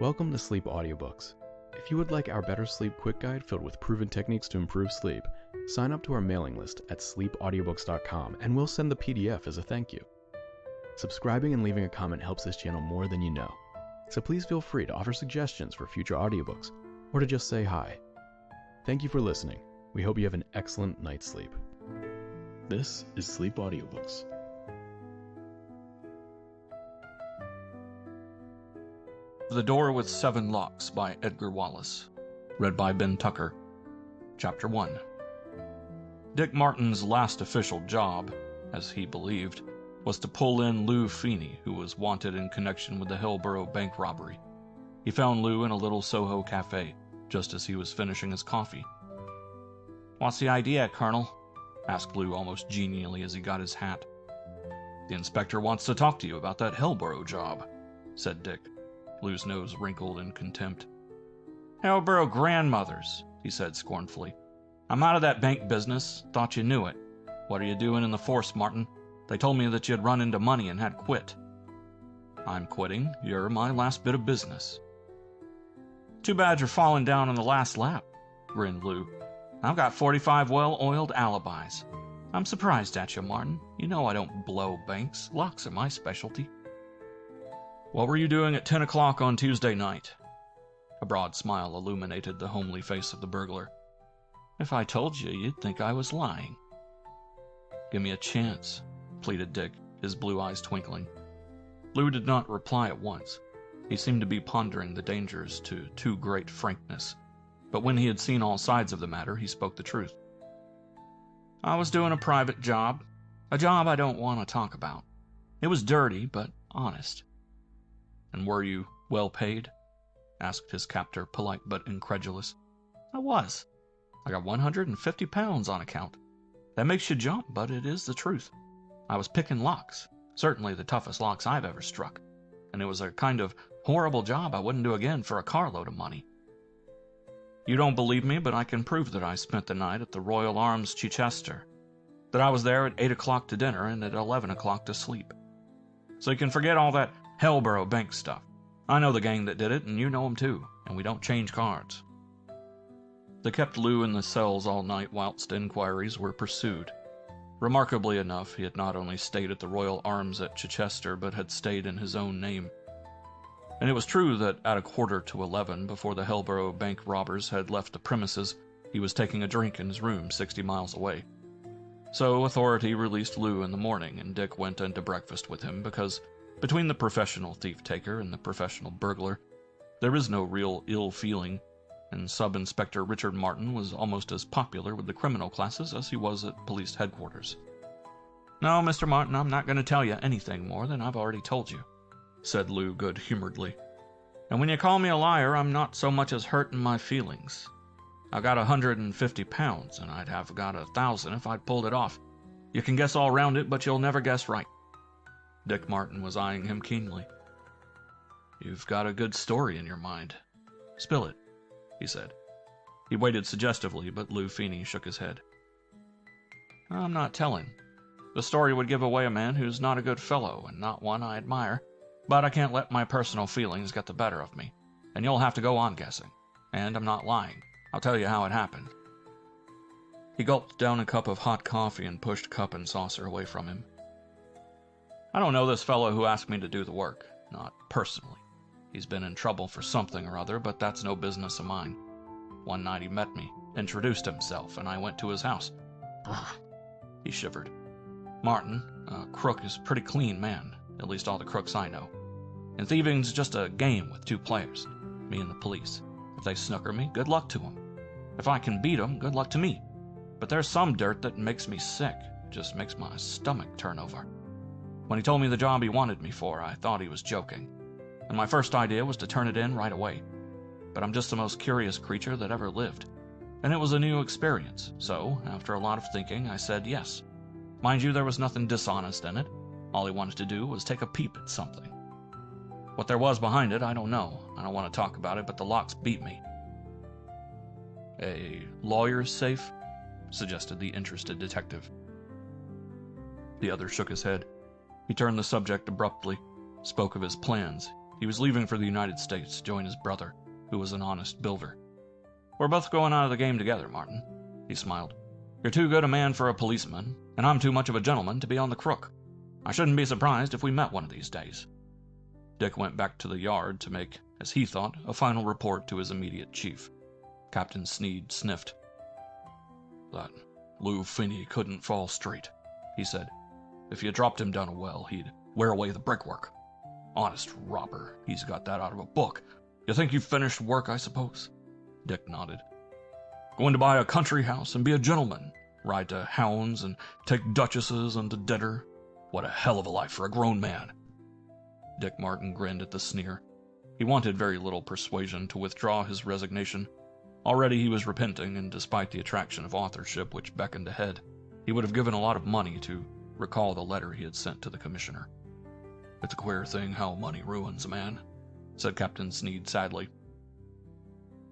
Welcome to Sleep Audiobooks. If you would like our Better Sleep Quick Guide filled with proven techniques to improve sleep, sign up to our mailing list at sleepaudiobooks.com and we'll send the PDF as a thank you. Subscribing and leaving a comment helps this channel more than you know, so please feel free to offer suggestions for future audiobooks or to just say hi. Thank you for listening. We hope you have an excellent night's sleep. This is Sleep Audiobooks. The Door with Seven Locks by Edgar Wallace. Read by Ben Tucker. Chapter 1. Dick Martin's last official job, as he believed, was to pull in Lou Feeney, who was wanted in connection with the Hillborough bank robbery. He found Lou in a little Soho cafe, just as he was finishing his coffee. "What's the idea, Colonel?" asked Lou almost genially as he got his hat. "The inspector wants to talk to you about that Hillborough job," said Dick. Lou's nose wrinkled in contempt. "Hillborough grandmothers," he said scornfully. "I'm out of that bank business. Thought you knew it. What are you doing in the force, Martin? They told me that you'd run into money and had quit." "I'm quitting. You're my last bit of business." "Too bad you're falling down on the last lap," grinned Lou. "I've got 45 well-oiled alibis. I'm surprised at you, Martin. You know I don't blow banks. Locks are my specialty." "What were you doing at 10 o'clock on Tuesday night?" A broad smile illuminated the homely face of the burglar. "If I told you, you'd think I was lying." "Give me a chance," pleaded Dick, his blue eyes twinkling. Lou did not reply at once. He seemed to be pondering the dangers to too great frankness, but when he had seen all sides of the matter, he spoke the truth. "I was doing a private job, a job I don't want to talk about. It was dirty, but honest." "And were you well paid?" asked his captor, polite but incredulous. "I was. I got 150 pounds on account. That makes you jump, but it is the truth. I was picking locks, certainly the toughest locks I've ever struck, and it was a kind of horrible job I wouldn't do again for a carload of money." "You don't believe me, but I can prove that I spent the night at the Royal Arms, Chichester, that I was there at 8 o'clock to dinner and at 11 o'clock to sleep. So you can forget all that Hillborough bank stuff. I know the gang that did it, and you know them too, and we don't change cards." They kept Lou in the cells all night whilst inquiries were pursued. Remarkably enough, he had not only stayed at the Royal Arms at Chichester, but had stayed in his own name. And it was true that at 11:15, before the Hillborough bank robbers had left the premises, he was taking a drink in his room 60 miles away. So authority released Lou in the morning, and Dick went into breakfast with him because, between the professional thief-taker and the professional burglar, there is no real ill feeling, and Sub-Inspector Richard Martin was almost as popular with the criminal classes as he was at police headquarters. "No, Mr. Martin, I'm not going to tell you anything more than I've already told you," said Lou good-humoredly. "And when you call me a liar, I'm not so much as hurting my feelings. I got 150 pounds, and I'd have got 1,000 if I'd pulled it off. You can guess all round it, but you'll never guess right." Dick Martin was eyeing him keenly. "You've got a good story in your mind. Spill it," he said. He waited suggestively, but Lou Feeney shook his head. "I'm not telling. The story would give away a man who's not a good fellow and not one I admire, but I can't let my personal feelings get the better of me, and you'll have to go on guessing. And I'm not lying. I'll tell you how it happened." He gulped down a cup of hot coffee and pushed cup and saucer away from him. "I don't know this fellow who asked me to do the work, not personally. He's been in trouble for something or other, but that's no business of mine. One night he met me, introduced himself, and I went to his house." He shivered. "Martin, a crook is a pretty clean man, at least all the crooks I know. And thieving's just a game with two players, me and the police. If they snooker me, good luck to them. If I can beat them, good luck to me. But there's some dirt that makes me sick, just makes my stomach turn over. When he told me the job he wanted me for, I thought he was joking, and my first idea was to turn it in right away. But I'm just the most curious creature that ever lived, and it was a new experience, so, after a lot of thinking, I said yes. Mind you, there was nothing dishonest in it. All he wanted to do was take a peep at something. What there was behind it, I don't know. I don't want to talk about it, but the locks beat me." "A lawyer's safe?" suggested the interested detective. The other shook his head. He turned the subject abruptly, spoke of his plans. He was leaving for the United States to join his brother, who was an honest builder. "We're both going out of the game together, Martin," he smiled. "You're too good a man for a policeman, and I'm too much of a gentleman to be on the crook. I shouldn't be surprised if we met one of these days." Dick went back to the yard to make, as he thought, a final report to his immediate chief. Captain Sneed sniffed. "That Lou Finney couldn't fall straight," he said. "If you dropped him down a well, he'd wear away the brickwork. Honest robber, he's got that out of a book. You think you've finished work, I suppose?" Dick nodded. "Going to buy a country house and be a gentleman, ride to hounds and take duchesses and to dinner. What a hell of a life for a grown man." Dick Martin grinned at the sneer. He wanted very little persuasion to withdraw his resignation. Already he was repenting, and despite the attraction of authorship which beckoned ahead, he would have given a lot of money to recall the letter he had sent to the commissioner. "It's a queer thing how money ruins a man," said Captain Sneed sadly.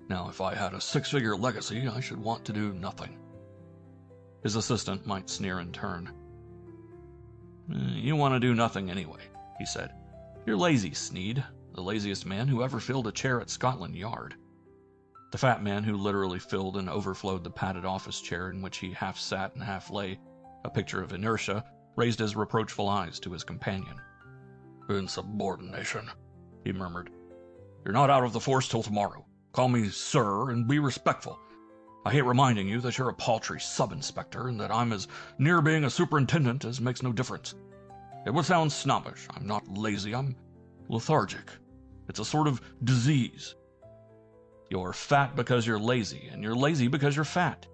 "Now, if I had a 6-figure legacy, I should want to do nothing." His assistant might sneer in turn. "You want to do nothing anyway," he said. "You're lazy, Sneed, the laziest man who ever filled a chair at Scotland Yard." The fat man who literally filled and overflowed the padded office chair in which he half sat and half lay, a picture of inertia, raised his reproachful eyes to his companion. "Insubordination," he murmured. "You're not out of the force till tomorrow. Call me sir and be respectful. I hate reminding you that you're a paltry sub-inspector and that I'm as near being a superintendent as makes no difference. It would sound snobbish. I'm not lazy, I'm lethargic. It's a sort of disease." "You're fat because you're lazy, and you're lazy because you're fat,"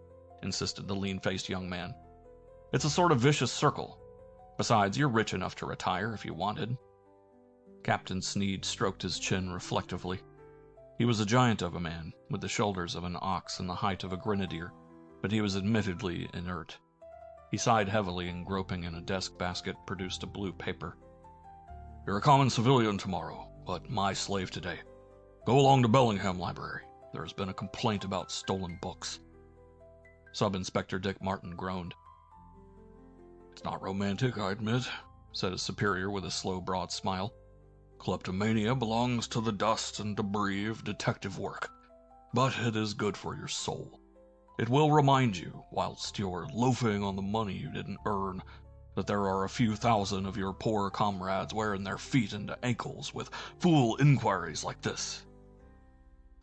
insisted the lean-faced young man. "It's a sort of vicious circle. Besides, you're rich enough to retire if you wanted." Captain Sneed stroked his chin reflectively. He was a giant of a man, with the shoulders of an ox and the height of a grenadier, but he was admittedly inert. He sighed heavily and, groping in a desk basket, produced a blue paper. "You're a common civilian tomorrow, but my slave today. Go along to Bellingham Library. There has been a complaint about stolen books." Sub-Inspector Dick Martin groaned. "It's not romantic, I admit," said his superior with a slow, broad smile. "Kleptomania belongs to the dust and debris of detective work, but it is good for your soul. It will remind you, whilst you're loafing on the money you didn't earn, that there are a few thousand of your poor comrades wearing their feet into ankles with fool inquiries like this."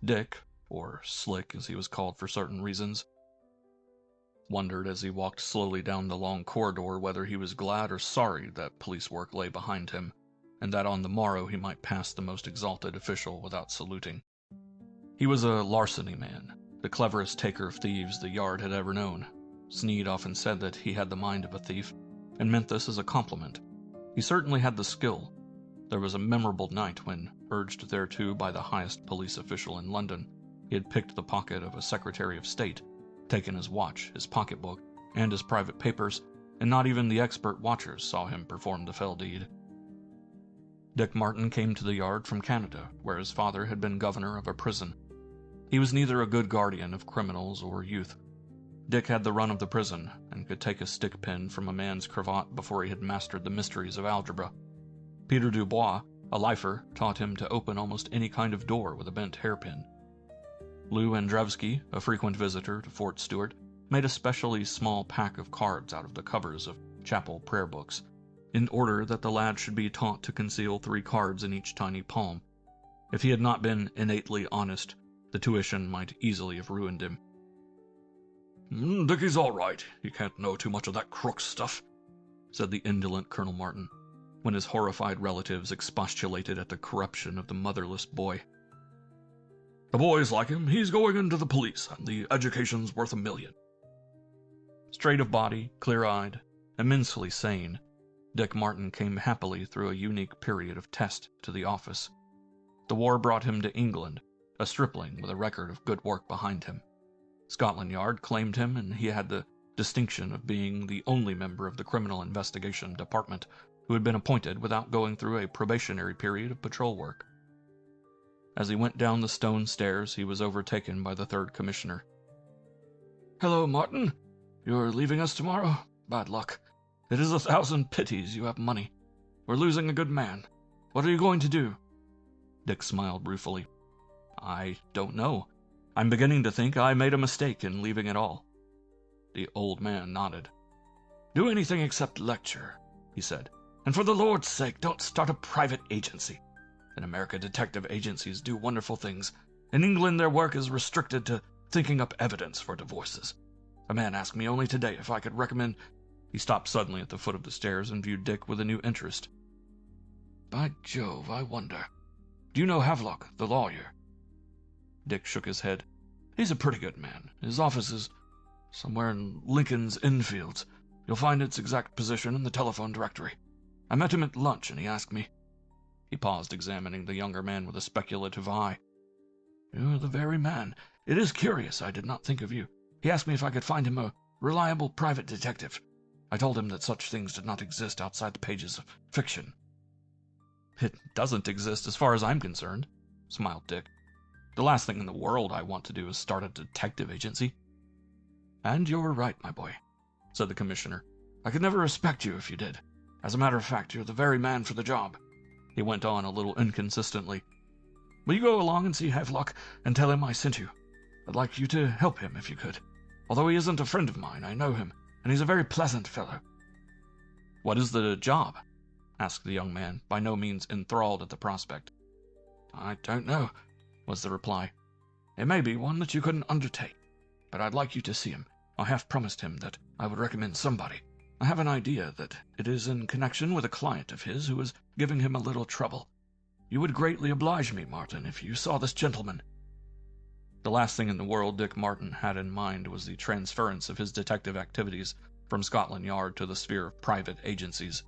Dick, or Slick as he was called for certain reasons, wondered as he walked slowly down the long corridor whether he was glad or sorry that police work lay behind him, and that on the morrow he might pass the most exalted official without saluting. He was a larceny man, the cleverest taker of thieves the Yard had ever known. Sneed often said that he had the mind of a thief, and meant this as a compliment. He certainly had the skill. There was a memorable night when, urged thereto by the highest police official in London, he had picked the pocket of a Secretary of State, taken his watch, his pocketbook, and his private papers, and not even the expert watchers saw him perform the fell deed. Dick Martin came to the Yard from Canada, where his father had been governor of a prison. He was neither a good guardian of criminals or youth. Dick had the run of the prison, and could take a stick pin from a man's cravat before he had mastered the mysteries of algebra. Peter Dubois, a lifer, taught him to open almost any kind of door with a bent hairpin. Lou Andrevsky, a frequent visitor to Fort Stewart, made a specially small pack of cards out of the covers of chapel prayer books, in order that the lad should be taught to conceal 3 cards in each tiny palm. If he had not been innately honest, the tuition might easily have ruined him. "Dickie's all right. He can't know too much of that crook stuff," said the indolent Colonel Martin, when his horrified relatives expostulated at the corruption of the motherless boy. "The boys like him. He's going into the police, and the education's worth $1 million. Straight of body, clear-eyed, immensely sane, Dick Martin came happily through a unique period of test to the office. The war brought him to England, a stripling with a record of good work behind him. Scotland Yard claimed him, and he had the distinction of being the only member of the Criminal Investigation Department who had been appointed without going through a probationary period of patrol work. As he went down the stone stairs, he was overtaken by the 3rd Commissioner. "Hello, Martin. You're leaving us tomorrow? Bad luck. It is 1,000 pities you have money. We're losing a good man. What are you going to do?" Dick smiled ruefully. I don't know. I'm beginning to think I made a mistake in leaving it all. The old man nodded. Do anything except lecture, he said. And for the Lord's sake, don't start a private agency. In America, detective agencies do wonderful things. In England, their work is restricted to thinking up evidence for divorces. A man asked me only today if I could recommend... He stopped suddenly at the foot of the stairs and viewed Dick with a new interest. By Jove, I wonder. Do you know Havelock, the lawyer? Dick shook his head. He's a pretty good man. His office is somewhere in Lincoln's Inn Fields. You'll find its exact position in the telephone directory. I met him at lunch, and he asked me... He paused, examining the younger man with a speculative eye. You're the very man. It is curious I did not think of you. He asked me if I could find him a reliable private detective. I told him that such things did not exist outside the pages of fiction. It doesn't exist as far as I'm concerned, smiled Dick. The last thing in the world I want to do is start a detective agency. And you're right, my boy, said the commissioner. I could never respect you if you did. As a matter of fact, you're the very man for the job. He went on a little inconsistently. Will you go along and see Havelock and tell him I sent you? I'd like you to help him if you could. Although he isn't a friend of mine, I know him, and he's a very pleasant fellow. What is the job? Asked the young man, by no means enthralled at the prospect. I don't know, was the reply. It may be one that you couldn't undertake, but I'd like you to see him. I have promised him that I would recommend somebody. I have an idea that it is in connection with a client of his who is giving him a little trouble. You would greatly oblige me, Martin, if you saw this gentleman. The last thing in the world Dick Martin had in mind was the transference of his detective activities from Scotland Yard to the sphere of private agencies.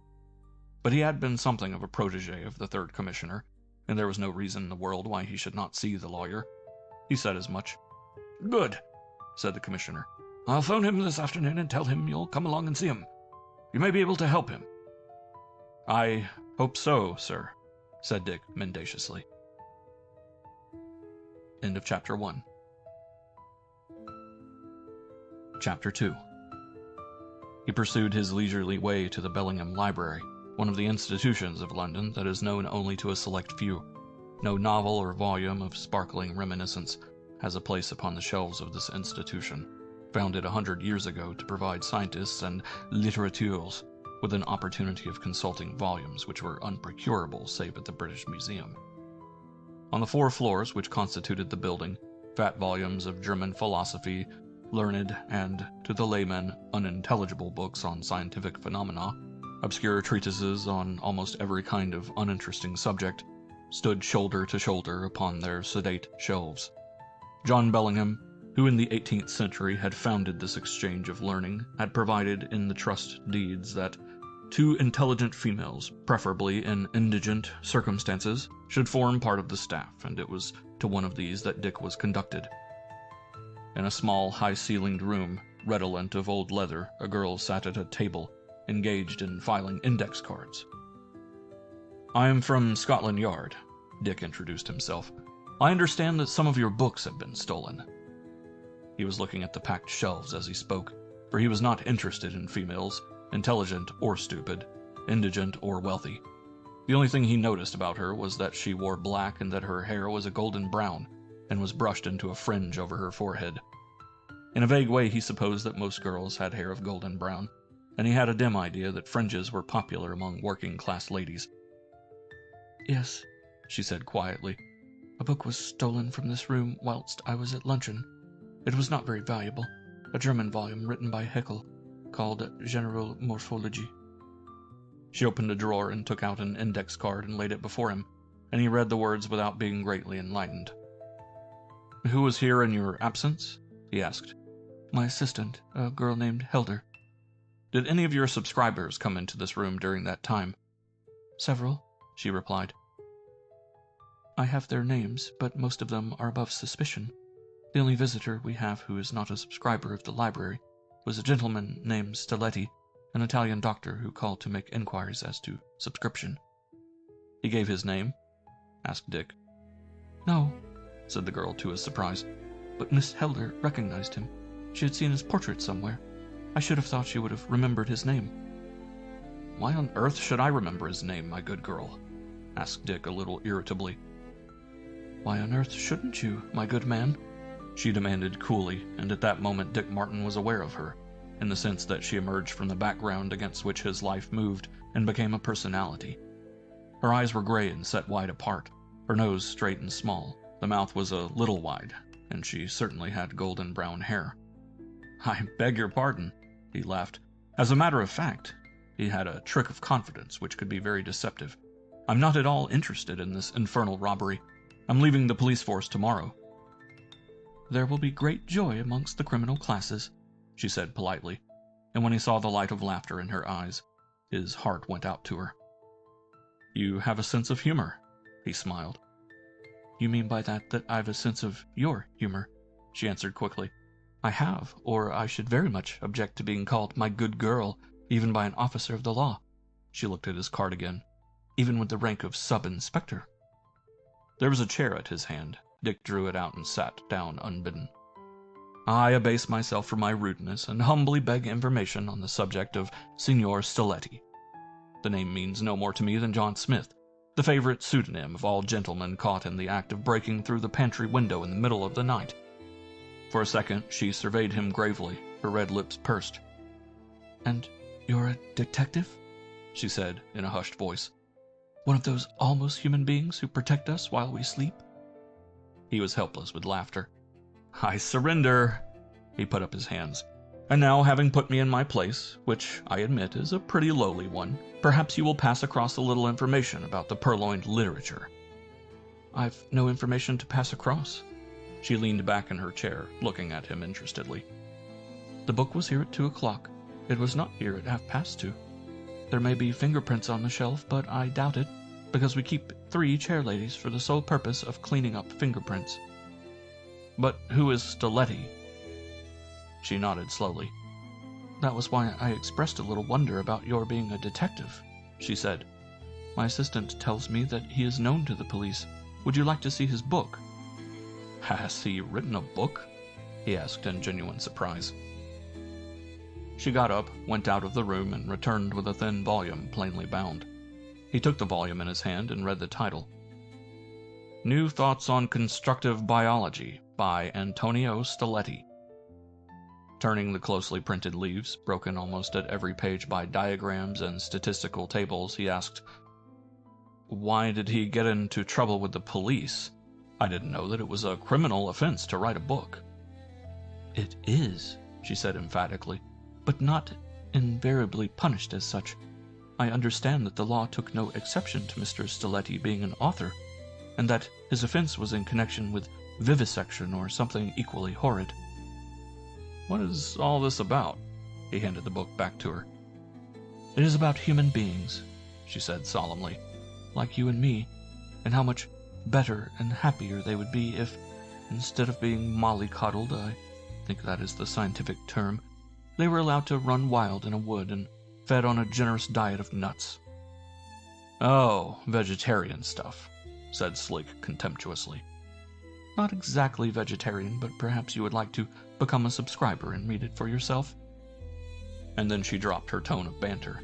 But he had been something of a protege of the third commissioner, and there was no reason in the world why he should not see the lawyer. He said as much. Good, said the commissioner. I'll phone him this afternoon and tell him you'll come along and see him. You may be able to help him. I hope so, sir, said Dick mendaciously. End of Chapter 1. Chapter 2. He pursued his leisurely way to the Bellingham Library, one of the institutions of London that is known only to a select few. No novel or volume of sparkling reminiscence has a place upon the shelves of this institution, founded 100 years ago to provide scientists and littérateurs with an opportunity of consulting volumes which were unprocurable save at the British Museum. On the 4 floors which constituted the building, fat volumes of German philosophy, learned and, to the layman, unintelligible books on scientific phenomena, obscure treatises on almost every kind of uninteresting subject, stood shoulder to shoulder upon their sedate shelves. John Bellingham, who in the 18th century had founded this exchange of learning, had provided in the trust deeds that 2 intelligent females, preferably in indigent circumstances, should form part of the staff, and it was to one of these that Dick was conducted. In a small, high-ceilinged room, redolent of old leather, a girl sat at a table, engaged in filing index cards. I am from Scotland Yard, Dick introduced himself. I understand that some of your books have been stolen. He was looking at the packed shelves as he spoke, for he was not interested in females, intelligent or stupid, indigent or wealthy. The only thing he noticed about her was that she wore black and that her hair was a golden brown and was brushed into a fringe over her forehead. In a vague way he supposed that most girls had hair of golden brown, and he had a dim idea that fringes were popular among working-class ladies. Yes, she said quietly. A book was stolen from this room whilst I was at luncheon. It was not very valuable, a German volume written by Haeckel, called General Morphology. She opened a drawer and took out an index card and laid it before him, and he read the words without being greatly enlightened. Who was here in your absence? He asked. My assistant, a girl named Helder. Did any of your subscribers come into this room during that time? Several, she replied. I have their names, but most of them are above suspicion. The only visitor we have who is not a subscriber of the library was a gentleman named Stelletti, an Italian doctor who called to make inquiries as to subscription. He gave his name? Asked Dick. No, said the girl to his surprise, but Miss Helder recognized him. She had seen his portrait somewhere. I should have thought she would have remembered his name. Why on earth should I remember his name, my good girl? Asked Dick a little irritably. Why on earth shouldn't you, my good man? She demanded coolly, and at that moment Dick Martin was aware of her, in the sense that she emerged from the background against which his life moved and became a personality. Her eyes were gray and set wide apart, her nose straight and small, the mouth was a little wide, and she certainly had golden brown hair. "I beg your pardon," he laughed. As a matter of fact, he had a trick of confidence which could be very deceptive. "I'm not at all interested in this infernal robbery. I'm leaving the police force tomorrow." "There will be great joy amongst the criminal classes," she said politely, and when he saw the light of laughter in her eyes, his heart went out to her. "You have a sense of humor," he smiled. "You mean by that I've a sense of your humor?" she answered quickly. "I have, or I should very much object to being called my good girl, even by an officer of the law." She looked at his card again. "Even with the rank of sub-inspector." There was a chair at his hand. Dick drew it out and sat down unbidden. "I abase myself for my rudeness, and humbly beg information on the subject of Signor Stiletti. The name means no more to me than John Smith, the favorite pseudonym of all gentlemen caught in the act of breaking through the pantry window in the middle of the night." For a second she surveyed him gravely, her red lips pursed. "And you're a detective?" she said in a hushed voice. "One of those almost human beings who protect us while we sleep?" He was helpless with laughter. "I surrender." He put up his hands. "And now, having put me in my place, which I admit is a pretty lowly one, perhaps you will pass across a little information about the purloined literature." "I've no information to pass across." She leaned back in her chair, looking at him interestedly. "The book was here at 2 o'clock. It was not here at 2:30. There may be fingerprints on the shelf, but I doubt it, because we keep 3 chair ladies for the sole purpose of cleaning up fingerprints." "But who is Stiletti?" She nodded slowly. "That was why I expressed a little wonder about your being a detective," she said. "My assistant tells me that he is known to the police. Would you like to see his book?" "Has he written a book?" he asked in genuine surprise. She got up, went out of the room, and returned with a thin volume plainly bound. He took the volume in his hand and read the title. "New Thoughts on Constructive Biology by Antonio Stiletti." Turning the closely printed leaves, broken almost at every page by diagrams and statistical tables, he asked, "Why did he get into trouble with the police? I didn't know that it was a criminal offense to write a book." "It is," she said emphatically, "but not invariably punished as such. I understand that the law took no exception to Mr. Stiletti being an author, and that his offense was in connection with vivisection or something equally horrid." "What is all this about?" He handed the book back to her. "It is about human beings," she said solemnly, "like you and me, and how much better and happier they would be if, instead of being mollycoddled, I think that is the scientific term, they were allowed to run wild in a wood and fed on a generous diet of nuts." "Oh, vegetarian stuff," said Slick contemptuously. "Not exactly vegetarian, but perhaps you would like to become a subscriber and read it for yourself." And then she dropped her tone of banter.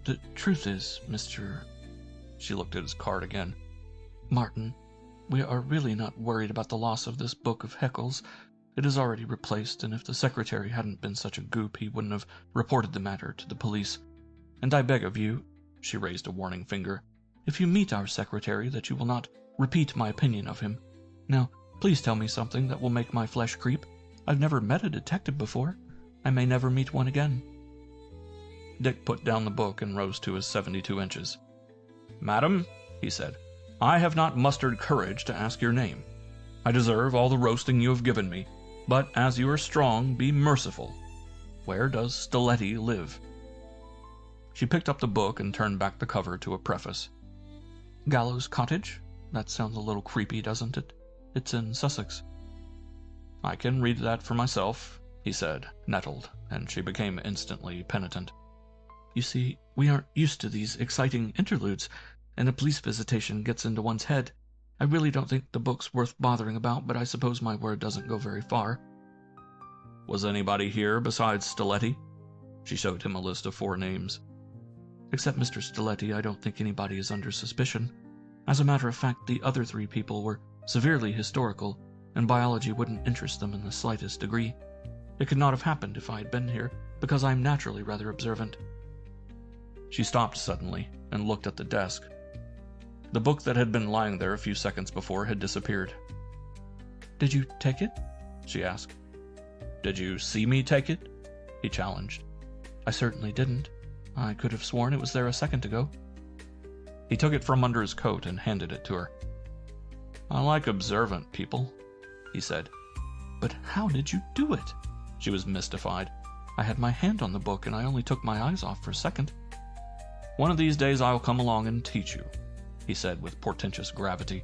"The truth is, Mr. She looked at his card again. "Martin, we are really not worried about the loss of this book of Haeckel's. It is already replaced, and if the secretary hadn't been such a goop, he wouldn't have reported the matter to the police. And I beg of you," she raised a warning finger, "if you meet our secretary, that you will not repeat my opinion of him. Now, please tell me something that will make my flesh creep. I've never met a detective before. I may never meet one again." Dick put down the book and rose to his 72 inches. "Madam," he said, "I have not mustered courage to ask your name. I deserve all the roasting you have given me, but as you are strong, be merciful. Where does Stiletti live?" She picked up the book and turned back the cover to a preface. "Gallows Cottage? That sounds a little creepy, doesn't it? It's in Sussex." "I can read that for myself," he said, nettled, and she became instantly penitent. "You see, we aren't used to these exciting interludes, and a police visitation gets into one's head. I really don't think the book's worth bothering about, but I suppose my word doesn't go very far." "Was anybody here besides Stiletti?" She showed him a list of 4 names. "Except Mr. Stiletti, I don't think anybody is under suspicion. As a matter of fact, the other 3 people were severely historical, and biology wouldn't interest them in the slightest degree. It could not have happened if I had been here, because I'm naturally rather observant." She stopped suddenly and looked at the desk. The book that had been lying there a few seconds before had disappeared. "Did you take it?" she asked. "Did you see me take it?" he challenged. "I certainly didn't. I could have sworn it was there a second ago." He took it from under his coat and handed it to her. "I like observant people," he said. "But how did you do it?" She was mystified. "I had my hand on the book and I only took my eyes off for a second." "One of these days I'll come along and teach you," he said with portentous gravity,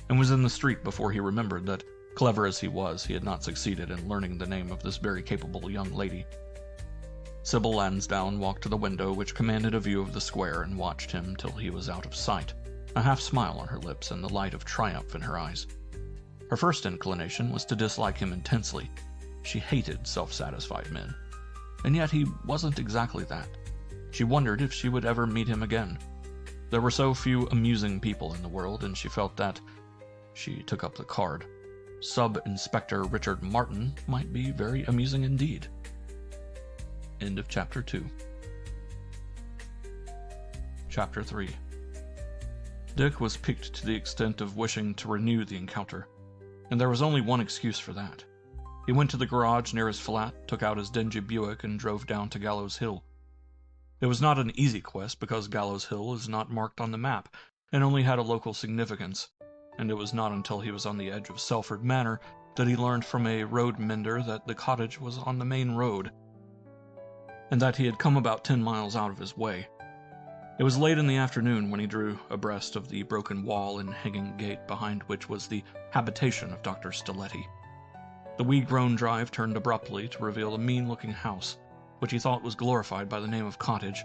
and was in the street before he remembered that, clever as he was, he had not succeeded in learning the name of this very capable young lady. Sybil Lansdowne walked to the window which commanded a view of the square and watched him till he was out of sight, a half-smile on her lips and the light of triumph in her eyes. Her first inclination was to dislike him intensely. She hated self-satisfied men. And yet he wasn't exactly that. She wondered if she would ever meet him again. There were so few amusing people in the world, and she felt that. She took up the card. Sub-Inspector Richard Martin might be very amusing indeed. End of Chapter 2. Chapter 3. Dick was piqued to the extent of wishing to renew the encounter, and there was only one excuse for that. He went to the garage near his flat, took out his dingy Buick, and drove down to Gallows Hill. It was not an easy quest because Gallows Hill is not marked on the map and only had a local significance, and it was not until he was on the edge of Selford Manor that he learned from a road mender that the cottage was on the main road, and that he had come about 10 miles out of his way. It was late in the afternoon when he drew abreast of the broken wall and hanging gate behind which was the habitation of Dr. Stiletti. The weed-grown drive turned abruptly to reveal a mean-looking house, which he thought was glorified by the name of cottage.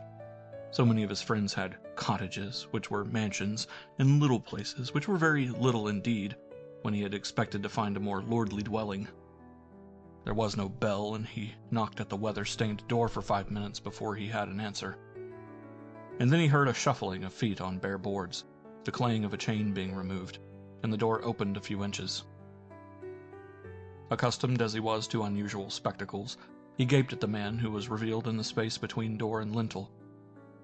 So many of his friends had cottages, which were mansions, and little places, which were very little indeed, when he had expected to find a more lordly dwelling. There was no bell, and he knocked at the weather-stained door for 5 minutes before he had an answer. And then he heard a shuffling of feet on bare boards, the clang of a chain being removed, and the door opened a few inches. Accustomed as he was to unusual spectacles, he gaped at the man who was revealed in the space between door and lintel.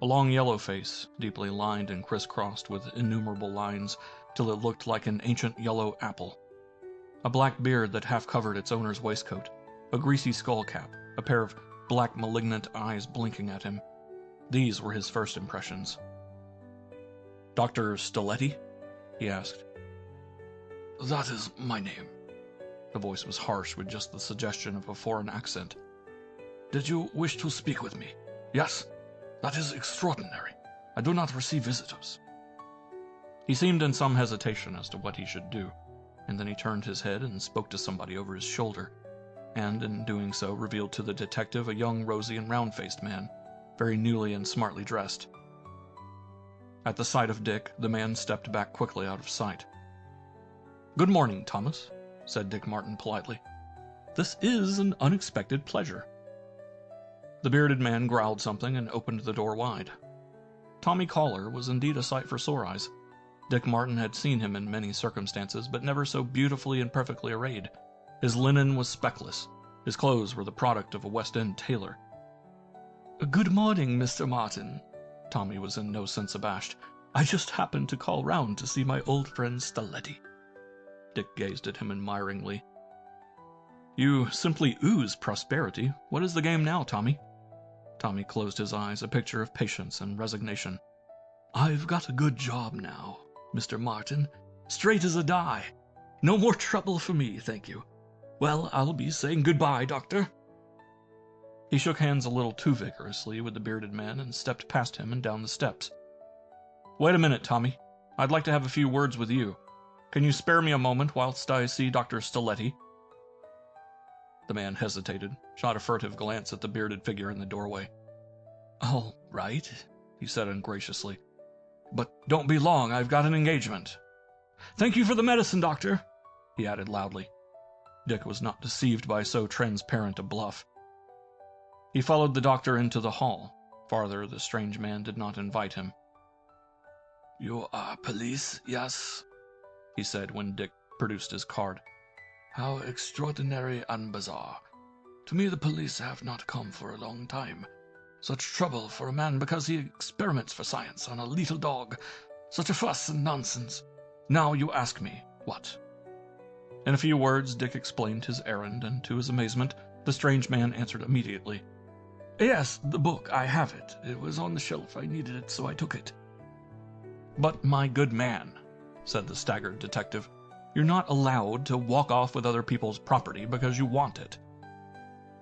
A long yellow face, deeply lined and crisscrossed with innumerable lines till it looked like an ancient yellow apple. A black beard that half covered its owner's waistcoat, a greasy skull cap, a pair of black malignant eyes blinking at him. These were his first impressions. "Dr. Stiletti?" he asked. "That is my name." The voice was harsh with just the suggestion of a foreign accent. "Did you wish to speak with me? Yes? That is extraordinary. I do not receive visitors." He seemed in some hesitation as to what he should do, and then he turned his head and spoke to somebody over his shoulder, and in doing so revealed to the detective a young, rosy and round-faced man, very newly and smartly dressed. At the sight of Dick, the man stepped back quickly out of sight. "Good morning, Thomas," said Dick Martin politely. "This is an unexpected pleasure." The bearded man growled something and opened the door wide. Tommy Caller was indeed a sight for sore eyes. Dick Martin had seen him in many circumstances, but never so beautifully and perfectly arrayed. His linen was speckless. His clothes were the product of a West End tailor. "Good morning, Mr. Martin." Tommy was in no sense abashed. "I just happened to call round to see my old friend Stiletti." Dick gazed at him admiringly. "You simply ooze prosperity. What is the game now, Tommy?" Tommy closed his eyes, a picture of patience and resignation. "I've got a good job now, Mr. Martin. Straight as a die. No more trouble for me, thank you. Well, I'll be saying goodbye, Doctor." He shook hands a little too vigorously with the bearded man and stepped past him and down the steps. "Wait a minute, Tommy. I'd like to have a few words with you. Can you spare me a moment whilst I see Dr. Stiletti?" The man hesitated, shot a furtive glance at the bearded figure in the doorway. "All right," he said ungraciously. "But don't be long, I've got an engagement. Thank you for the medicine, Doctor," he added loudly. Dick was not deceived by so transparent a bluff. He followed the doctor into the hall. Farther, the strange man did not invite him. You are police, yes? He said when Dick produced his card. How extraordinary and bizarre. To me the police have not come for a long time. Such trouble for a man because he experiments for science on a little dog. Such a fuss and nonsense. Now you ask me, what? In a few words, Dick explained his errand, and to his amazement, the strange man answered immediately. Yes, the book, I have it. It was on the shelf. I needed it, so I took it. But, my good man, said the staggered detective, you're not allowed to walk off with other people's property because you want it.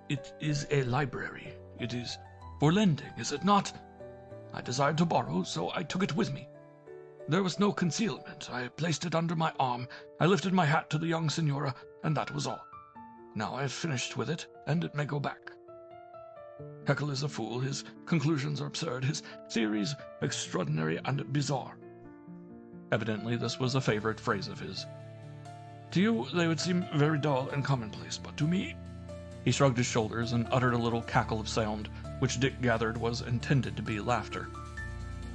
It is a library. It is for lending, is it not? I desired to borrow, so I took it with me. There was no concealment. I placed it under my arm. I lifted my hat to the young senora, and that was all. Now I have finished with it, and it may go back. Haeckel is a fool. His conclusions are absurd. His theories extraordinary and bizarre. Evidently this was a favorite phrase of his. To you they would seem very dull and commonplace, but to me... He shrugged his shoulders and uttered a little cackle of sound, which Dick gathered was intended to be laughter.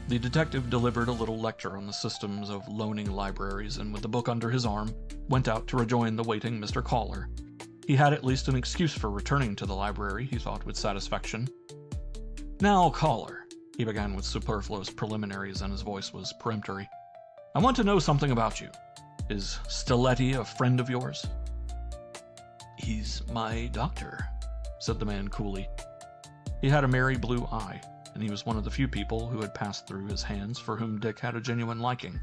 The detective delivered a little lecture on the systems of loaning libraries, and with the book under his arm, went out to rejoin the waiting Mr. Caller. He had at least an excuse for returning to the library, he thought with satisfaction. Now, Caller, he began with superfluous preliminaries, and his voice was peremptory. I want to know something about you. Is Stiletti a friend of yours? He's my doctor, said the man coolly. He had a merry blue eye, and he was one of the few people who had passed through his hands for whom Dick had a genuine liking.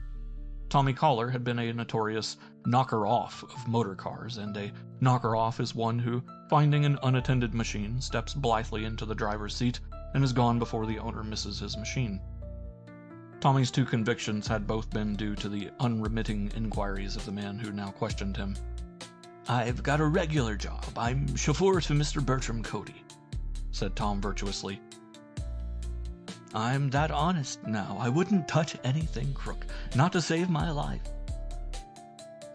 Tommy Caller had been a notorious knocker-off of motor cars, and a knocker-off is one who, finding an unattended machine, steps blithely into the driver's seat and is gone before the owner misses his machine. Tommy's two convictions had both been due to the unremitting inquiries of the man who now questioned him. I've got a regular job. I'm chauffeur to Mr. Bertram Cody, said Tom virtuously. I'm that honest now. I wouldn't touch anything crook, not to save my life.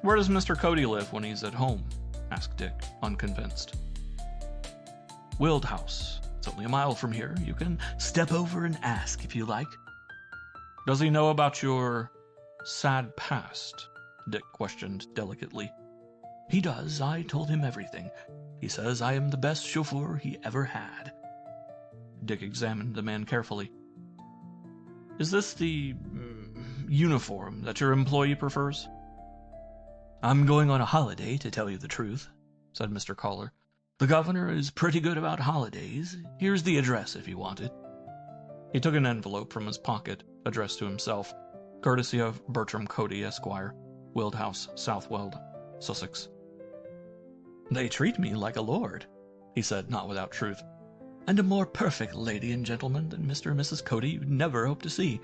Where does Mr. Cody live when he's at home? Asked Dick, unconvinced. Wild House. It's only a mile from here. You can step over and ask if you like. Does he know about your sad past? Dick questioned delicately. He does. I told him everything. He says I am the best chauffeur he ever had. Dick examined the man carefully. Is this the uniform that your employee prefers? I'm going on a holiday, to tell you the truth, said Mr. Caller. The governor is pretty good about holidays. Here's the address if you want it. He took an envelope from his pocket, addressed to himself, courtesy of Bertram Cody, Esquire, Wild House, Southweld, Sussex. They treat me like a lord, he said, not without truth. And a more perfect lady and gentleman than Mr. and Mrs. Cody you'd never hope to see.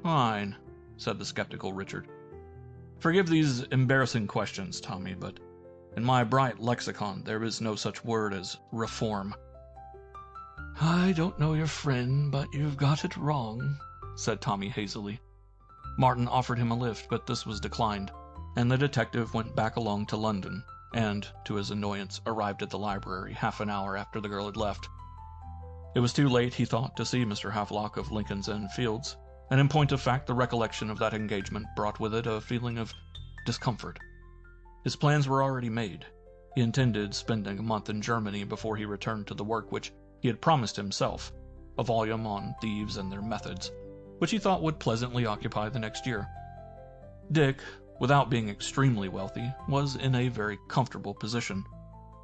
Fine, said the skeptical Richard. Forgive these embarrassing questions, Tommy, but in my bright lexicon there is no such word as reform. I don't know your friend, but you've got it wrong, said Tommy hazily. Martin offered him a lift, but this was declined, and the detective went back along to London, and, to his annoyance, arrived at the library half an hour after the girl had left. It was too late, he thought, to see Mr. Havelock of Lincoln's Inn Fields, and in point of fact the recollection of that engagement brought with it a feeling of discomfort. His plans were already made. He intended spending a month in Germany before he returned to the work which he had promised himself, a volume on thieves and their methods, which he thought would pleasantly occupy the next year. Dick, without being extremely wealthy, was in a very comfortable position.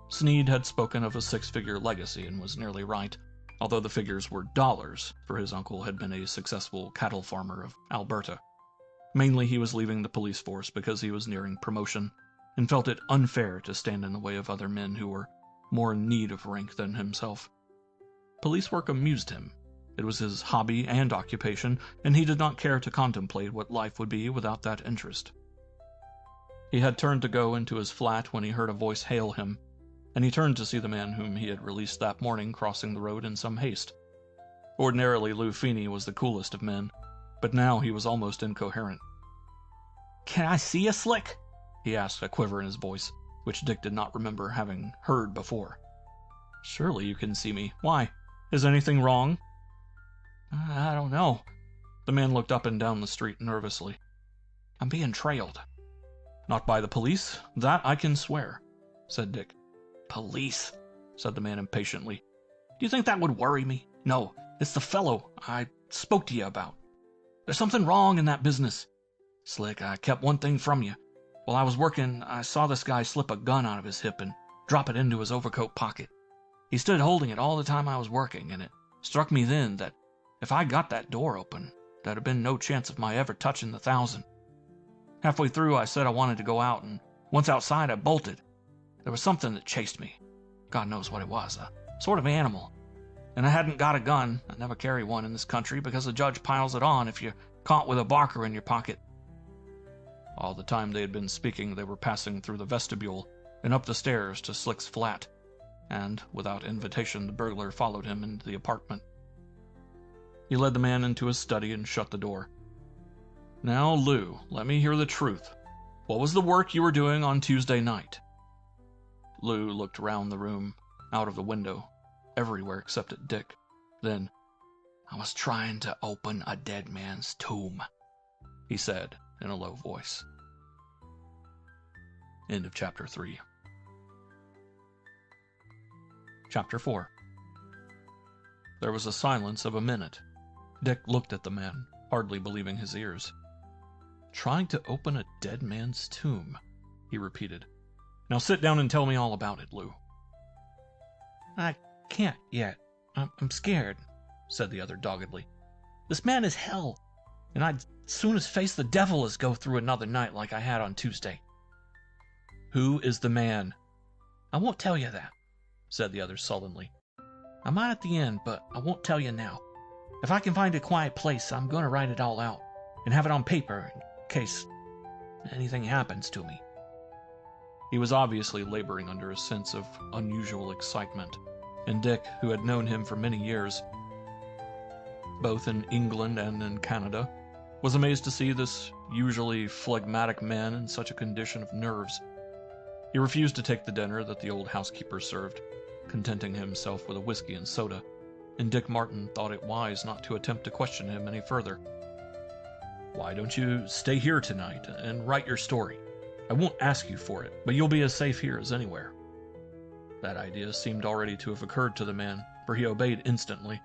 Sneed had spoken of a 6-figure legacy and was nearly right, although the figures were dollars, for his uncle had been a successful cattle farmer of Alberta. Mainly he was leaving the police force because he was nearing promotion, and felt it unfair to stand in the way of other men who were more in need of rank than himself. Police work amused him. It was his hobby and occupation, and he did not care to contemplate what life would be without that interest. He had turned to go into his flat when he heard a voice hail him, and he turned to see the man whom he had released that morning crossing the road in some haste. Ordinarily, Lou Feeney was the coolest of men, but now he was almost incoherent. "Can I see you, Slick?" he asked, a quiver in his voice, which Dick did not remember having heard before. "Surely you can see me. Why? Is anything wrong?" "I don't know. The man looked up and down the street nervously. "I'm being trailed." "Not by the police, that I can swear," said Dick. "Police?" said the man impatiently. "Do you think that would worry me? No, it's the fellow I spoke to you about. There's something wrong in that business. Slick, I kept one thing from you. While I was working, I saw this guy slip a gun out of his hip and drop it into his overcoat pocket. He stood holding it all the time I was working, and it struck me then that if I got that door open, there'd have been no chance of my ever touching the 1,000. Halfway through, I said I wanted to go out, and once outside, I bolted. There was something that chased me. God knows what it was, a sort of animal. And I hadn't got a gun. I never carry one in this country because the judge piles it on if you're caught with a barker in your pocket." All the time they had been speaking, they were passing through the vestibule and up the stairs to Slick's flat, and, without invitation, the burglar followed him into the apartment. He led the man into his study and shut the door. "Now, Lou, let me hear the truth. What was the work you were doing on Tuesday night?" Lou looked round the room, out of the window, everywhere except at Dick. Then, "I was trying to open a dead man's tomb," he said in a low voice. End of Chapter 3. Chapter 4. There was a silence of a minute. Dick looked at the man, hardly believing his ears. "Trying to open a dead man's tomb," he repeated. "Now sit down and tell me all about it, Lou." "I can't yet. I'm scared," said the other doggedly. "This man is hell, and I'd soon as face the devil as go through another night like I had on Tuesday." "Who is the man?" "I won't tell you that," said the other sullenly. "I might at the end, but I won't tell you now. If I can find a quiet place, I'm going to write it all out and have it on paper in case anything happens to me." He was obviously laboring under a sense of unusual excitement, and Dick, who had known him for many years, both in England and in Canada, was amazed to see this usually phlegmatic man in such a condition of nerves. He refused to take the dinner that the old housekeeper served, contenting himself with a whiskey and soda, and Dick Martin thought it wise not to attempt to question him any further. "Why don't you stay here tonight and write your story? I won't ask you for it, but you'll be as safe here as anywhere." That idea seemed already to have occurred to the man, for he obeyed instantly,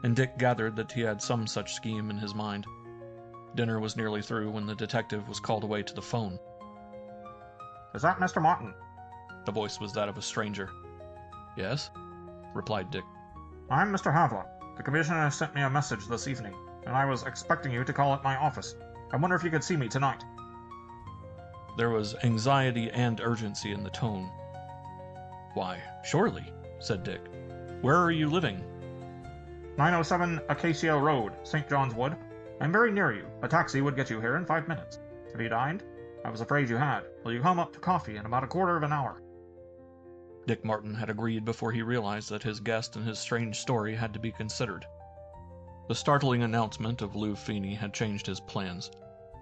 and Dick gathered that he had some such scheme in his mind. Dinner was nearly through when the detective was called away to the phone. "Is that Mr. Martin?" The voice was that of a stranger. "Yes," replied Dick. "I'm Mr. Havelock. The commissioner sent me a message this evening, and I was expecting you to call at my office. I wonder if you could see me tonight." There was anxiety and urgency in the tone. "Why, surely," said Dick. "Where are you living?" 907 Acacia Road, St. John's Wood. I'm very near you. A taxi would get you here in 5 minutes. Have you dined? I was afraid you had. Will you come up to coffee in about a quarter of an hour?" Dick Martin had agreed before he realized that his guest and his strange story had to be considered. The startling announcement of Lou Feeney had changed his plans,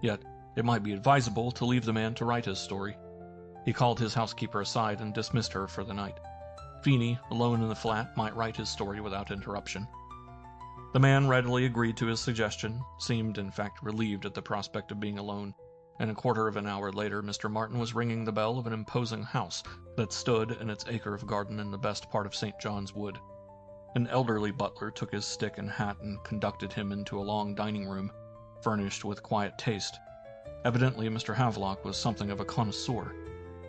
yet it might be advisable to leave the man to write his story. He called his housekeeper aside and dismissed her for the night. Feeney, alone in the flat, might write his story without interruption. The man readily agreed to his suggestion, seemed in fact relieved at the prospect of being alone, and a quarter of an hour later Mr. Martin was ringing the bell of an imposing house that stood in its acre of garden in the best part of St. John's Wood. An elderly butler took his stick and hat and conducted him into a long dining room, furnished with quiet taste. Evidently Mr. Havelock was something of a connoisseur,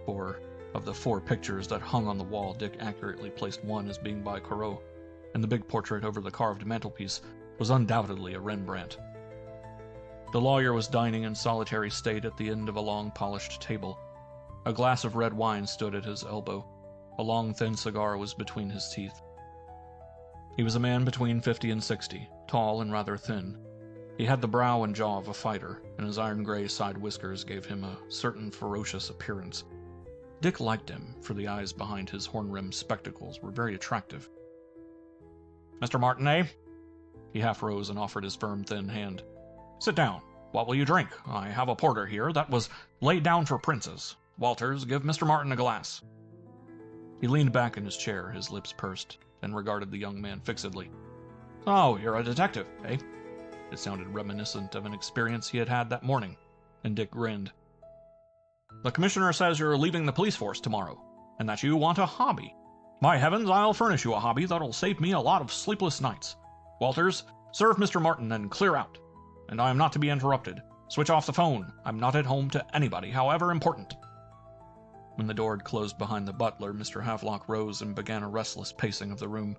for of the 4 pictures that hung on the wall, Dick accurately placed one as being by Corot, and the big portrait over the carved mantelpiece was undoubtedly a Rembrandt. The lawyer was dining in solitary state at the end of a long polished table. A glass of red wine stood at his elbow. A long thin cigar was between his teeth. He was a man between 50 and 60, tall and rather thin. He had the brow and jaw of a fighter, and his iron-gray side whiskers gave him a certain ferocious appearance. Dick liked him, for the eyes behind his horn-rimmed spectacles were very attractive. "Mr. Martin, eh?" He half rose and offered his firm, thin hand. "Sit down. What will you drink? I have a porter here that was laid down for princes. Walters, give Mr. Martin a glass." He leaned back in his chair, his lips pursed, and regarded the young man fixedly. "Oh, you're a detective, eh?" It sounded reminiscent of an experience he had had that morning, and Dick grinned. "The commissioner says you're leaving the police force tomorrow, and that you want a hobby. By heavens, I'll furnish you a hobby that'll save me a lot of sleepless nights. Walters, serve Mr. Martin and clear out. And I am not to be interrupted. Switch off the phone. I'm not at home to anybody, however important." When the door had closed behind the butler, Mr. Havelock rose and began a restless pacing of the room.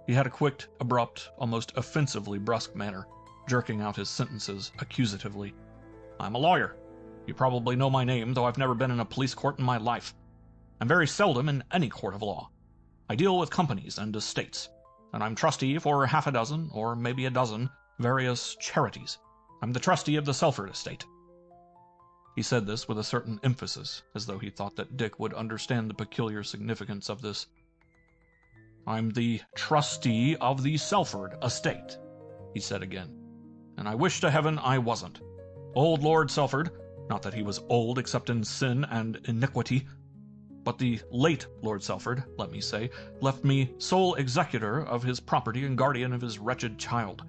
He had a quick, abrupt, almost offensively brusque manner, jerking out his sentences accusatively. "I'm a lawyer. You probably know my name, though I've never been in a police court in my life. I'm very seldom in any court of law. I deal with companies and estates, and I'm trustee for half a dozen, or maybe a dozen, various charities. I'm the trustee of the Selford estate." He said this with a certain emphasis, as though he thought that Dick would understand the peculiar significance of this. "I'm the trustee of the Selford estate," he said again, "and I wish to heaven I wasn't. Old Lord Selford, not that he was old except in sin and iniquity, but the late Lord Selford, let me say, left me sole executor of his property and guardian of his wretched child.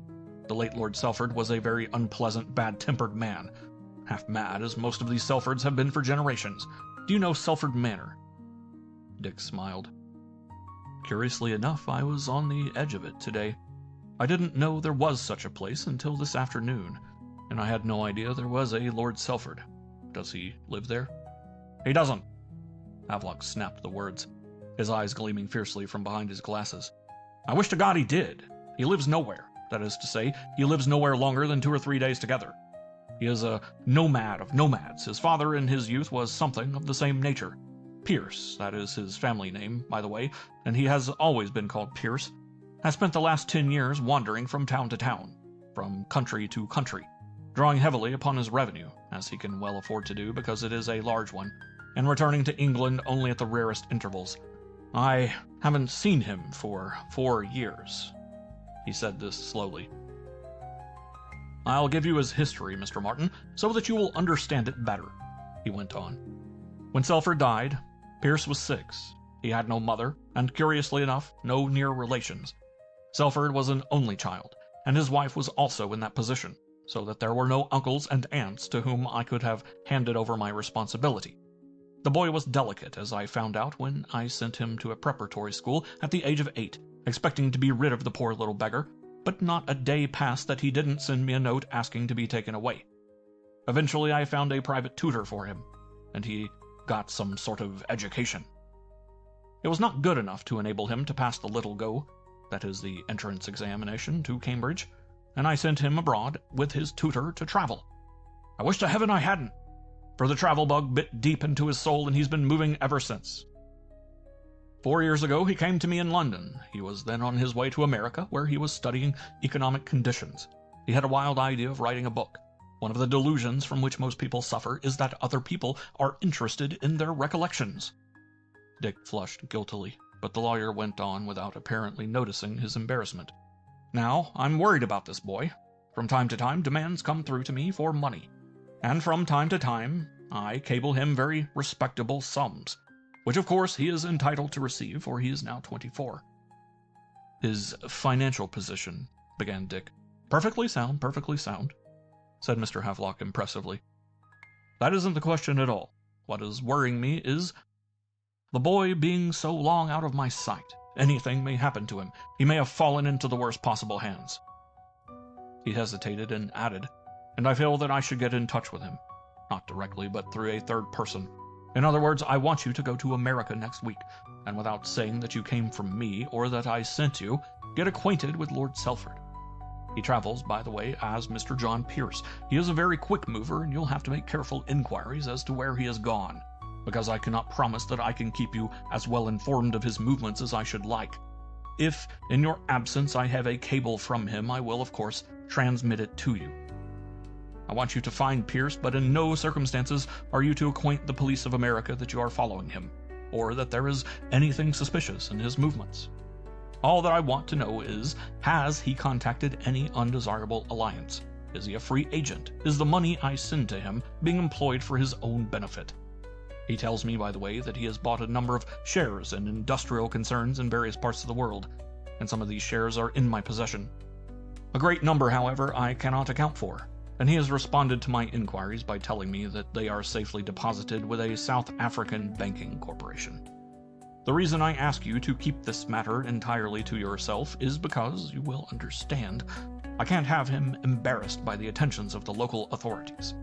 The late Lord Selford was a very unpleasant, bad-tempered man, half mad, as most of these Selfords have been for generations. Do you know Selford Manor?" Dick smiled. "Curiously enough, I was on the edge of it today. I didn't know there was such a place until this afternoon, and I had no idea there was a Lord Selford. Does he live there?" "He doesn't." Havelock snapped the words, his eyes gleaming fiercely from behind his glasses. "I wish to God he did. He lives nowhere. That is to say, he lives nowhere longer than 2 or 3 days together. He is a nomad of nomads. His father in his youth was something of the same nature. Pierce, that is his family name, by the way, and he has always been called Pierce, has spent the last 10 years wandering from town to town, from country to country, drawing heavily upon his revenue, as he can well afford to do because it is a large one, and returning to England only at the rarest intervals. I haven't seen him for 4 years." He said this slowly. "I'll give you his history, Mr. Martin, so that you will understand it better," he went on. "When Selford died, Pierce was 6. He had no mother, and curiously enough, no near relations. Selford was an only child, and his wife was also in that position, so that there were no uncles and aunts to whom I could have handed over my responsibility. The boy was delicate, as I found out when I sent him to a preparatory school at the age of 8, expecting to be rid of the poor little beggar, but not a day passed that he didn't send me a note asking to be taken away. Eventually I found a private tutor for him, and he got some sort of education. It was not good enough to enable him to pass the Little Go, that is the entrance examination to Cambridge, and I sent him abroad with his tutor to travel. I wish to heaven I hadn't, for the travel bug bit deep into his soul and he's been moving ever since. 4 years ago he came to me in London. He was then on his way to America, where he was studying economic conditions. He had a wild idea of writing a book. One of the delusions from which most people suffer is that other people are interested in their recollections." Dick flushed guiltily, but the lawyer went on without apparently noticing his embarrassment. "Now, I'm worried about this boy. From time to time, demands come through to me for money. And from time to time, I cable him very respectable sums, which of course he is entitled to receive, for he is now 24. "His financial position," began Dick. Perfectly sound, said Mr. Havelock impressively. "That isn't the question at all. What is worrying me is the boy being so long out of my sight. Anything may happen to him. He may have fallen into the worst possible hands." He hesitated and added, "And I feel that I should get in touch with him. Not directly, but through a third person. In other words, I want you to go to America next week, and without saying that you came from me or that I sent you, get acquainted with Lord Selford. He travels, by the way, as Mr. John Pierce. He is a very quick mover, and you'll have to make careful inquiries as to where he has gone, because I cannot promise that I can keep you as well informed of his movements as I should like. If, in your absence, I have a cable from him, I will, of course, transmit it to you. I want you to find Pierce, but in no circumstances are you to acquaint the police of America that you are following him, or that there is anything suspicious in his movements. All that I want to know is, has he contacted any undesirable alliance? Is he a free agent? Is the money I send to him being employed for his own benefit? He tells me, by the way, that he has bought a number of shares in industrial concerns in various parts of the world, and some of these shares are in my possession. A great number, however, I cannot account for, and he has responded to my inquiries by telling me that they are safely deposited with a South African banking corporation. The reason I ask you to keep this matter entirely to yourself is because, you will understand, I can't have him embarrassed by the attentions of the local authorities.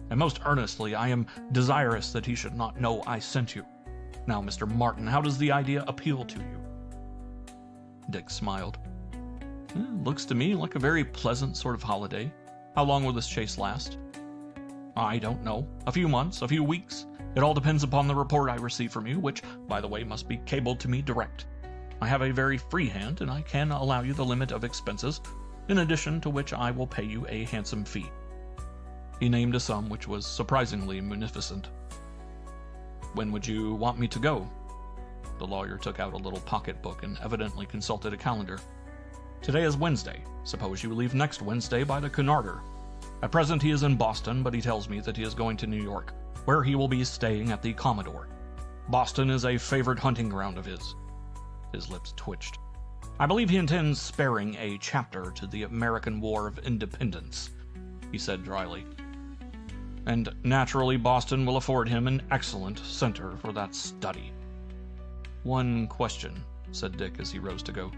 And most earnestly, I am desirous that he should not know I sent you. Now, Mr. Martin, how does the idea appeal to you?" Dick smiled. "Looks to me like a very pleasant sort of holiday. How long will this chase last?" "I don't know. A few months, a few weeks. It all depends upon the report I receive from you, which, by the way, must be cabled to me direct. I have a very free hand, and I can allow you the limit of expenses, in addition to which I will pay you a handsome fee." He named a sum which was surprisingly munificent. "When would you want me to go?" The lawyer took out a little pocketbook and evidently consulted a calendar. "Today is Wednesday. Suppose you leave next Wednesday by the Cunarder. At present he is in Boston, but he tells me that he is going to New York, where he will be staying at the Commodore. Boston is a favorite hunting ground of his." His lips twitched. "I believe he intends sparing a chapter to the American War of Independence," he said dryly. "And naturally Boston will afford him an excellent center for that study." "One question," said Dick as he rose to go.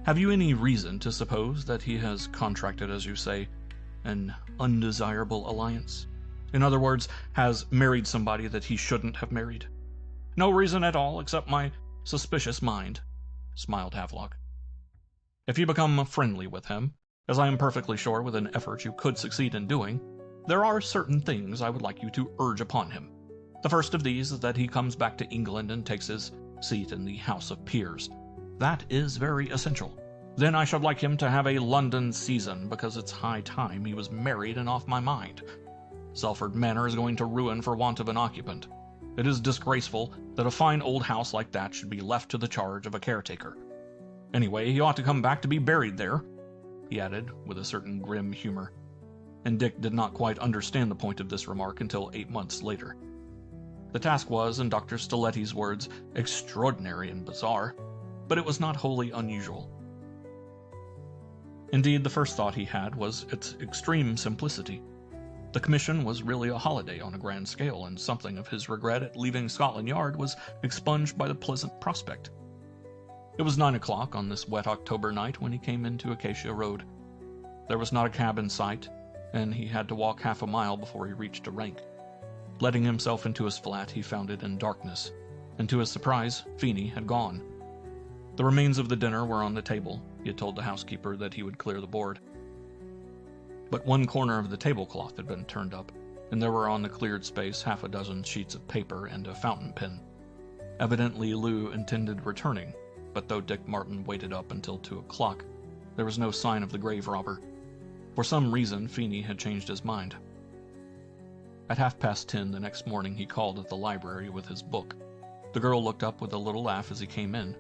"Have you any reason to suppose that he has contracted, as you say, an undesirable alliance? In other words, has married somebody that he shouldn't have married?" "No reason at all, except my suspicious mind," smiled Havelock. "If you become friendly with him, as I am perfectly sure with an effort you could succeed in doing, there are certain things I would like you to urge upon him. The first of these is that he comes back to England and takes his seat in the House of Peers. That is very essential. Then I should like him to have a London season, because it's high time he was married and off my mind. Selford Manor is going to ruin for want of an occupant. It is disgraceful that a fine old house like that should be left to the charge of a caretaker. Anyway, he ought to come back to be buried there," he added, with a certain grim humor. And Dick did not quite understand the point of this remark until 8 months later. The task was, in Dr. Stiletti's words, extraordinary and bizarre, but it was not wholly unusual. Indeed, the first thought he had was its extreme simplicity. The commission was really a holiday on a grand scale, and something of his regret at leaving Scotland Yard was expunged by the pleasant prospect. It was 9 o'clock on this wet October night when he came into Acacia Road. There was not a cab in sight, and he had to walk half a mile before he reached a rank. Letting himself into his flat, he found it in darkness, and to his surprise, Feeney had gone. The remains of the dinner were on the table. He had told the housekeeper that he would clear the board. But one corner of the tablecloth had been turned up, and there were on the cleared space half a dozen sheets of paper and a fountain pen. Evidently Lou intended returning, but though Dick Martin waited up until 2 o'clock, there was no sign of the grave robber. For some reason, Feeney had changed his mind. At 10:30 the next morning he called at the library with his book. The girl looked up with a little laugh as he came in.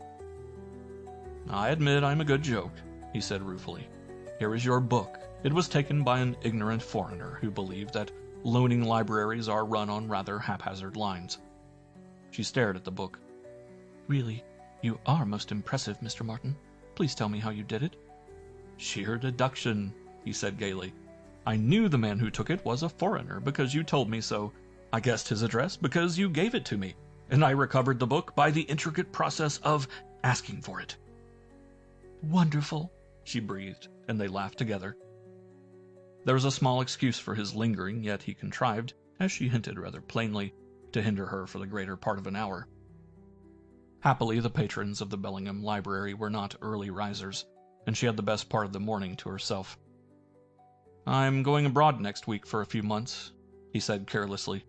"I admit I'm a good joke," he said ruefully. "Here is your book. It was taken by an ignorant foreigner who believed that loaning libraries are run on rather haphazard lines." She stared at the book. "Really, you are most impressive, Mr. Martin. Please tell me how you did it." "Sheer deduction," he said gaily. "I knew the man who took it was a foreigner because you told me so. I guessed his address because you gave it to me, and I recovered the book by the intricate process of asking for it." "Wonderful," she breathed, and they laughed together. There was a small excuse for his lingering, yet he contrived, as she hinted rather plainly, to hinder her for the greater part of an hour. Happily, the patrons of the Bellingham Library were not early risers, and she had the best part of the morning to herself. "I'm going abroad next week for a few months," he said carelessly.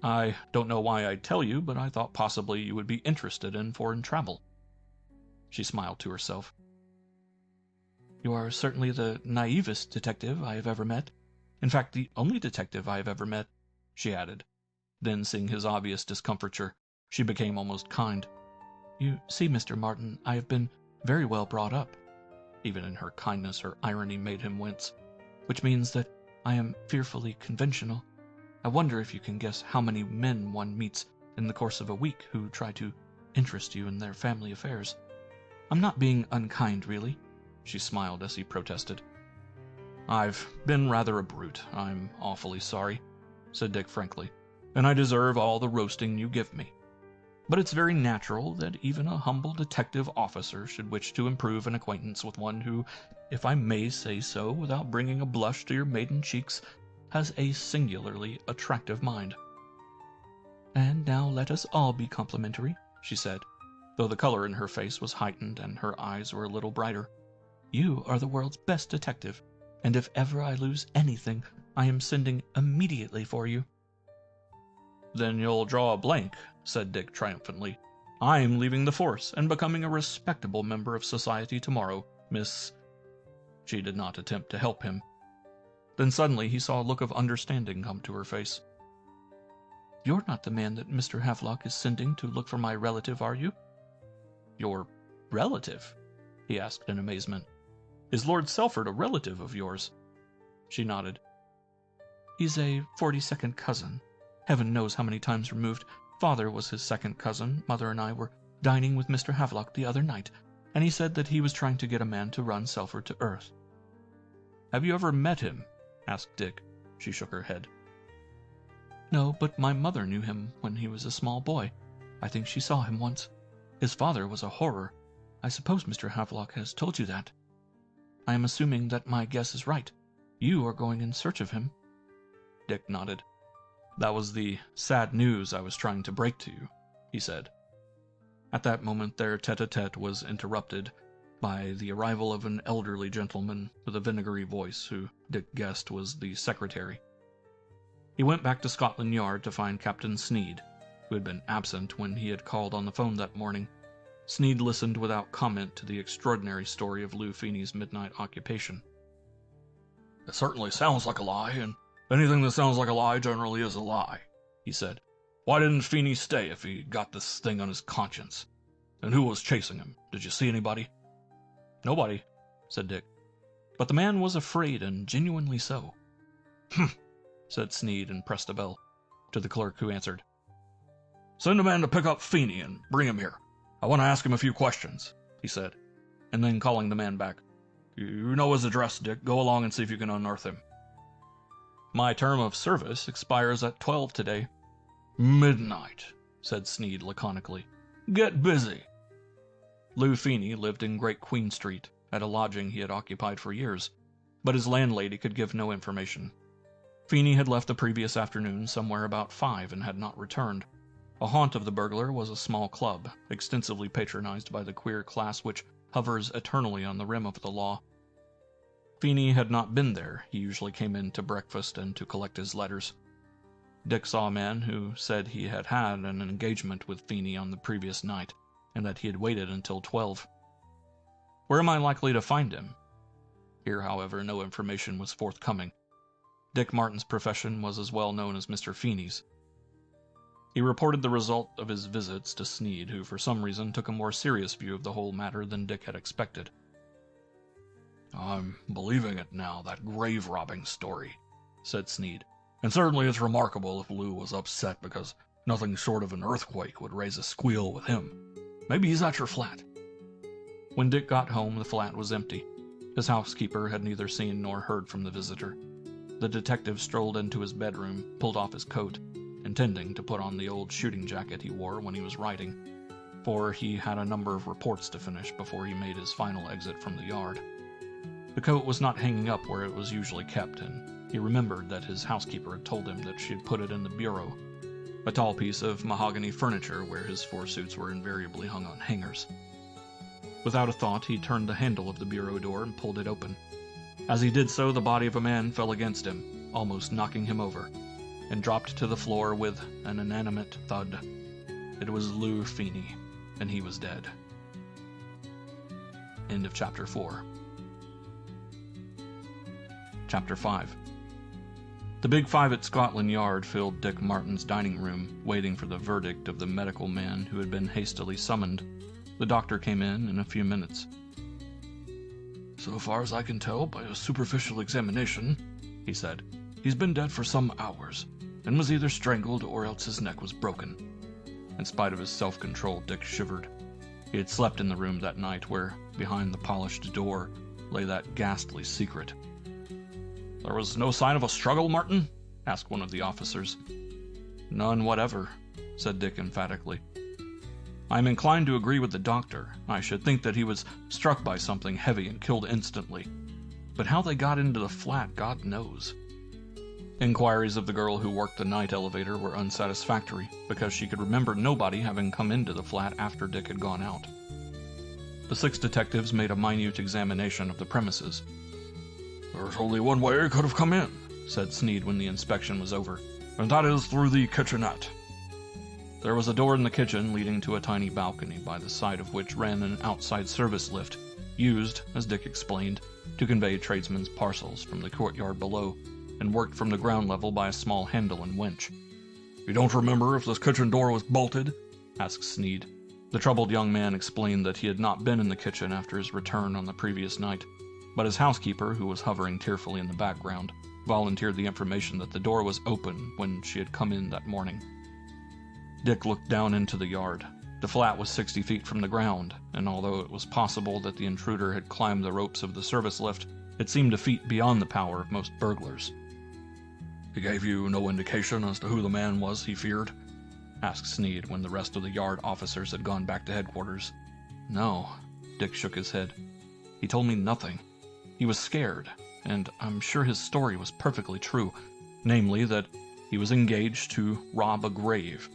"I don't know why I'd tell you, but I thought possibly you would be interested in foreign travel." She smiled to herself. "You are certainly the naivest detective I have ever met. In fact, the only detective I have ever met," she added. Then, seeing his obvious discomfiture, she became almost kind. "You see, Mr. Martin, I have been very well brought up." Even in her kindness, her irony made him wince. "Which means that I am fearfully conventional. I wonder if you can guess how many men one meets in the course of a week who try to interest you in their family affairs. I'm not being unkind, really," she smiled as he protested. I've been rather a brute. I'm awfully sorry, said Dick frankly, and I deserve all the roasting you give me. But it's very natural that even a humble detective officer should wish to improve an acquaintance with one who, if I may say so without bringing a blush to your maiden cheeks, has a singularly attractive mind. And now let us all be complimentary, she said, though the color in her face was heightened and her eyes were a little brighter. You are the world's best detective, and if ever I lose anything, I am sending immediately for you. Then you'll draw a blank, said Dick triumphantly. I'm leaving the force and becoming a respectable member of society tomorrow, Miss... She did not attempt to help him. Then suddenly he saw a look of understanding come to her face. You're not the man that Mr. Havelock is sending to look for my relative, are you? Your relative? He asked in amazement. Is Lord Selford a relative of yours? She nodded. He's a 42nd cousin. Heaven knows how many times removed. Father was his second cousin. Mother and I were dining with Mr. Havelock the other night, and he said that he was trying to get a man to run Selford to earth. Have you ever met him? Asked Dick. She shook her head. No, but my mother knew him when he was a small boy. I think she saw him once. His father was a horror. I suppose Mr. Havelock has told you that. I am assuming that my guess is right. You are going in search of him. Dick nodded. That was the sad news I was trying to break to you, he said. At that moment their tete-a-tete was interrupted by the arrival of an elderly gentleman with a vinegary voice who Dick guessed was the secretary. He went back to Scotland Yard to find Captain Sneed, who had been absent when he had called on the phone that morning. Sneed listened without comment to the extraordinary story of Lou Feeney's midnight occupation. It certainly sounds like a lie, and anything that sounds like a lie generally is a lie, he said. Why didn't Feeney stay if he got this thing on his conscience? And who was chasing him? Did you see anybody? Nobody, said Dick. But the man was afraid, and genuinely so. Humph, said Sneed and pressed a bell. To the clerk who answered. Send a man to pick up Feeney and bring him here. I want to ask him a few questions, he said. And then calling the man back. You know his address, Dick. Go along and see if you can unearth him. My term of service expires at 12 today. Midnight, said Sneed laconically. Get busy. Lou Feeney lived in Great Queen Street, at a lodging he had occupied for years, but his landlady could give no information. Feeney had left the previous afternoon somewhere about 5 and had not returned. A haunt of the burglar was a small club, extensively patronized by the queer class which hovers eternally on the rim of the law. Feeney had not been there. He usually came in to breakfast and to collect his letters. Dick saw a man who said he had had an engagement with Feeney on the previous night, and that he had waited until 12. Where am I likely to find him? Here, however, no information was forthcoming. Dick Martin's profession was as well known as Mr. Feeney's. He reported the result of his visits to Sneed, who for some reason took a more serious view of the whole matter than Dick had expected. I'm believing it now, that grave-robbing story, said Sneed. And certainly it's remarkable if Lou was upset because nothing short of an earthquake would raise a squeal with him. Maybe he's at your flat. When Dick got home, the flat was empty. His housekeeper had neither seen nor heard from the visitor. The detective strolled into his bedroom, pulled off his coat, intending to put on the old shooting jacket he wore when he was writing, for he had a number of reports to finish before he made his final exit from the yard. The coat was not hanging up where it was usually kept, and he remembered that his housekeeper had told him that she had put it in the bureau, a tall piece of mahogany furniture where his 4 suits were invariably hung on hangers. Without a thought, he turned the handle of the bureau door and pulled it open. As he did so, the body of a man fell against him, almost knocking him over, and dropped to the floor with an inanimate thud. It was Lou Feeney, and he was dead. End of Chapter 4. Chapter 5. The Big Five at Scotland Yard filled Dick Martin's dining room, waiting for the verdict of the medical man who had been hastily summoned. The doctor came in a few minutes. So far as I can tell by a superficial examination, he said, he's been dead for some hours, and was either strangled or else his neck was broken. In spite of his self-control, Dick shivered. He had slept in the room that night where, behind the polished door, lay that ghastly secret. There was no sign of a struggle, Martin? Asked one of the officers. None whatever, said Dick emphatically. I am inclined to agree with the doctor. I should think that he was struck by something heavy and killed instantly. But how they got into the flat, God knows. Inquiries of the girl who worked the night elevator were unsatisfactory, because she could remember nobody having come into the flat after Dick had gone out. The 6 detectives made a minute examination of the premises. There's only one way he could have come in, said Sneed when the inspection was over, and that is through the kitchenette. There was a door in the kitchen leading to a tiny balcony by the side of which ran an outside service lift, used, as Dick explained, to convey tradesmen's parcels from the courtyard below, and worked from the ground level by a small handle and winch. You don't remember if this kitchen door was bolted? Asked Sneed. The troubled young man explained that he had not been in the kitchen after his return on the previous night, but his housekeeper, who was hovering tearfully in the background, volunteered the information that the door was open when she had come in that morning. Dick looked down into the yard. The flat was 60 feet from the ground, and although it was possible that the intruder had climbed the ropes of the service lift, it seemed a feat beyond the power of most burglars. He gave you no indication as to who the man was he feared? Asked Sneed when the rest of the yard officers had gone back to headquarters. No, Dick shook his head. He told me nothing. He was scared, and I'm sure his story was perfectly true, namely that he was engaged to rob a grave,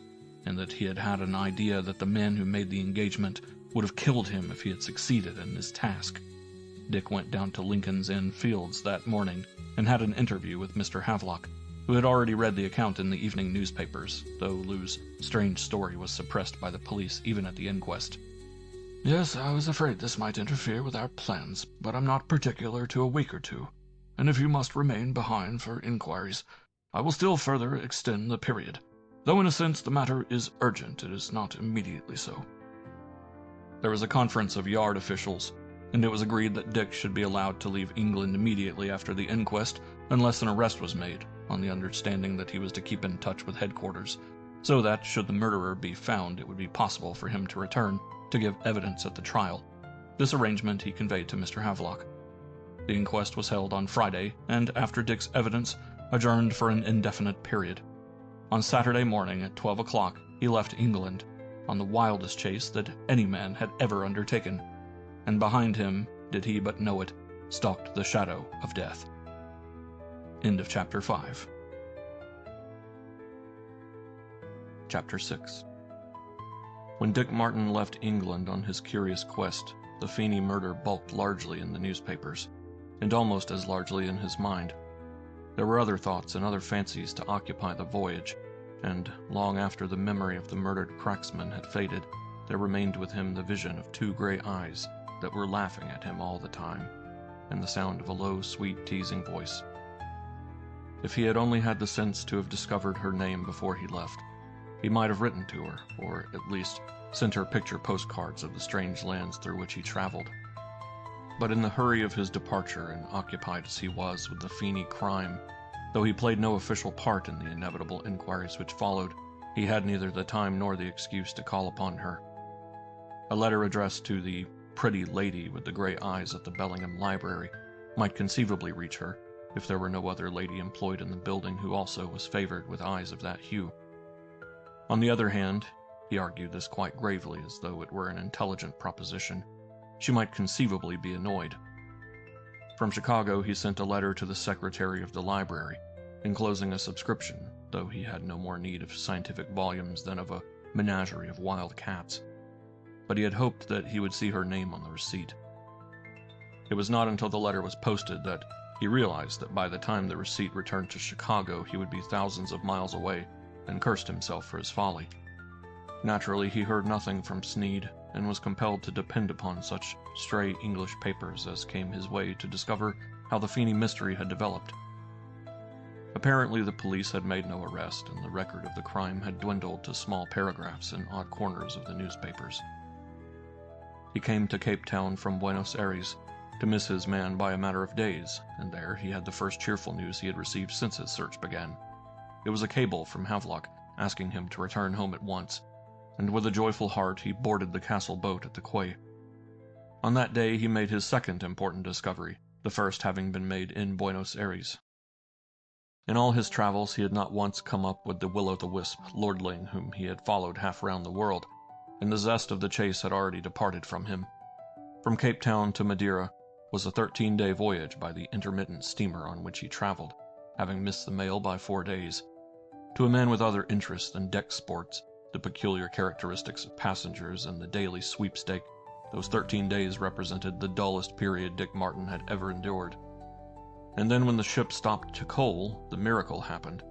and that he had had an idea that the men who made the engagement would have killed him if he had succeeded in his task. Dick went down to Lincoln's Inn Fields that morning and had an interview with Mr. Havelock, who had already read the account in the evening newspapers, though Lou's strange story was suppressed by the police even at the inquest. Yes, I was afraid this might interfere with our plans, but I'm not particular to a week or two, and if you must remain behind for inquiries, I will still further extend the period. Though in a sense the matter is urgent, it is not immediately so. There was a conference of yard officials, and it was agreed that Dick should be allowed to leave England immediately after the inquest unless an arrest was made, on the understanding that he was to keep in touch with headquarters, so that, should the murderer be found, it would be possible for him to return to give evidence at the trial. This arrangement he conveyed to Mr. Havelock. The inquest was held on Friday, and after Dick's evidence, adjourned for an indefinite period. On Saturday morning at 12 o'clock, he left England, on the wildest chase that any man had ever undertaken, and behind him, did he but know it, stalked the shadow of death. End of Chapter 5. Chapter 6. When Dick Martin left England on his curious quest, the Feeney murder bulked largely in the newspapers, and almost as largely in his mind. There were other thoughts and other fancies to occupy the voyage, and, long after the memory of the murdered cracksman had faded, there remained with him the vision of 2 gray eyes that were laughing at him all the time, and the sound of a low, sweet, teasing voice. If he had only had the sense to have discovered her name before he left, he might have written to her, or at least sent her picture postcards of the strange lands through which he traveled. But in the hurry of his departure, and occupied as he was with the Feeney crime, though he played no official part in the inevitable inquiries which followed, he had neither the time nor the excuse to call upon her. A letter addressed to the pretty lady with the gray eyes at the Bellingham Library might conceivably reach her, if there were no other lady employed in the building who also was favored with eyes of that hue. On the other hand, he argued this quite gravely as though it were an intelligent proposition, she might conceivably be annoyed. From Chicago he sent a letter to the secretary of the library, enclosing a subscription, though he had no more need of scientific volumes than of a menagerie of wild cats. But he had hoped that he would see her name on the receipt. It was not until the letter was posted that he realized that by the time the receipt returned to Chicago he would be thousands of miles away, and cursed himself for his folly. Naturally, he heard nothing from Sneed, and was compelled to depend upon such stray English papers as came his way to discover how the Feeney mystery had developed. Apparently the police had made no arrest, and the record of the crime had dwindled to small paragraphs in odd corners of the newspapers. He came to Cape Town from Buenos Aires, to miss his man by a matter of days, and there he had the first cheerful news he had received since his search began. It was a cable from Havelock, asking him to return home at once, and with a joyful heart he boarded the castle boat at the quay. On that day he made his second important discovery, the first having been made in Buenos Aires. In all his travels he had not once come up with the will-o'-the-wisp lordling whom he had followed half round the world, and the zest of the chase had already departed from him. From Cape Town to Madeira was a 13-day voyage by the intermittent steamer on which he traveled, having missed the mail by 4 days. To a man with other interests than deck sports, the peculiar characteristics of passengers, and the daily sweepstake, those 13 days represented the dullest period Dick Martin had ever endured. And then when the ship stopped to coal, the miracle happened.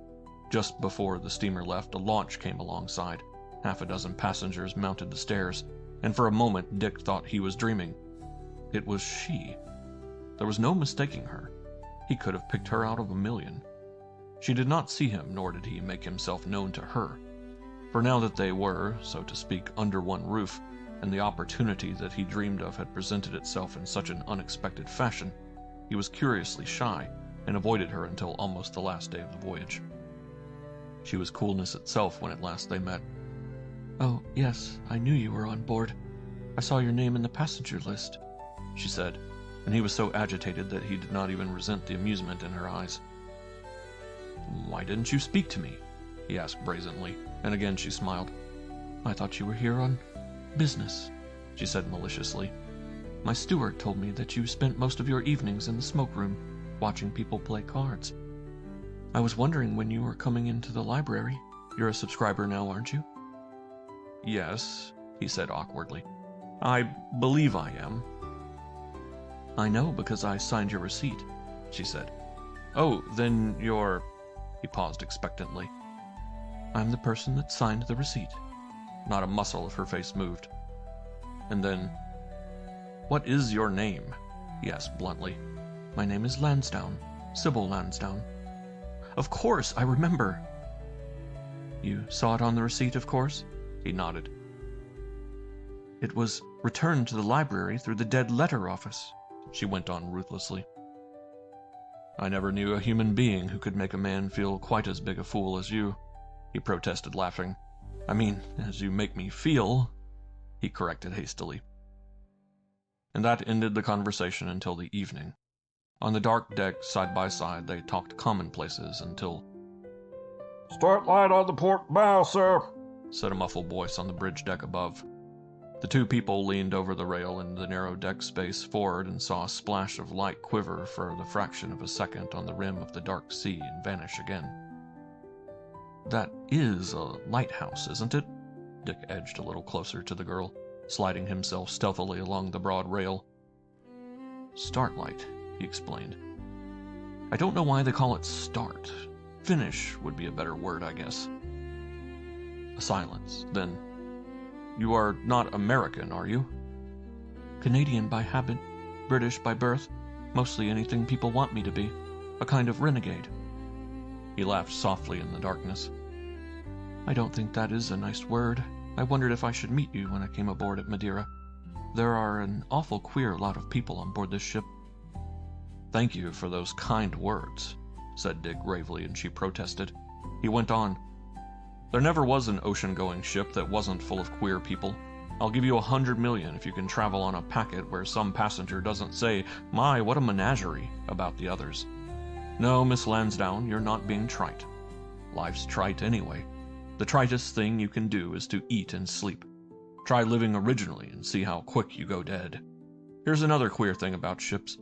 Just before the steamer left, a launch came alongside. Half a dozen passengers mounted the stairs, and for a moment Dick thought he was dreaming. It was she. There was no mistaking her. He could have picked her out of a million. She did not see him, nor did he make himself known to her. For now that they were, so to speak, under one roof, and the opportunity that he dreamed of had presented itself in such an unexpected fashion, he was curiously shy, and avoided her until almost the last day of the voyage. She was coolness itself when at last they met. "Oh, yes, I knew you were on board. I saw your name in the passenger list," she said, and he was so agitated that he did not even resent the amusement in her eyes. "Why didn't you speak to me?" he asked brazenly, and again she smiled. "I thought you were here on business," she said maliciously. "My steward told me that you spent most of your evenings in the smoke room, watching people play cards. I was wondering when you were coming into the library. You're a subscriber now, aren't you?" "Yes," he said awkwardly. "I believe I am." "I know because I signed your receipt," she said. "Oh, then you're—" He paused expectantly. "I'm the person that signed the receipt." Not a muscle of her face moved. And then, "What is your name?" he asked bluntly. "My name is Lansdowne, Sybil Lansdowne." "Of course, I remember." "You saw it on the receipt, of course?" He nodded. "It was returned to the library through the dead letter office," she went on ruthlessly. "I never knew a human being who could make a man feel quite as big a fool as you," he protested, laughing. "I mean, as you make me feel," he corrected hastily. And that ended the conversation until the evening. On the dark deck, side by side, they talked commonplaces until— "Start light on the port bow, sir," said a muffled voice on the bridge deck above. The two people leaned over the rail in the narrow deck space forward and saw a splash of light quiver for the fraction of a second on the rim of the dark sea and vanish again. "That is a lighthouse, isn't it?" Dick edged a little closer to the girl, sliding himself stealthily along the broad rail. "Starlight," he explained. "I don't know why they call it start. Finish would be a better word, I guess." A silence. Then, "You are not American, are you?" "Canadian by habit, British by birth, mostly anything people want me to be. A kind of renegade." He laughed softly in the darkness. "I don't think that is a nice word. I wondered if I should meet you when I came aboard at Madeira. There are an awful queer lot of people on board this ship." "Thank you for those kind words," said Dick gravely, and she protested. He went on. "There never was an ocean-going ship that wasn't full of queer people. I'll give you 100 million if you can travel on a packet where some passenger doesn't say, 'My, what a menagerie,' about the others. No, Miss Lansdowne, you're not being trite. Life's trite anyway. The tritest thing you can do is to eat and sleep. Try living originally and see how quick you go dead. Here's another queer thing about ships.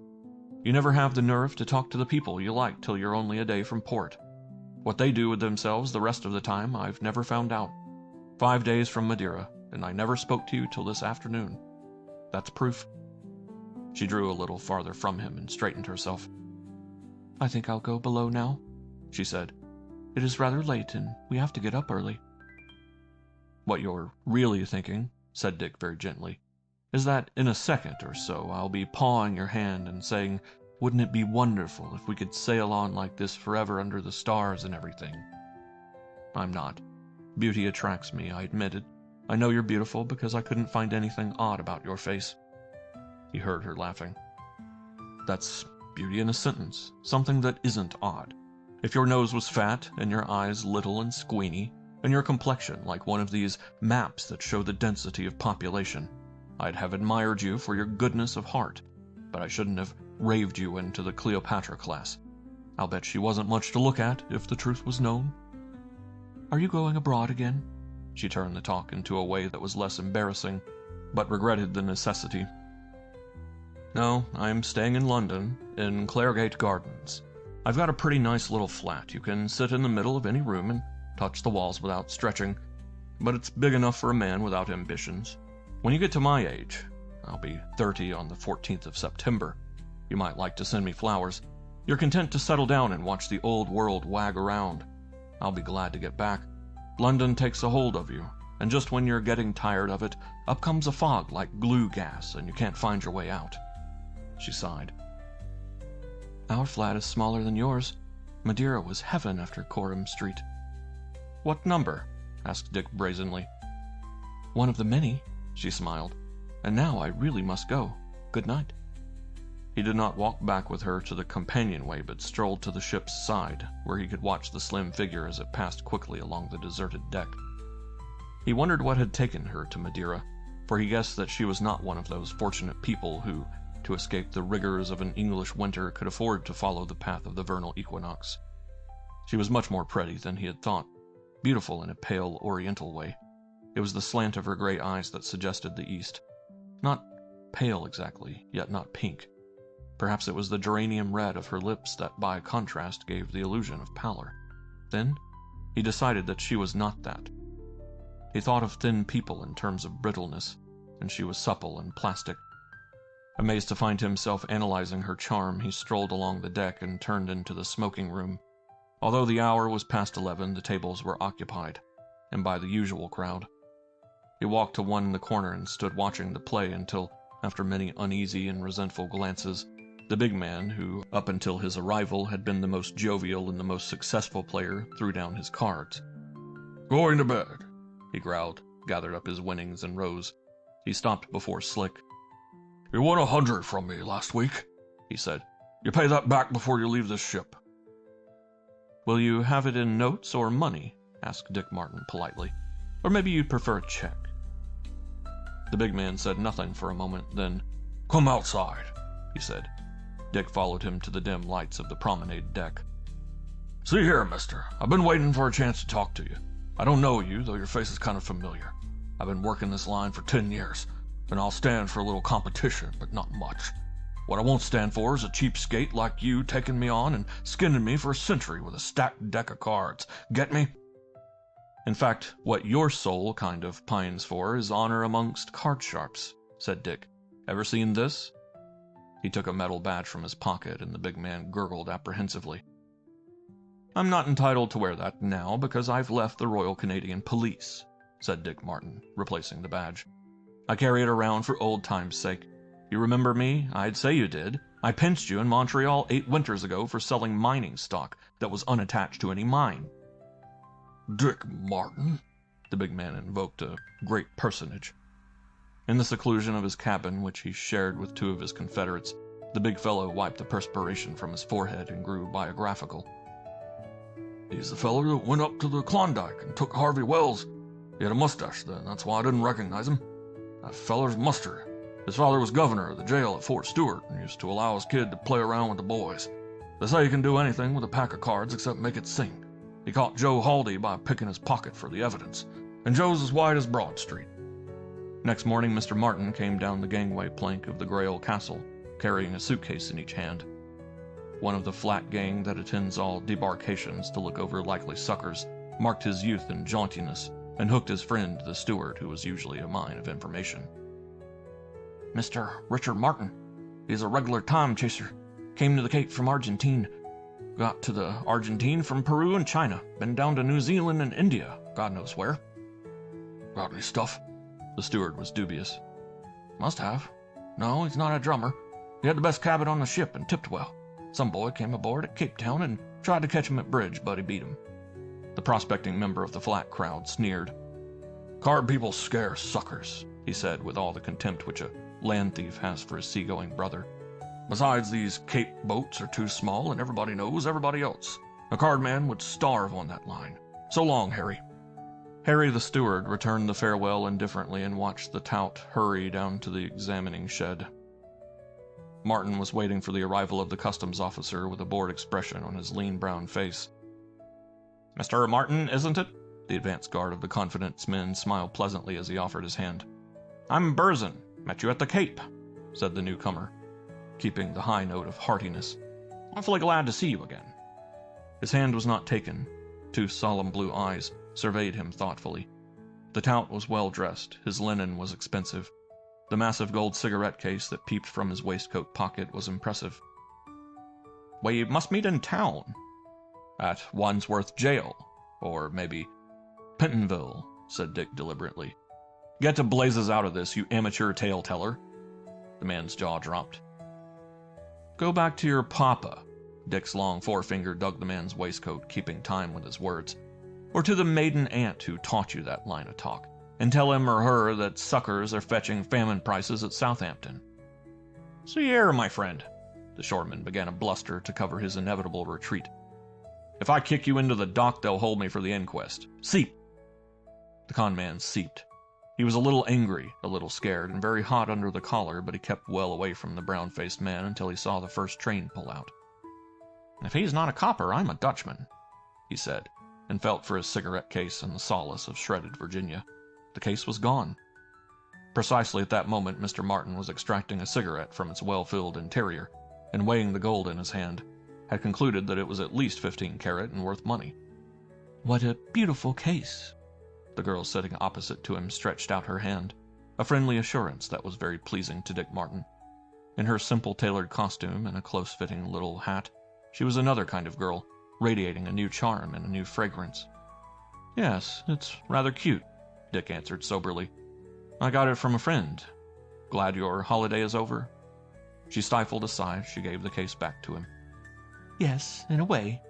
You never have the nerve to talk to the people you like till you're only a day from port. What they do with themselves the rest of the time I've never found out. 5 days from Madeira, and I never spoke to you till this afternoon. That's proof." She drew a little farther from him and straightened herself. "I think I'll go below now," she said. "It is rather late, and we have to get up early." "What you're really thinking," said Dick very gently, "is that in a second or so I'll be pawing your hand and saying, 'Wouldn't it be wonderful if we could sail on like this forever under the stars and everything?' I'm not. Beauty attracts me, I admit it. I know you're beautiful because I couldn't find anything odd about your face." He heard her laughing. "That's beauty in a sentence, something that isn't odd. If your nose was fat, and your eyes little and squeamy, and your complexion like one of these maps that show the density of population, I'd have admired you for your goodness of heart, but I shouldn't have raved you into the Cleopatra class. I'll bet she wasn't much to look at, if the truth was known. Are you going abroad again? She turned the talk into a way that was less embarrassing, but regretted the necessity. No, I'm staying in London, in Claregate Gardens. I've got a pretty nice little flat. You can sit in the middle of any room and touch the walls without stretching, but it's big enough for a man without ambitions. When you get to my age, I'll be 30 on the 14th of September, you might like to send me flowers. You're content to settle down and watch the old world wag around. I'll be glad to get back. London takes a hold of you, and just when you're getting tired of it, up comes a fog like glue gas, and you can't find your way out. She sighed. Our flat is smaller than yours. Madeira was heaven after Coram Street. What number? Asked Dick brazenly. One of the many, she smiled. And now I really must go. Good night. He did not walk back with her to the companionway, but strolled to the ship's side, where he could watch the slim figure as it passed quickly along the deserted deck. He wondered what had taken her to Madeira, for he guessed that she was not one of those fortunate people who, to escape the rigors of an English winter, could afford to follow the path of the vernal equinox. She was much more pretty than he had thought, beautiful in a pale oriental way. It was the slant of her gray eyes that suggested the East. Not pale exactly, yet not pink. Perhaps it was the geranium red of her lips that by contrast gave the illusion of pallor. Then he decided that she was not that. He thought of thin people in terms of brittleness, and she was supple and plastic. Amazed to find himself analyzing her charm, he strolled along the deck and turned into the smoking room. Although the hour was past 11, the tables were occupied, and by the usual crowd. He walked to one in the corner and stood watching the play until, after many uneasy and resentful glances, the big man, who up until his arrival had been the most jovial and the most successful player, threw down his cards. "Going to bed," he growled, gathered up his winnings, and rose. He stopped before Slick. "You won 100 from me last week," he said. "You pay that back before you leave this ship." "Will you have it in notes or money?" asked Dick Martin politely. "Or maybe you'd prefer a check?" The big man said nothing for a moment, then, "Come outside," he said. Dick followed him to the dim lights of the promenade deck. "See here, mister, I've been waiting for a chance to talk to you. I don't know you, though your face is kind of familiar. I've been working this line for 10 years, and I'll stand for a little competition, but not much. What I won't stand for is a cheapskate like you taking me on and skinning me for a century with a stacked deck of cards. Get me?" "In fact, what your soul kind of pines for is honor amongst card sharps," said Dick. "Ever seen this?" He took a metal badge from his pocket, and the big man gurgled apprehensively. "I'm not entitled to wear that now because I've left the Royal Canadian Police," said Dick Martin, replacing the badge. "I carry it around for old time's sake. You remember me? I'd say you did. I pinched you in Montreal 8 winters ago for selling mining stock that was unattached to any mine." "Dick Martin?" The big man invoked a great personage. In the seclusion of his cabin, which he shared with 2 of his confederates, the big fellow wiped the perspiration from his forehead and grew biographical. "He's the fellow that went up to the Klondike and took Harvey Wells. He had a mustache then, that's why I didn't recognize him. That feller's mustard. His father was governor of the jail at Fort Stewart and used to allow his kid to play around with the boys. They say he can do anything with a pack of cards except make it sing. He caught Joe Haldy by picking his pocket for the evidence, and Joe's as white as Broad Street." Next morning, Mr. Martin came down the gangway plank of the Grail Castle, carrying a suitcase in each hand. One of the flat gang that attends all debarkations to look over likely suckers marked his youth and jauntiness and hooked his friend, the steward, who was usually a mine of information. "Mr. Richard Martin. He's a regular time chaser. Came to the Cape from Argentine. Got to the Argentine from Peru and China. Been down to New Zealand and India, God knows where." "Got any stuff?" The steward was dubious. "Must have. No, he's not a drummer. He had the best cabin on the ship and tipped well. Some boy came aboard at Cape Town and tried to catch him at bridge, but he beat him." The prospecting member of the flat crowd sneered. "Card people scare suckers," he said with all the contempt which a land thief has for his seagoing brother. "Besides, these Cape boats are too small and everybody knows everybody else. A card man would starve on that line. So long, Harry." Harry the steward returned the farewell indifferently and watched the tout hurry down to the examining shed. Martin was waiting for the arrival of the customs officer with a bored expression on his lean brown face. "Mr. Martin, isn't it?" The advance guard of the Confidence Men smiled pleasantly as he offered his hand. "I'm Burzin. Met you at the Cape," said the newcomer, keeping the high note of heartiness. "Awfully glad to see you again." His hand was not taken. Two solemn blue eyes surveyed him thoughtfully. The tout was well dressed, his linen was expensive. The massive gold cigarette case that peeped from his waistcoat pocket was impressive. "We must meet in town. At Wandsworth Jail. Or maybe Pentonville," said Dick deliberately. "Get to blazes out of this, you amateur tale teller." The man's jaw dropped. "Go back to your papa." Dick's long forefinger dug the man's waistcoat, keeping time with his words. "Or to the maiden aunt who taught you that line of talk, and tell him or her that suckers are fetching famine prices at Southampton." "See here, my friend," the shoreman began a bluster to cover his inevitable retreat. "If I kick you into the dock, they'll hold me for the inquest. Seep!" The con man seeped. He was a little angry, a little scared, and very hot under the collar, but he kept well away from the brown-faced man until he saw the first train pull out. "If he's not a copper, I'm a Dutchman," he said, and felt for his cigarette case and the solace of shredded Virginia. The case was gone. Precisely at that moment, Mr. Martin was extracting a cigarette from its well-filled interior, and weighing the gold in his hand, had concluded that it was at least 15 carat and worth money. "What a beautiful case!" The girl sitting opposite to him stretched out her hand, a friendly assurance that was very pleasing to Dick Martin. In her simple tailored costume and a close-fitting little hat, she was another kind of girl, radiating a new charm and a new fragrance. "Yes, it's rather cute," Dick answered soberly. "I got it from a friend. Glad your holiday is over?" She stifled a sigh as she gave the case back to him. "Yes, in a way.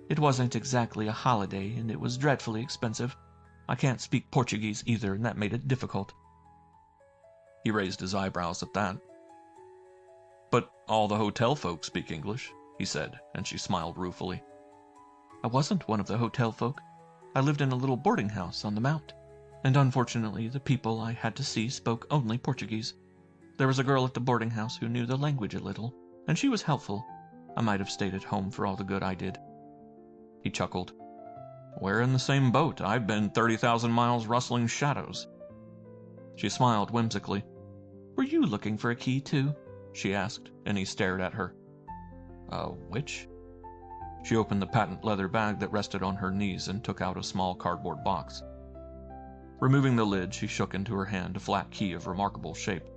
It wasn't exactly a holiday, and it was dreadfully expensive. I can't speak Portuguese either, and that made it difficult." He raised his eyebrows at that. "But all the hotel folks speak English," he said, and she smiled ruefully. "I wasn't one of the hotel folk. I lived in a little boarding house on the Mount, and unfortunately the people I had to see spoke only Portuguese. There was a girl at the boarding house who knew the language a little, and she was helpful. I might have stayed at home for all the good I did." He chuckled. "We're in the same boat. I've been 30,000 miles rustling shadows." She smiled whimsically. "Were you looking for a key too?" she asked, and he stared at her. Which?" She opened the patent leather bag that rested on her knees and took out a small cardboard box. Removing the lid, she shook into her hand a flat key of remarkable shape.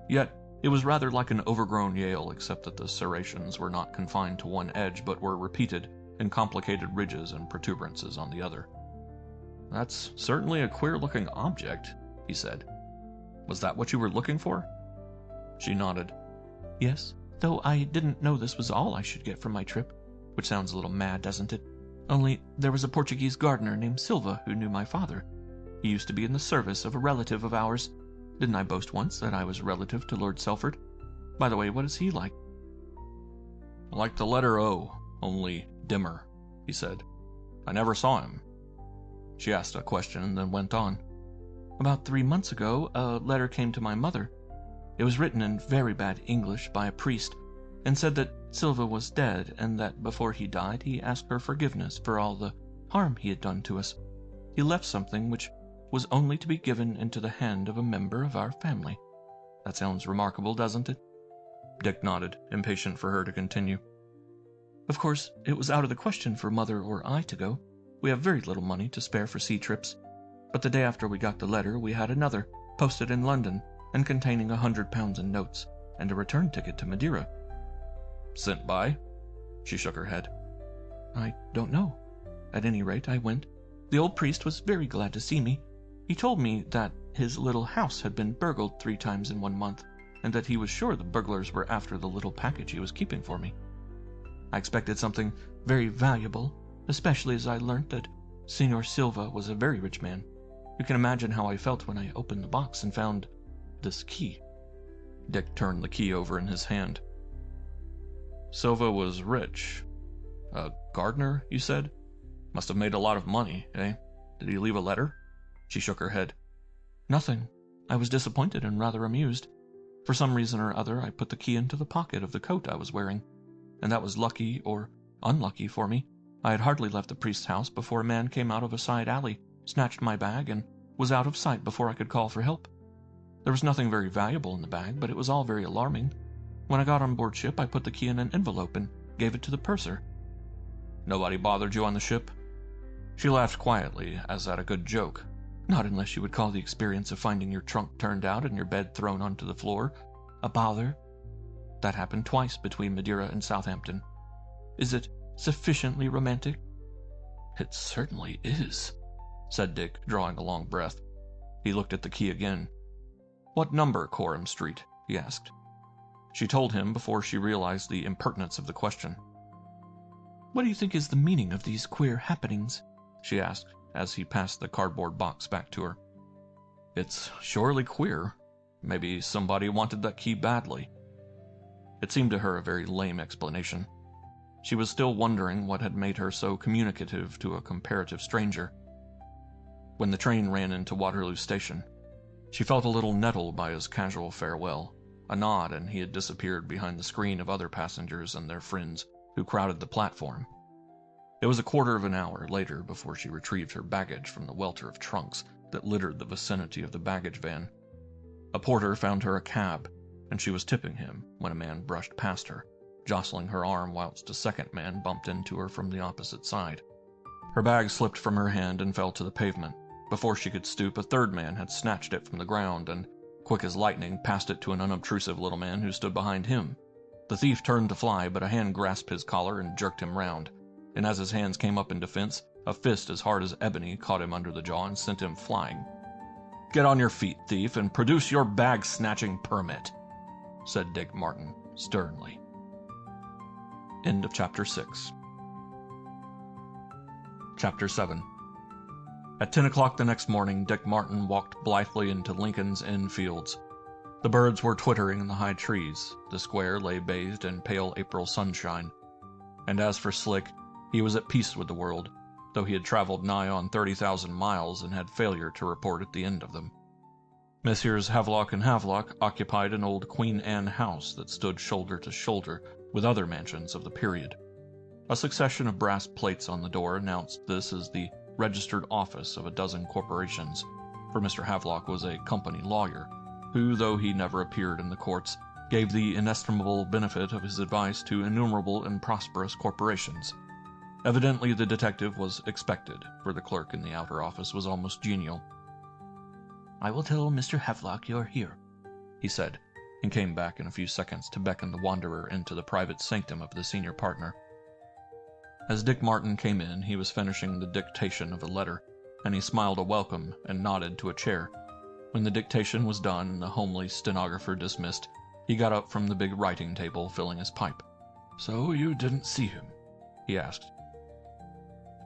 Yet, it was rather like an overgrown Yale, except that the serrations were not confined to one edge, but were repeated in complicated ridges and protuberances on the other. "That's certainly a queer-looking object," he said. "Was that what you were looking for?" She nodded. "Yes, though I didn't know this was all I should get from my trip, which sounds a little mad, doesn't it? Only there was a Portuguese gardener named Silva who knew my father. He used to be in the service of a relative of ours. Didn't I boast once that I was relative to Lord Selford? By the way, what is he like?" "Like the letter O, only dimmer," he said. "I never saw him." She asked a question and then went on. "About 3 months ago, a letter came to my mother. It was written in very bad English by a priest, and said that Silva was dead, and that before he died he asked her forgiveness for all the harm he had done to us. He left something which was only to be given into the hand of a member of our family. That sounds remarkable, doesn't it?" Dick nodded, impatient for her to continue. "Of course, it was out of the question for Mother or I to go. We have very little money to spare for sea trips. But the day after we got the letter, we had another, posted in London, and containing £100 in notes, and a return ticket to Madeira." "Sent by?" She shook her head. "I don't know. At any rate, I went. The old priest was very glad to see me. He told me that his little house had been burgled 3 times in 1 month, and that he was sure the burglars were after the little package he was keeping for me. I expected something very valuable, especially as I learnt that Senor Silva was a very rich man. You can imagine how I felt when I opened the box and found this key." Dick turned the key over in his hand. "Silva was rich. A gardener, you said? Must have made a lot of money, eh? Did he leave a letter?" She shook her head. "Nothing. I was disappointed and rather amused. For some reason or other, I put the key into the pocket of the coat I was wearing, and that was lucky or unlucky for me. I had hardly left the priest's house before a man came out of a side alley, snatched my bag, and was out of sight before I could call for help. There was nothing very valuable in the bag, but it was all very alarming. When I got on board ship, I put the key in an envelope and gave it to the purser. Nobody bothered you on the ship? She laughed quietly, as at a good joke. Not unless you would call the experience of finding your trunk turned out and your bed thrown onto the floor a bother. That happened twice between Madeira and Southampton. Is it sufficiently romantic? It certainly is, said Dick, drawing a long breath. He looked at the key again. What number, Coram Street? He asked. She told him before she realized the impertinence of the question. What do you think is the meaning of these queer happenings? She asked, as he passed the cardboard box back to her. It's surely queer. Maybe somebody wanted that key badly. It seemed to her a very lame explanation. She was still wondering what had made her so communicative to a comparative stranger. When the train ran into Waterloo Station, she felt a little nettled by his casual farewell. A nod, and he had disappeared behind the screen of other passengers and their friends who crowded the platform. It was a quarter of an hour later before she retrieved her baggage from the welter of trunks that littered the vicinity of the baggage van. A porter found her a cab, and she was tipping him when a man brushed past her, jostling her arm whilst a second man bumped into her from the opposite side. Her bag slipped from her hand and fell to the pavement. Before she could stoop, a third man had snatched it from the ground and, quick as lightning, passed it to an unobtrusive little man who stood behind him. The thief turned to fly, but a hand grasped his collar and jerked him round, and as his hands came up in defense, a fist as hard as ebony caught him under the jaw and sent him flying. "Get on your feet, thief, and produce your bag-snatching permit," said Dick Martin sternly. End of Chapter 6. Chapter 7. At 10 o'clock the next morning, Dick Martin walked blithely into Lincoln's Inn Fields. The birds were twittering in the high trees, the square lay bathed in pale April sunshine. And as for Slick, he was at peace with the world, though he had traveled nigh on 30,000 miles and had failure to report at the end of them. Messrs. Havelock and Havelock occupied an old Queen Anne house that stood shoulder to shoulder with other mansions of the period. A succession of brass plates on the door announced this as the registered office of a dozen corporations, for Mr. Havelock was a company lawyer, who, though he never appeared in the courts, gave the inestimable benefit of his advice to innumerable and prosperous corporations. Evidently the detective was expected, for the clerk in the outer office was almost genial. "I will tell Mr. Havelock you're here," he said, and came back in a few seconds to beckon the wanderer into the private sanctum of the senior partner. As Dick Martin came in, he was finishing the dictation of a letter, and he smiled a welcome and nodded to a chair. When the dictation was done and the homely stenographer dismissed, he got up from the big writing table, filling his pipe. "So you didn't see him?" he asked.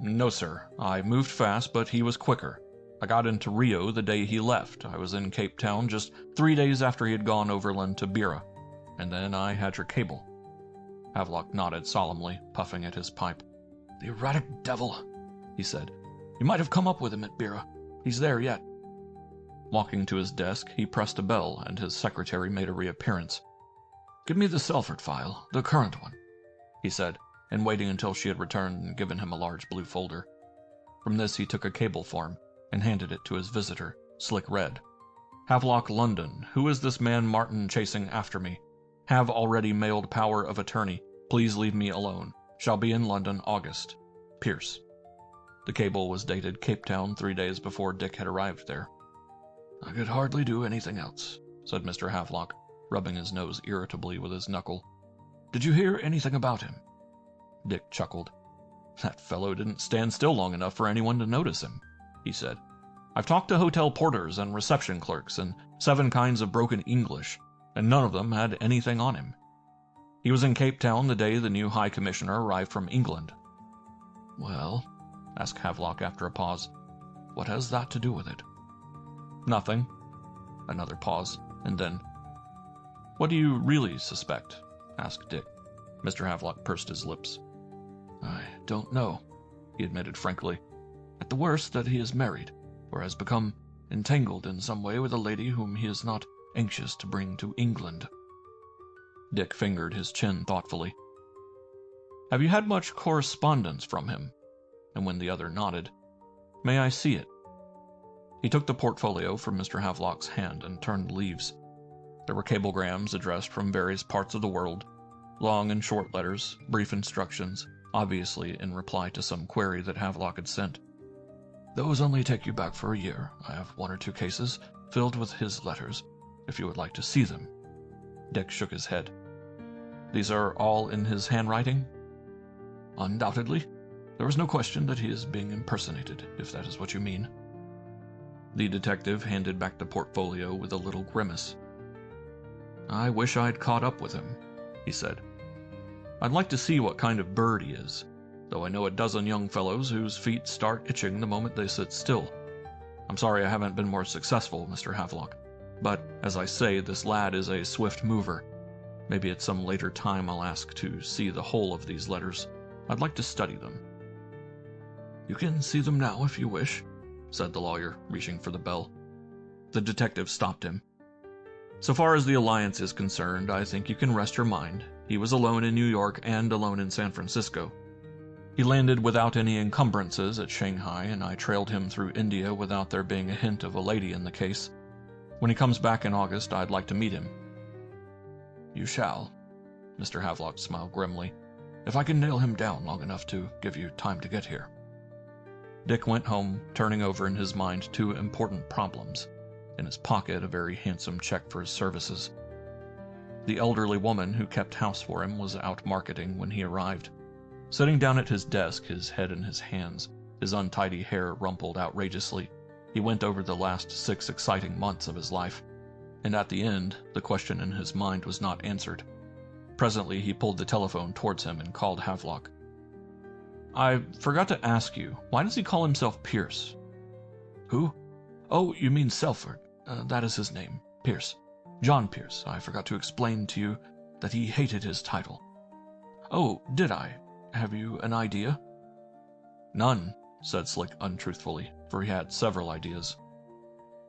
"No, sir. I moved fast, but he was quicker. I got into Rio the day he left. I was in Cape Town just 3 days after he had gone overland to Beira. And then I had your cable." Havelock nodded solemnly, puffing at his pipe. "The erratic devil," he said. "You might have come up with him at Beira. He's there yet." Walking to his desk, he pressed a bell, and his secretary made a reappearance. "Give me the Selford file, the current one," he said, and waiting until she had returned and given him a large blue folder. From this he took a cable form and handed it to his visitor. Slick read, "Havelock, London. Who is this man Martin chasing after me? Have already mailed power of attorney. Please leave me alone. Shall be in London August. Pierce." The cable was dated Cape Town 3 days before Dick had arrived there. "I could hardly do anything else," said Mr. Havelock, rubbing his nose irritably with his knuckle. "Did you hear anything about him?" Dick chuckled. "That fellow didn't stand still long enough for anyone to notice him," he said. "I've talked to hotel porters and reception clerks and 7 kinds of broken English, and none of them had anything on him. He was in Cape Town the day the new High Commissioner arrived from England." "Well," asked Havelock after a pause, "what has that to do with it?" "Nothing." Another pause, and then, "What do you really suspect?" asked Dick. Mr. Havelock pursed his lips. "I don't know," he admitted frankly. "At the worst, that he is married, or has become entangled in some way with a lady whom he is not anxious to bring to England. Dick fingered his chin thoughtfully. Have you had much correspondence from him? And when the other nodded, may I see it? He took the portfolio from Mr. Havelock's hand and turned the leaves. There were cablegrams addressed from various parts of the world, long and short letters, brief instructions, obviously in reply to some query that Havelock had sent. Those only take you back for a year. I have 1 or 2 cases filled with his letters, if you would like to see them. Dick shook his head. These are all in his handwriting? Undoubtedly. There is no question that he is being impersonated, if that is what you mean. The detective handed back the portfolio with a little grimace. I wish I'd caught up with him, he said. I'd like to see what kind of bird he is, though I know a dozen young fellows whose feet start itching the moment they sit still. I'm sorry I haven't been more successful, Mr. Havelock, but, as I say, this lad is a swift mover. Maybe at some later time I'll ask to see the whole of these letters. I'd like to study them. You can see them now if you wish, said the lawyer, reaching for the bell. The detective stopped him. So far as the alliance is concerned, I think you can rest your mind. He was alone in New York and alone in San Francisco. He landed without any encumbrances at Shanghai, and I trailed him through India without there being a hint of a lady in the case. When he comes back in August, I'd like to meet him. You shall, Mr. Havelock smiled grimly, if I can nail him down long enough to give you time to get here. Dick went home, turning over in his mind 2 important problems. In his pocket, a very handsome check for his services. The elderly woman who kept house for him was out marketing when he arrived. Sitting down at his desk, his head in his hands, his untidy hair rumpled outrageously, he went over the last 6 exciting months of his life. And at the end, the question in his mind was not answered. Presently, he pulled the telephone towards him and called Havelock. I forgot to ask you, why does he call himself Pierce? Who? Oh, you mean Selford. That is his name, Pierce. John Pierce. I forgot to explain to you that he hated his title. Oh, did I? Have you an idea? None, said Slick untruthfully, for he had several ideas.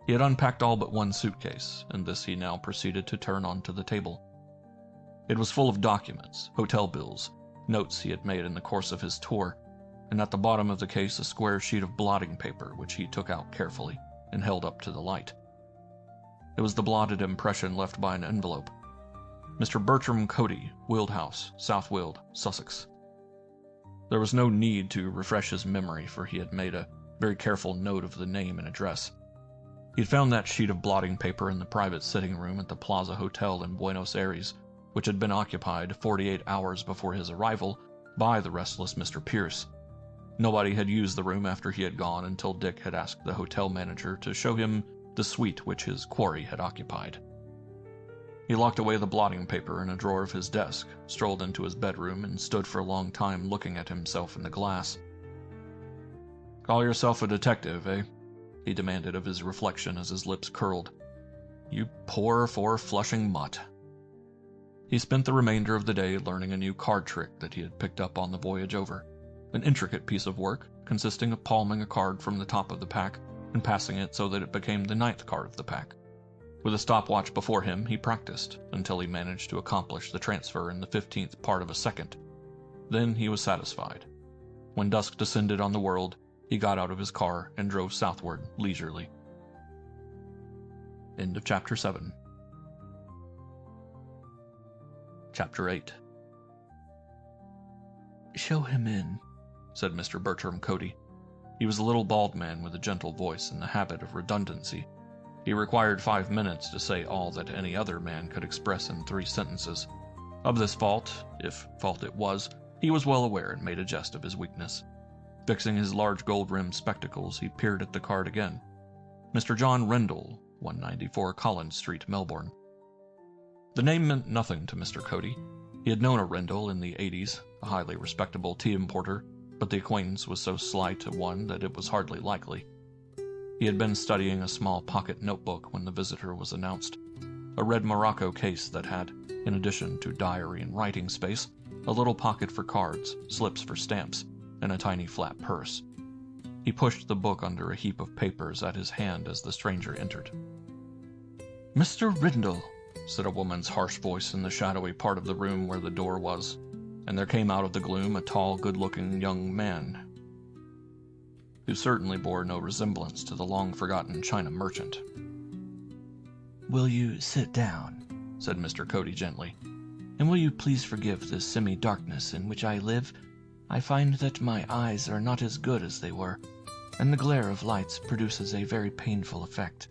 He had unpacked all but 1 suitcase, and this he now proceeded to turn onto the table. It was full of documents, hotel bills, notes he had made in the course of his tour, and at the bottom of the case a square sheet of blotting paper which he took out carefully and held up to the light. It was the blotted impression left by an envelope. Mr. Bertram Cody, Weald House, South Weald, Sussex. There was no need to refresh his memory, for he had made a very careful note of the name and address. He had found that sheet of blotting paper in the private sitting room at the Plaza Hotel in Buenos Aires, which had been occupied 48 hours before his arrival by the restless Mr. Pierce. Nobody had used the room after he had gone until Dick had asked the hotel manager to show him the suite which his quarry had occupied. He locked away the blotting paper in a drawer of his desk, strolled into his bedroom, and stood for a long time looking at himself in the glass. Call yourself a detective, eh? He demanded of his reflection as his lips curled. You poor, four-flushing mutt. He spent the remainder of the day learning a new card trick that he had picked up on the voyage over, an intricate piece of work consisting of palming a card from the top of the pack and passing it so that it became the 9th card of the pack. With a stopwatch before him, he practiced until he managed to accomplish the transfer in the 15th part of a second. Then he was satisfied. When dusk descended on the world, he got out of his car and drove southward leisurely. End of Chapter 7. Chapter 8. Show him in, said Mr. Bertram Cody. He was a little bald man with a gentle voice and the habit of redundancy. He required 5 minutes to say all that any other man could express in 3 sentences. Of this fault, if fault it was, he was well aware and made a jest of his weakness. Fixing his large gold-rimmed spectacles, he peered at the card again. Mr. John Rendell, 194 Collins Street, Melbourne. The name meant nothing to Mr. Cody. He had known a Rendell in the 80s, a highly respectable tea importer, but the acquaintance was so slight a one that it was hardly likely. He had been studying a small pocket notebook when the visitor was announced, a red Morocco case that had, in addition to diary and writing space, a little pocket for cards, slips for stamps, and a tiny flat purse. He pushed the book under a heap of papers at his hand as the stranger entered. Mr. Rindle, said a woman's harsh voice in the shadowy part of the room where the door was, and there came out of the gloom a tall, good-looking young man, who certainly bore no resemblance to the long-forgotten China merchant. "Will you sit down?" said Mr. Cody gently. "And will you please forgive the semi-darkness in which I live? I find that my eyes are not as good as they were, and the glare of lights produces a very painful effect.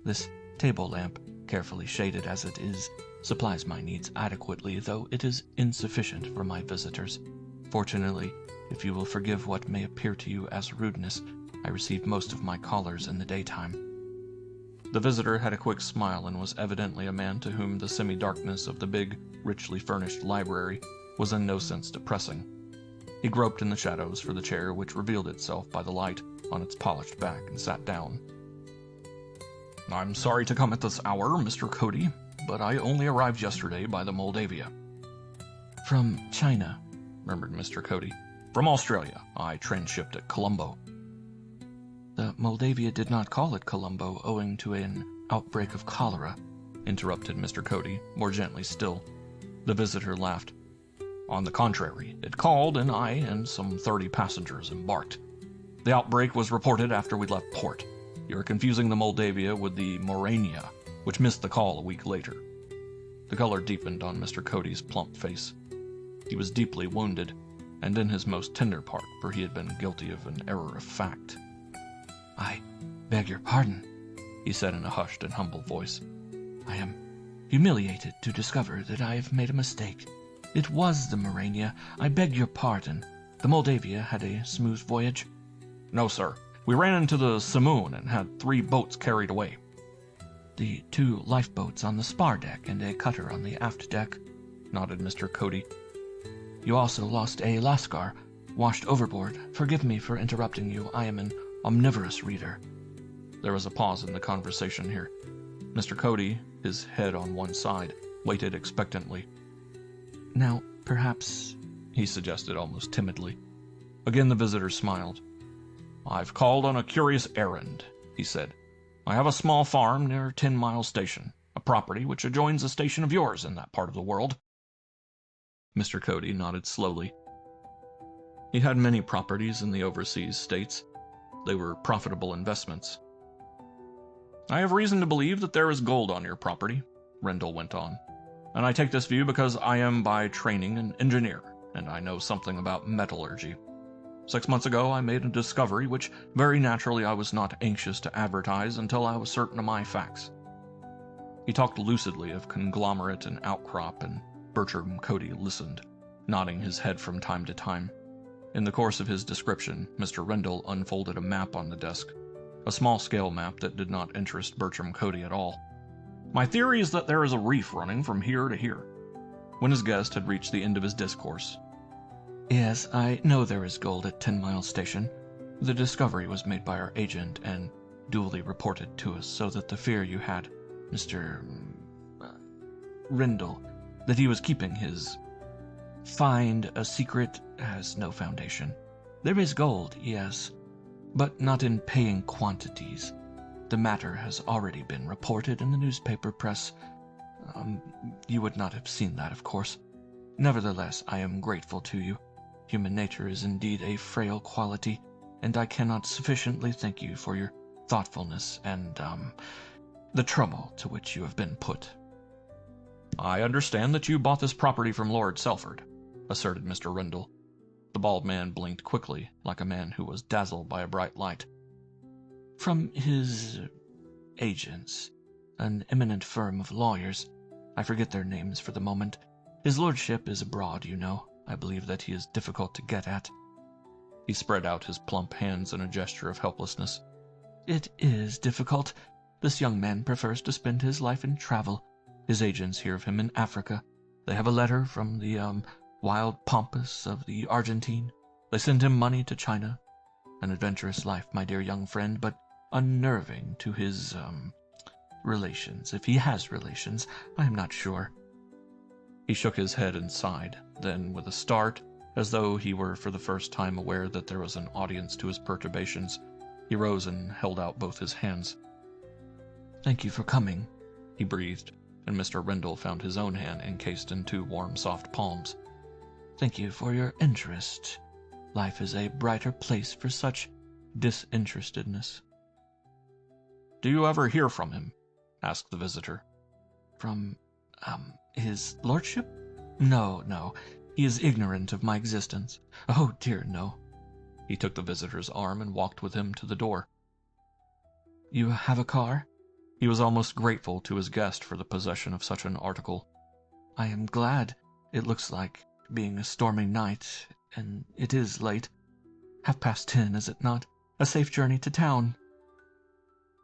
This table lamp, carefully shaded as it is, supplies my needs adequately, though it is insufficient for my visitors. Fortunately, if you will forgive what may appear to you as rudeness, I receive most of my callers in the daytime." The visitor had a quick smile and was evidently a man to whom the semi-darkness of the big, richly furnished library was in no sense depressing. He groped in the shadows for the chair which revealed itself by the light on its polished back and sat down. "I'm sorry to come at this hour, Mr. Cody, but I only arrived yesterday by the Moldavia." "From China," murmured Mr. Cody. "From Australia. I transshipped at Colombo." "The Moldavia did not call it Colombo owing to an outbreak of cholera," interrupted Mr. Cody, more gently still. The visitor laughed. "On the contrary, it called, and I and some 30 passengers embarked. The outbreak was reported after we left port. You're confusing the Moldavia with the Morania, which missed the call a week later." The color deepened on Mr. Cody's plump face. He was deeply wounded, and in his most tender part, for he had been guilty of an error of fact. "I beg your pardon," he said in a hushed and humble voice. "I am humiliated to discover that I have made a mistake. It was the Morania. I beg your pardon. The Moldavia had a smooth voyage?" "No, sir. We ran into the Simoon and had 3 boats carried away." "The 2 lifeboats on the spar deck and a cutter on the aft deck?" nodded Mr. Cody. "You also lost a lascar, washed overboard. Forgive me for interrupting you. I am an omnivorous reader." There was a pause in the conversation here. Mr. Cody, his head on one side, waited expectantly. "Now, perhaps," he suggested almost timidly. Again the visitor smiled. "I've called on a curious errand," he said. "I have a small farm near 10 Mile Station, a property which adjoins a station of yours in that part of the world." Mr. Cody nodded slowly. He had many properties in the overseas states. They were profitable investments. "I have reason to believe that there is gold on your property," Rendell went on. "And I take this view because I am by training an engineer, and I know something about metallurgy. 6 months ago I made a discovery which very naturally I was not anxious to advertise until I was certain of my facts." He talked lucidly of conglomerate and outcrop, and Bertram Cody listened, nodding his head from time to time. In the course of his description, Mr. Rendell unfolded a map on the desk, a small-scale map that did not interest Bertram Cody at all. "My theory is that there is a reef running from here to here." When his guest had reached the end of his discourse, "Yes, I know there is gold at 10 Mile Station. The discovery was made by our agent and duly reported to us, so that the fear you had, Mr. Rindle, that he was keeping his find a secret has no foundation. There is gold, yes, but not in paying quantities. The matter has already been reported in the newspaper press. You would not have seen that, of course. Nevertheless, I am grateful to you. Human nature is indeed a frail quality, and I cannot sufficiently thank you for your thoughtfulness and, the trouble to which you have been put." "I understand that you bought this property from Lord Selford," asserted Mr. Rendell. The bald man blinked quickly, like a man who was dazzled by a bright light. "From his agents, an eminent firm of lawyers. I forget their names for the moment. His lordship is abroad, you know. I believe that he is difficult to get at." He spread out his plump hands in a gesture of helplessness. "It is difficult. This young man prefers to spend his life in travel. His agents hear of him in Africa. They have a letter from the, wild pampas of the Argentine. They send him money to China. An adventurous life, my dear young friend, but unnerving to his, relations. If he has relations, I am not sure." He shook his head and sighed. Then, with a start, as though he were for the first time aware that there was an audience to his perturbations, he rose and held out both his hands. "Thank you for coming," he breathed, and Mr. Rendell found his own hand encased in 2 warm, soft palms. Thank you for your interest. Life is a brighter place for such disinterestedness. Do you ever hear from him? Asked the visitor. From, his lordship? No. He is ignorant of my existence. Oh, dear, no. He took the visitor's arm and walked with him to the door. You have a car? He was almost grateful to his guest for the possession of such an article. I am glad. It looks like, being a stormy night, and it is late. 10:30, is it not? A safe journey to town.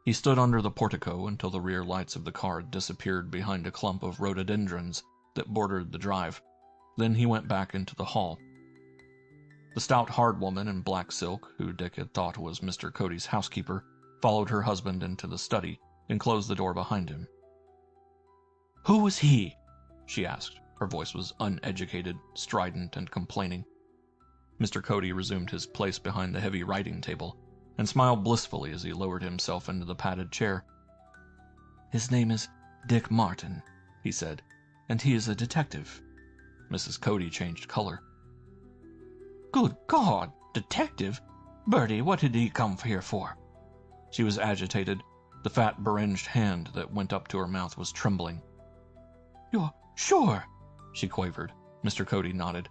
He stood under the portico until the rear lights of the car disappeared behind a clump of rhododendrons that bordered the drive. Then he went back into the hall. The stout hard woman in black silk, who Dick had thought was Mr. Cody's housekeeper, followed her husband into the study and closed the door behind him. Who was he? She asked. Her voice was uneducated, strident, and complaining. Mr. Cody resumed his place behind the heavy writing table and smiled blissfully as he lowered himself into the padded chair. His name is Dick Martin, he said, and he is a detective. Mrs. Cody changed color. Good God, detective? Bertie, what did he come here for? She was agitated. The fat, beringed hand that went up to her mouth was trembling. You're sure? She quavered. Mr. Cody nodded.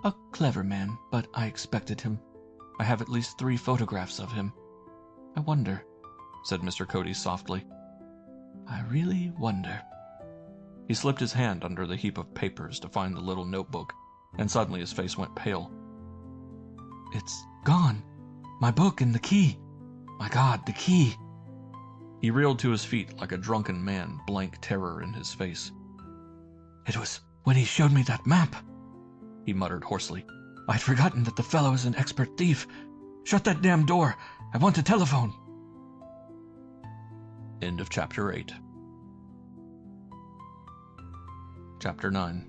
A clever man, but I expected him. I have at least 3 photographs of him. I wonder, said Mr. Cody softly. I really wonder. He slipped his hand under the heap of papers to find the little notebook, and suddenly his face went pale. It's gone. My book and the key. My God, the key. He reeled to his feet like a drunken man, blank terror in his face. It was when he showed me that map, he muttered hoarsely. I'd forgotten that the fellow is an expert thief. Shut that damn door. I want to telephone. End of Chapter 8. Chapter 9.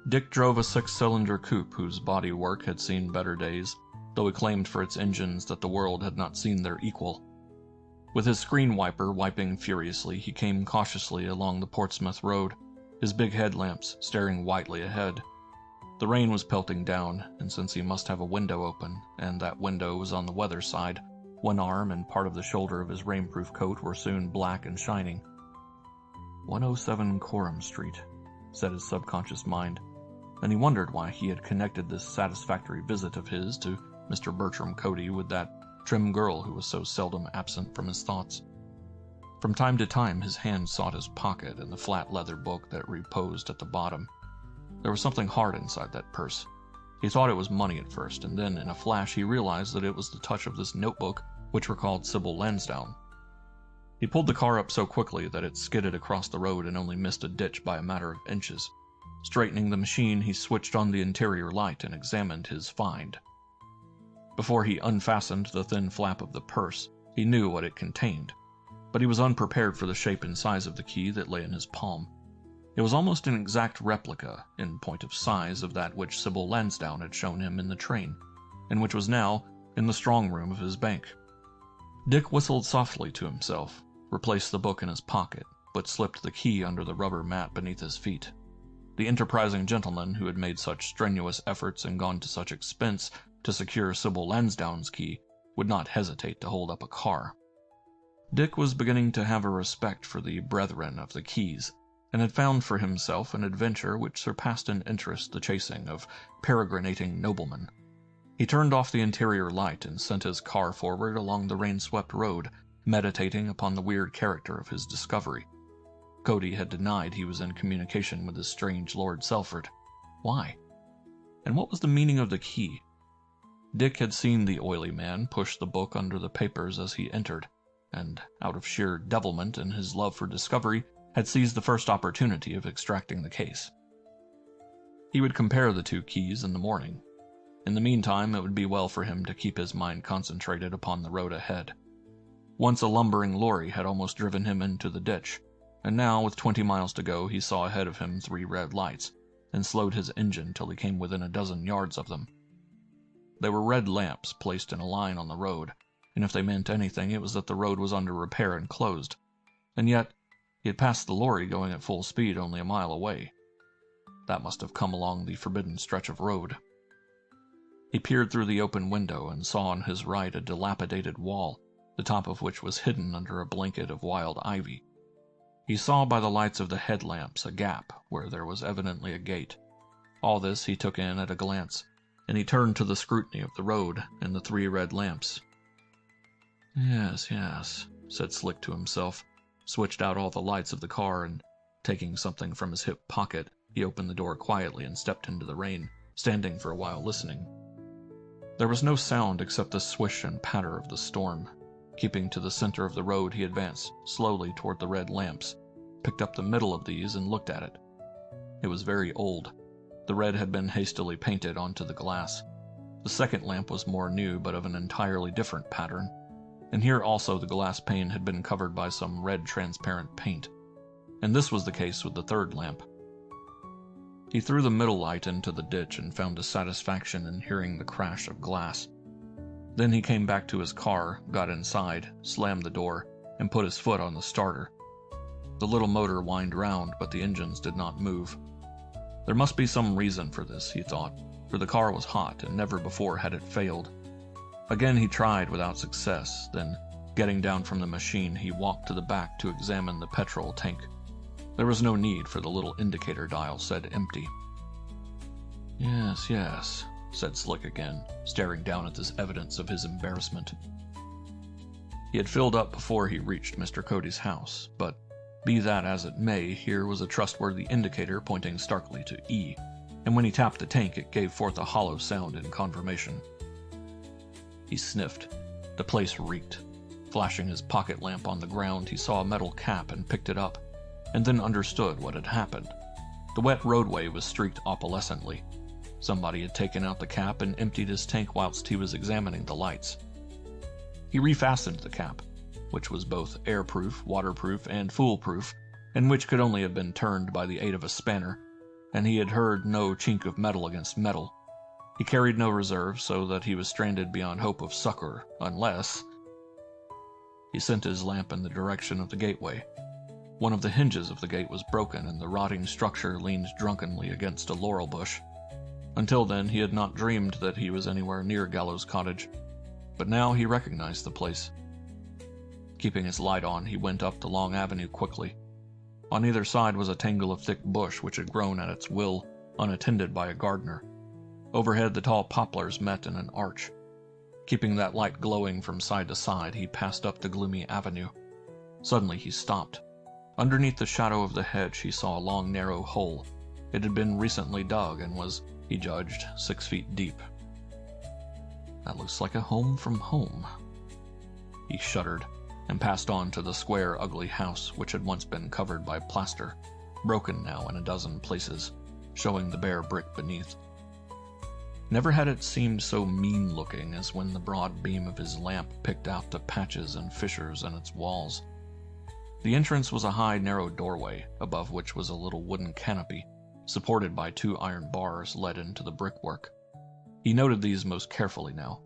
Dick drove a 6-cylinder coupe whose bodywork had seen better days, though it claimed for its engines that the world had not seen their equal. With his screen wiper wiping furiously, he came cautiously along the Portsmouth Road, his big headlamps staring whitely ahead. The rain was pelting down, and since he must have a window open, and that window was on the weather side, one arm and part of the shoulder of his rainproof coat were soon black and shining. 107 Coram Street, said his subconscious mind, and he wondered why he had connected this satisfactory visit of his to Mr. Bertram Cody with that trim girl who was so seldom absent from his thoughts. From time to time his hand sought his pocket and the flat leather book that reposed at the bottom. There was something hard inside that purse. He thought it was money at first, and then in a flash he realized that it was the touch of this notebook which recalled Sybil Lansdowne. He pulled the car up so quickly that it skidded across the road and only missed a ditch by a matter of inches. Straightening the machine, he switched on the interior light and examined his find. Before he unfastened the thin flap of the purse, he knew what it contained, but he was unprepared for the shape and size of the key that lay in his palm. It was almost an exact replica, in point of size, of that which Sybil Lansdowne had shown him in the train, and which was now in the strong room of his bank. Dick whistled softly to himself, replaced the book in his pocket, but slipped the key under the rubber mat beneath his feet. The enterprising gentleman who had made such strenuous efforts and gone to such expense to secure Sybil Lansdowne's key would not hesitate to hold up a car. Dick was beginning to have a respect for the brethren of the keys, and had found for himself an adventure which surpassed in interest the chasing of peregrinating noblemen. He turned off the interior light and sent his car forward along the rain-swept road, meditating upon the weird character of his discovery. Cody had denied he was in communication with his strange Lord Selford. Why? And what was the meaning of the key? Dick had seen the oily man push the book under the papers as he entered, and, out of sheer devilment and his love for discovery, had seized the first opportunity of extracting the case. He would compare the 2 keys in the morning. In the meantime, it would be well for him to keep his mind concentrated upon the road ahead. Once a lumbering lorry had almost driven him into the ditch, and now, with 20 miles to go, he saw ahead of him 3 red lights, and slowed his engine till he came within a dozen yards of them. They were red lamps placed in a line on the road, and if they meant anything, it was that the road was under repair and closed. And yet, He had passed the lorry going at full speed only a mile away. That must have come along the forbidden stretch of road. He peered through the open window and saw on his right a dilapidated wall, the top of which was hidden under a blanket of wild ivy. He saw by the lights of the headlamps a gap where there was evidently a gate. All this he took in at a glance, and he turned to the scrutiny of the road and the 3 red lamps. Yes, said Slick to himself, switched out all the lights of the car, and, taking something from his hip pocket, he opened the door quietly and stepped into the rain, standing for a while listening. There was no sound except the swish and patter of the storm. Keeping to the center of the road, he advanced slowly toward the red lamps, picked up the middle of these and looked at it. It was very old. The red had been hastily painted onto the glass. The second lamp was more new, but of an entirely different pattern, and here also the glass pane had been covered by some red transparent paint. And this was the case with the third lamp. He threw the middle light into the ditch and found a satisfaction in hearing the crash of glass. Then he came back to his car, got inside, slammed the door, and put his foot on the starter. The little motor whined round, but the engines did not move. There must be some reason for this, he thought, for the car was hot, and never before had it failed. Again he tried without success, then, getting down from the machine, he walked to the back to examine the petrol tank. There was no need, for the little indicator dial said empty. Yes, said Slick again, staring down at this evidence of his embarrassment. He had filled up before he reached Mr. Cody's house, but be that as it may, here was a trustworthy indicator pointing starkly to E, and when he tapped the tank it gave forth a hollow sound in confirmation. He sniffed. The place reeked. Flashing his pocket lamp on the ground, he saw a metal cap and picked it up, and then understood what had happened. The wet roadway was streaked opalescently. Somebody had taken out the cap and emptied his tank whilst he was examining the lights. He refastened the cap, which was both airproof, waterproof, and foolproof, and which could only have been turned by the aid of a spanner, and he had heard no chink of metal against metal. He carried no reserve, so that he was stranded beyond hope of succor, unless... He sent his lamp in the direction of the gateway. One of the hinges of the gate was broken, and the rotting structure leaned drunkenly against a laurel bush. Until then, he had not dreamed that he was anywhere near Gallows Cottage, but now he recognized the place. Keeping his light on, he went up the long avenue quickly. On either side was a tangle of thick bush which had grown at its will, unattended by a gardener. Overhead, the tall poplars met in an arch. Keeping that light glowing from side to side, he passed up the gloomy avenue. Suddenly he stopped. Underneath the shadow of the hedge, he saw a long, narrow hole. It had been recently dug and was, he judged, 6 feet deep. That looks like a home from home. He shuddered and passed on to the square, ugly house which had once been covered by plaster, broken now in a dozen places, showing the bare brick beneath. Never had it seemed so mean-looking as when the broad beam of his lamp picked out the patches and fissures in its walls. The entrance was a high, narrow doorway, above which was a little wooden canopy, supported by 2 iron bars let into the brickwork. He noted these most carefully now.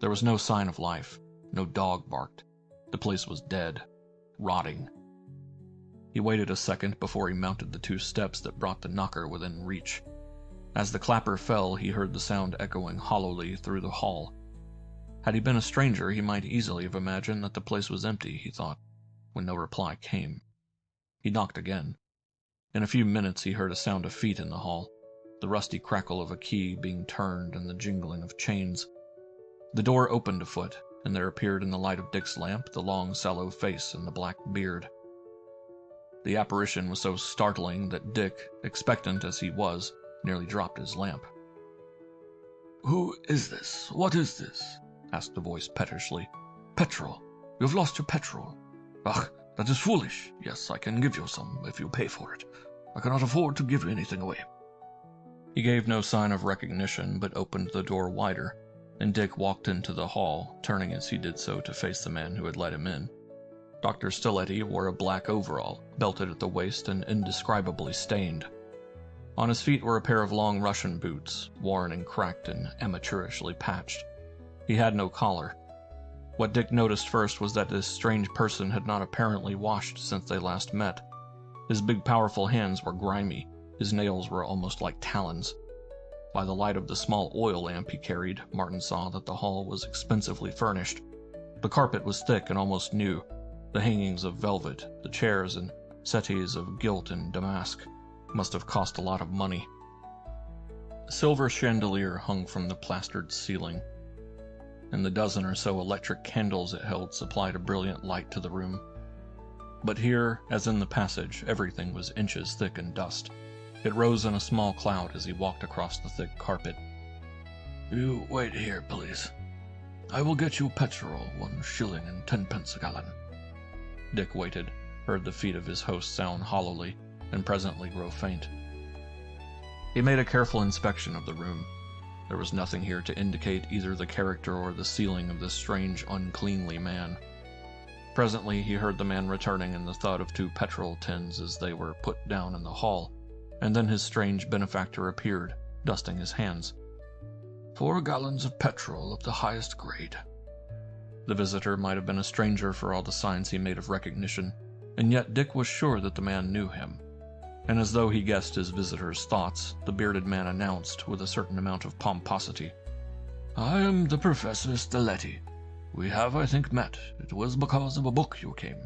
There was no sign of life. No dog barked. The place was dead, rotting. He waited a second before he mounted the 2 steps that brought the knocker within reach. As the clapper fell, he heard the sound echoing hollowly through the hall. Had he been a stranger, he might easily have imagined that the place was empty, he thought, when no reply came. He knocked again. In a few minutes he heard a sound of feet in the hall, the rusty crackle of a key being turned and the jingling of chains. The door opened a foot, and there appeared in the light of Dick's lamp the long, sallow face and the black beard. The apparition was so startling that Dick, expectant as he was, nearly dropped his lamp. "Who is this? What is this?" asked the voice pettishly. "Petrol. You've lost your petrol. Ach, that is foolish. Yes, I can give you some if you pay for it. I cannot afford to give anything away." He gave no sign of recognition, but opened the door wider, and Dick walked into the hall, turning as he did so to face the man who had let him in. Dr. Stiletti wore a black overall, belted at the waist and indescribably stained. On his feet were a pair of long Russian boots, worn and cracked and amateurishly patched. He had no collar. What Dick noticed first was that this strange person had not apparently washed since they last met. His big powerful hands were grimy, his nails were almost like talons. By the light of the small oil lamp he carried, Martin saw that the hall was expensively furnished. The carpet was thick and almost new, the hangings of velvet, the chairs and settees of gilt and damask must have cost a lot of money. A silver chandelier hung from the plastered ceiling, and the dozen or so electric candles it held supplied a brilliant light to the room. But here, as in the passage, everything was inches thick in dust. It rose in a small cloud as he walked across the thick carpet. You wait here, please. I will get you petrol, 1 shilling and 10 pence a gallon. Dick waited, heard the feet of his host sound hollowly, and presently grow faint. He made a careful inspection of the room. There was nothing here to indicate either the character or the ceiling of this strange, uncleanly man. Presently he heard the man returning and the thud of 2 petrol tins as they were put down in the hall, and then his strange benefactor appeared, dusting his hands. 4 gallons of petrol of the highest grade. The visitor might have been a stranger for all the signs he made of recognition, and yet Dick was sure that the man knew him. And as though he guessed his visitor's thoughts, the bearded man announced with a certain amount of pomposity, I am the Professor Stelletti. We have, I think, met. It was because of a book you came.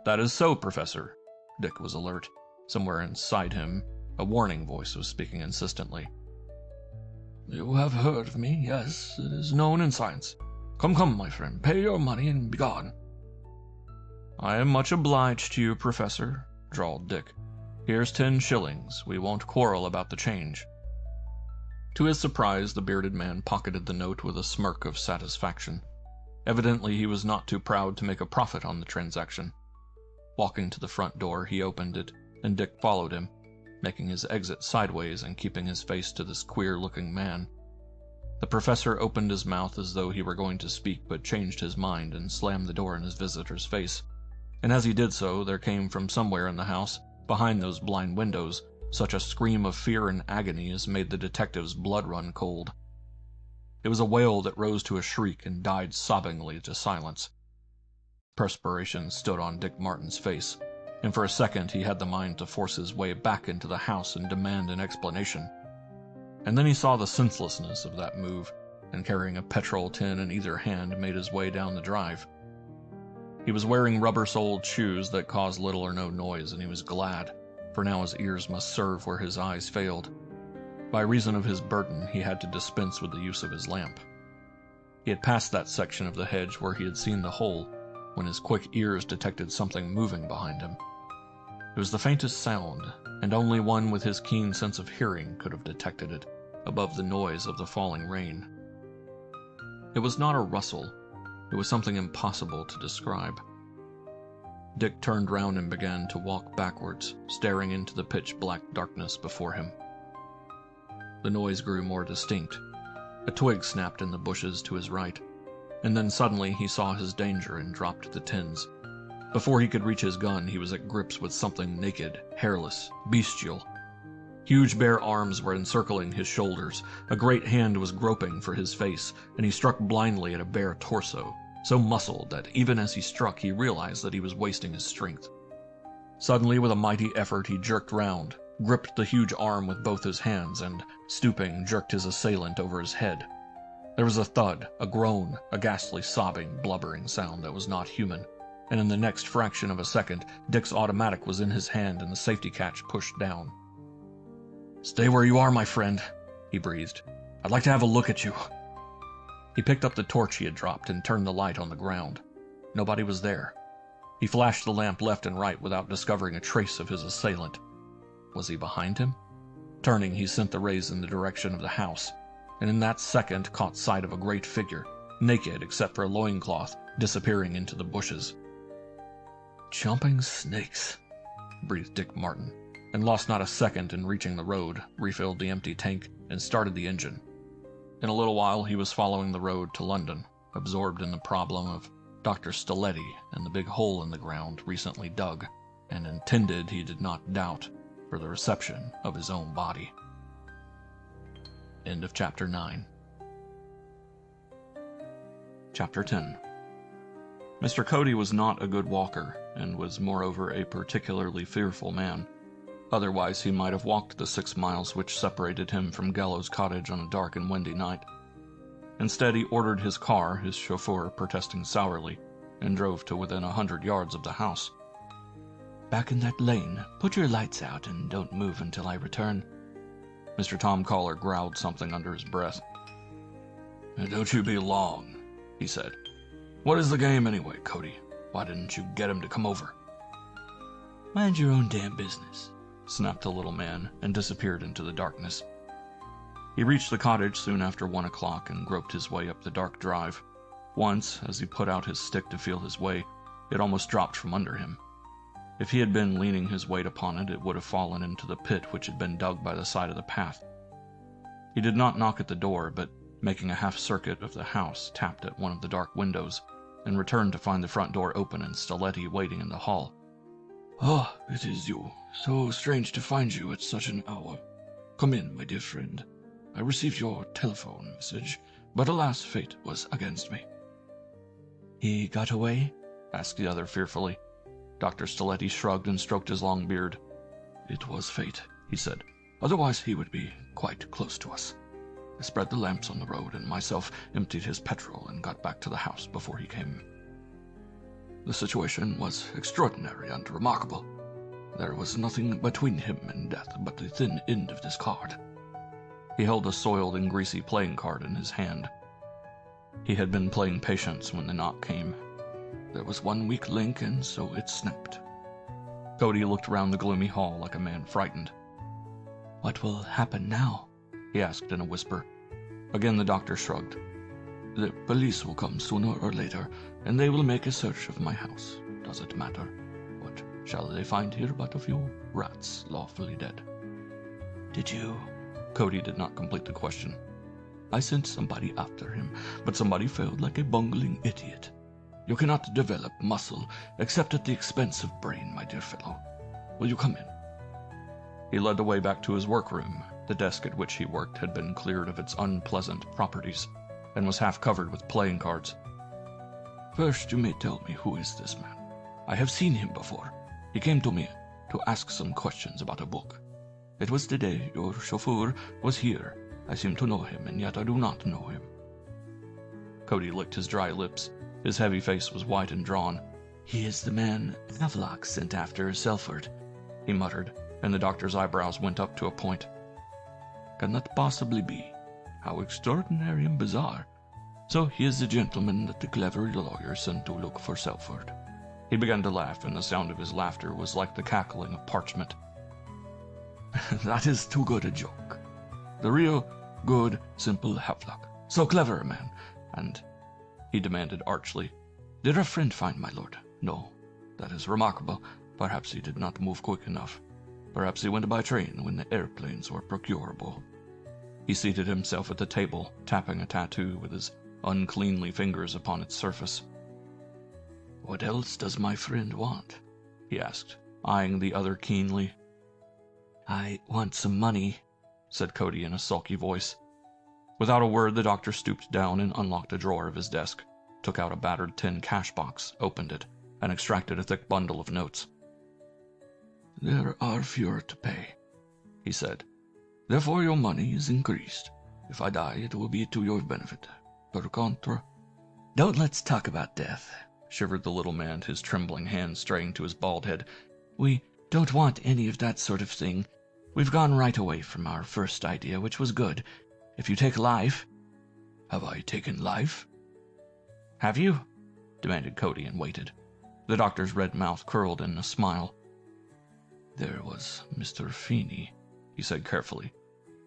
That is so, Professor. Dick was alert. Somewhere inside him, a warning voice was speaking insistently. You have heard of me, yes. It is known in science. Come, come, my friend. Pay your money and be gone. I am much obliged to you, Professor, drawled Dick. Here's 10 shillings. We won't quarrel about the change. To his surprise, the bearded man pocketed the note with a smirk of satisfaction. Evidently, he was not too proud to make a profit on the transaction. Walking to the front door, he opened it, and Dick followed him, making his exit sideways and keeping his face to this queer-looking man. The professor opened his mouth as though he were going to speak, but changed his mind and slammed the door in his visitor's face. And as he did so, there came from somewhere in the house, behind those blind windows, such a scream of fear and agony as made the detective's blood run cold. It was a wail that rose to a shriek and died sobbingly to silence. Perspiration stood on Dick Martin's face, and for a second he had the mind to force his way back into the house and demand an explanation. And then he saw the senselessness of that move, and carrying a petrol tin in either hand made his way down the drive. He was wearing rubber-soled shoes that caused little or no noise, and he was glad, for now his ears must serve where his eyes failed. By reason of his burden, he had to dispense with the use of his lamp. He had passed that section of the hedge where he had seen the hole, when his quick ears detected something moving behind him. It was the faintest sound, and only one with his keen sense of hearing could have detected it, above the noise of the falling rain. It was not a rustle. It was something impossible to describe. Dick turned round and began to walk backwards, staring into the pitch-black darkness before him. The noise grew more distinct. A twig snapped in the bushes to his right, and then suddenly he saw his danger and dropped the tins. Before he could reach his gun, he was at grips with something naked, hairless, bestial. Huge bare arms were encircling his shoulders, a great hand was groping for his face, and he struck blindly at a bare torso, so muscled that even as he struck he realized that he was wasting his strength. Suddenly, with a mighty effort, he jerked round, gripped the huge arm with both his hands, and, stooping, jerked his assailant over his head. There was a thud, a groan, a ghastly sobbing, blubbering sound that was not human, and in the next fraction of a second, Dick's automatic was in his hand and the safety catch pushed down. "Stay where you are, my friend," he breathed. "I'd like to have a look at you." He picked up the torch he had dropped and turned the light on the ground. Nobody was there. He flashed the lamp left and right without discovering a trace of his assailant. Was he behind him? Turning, he sent the rays in the direction of the house, and in that second caught sight of a great figure, naked except for a loincloth, disappearing into the bushes. "Jumping snakes," breathed Dick Martin, and lost not a second in reaching the road, refilled the empty tank, and started the engine. In a little while he was following the road to London, absorbed in the problem of Dr. Stelletti and the big hole in the ground recently dug, and intended, he did not doubt, for the reception of his own body. End of Chapter 9. Chapter 10. Mr. Cody was not a good walker, and was moreover a particularly fearful man. Otherwise he might have walked the 6 miles which separated him from Gallows Cottage on a dark and windy night. Instead he ordered his car, his chauffeur protesting sourly, and drove to within 100 yards of the house. "Back in that lane. Put your lights out and don't move until I return." Mr. Tom Collar growled something under his breath. "Don't you be long," he said. "What is the game anyway, Cody? Why didn't you get him to come over?" "Mind your own damn business," snapped the little man, and disappeared into the darkness. He reached the cottage soon after 1 o'clock and groped his way up the dark drive. Once, as he put out his stick to feel his way, it almost dropped from under him. If he had been leaning his weight upon it, it would have fallen into the pit which had been dug by the side of the path. He did not knock at the door, but, making a half-circuit of the house, tapped at one of the dark windows, and returned to find the front door open and Stiletti waiting in the hall. "Ah, it is you. So strange to find you at such an hour. Come in, my dear friend. I received your telephone message, but alas, fate was against me." "He got away?" asked the other fearfully. Dr. Stiletti shrugged and stroked his long beard. "It was fate," he said. "Otherwise he would be quite close to us. I spread the lamps on the road and myself emptied his petrol and got back to the house before he came. The situation was extraordinary and remarkable. There was nothing between him and death but the thin end of this card." He held a soiled and greasy playing card in his hand. He had been playing patience when the knock came. "There was one weak link, and so it snapped." Cody looked round the gloomy hall like a man frightened. "What will happen now?" he asked in a whisper. Again the doctor shrugged. "The police will come sooner or later, and they will make a search of my house. Does it matter? What shall they find here but a few rats lawfully dead?" "Did you?" Cody did not complete the question. "I sent somebody after him, but somebody failed like a bungling idiot. You cannot develop muscle except at the expense of brain, my dear fellow. Will you come in?" He led the way back to his workroom. The desk at which he worked had been cleared of its unpleasant properties, and was half covered with playing cards. "First you may tell me, who is this man? I have seen him before. He came to me to ask some questions about a book. It was the day your chauffeur was here. I seem to know him, and yet I do not know him." Cody licked his dry lips. His heavy face was white and drawn. "He is the man Havelock sent after Selford," he muttered, and the doctor's eyebrows went up to a point. "Can that possibly be? How extraordinary and bizarre. So he is the gentleman that the clever lawyer sent to look for Selford." He began to laugh, and the sound of his laughter was like the cackling of parchment. "That is too good a joke. The real, good, simple Havelock. So clever a man. And," he demanded archly, "did our friend find my lord? No. That is remarkable. Perhaps he did not move quick enough. Perhaps he went by train when the airplanes were procurable." He seated himself at the table, tapping a tattoo with his uncleanly fingers upon its surface. "What else does my friend want?" he asked, eyeing the other keenly. "I want some money," said Cody in a sulky voice. Without a word, the doctor stooped down and unlocked a drawer of his desk, took out a battered tin cash box, opened it, and extracted a thick bundle of notes. "There are fewer to pay," he said. "Therefore your money is increased. If I die, it will be to your benefit. Per contra." "Don't let's talk about death," shivered the little man, his trembling hand straying to his bald head. "We don't want any of that sort of thing. We've gone right away from our first idea, which was good. If you take life—" "Have I taken life?" "Have you?" demanded Cody, and waited. The doctor's red mouth curled in a smile. "There was Mr. Feeney," he said carefully.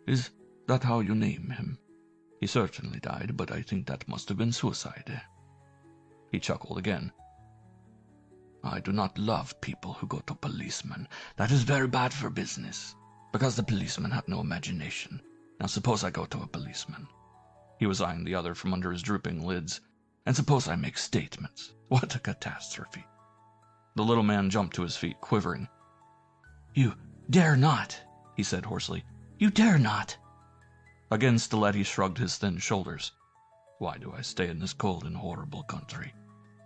"Is that how you name him? He certainly died, but I think that must have been suicide." He chuckled again. "I do not love people who go to policemen. That is very bad for business, because the policemen have no imagination. Now suppose I go to a policeman." He was eyeing the other from under his drooping lids. "And suppose I make statements. What a catastrophe." The little man jumped to his feet, quivering. "You dare not," he said hoarsely. "You dare not." Again Stiletti shrugged his thin shoulders. "Why do I stay in this cold and horrible country?"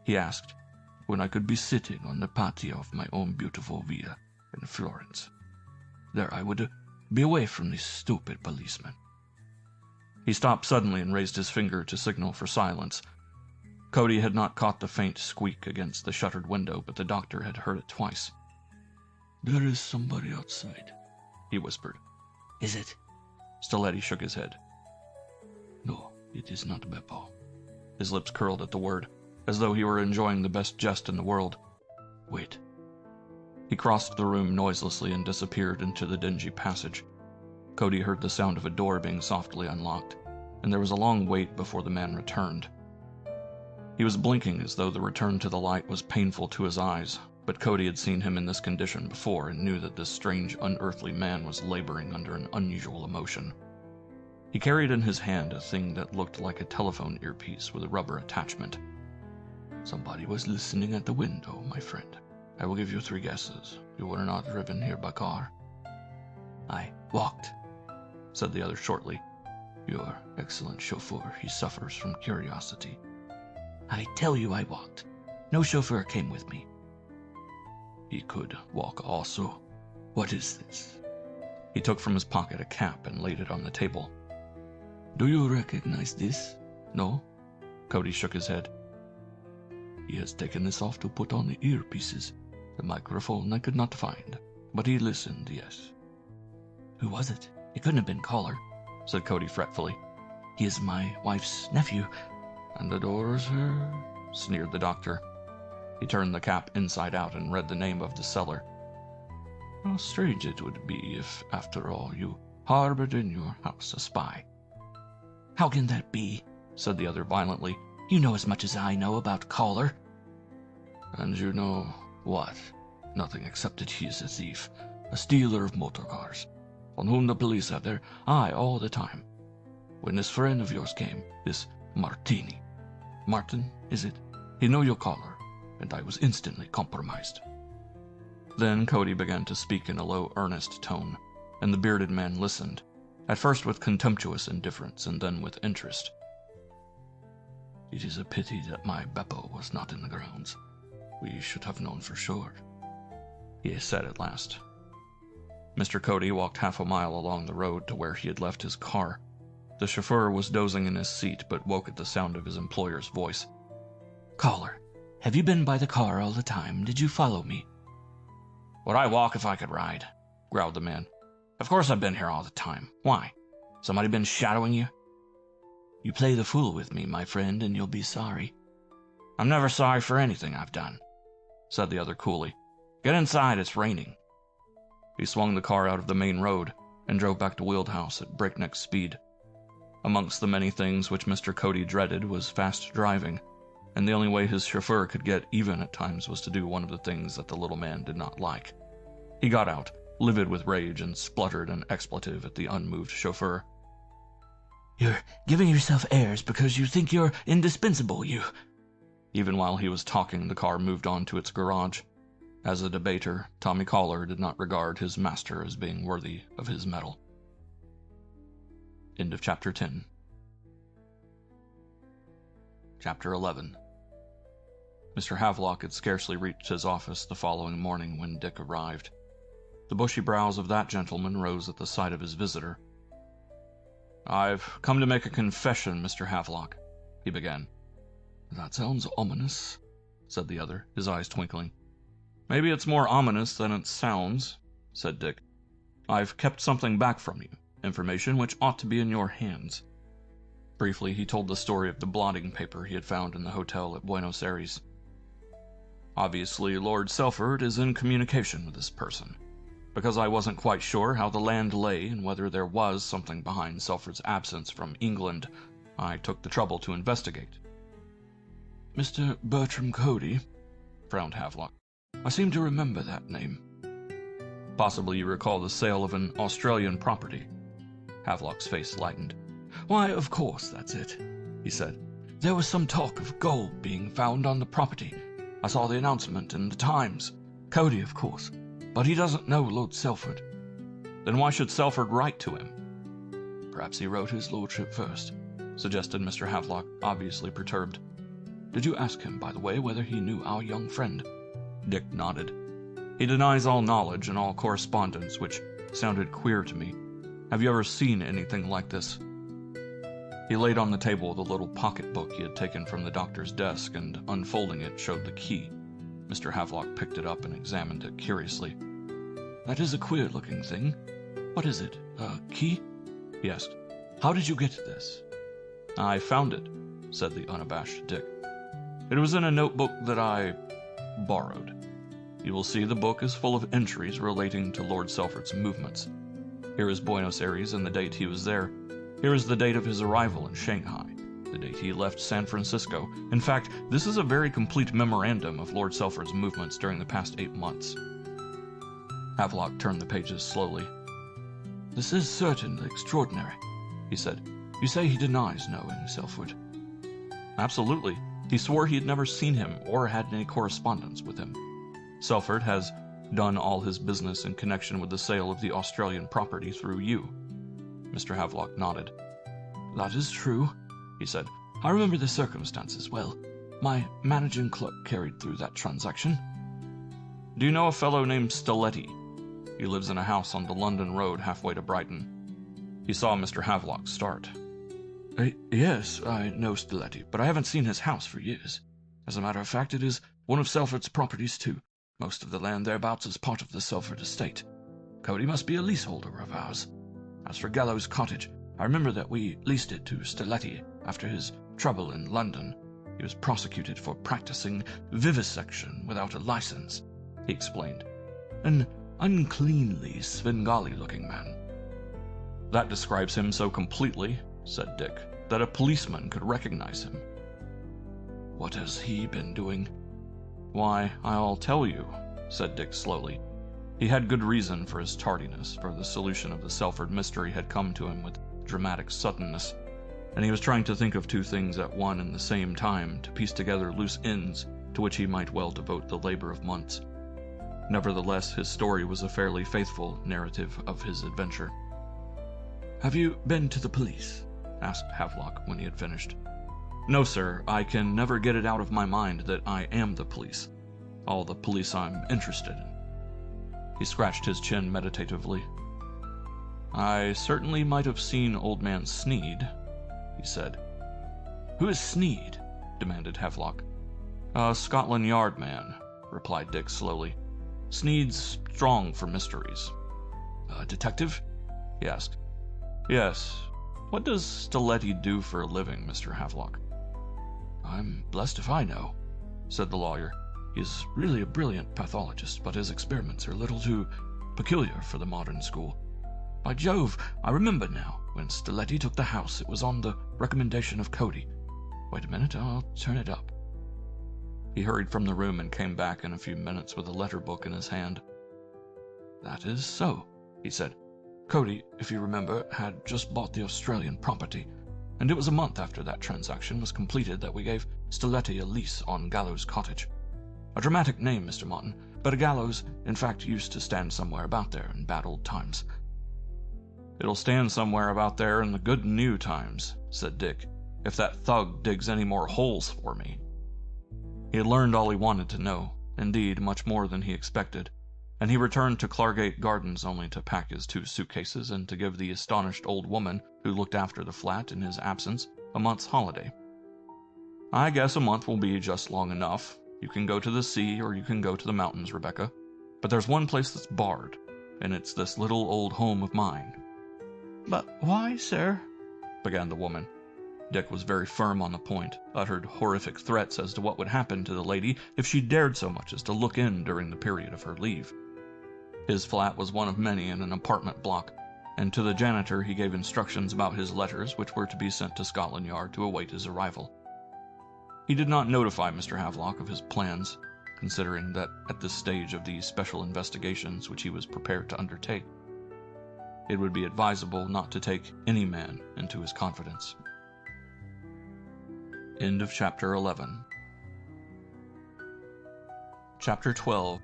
he asked, when I could be sitting on the patio of my own beautiful villa in Florence. There I would be away from these stupid policemen." He stopped suddenly and raised his finger to signal for silence. Cody had not caught the faint squeak against the shuttered window, but the doctor had heard it twice. "There is somebody outside," he whispered. Is it? Stiletti shook his head. "No, it is not Beppo." His lips curled at the word, as though he were enjoying the best jest in the world. "Wait." He crossed the room noiselessly and disappeared into the dingy passage. Cody heard the sound of a door being softly unlocked, and there was a long wait before the man returned. He was blinking as though the return to the light was painful to his eyes, but Cody had seen him in this condition before and knew that this strange, unearthly man was laboring under an unusual emotion. He carried in his hand a thing that looked like a telephone earpiece with a rubber attachment. "Somebody was listening at the window, my friend. I will give you 3 guesses. You were not driven here by car." I walked, said the other shortly. "Your excellent chauffeur, he suffers from curiosity." I tell you I walked. No chauffeur came with me. "He could walk also. What is this?" He took from his pocket a cap and laid it on the table. "Do you recognize this? No?" Cody shook his head. "He has taken this off to put on the earpieces. The microphone I could not find, but he listened, yes." Who was it? It couldn't have been Caller, said Cody fretfully. He is my wife's nephew. "And adores her?" sneered the doctor. He turned the cap inside out and read the name of the seller. "How strange it would be if, after all, you harbored in your house a spy." How can that be? Said the other violently. You know as much as I know about Caller. "And you know what? Nothing except that he is a thief, a stealer of motor cars, on whom the police have their eye all the time. When this friend of yours came, this Martini, Martin, is it? He knew your caller, and I was instantly compromised." Then Cody began to speak in a low, earnest tone, and the bearded man listened, at first with contemptuous indifference and then with interest. "It is a pity that my Beppo was not in the grounds. We should have known for sure," he said at last. Mr. Cody walked half a mile along the road to where he had left his car. The chauffeur was dozing in his seat, but woke at the sound of his employer's voice. Caller, have you been by the car all the time? Did you follow me? Would I walk if I could ride? Growled the man. Of course I've been here all the time. Why? Somebody been shadowing you? You play the fool with me, my friend, and you'll be sorry. I'm never sorry for anything I've done, said the other coolly. Get inside, it's raining. He swung the car out of the main road and drove back to Wheelhouse at breakneck speed. Amongst the many things which Mr. Cody dreaded was fast driving, and the only way his chauffeur could get even at times was to do one of the things that the little man did not like. He got out, livid with rage, and spluttered an expletive at the unmoved chauffeur. You're giving yourself airs because you think you're indispensable, you... Even while he was talking, the car moved on to its garage. As a debater, Tommy Caller did not regard his master as being worthy of his mettle. End of Chapter 10. Chapter 11. Mr. Havelock had scarcely reached his office the following morning when Dick arrived. The bushy brows of that gentleman rose at the sight of his visitor. "I've come to make a confession, Mr. Havelock," he began. "That sounds ominous," said the other, his eyes twinkling. "Maybe it's more ominous than it sounds," said Dick. "I've kept something back from you, information which ought to be in your hands." Briefly, he told the story of the blotting paper he had found in the hotel at Buenos Aires. "Obviously, Lord Selford is in communication with this person. Because I wasn't quite sure how the land lay and whether there was something behind Selford's absence from England, I took the trouble to investigate." "Mr. Bertram Cody?" frowned Havelock. "I seem to remember that name." "Possibly you recall the sale of an Australian property." Havelock's face lightened. "Why, of course, that's it," he said. "There was some talk of gold being found on the property. I saw the announcement in the Times. Cody, of course. But he doesn't know Lord Selford." "Then why should Selford write to him?" "Perhaps he wrote his lordship first," suggested Mr. Havelock, obviously perturbed. Did you ask him, by the way, whether he knew our young friend?" Dick nodded. "He denies all knowledge and all correspondence, which sounded queer to me. Have you ever seen anything like this?" He laid on the table the little pocketbook he had taken from the doctor's desk, and unfolding it showed the key. Mr. Havelock picked it up and examined it curiously. "That is a queer-looking thing. What is it, a key?" he asked. "How did you get this?" "I found it," said the unabashed Dick. "It was in a notebook that I borrowed. You will see the book is full of entries relating to Lord Selford's movements. Here is Buenos Aires and the date he was there. Here is the date of his arrival in Shanghai, the date he left San Francisco. In fact, this is a very complete memorandum of Lord Selford's movements during the past 8 months." Havelock turned the pages slowly. "This is certainly extraordinary," he said. "You say he denies knowing Selford?" "Absolutely. He swore he had never seen him or had any correspondence with him. Selford has done all his business in connection with the sale of the Australian property through you." Mr. Havelock nodded. "That is true," he said. "I remember the circumstances well. My managing clerk carried through that transaction." "Do you know a fellow named Stiletti? He lives in a house on the London road halfway to Brighton." He saw Mr. Havelock start. "Yes, I know Stiletti, but I haven't seen his house for years. As a matter of fact, it is one of Selford's properties, too. Most of the land thereabouts is part of the Selford estate. Cody must be a leaseholder of ours. As for Gallows Cottage, I remember that we leased it to Stiletti after his trouble in London. He was prosecuted for practicing vivisection without a license," he explained. "An uncleanly, Svengali-looking man." "That describes him so completely," said Dick, "that a policeman could recognize him." "What has he been doing?" "Why, I'll tell you," said Dick slowly. He had good reason for his tardiness, for the solution of the Selford mystery had come to him with dramatic suddenness, and he was trying to think of two things at one and the same time, to piece together loose ends to which he might well devote the labor of months. Nevertheless, his story was a fairly faithful narrative of his adventure. "Have you been to the police?" asked Havelock when he had finished. "No, sir. I can never get it out of my mind that I am the police. All the police I'm interested in." He scratched his chin meditatively. "I certainly might have seen Old Man Sneed," he said. "Who is Sneed?" demanded Havelock. "A Scotland Yard man," replied Dick slowly. "Sneed's strong for mysteries." "A detective?" he asked. "Yes. What does Stiletti do for a living, Mr. Havelock?" "I'm blessed if I know," said the lawyer. "He's really a brilliant pathologist, but his experiments are a little too peculiar for the modern school. By Jove, I remember now. When Stiletti took the house, it was on the recommendation of Cody. Wait a minute, I'll turn it up." He hurried from the room and came back in a few minutes with a letter book in his hand. "That is so," he said. "Cody, if you remember, had just bought the Australian property, and it was a month after that transaction was completed that we gave Stiletti a lease on Gallows Cottage. A dramatic name, Mr. Martin, but a gallows, in fact, used to stand somewhere about there in bad old times." "It'll stand somewhere about there in the good new times," said Dick, "if that thug digs any more holes for me." He had learned all he wanted to know, indeed much more than he expected, and he returned to Clargate Gardens only to pack his 2 suitcases and to give the astonished old woman who looked after the flat in his absence a month's holiday. "I guess a month will be just long enough. You can go to the sea or you can go to the mountains, Rebecca. But there's one place that's barred, and it's this little old home of mine." "But why, sir?" began the woman. Dick was very firm on the point, uttered horrific threats as to what would happen to the lady if she dared so much as to look in during the period of her leave. His flat was one of many in an apartment block, and to the janitor he gave instructions about his letters which were to be sent to Scotland Yard to await his arrival. He did not notify Mr. Havelock of his plans, considering that at this stage of the special investigations which he was prepared to undertake, it would be advisable not to take any man into his confidence. End of Chapter 11. Chapter 12.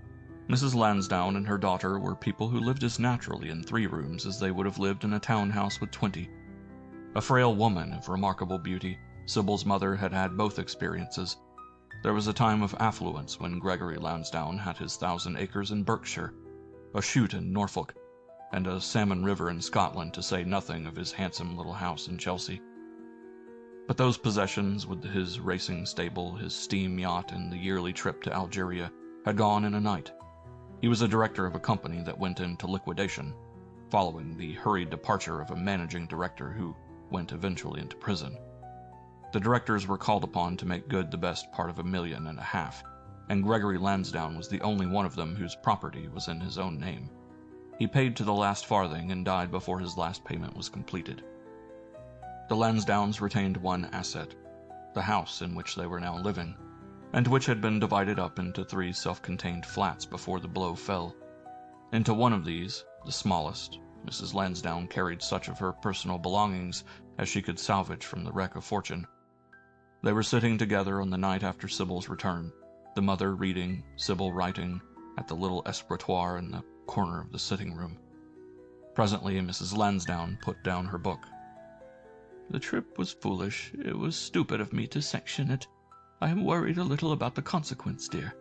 Mrs. Lansdowne and her daughter were people who lived as naturally in 3 rooms as they would have lived in a townhouse with 20. A frail woman of remarkable beauty, Sybil's mother had had both experiences, There was a time of affluence when Gregory Lansdowne had his 1,000 acres in Berkshire, a shoot in Norfolk, and a salmon river in Scotland, to say nothing of his handsome little house in Chelsea. But those possessions, with his racing stable, his steam yacht, and the yearly trip to Algeria, had gone in a night. He was a director of a company that went into liquidation, following the hurried departure of a managing director who went eventually into prison. The directors were called upon to make good the best part of $1.5 million, and Gregory Lansdowne was the only one of them whose property was in his own name. He paid to the last farthing and died before his last payment was completed. The Lansdownes retained one asset, the house in which they were now living, and which had been divided up into 3 self-contained flats before the blow fell. Into one of these, the smallest, Mrs. Lansdowne carried such of her personal belongings as she could salvage from the wreck of fortune. They were sitting together on the night after Sybil's return, the mother reading, Sybil writing, at the little escritoire in the corner of the sitting room. Presently, Mrs. Lansdowne put down her book. "The trip was foolish. It was stupid of me to sanction it. I am worried a little about the consequence, dear.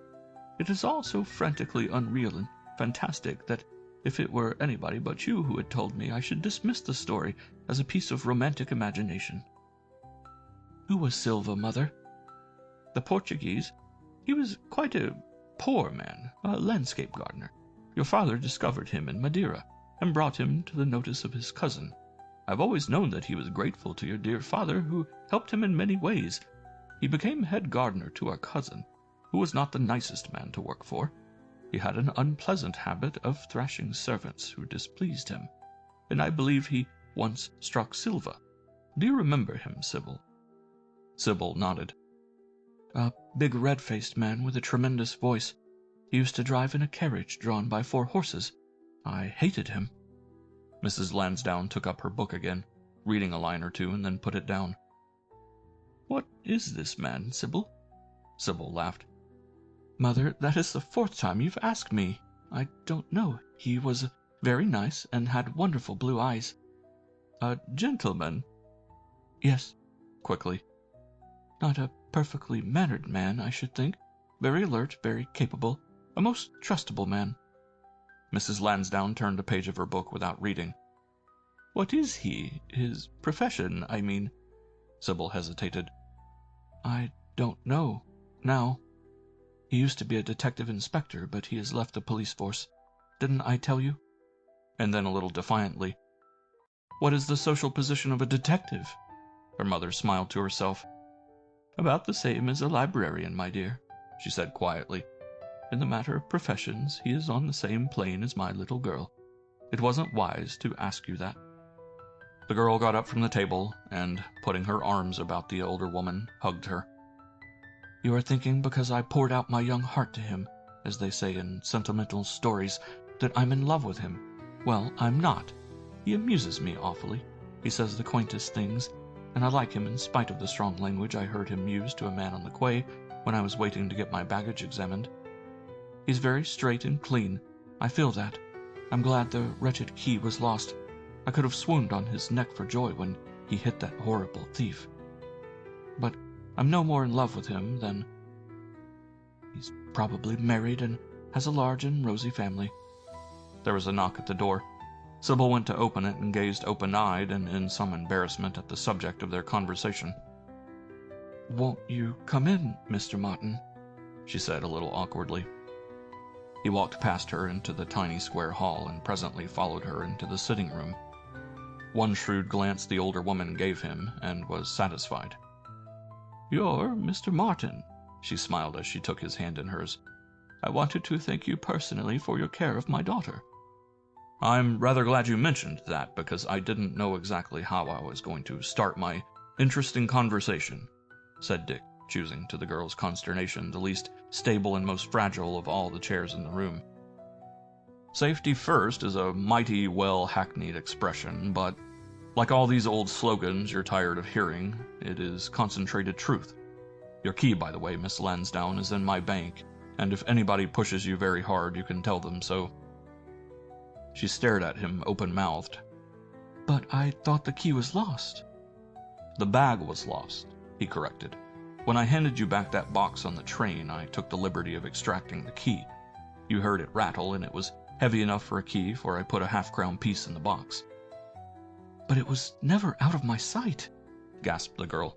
It is all so frantically unreal and fantastic that if it were anybody but you who had told me, I should dismiss the story as a piece of romantic imagination." "Who was Silva, Mother?" "The Portuguese. He was quite a poor man, a landscape gardener. Your father discovered him in Madeira, and brought him to the notice of his cousin. I've always known that he was grateful to your dear father, who helped him in many ways. He became head gardener to our cousin, who was not the nicest man to work for. He had an unpleasant habit of thrashing servants who displeased him, and I believe he once struck Silva. Do you remember him, Sybil?" Sybil nodded. "A big red-faced man with a tremendous voice. He used to drive in a carriage drawn by 4 horses. I hated him." Mrs. Lansdowne took up her book again, reading a line or two, and then put it down. "What is this man, Sybil?" Sybil laughed. "Mother, that is the 4th time you've asked me. I don't know. He was very nice and had wonderful blue eyes." "A gentleman?" "Yes." Quickly. "Not a perfectly mannered man, I should think. Very alert, very capable. A most trustable man." Mrs. Lansdowne turned a page of her book without reading. "What is he? His profession, I mean?" Sybil hesitated. "I don't know. Now. He used to be a detective inspector, but he has left the police force. Didn't I tell you?" And then a little defiantly, "What is the social position of a detective?" Her mother smiled to herself. "About the same as a librarian, my dear," she said quietly. "In the matter of professions, he is on the same plane as my little girl. It wasn't wise to ask you that." The girl got up from the table and, putting her arms about the older woman, hugged her. "You are thinking because I poured out my young heart to him, as they say in sentimental stories, that I'm in love with him. Well, I'm not. He amuses me awfully. He says the quaintest things, and I like him in spite of the strong language I heard him use to a man on the quay when I was waiting to get my baggage examined. He's very straight and clean. I feel that. I'm glad the wretched key was lost. I could have swooned on his neck for joy when he hit that horrible thief. But I'm no more in love with him than... He's probably married and has a large and rosy family." There was a knock at the door. Sybil went to open it and gazed open-eyed and in some embarrassment at the subject of their conversation. "Won't you come in, Mr. Martin?" she said a little awkwardly. He walked past her into the tiny square hall and presently followed her into the sitting room. One shrewd glance the older woman gave him and was satisfied. "You're Mr. Martin," she smiled as she took his hand in hers. "I wanted to thank you personally for your care of my daughter." "I'm rather glad you mentioned that, because I didn't know exactly how I was going to start my interesting conversation," said Dick, choosing, to the girl's consternation, the least stable and most fragile of all the chairs in the room. Safety first is a mighty well-hackneyed expression, but like all these old slogans you're tired of hearing, it is concentrated truth. Your key, by the way, Miss Lansdowne, is in my bank, and if anybody pushes you very hard, you can tell them so." She stared at him open-mouthed. "But I thought the key was lost." "The bag was lost," he corrected. When I handed you back that box on the train, I took the liberty of extracting the key. You heard it rattle, and it was heavy enough for a key, for I put a half-crown piece in the box." "But it was never out of my sight," gasped the girl.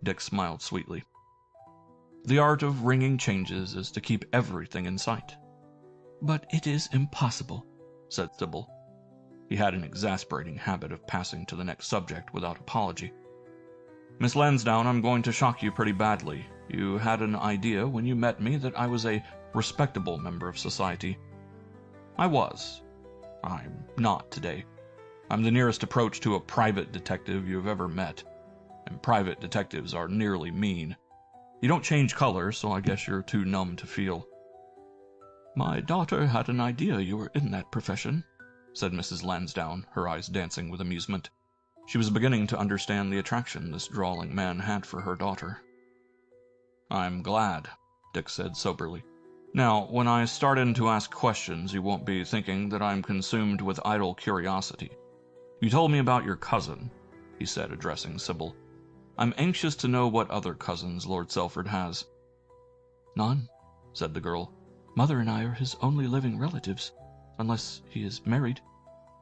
Dick smiled sweetly. "The art of ringing changes is to keep everything in sight." "But it is impossible," said Sybil. He had an exasperating habit of passing to the next subject without apology. "Miss Lansdowne, I'm going to shock you pretty badly. You had an idea when you met me that I was a respectable member of society. I was. I'm not today. I'm the nearest approach to a private detective you've ever met, and private detectives are nearly mean. You don't change color, so I guess you're too numb to feel." "My daughter had an idea you were in that profession," said Mrs. Lansdowne, her eyes dancing with amusement. She was beginning to understand the attraction this drawling man had for her daughter. "I'm glad," Dick said soberly. "Now, when I start in to ask questions, you won't be thinking that I'm consumed with idle curiosity. You told me about your cousin," he said, addressing Sybil. "I'm anxious to know what other cousins Lord Selford has." "None," said the girl. "Mother and I are his only living relatives, unless he is married."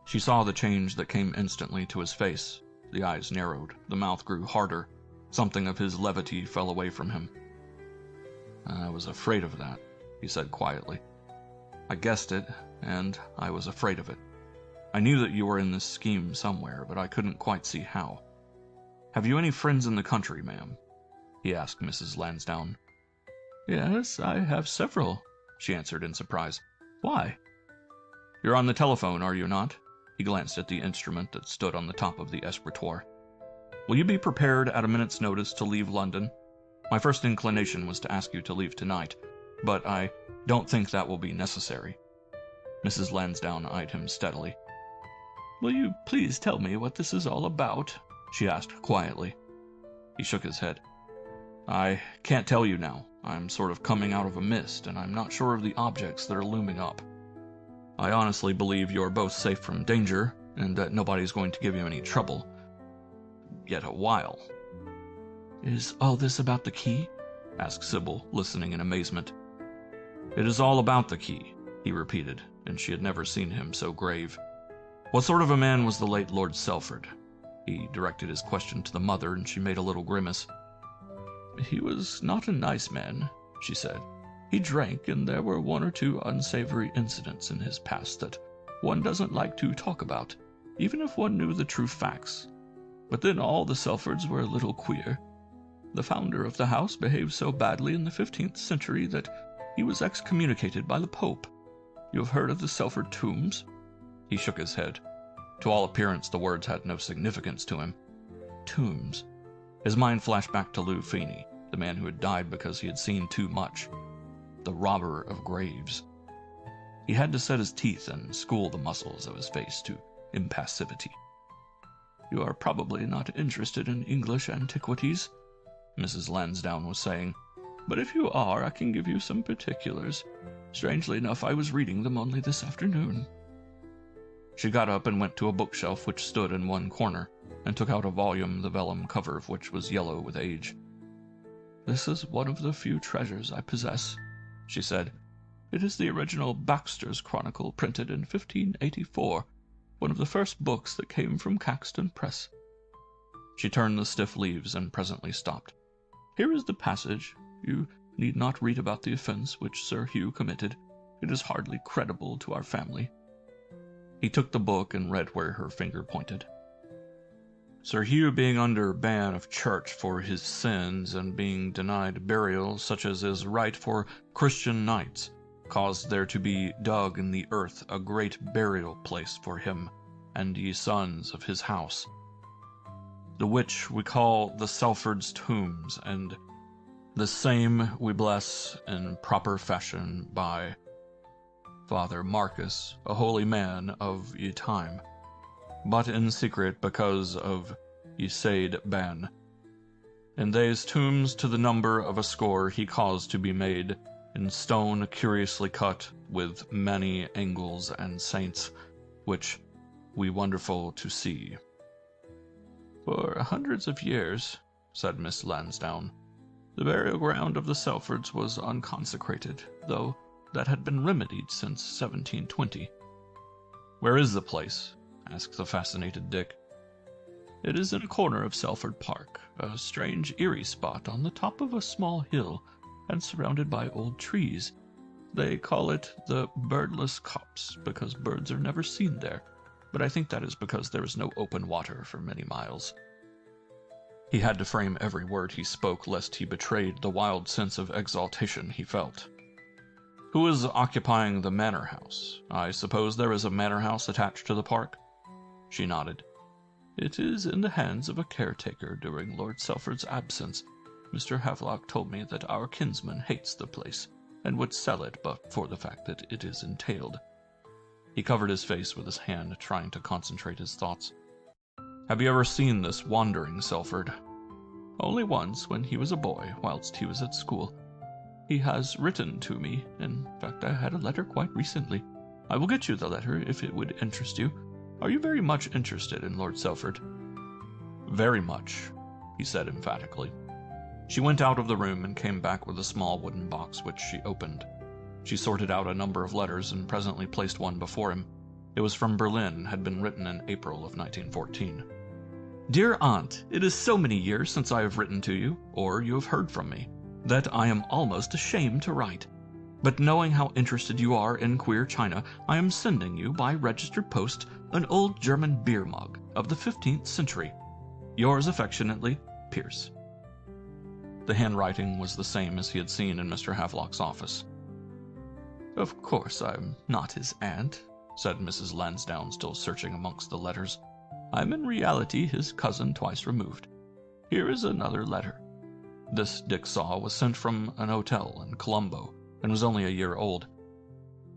She saw the change that came instantly to his face. The eyes narrowed, the mouth grew harder. Something of his levity fell away from him. "I was afraid of that," he said quietly. "I guessed it, and I was afraid of it. I knew that you were in this scheme somewhere, but I couldn't quite see how. Have you any friends in the country, ma'am?" he asked Mrs. Lansdowne. "Yes, I have several," she answered in surprise. "Why?" "You're on the telephone, are you not?" He glanced at the instrument that stood on the top of the escritoire. "Will you be prepared at a minute's notice to leave London? My first inclination was to ask you to leave tonight, but I don't think that will be necessary." Mrs. Lansdowne eyed him steadily. "Will you please tell me what this is all about?" she asked quietly. He shook his head. "I can't tell you now. I'm sort of coming out of a mist, and I'm not sure of the objects that are looming up. I honestly believe you're both safe from danger, and that nobody's going to give you any trouble. Yet a while." "Is all this about the key?" asked Sybil, listening in amazement. "It is all about the key," he repeated, and she had never seen him so grave. "What sort of a man was the late Lord Selford?" He directed his question to the mother, and she made a little grimace. "He was not a nice man," she said. "He drank, and there were one or two unsavory incidents in his past that one doesn't like to talk about, even if one knew the true facts. But then all the Selfords were a little queer. The founder of the house behaved so badly in the 15th century that he was excommunicated by the Pope. You have heard of the Selford tombs?" He shook his head. To all appearance, the words had no significance to him. Tombs. His mind flashed back to Lou Feeney, the man who had died because he had seen too much. The robber of graves. He had to set his teeth and school the muscles of his face to impassivity. "You are probably not interested in English antiquities," Mrs. Lansdowne was saying. "But if you are, I can give you some particulars. Strangely enough, I was reading them only this afternoon." She got up and went to a bookshelf which stood in one corner, and took out a volume the vellum cover of which was yellow with age. "This is one of the few treasures I possess," she said. "It is the original Baxter's Chronicle, printed in 1584, one of the first books that came from Caxton Press." She turned the stiff leaves and presently stopped. "Here is the passage. You need not read about the offense which Sir Hugh committed. It is hardly credible to our family." He took the book and read where her finger pointed. "Sir Hugh being under ban of church for his sins, and being denied burial such as is right for Christian knights, caused there to be dug in the earth a great burial place for him, and ye sons of his house, the which we call the Selfords' tombs, and the same we bless in proper fashion by Father Marcus, a holy man of ye time, but in secret because of ye said ban. In these tombs to the number of a score he caused to be made, in stone curiously cut, with many angles and saints, which we wonderful to see." "For hundreds of years," said Miss Lansdowne, The burial ground of the Selfords was unconsecrated, though that had been remedied since 1720. "Where is the place?" asked the fascinated Dick. "It is in a corner of Selford Park, a strange, eerie spot on the top of a small hill, and surrounded by old trees. They call it the birdless copse, because birds are never seen there, but I think that is because there is no open water for many miles." He had to frame every word he spoke lest he betrayed the wild sense of exaltation he felt. "Who is occupying the manor house? I suppose there is a manor house attached to the park?" She nodded. "It is in the hands of a caretaker during Lord Selford's absence. Mr. Havelock told me that our kinsman hates the place, and would sell it but for the fact that it is entailed." He covered his face with his hand, trying to concentrate his thoughts. "Have you ever seen this wandering Selford?" "Only once, when he was a boy, whilst he was at school. He has written to me. In fact, I had a letter quite recently. I will get you the letter if it would interest you. Are you very much interested in Lord Selford?" "Very much," he said emphatically. She went out of the room and came back with a small wooden box which she opened. She sorted out a number of letters and presently placed one before him. It was from Berlin and had been written in April of 1914. "Dear Aunt, it is so many years since I have written to you, or you have heard from me, that I am almost ashamed to write. But knowing how interested you are in queer china, I am sending you by registered post an old German beer mug of the 15th century. Yours affectionately, Pierce." The handwriting was the same as he had seen in Mr. Havelock's office. "Of course I'm not his aunt," said Mrs. Lansdowne, still searching amongst the letters. "I'm in reality his cousin twice removed. Here is another letter." This, Dick saw, was sent from an hotel in Colombo, and was only a year old.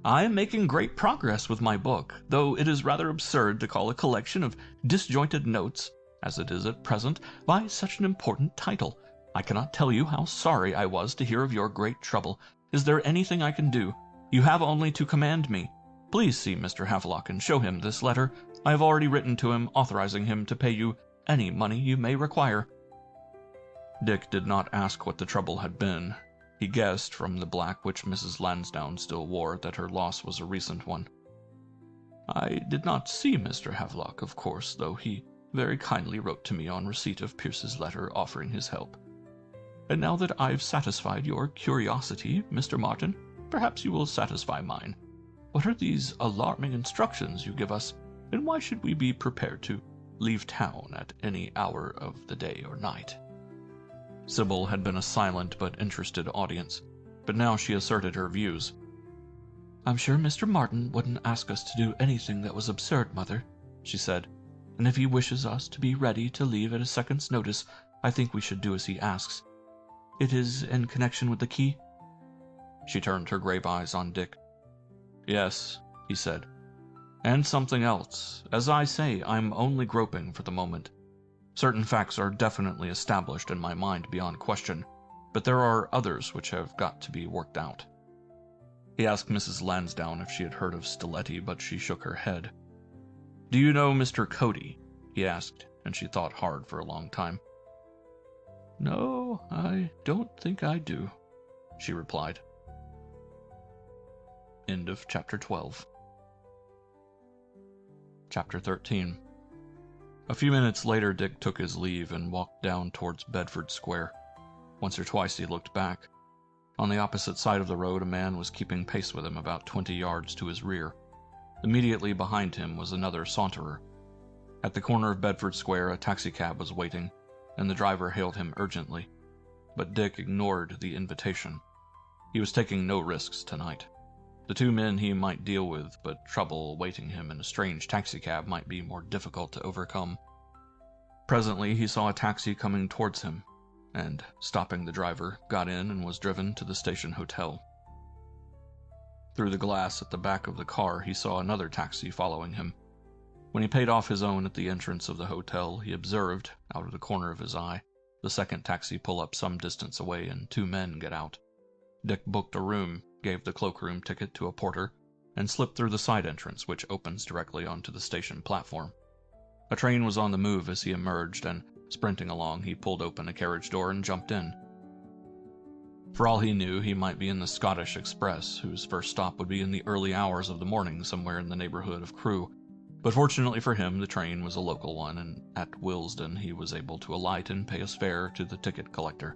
"I am making great progress with my book, though it is rather absurd to call a collection of disjointed notes, as it is at present, by such an important title. I cannot tell you how sorry I was to hear of your great trouble. Is there anything I can do? You have only to command me. Please see Mr. Havelock and show him this letter. I have already written to him, authorizing him to pay you any money you may require." Dick did not ask what the trouble had been. He guessed, from the black which Mrs. Lansdowne still wore, that her loss was a recent one. "I did not see Mr. Havelock, of course, though he very kindly wrote to me on receipt of Pierce's letter offering his help. And now that I've satisfied your curiosity, Mr. Martin, perhaps you will satisfy mine. What are these alarming instructions you give us, and why should we be prepared to leave town at any hour of the day or night?" Sybil had been a silent but interested audience, but now she asserted her views. "I'm sure Mr. Martin wouldn't ask us to do anything that was absurd, Mother," she said, "and if he wishes us to be ready to leave at a second's notice, I think we should do as he asks. It is in connection with the key?" She turned her grave eyes on Dick. "Yes," he said, "and something else. As I say, I'm only groping for the moment. Certain facts are definitely established in my mind beyond question, but there are others which have got to be worked out." He asked Mrs. Lansdowne if she had heard of Stiletti, but she shook her head. "Do you know Mr. Cody?" he asked, and she thought hard for a long time. "No, I don't think I do," she replied. End of Chapter 12. Chapter 13. A few minutes later, Dick took his leave and walked down towards Bedford Square. Once or twice he looked back. On the opposite side of the road, a man was keeping pace with him about 20 yards to his rear. Immediately behind him was another saunterer. At the corner of Bedford Square, a taxicab was waiting, and the driver hailed him urgently. But Dick ignored the invitation. He was taking no risks tonight. The two men he might deal with, but trouble awaiting him in a strange taxicab might be more difficult to overcome. Presently he saw a taxi coming towards him, and, stopping the driver, got in and was driven to the station hotel. Through the glass at the back of the car he saw another taxi following him. When he paid off his own at the entrance of the hotel, he observed, out of the corner of his eye, the second taxi pull up some distance away and two men get out. Dick booked a room, gave the cloakroom ticket to a porter, and slipped through the side entrance, which opens directly onto the station platform. A train was on the move as he emerged, and, sprinting along, he pulled open a carriage door and jumped in. For all he knew, he might be in the Scottish Express, whose first stop would be in the early hours of the morning somewhere in the neighborhood of Crewe. But fortunately for him, the train was a local one, and at Willesden he was able to alight and pay his fare to the ticket collector.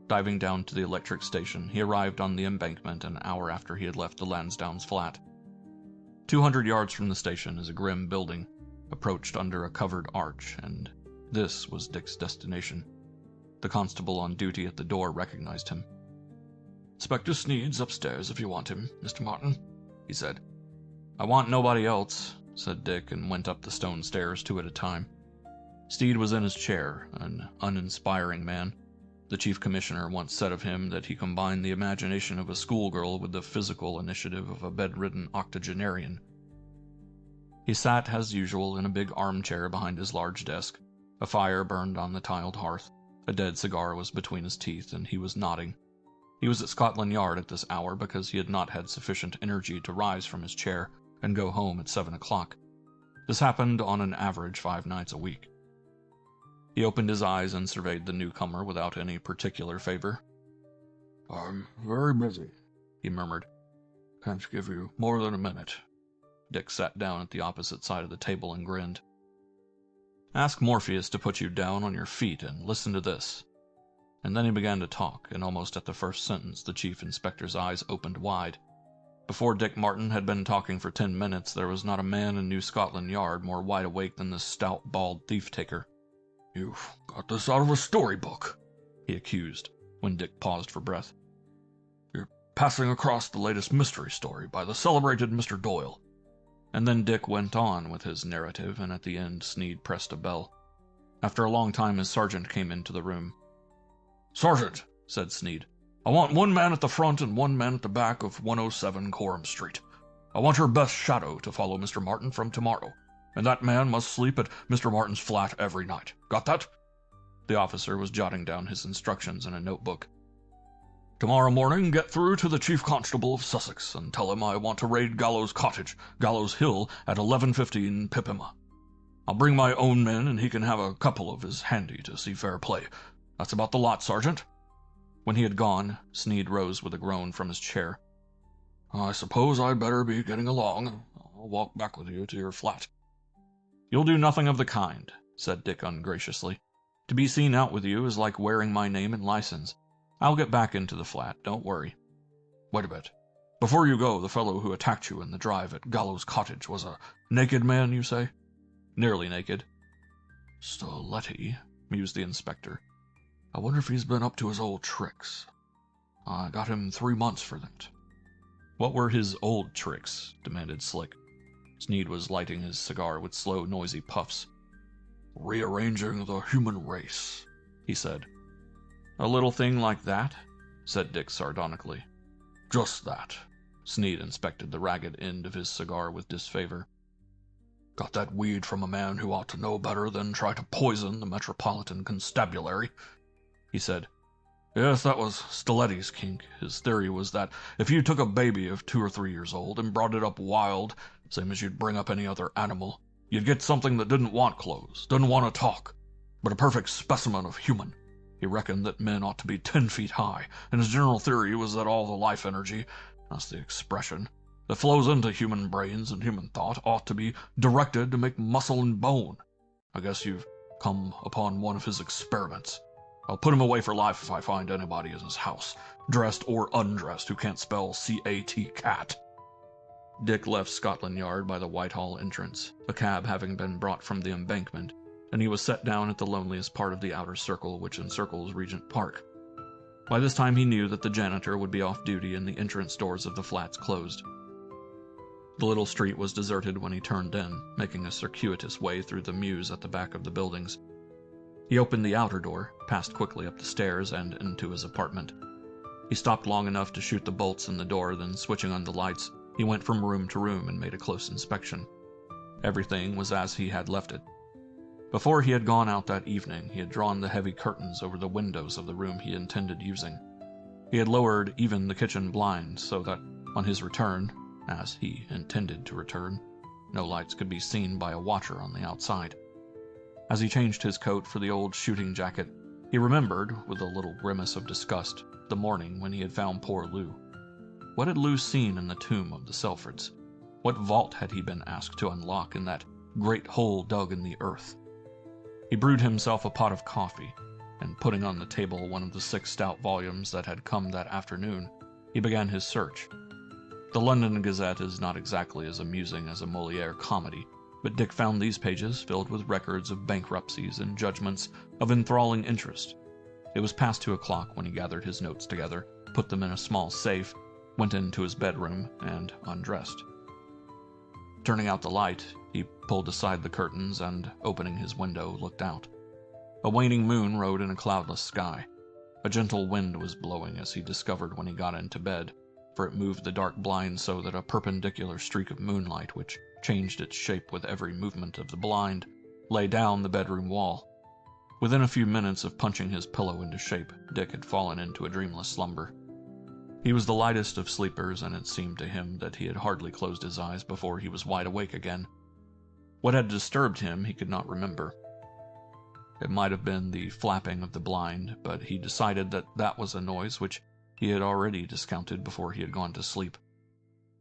Diving down to the electric station, he arrived on the embankment an hour after he had left the Lansdowne's flat. 200 yards from the station is a grim building, approached under a covered arch, and this was Dick's destination. The constable on duty at the door recognized him. "Inspector Sneed's upstairs if you want him, Mr. Martin," he said. "I want nobody else," said Dick, and went up the stone stairs 2 at a time. Sneed was in his chair, an uninspiring man. The chief commissioner once said of him that he combined the imagination of a schoolgirl with the physical initiative of a bedridden octogenarian. He sat, as usual, in a big armchair behind his large desk. A fire burned on the tiled hearth. A dead cigar was between his teeth, and he was nodding. He was at Scotland Yard at this hour because he had not had sufficient energy to rise from his chair and go home at 7 o'clock. This happened on an average 5 nights a week. He opened his eyes and surveyed the newcomer without any particular favor. "I'm very busy," he murmured. "Can't give you more than a minute." Dick sat down at the opposite side of the table and grinned. "Ask Morpheus to put you down on your feet and listen to this." And then he began to talk, and almost at the first sentence the chief inspector's eyes opened wide. Before Dick Martin had been talking for 10 minutes, there was not a man in New Scotland Yard more wide awake than this stout, bald thief-taker. "You've got this out of a storybook," he accused, when Dick paused for breath. "You're passing across the latest mystery story by the celebrated Mr. Doyle." And then Dick went on with his narrative, and at the end Sneed pressed a bell. After a long time his sergeant came into the room. "Sergeant," said Sneed, "I want 1 man at the front and 1 man at the back of 107 Coram Street. I want your best shadow to follow Mr. Martin from tomorrow, and that man must sleep at Mr. Martin's flat every night. Got that?" The officer was jotting down his instructions in a notebook. "Tomorrow morning get through to the Chief Constable of Sussex and tell him I want to raid Gallows Cottage, Gallows Hill, at 11:15 ppm. I'll bring my own men and he can have a couple of his handy to see fair play. That's about the lot, Sergeant." When he had gone, Sneed rose with a groan from his chair. "I suppose I'd better be getting along. I'll walk back with you to your flat." "You'll do nothing of the kind," said Dick ungraciously. "To be seen out with you is like wearing my name and license. I'll get back into the flat, don't worry." "Wait a bit. Before you go, the fellow who attacked you in the drive at Gallows Cottage was a naked man, you say?" "Nearly naked." "Stiletti," mused the inspector. "I wonder if he's been up to his old tricks. I got him 3 months for that." "What were his old tricks?" demanded Slick. Sneed was lighting his cigar with slow, noisy puffs. "Rearranging the human race," he said. "A little thing like that?" said Dick sardonically. "Just that." Sneed inspected the ragged end of his cigar with disfavor. "Got that weed from a man who ought to know better than try to poison the Metropolitan Constabulary," he said. "Yes, that was Stiletti's kink. His theory was that if you took a baby of 2 or 3 years old and brought it up wild, same as you'd bring up any other animal, you'd get something that didn't want clothes, didn't want to talk, but a perfect specimen of human. He reckoned that men ought to be 10 feet high, and his general theory was that all the life energy, that's the expression, that flows into human brains and human thought ought to be directed to make muscle and bone. I guess you've come upon one of his experiments. I'll put him away for life if I find anybody in his house, dressed or undressed, who can't spell C-A-T, cat." Dick left Scotland Yard by the Whitehall entrance, a cab having been brought from the embankment, and he was set down at the loneliest part of the outer circle which encircles Regent Park. By this time he knew that the janitor would be off duty and the entrance doors of the flats closed. The little street was deserted when he turned in, making a circuitous way through the mews at the back of the buildings. He opened the outer door, passed quickly up the stairs and into his apartment. He stopped long enough to shoot the bolts in the door, then switching on the lights, he went from room to room and made a close inspection. Everything was as he had left it. Before he had gone out that evening, he had drawn the heavy curtains over the windows of the room he intended using. He had lowered even the kitchen blind so that, on his return, as he intended to return, no lights could be seen by a watcher on the outside. As he changed his coat for the old shooting jacket, he remembered, with a little grimace of disgust, the morning when he had found poor Lou. What had Lou seen in the tomb of the Selfords? What vault had he been asked to unlock in that great hole dug in the earth? He brewed himself a pot of coffee, and putting on the table one of the 6 stout volumes that had come that afternoon, he began his search. The London Gazette is not exactly as amusing as a Molière comedy, but Dick found these pages filled with records of bankruptcies and judgments of enthralling interest. It was past 2 o'clock when he gathered his notes together, put them in a small safe, went into his bedroom, and undressed. Turning out the light, he pulled aside the curtains and, opening his window, looked out. A waning moon rode in a cloudless sky. A gentle wind was blowing as he discovered when he got into bed, for it moved the dark blind so that a perpendicular streak of moonlight, which changed its shape with every movement of the blind, lay down the bedroom wall. Within a few minutes of punching his pillow into shape, Dick had fallen into a dreamless slumber. He was the lightest of sleepers, and it seemed to him that he had hardly closed his eyes before he was wide awake again. What had disturbed him he could not remember. It might have been the flapping of the blind, but he decided that that was a noise which he had already discounted before he had gone to sleep.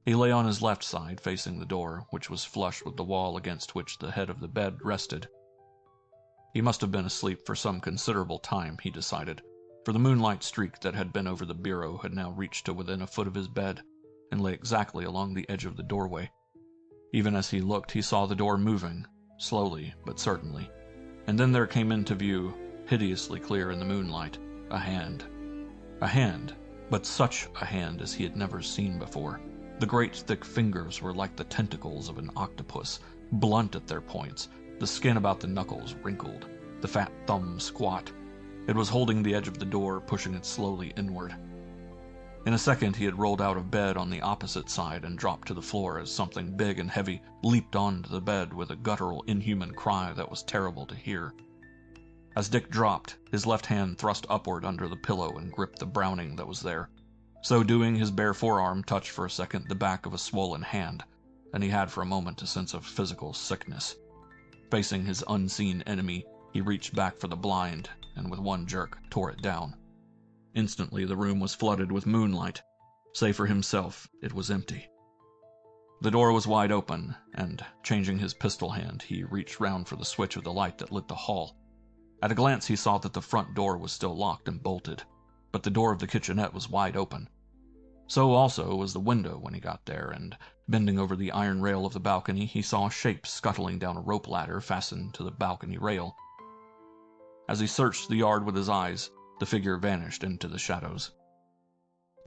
He lay on his left side, facing the door, which was flush with the wall against which the head of the bed rested. He must have been asleep for some considerable time, he decided, for the moonlight streak that had been over the bureau had now reached to within a foot of his bed, and lay exactly along the edge of the doorway. Even as he looked, he saw the door moving, slowly but certainly, and then there came into view, hideously clear in the moonlight, a hand. A hand, but such a hand as he had never seen before. The great thick fingers were like the tentacles of an octopus, blunt at their points, the skin about the knuckles wrinkled, the fat thumb squat. It was holding the edge of the door, pushing it slowly inward. In a second he had rolled out of bed on the opposite side and dropped to the floor as something big and heavy leaped onto the bed with a guttural, inhuman cry that was terrible to hear. As Dick dropped, his left hand thrust upward under the pillow and gripped the Browning that was there. So doing, his bare forearm touched for a second the back of a swollen hand, and he had for a moment a sense of physical sickness. Facing his unseen enemy, he reached back for the blind, and with one jerk tore it down. Instantly the room was flooded with moonlight. Save for himself, it was empty. The door was wide open, and, changing his pistol hand, he reached round for the switch of the light that lit the hall. At a glance he saw that the front door was still locked and bolted, but the door of the kitchenette was wide open. So also was the window when he got there, and, bending over the iron rail of the balcony, he saw a shape scuttling down a rope ladder fastened to the balcony rail. As he searched the yard with his eyes, the figure vanished into the shadows.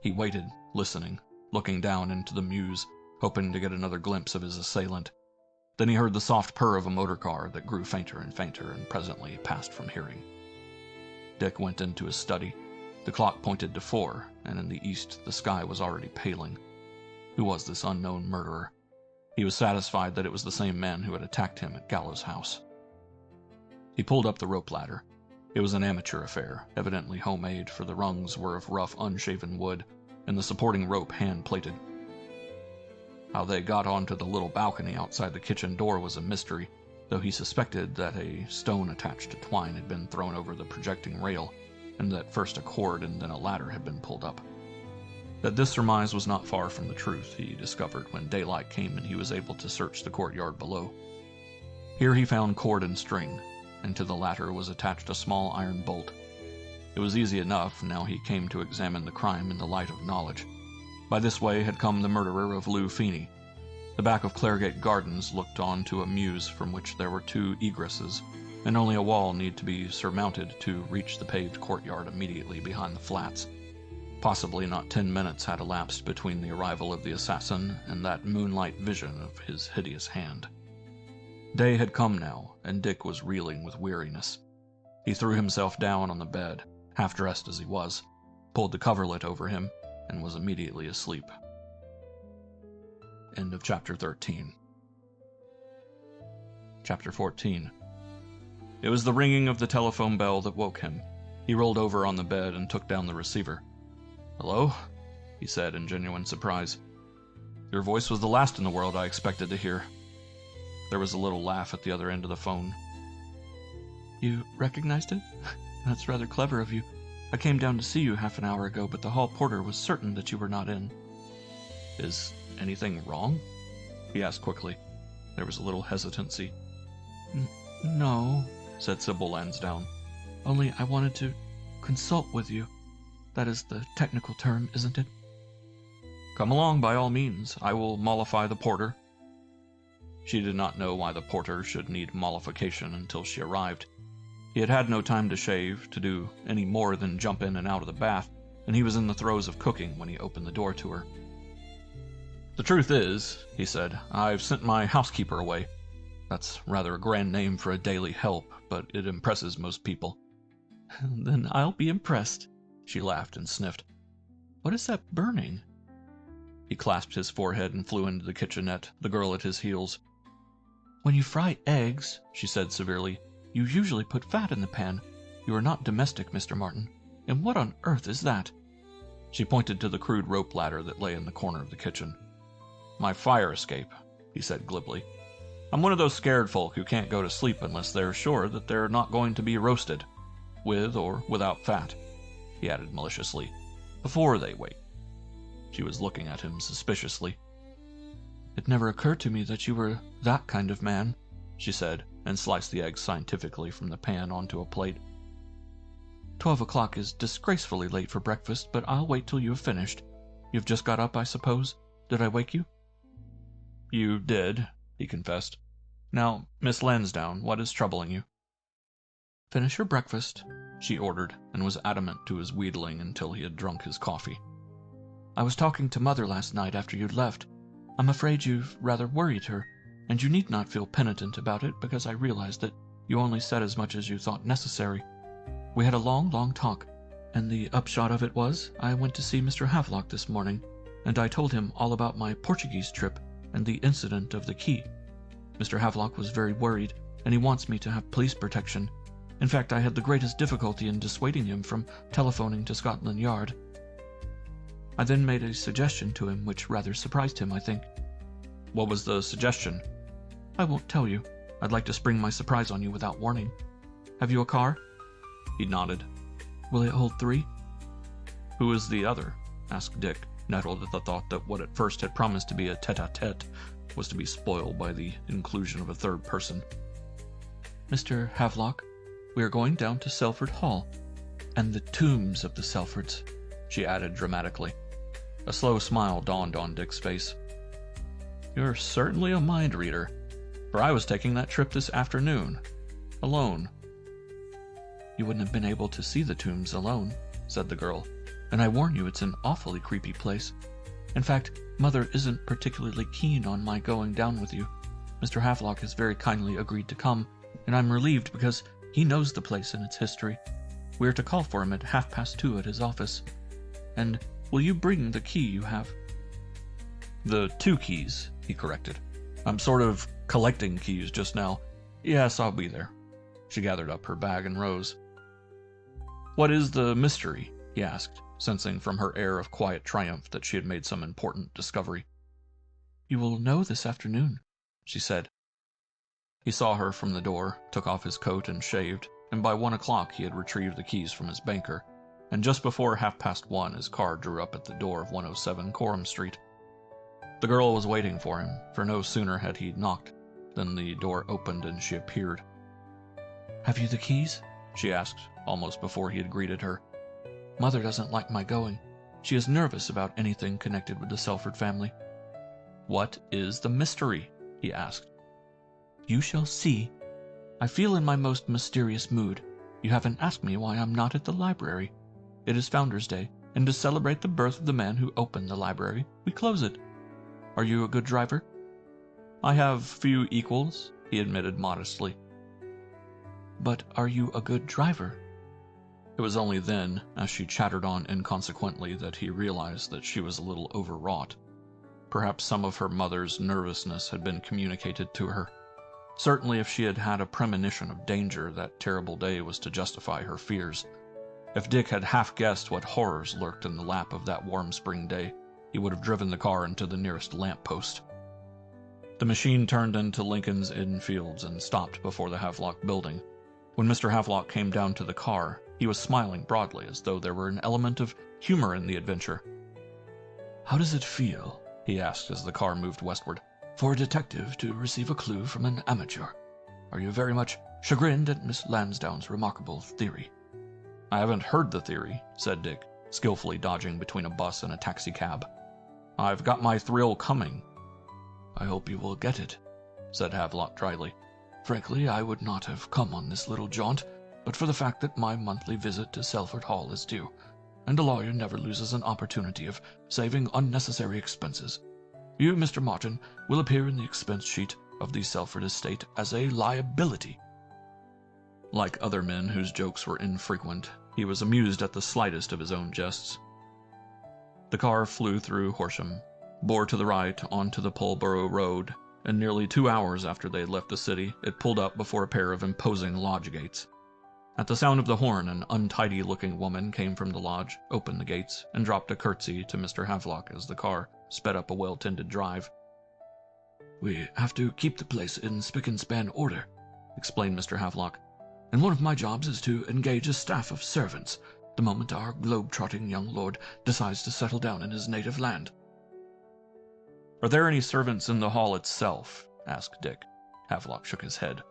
He waited, listening, looking down into the mews, hoping to get another glimpse of his assailant. Then he heard the soft purr of a motor car that grew fainter and fainter and presently passed from hearing. Dick went into his study. The clock pointed to 4, and in the east the sky was already paling. Who was this unknown murderer? He was satisfied that it was the same man who had attacked him at Gallows House. He pulled up the rope ladder. It was an amateur affair, evidently homemade, for the rungs were of rough, unshaven wood, and the supporting rope hand-plated. How they got onto the little balcony outside the kitchen door was a mystery, though he suspected that a stone attached to twine had been thrown over the projecting rail, and that first a cord and then a ladder had been pulled up. That this surmise was not far from the truth, he discovered when daylight came and he was able to search the courtyard below. Here he found cord and string, and to the latter was attached a small iron bolt. It was easy enough, now he came to examine the crime in the light of knowledge. By this way had come the murderer of Lou Feeney. The back of Claregate Gardens looked on to a mews from which there were 2 egresses, and only a wall need to be surmounted to reach the paved courtyard immediately behind the flats. Possibly not 10 minutes had elapsed between the arrival of the assassin and that moonlight vision of his hideous hand. Day had come now, and Dick was reeling with weariness. He threw himself down on the bed, half-dressed as he was, pulled the coverlet over him, and was immediately asleep. End of Chapter 13. Chapter 14. It was the ringing of the telephone bell that woke him. He rolled over on the bed and took down the receiver. "Hello?" he said in genuine surprise. "Your voice was the last in the world I expected to hear." There was a little laugh at the other end of the phone. "You recognized it? That's rather clever of you. I came down to see you half an hour ago, but the hall porter was certain that you were not in." "Is anything wrong?" he asked quickly. There was a little hesitancy. No," said Sybil Lansdowne. "Only I wanted to consult with you. That is the technical term, isn't it?" "Come along by all means. I will mollify the porter." She did not know why the porter should need mollification until she arrived. He had had no time to shave, to do any more than jump in and out of the bath, and he was in the throes of cooking when he opened the door to her. "The truth is," he said, "I've sent my housekeeper away. That's rather a grand name for a daily help, but it impresses most people." "Then I'll be impressed," she laughed and sniffed. "What is that burning?" He clasped his forehead and flew into the kitchenette, the girl at his heels. "When you fry eggs," she said severely, "you usually put fat in the pan. You are not domestic, Mr. Martin. And what on earth is that?" She pointed to the crude rope ladder that lay in the corner of the kitchen. "My fire escape," he said glibly. "I'm one of those scared folk who can't go to sleep unless they're sure that they're not going to be roasted, with or without fat," he added maliciously, "before they wake." She was looking at him suspiciously. "It never occurred to me that you were that kind of man," she said, and sliced the eggs scientifically from the pan onto a plate. 12 o'clock is disgracefully late for breakfast, but I'll wait till you have finished. You've just got up, I suppose? Did I wake you?" "You did," he confessed. "Now, Miss Lansdowne, what is troubling you?" "Finish your breakfast," she ordered, and was adamant to his wheedling until he had drunk his coffee. "I was talking to Mother last night after you'd left. I'm afraid you've rather worried her, and you need not feel penitent about it because I realized that you only said as much as you thought necessary. We had a long, long talk, and the upshot of it was I went to see Mr. Havelock this morning, and I told him all about my Portuguese trip and the incident of the key. Mr. Havelock was very worried, and he wants me to have police protection. In fact, I had the greatest difficulty in dissuading him from telephoning to Scotland Yard. I then made a suggestion to him which rather surprised him, I think." "What was the suggestion?" "I won't tell you. I'd like to spring my surprise on you without warning. Have you a car?" He nodded. "Will it hold 3? "Who is the other?" asked Dick, nettled at the thought that what at first had promised to be a tete-a-tete was to be spoiled by the inclusion of a third person. "Mr. Havelock. We are going down to Selford Hall, and the tombs of the Selfords," she added dramatically. A slow smile dawned on Dick's face. "You're certainly a mind reader, for I was taking that trip this afternoon, alone." "You wouldn't have been able to see the tombs alone," said the girl, "and I warn you it's an awfully creepy place. In fact, Mother isn't particularly keen on my going down with you. Mr. Havelock has very kindly agreed to come, and I'm relieved because he knows the place and its history. We are to call for him at 2:30 at his office. And will you bring the key you have?" "The 2 keys," he corrected. "I'm sort of collecting keys just now. Yes, I'll be there." She gathered up her bag and rose. "What is the mystery?" he asked, sensing from her air of quiet triumph that she had made some important discovery. "You will know this afternoon," she said. He saw her from the door, took off his coat and shaved, and by 1 o'clock he had retrieved the keys from his banker, and just before 1:30 his car drew up at the door of 107 Coram Street. The girl was waiting for him, for no sooner had he knocked than the door opened and she appeared. "Have you the keys?" she asked, almost before he had greeted her. "Mother doesn't like my going. She is nervous about anything connected with the Selford family." "What is the mystery?" he asked. "You shall see. I feel in my most mysterious mood. You haven't asked me why I'm not at the library. It is Founder's Day, and to celebrate the birth of the man who opened the library, we close it. Are you a good driver?" "I have few equals," he admitted modestly. "But are you a good driver?" It was only then, as she chattered on inconsequently, that he realized that she was a little overwrought. Perhaps some of her mother's nervousness had been communicated to her. Certainly if she had had a premonition of danger, that terrible day was to justify her fears. If Dick had half guessed what horrors lurked in the lap of that warm spring day, he would have driven the car into the nearest lamp-post. The machine turned into Lincoln's Inn Fields and stopped before the Havelock building. When Mr. Havelock came down to the car, He was smiling broadly, as though there were an element of humor in the adventure. "How does it feel," he asked as the car moved westward, "for a detective to receive a clue from an amateur? Are you very much chagrined at Miss Lansdowne's remarkable theory?" "I haven't heard the theory," said Dick, skillfully dodging between a bus and a taxicab. "I've got my thrill coming." "I hope you will get it," said Havelock dryly. "Frankly, I would not have come on this little jaunt, but for the fact that my monthly visit to Selford Hall is due, and a lawyer never loses an opportunity of saving unnecessary expenses. You, Mr. Martin, will appear in the expense sheet of the Selford estate as a liability." Like other men whose jokes were infrequent, he was amused at the slightest of his own jests. The car flew through Horsham, bore to the right onto the Pulborough Road, and nearly 2 hours after they had left the city, it pulled up before a pair of imposing lodge gates. At the sound of the horn, an untidy-looking woman came from the lodge, opened the gates, and dropped a curtsy to Mr. Havelock as the car sped up a well-tended drive. "We have to keep the place in spick-and-span order," explained Mr. Havelock, "and one of my jobs is to engage a staff of servants the moment our globe-trotting young lord decides to settle down in his native land." "Are there any servants in the hall itself?" asked Dick. Havelock shook his head.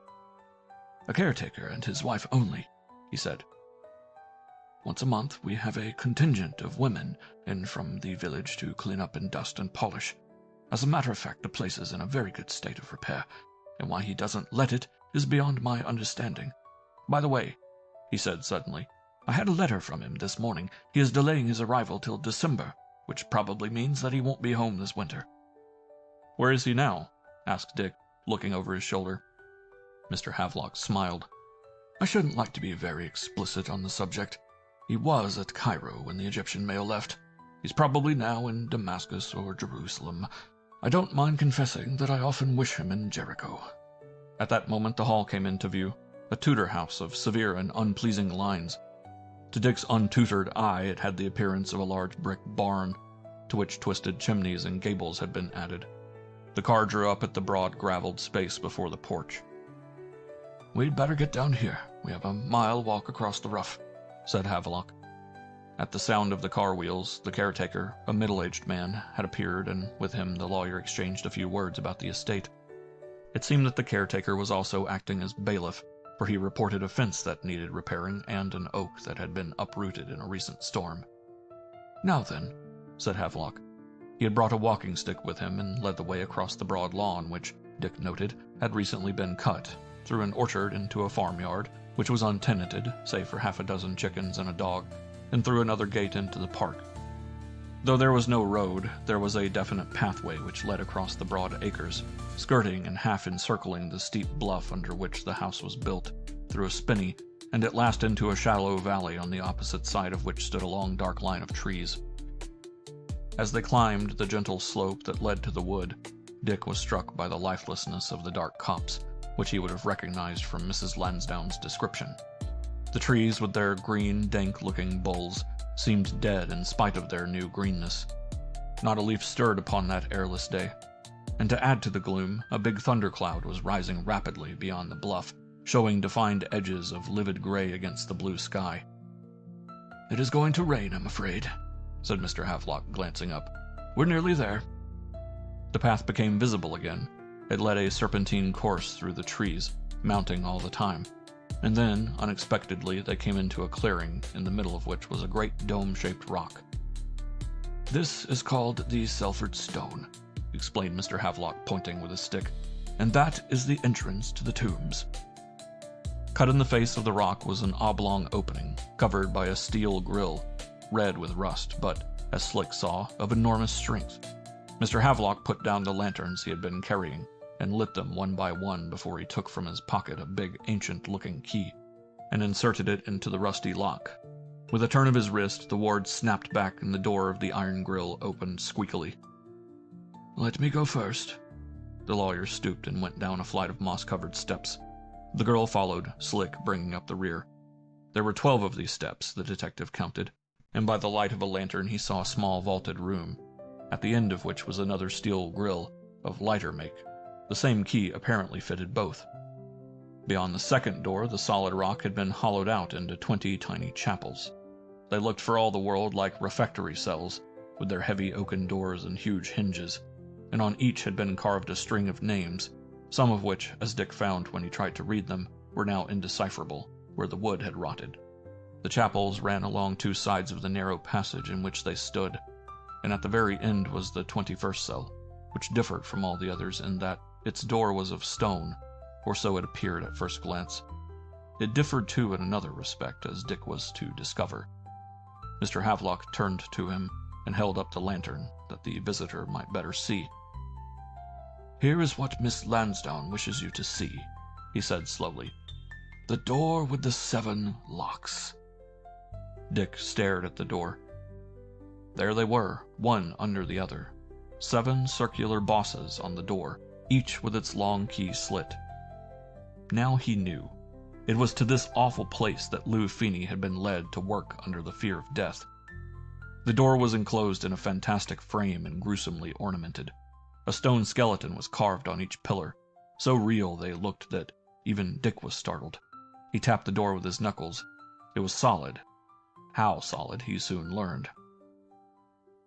"A caretaker and his wife only," he said. "Once a month we have a contingent of women in from the village to clean up and dust and polish. As a matter of fact, the place is in a very good state of repair, and why he doesn't let it is beyond my understanding. By the way," he said suddenly, "I had a letter from him this morning. He is delaying his arrival till December, which probably means that he won't be home this winter." "Where is he now?" asked Dick, looking over his shoulder. Mr. Havelock smiled. "I shouldn't like to be very explicit on the subject. He was at Cairo when the Egyptian mail left. He's probably now in Damascus or Jerusalem. I don't mind confessing that I often wish him in Jericho." At that moment the hall came into view, a Tudor house of severe and unpleasing lines. To Dick's untutored eye it had the appearance of a large brick barn, to which twisted chimneys and gables had been added. The car drew up at the broad gravelled space before the porch. "We'd better get down here. We have a mile walk across the rough," said Havelock. At the sound of the car wheels, the caretaker, a middle-aged man, had appeared, and with him the lawyer exchanged a few words about the estate. It seemed that the caretaker was also acting as bailiff, for he reported a fence that needed repairing and an oak that had been uprooted in a recent storm. "Now then," said Havelock. He had brought a walking stick with him and led the way across the broad lawn which, Dick noted, had recently been cut, through an orchard into a farmyard, which was untenanted, save for half a dozen chickens and a dog, and through another gate into the park. Though there was no road, there was a definite pathway which led across the broad acres, skirting and half encircling the steep bluff under which the house was built, through a spinney, and at last into a shallow valley on the opposite side of which stood a long dark line of trees. As they climbed the gentle slope that led to the wood, Dick was struck by the lifelessness of the dark copse, which he would have recognized from Mrs. Lansdowne's description. The trees, with their green, dank-looking boles, seemed dead in spite of their new greenness. Not a leaf stirred upon that airless day, and to add to the gloom, a big thundercloud was rising rapidly beyond the bluff, showing defined edges of livid gray against the blue sky. "It is going to rain, I'm afraid," said Mr. Havelock, glancing up. "We're nearly there." The path became visible again. It led a serpentine course through the trees, mounting all the time. And then, unexpectedly, they came into a clearing, in the middle of which was a great dome-shaped rock. "This is called the Selford Stone," explained Mr. Havelock, pointing with his stick, "and that is the entrance to the tombs." Cut in the face of the rock was an oblong opening, covered by a steel grill, red with rust, but, as Slick saw, of enormous strength. Mr. Havelock put down the lanterns he had been carrying, and lit them one by one before he took from his pocket a big, ancient-looking key, and inserted it into the rusty lock. With a turn of his wrist, the ward snapped back and the door of the iron grill opened squeakily. "Let me go first." The lawyer stooped and went down a flight of moss-covered steps. The girl followed, Slick bringing up the rear. There were 12 of these steps, the detective counted, and by the light of a lantern he saw a small vaulted room, at the end of which was another steel grill, of lighter make. The same key apparently fitted both. Beyond the second door, the solid rock had been hollowed out into 20 tiny chapels. They looked for all the world like refectory cells, with their heavy oaken doors and huge hinges, and on each had been carved a string of names, some of which, as Dick found when he tried to read them, were now indecipherable, where the wood had rotted. The chapels ran along two sides of the narrow passage in which they stood, and at the very end was the 21st cell, which differed from all the others in that its door was of stone, or so it appeared at first glance. It differed too in another respect, as Dick was to discover. Mr. Havelock turned to him and held up the lantern that the visitor might better see. "Here is what Miss Lansdowne wishes you to see," he said slowly. "The door with the 7 locks." Dick stared at the door. There they were, one under the other. 7 circular bosses on the door, each with its long key slit. Now he knew. It was to this awful place that Lou Feeney had been led to work under the fear of death. The door was enclosed in a fantastic frame and gruesomely ornamented. A stone skeleton was carved on each pillar, so real they looked that even Dick was startled. He tapped the door with his knuckles. It was solid. How solid, he soon learned.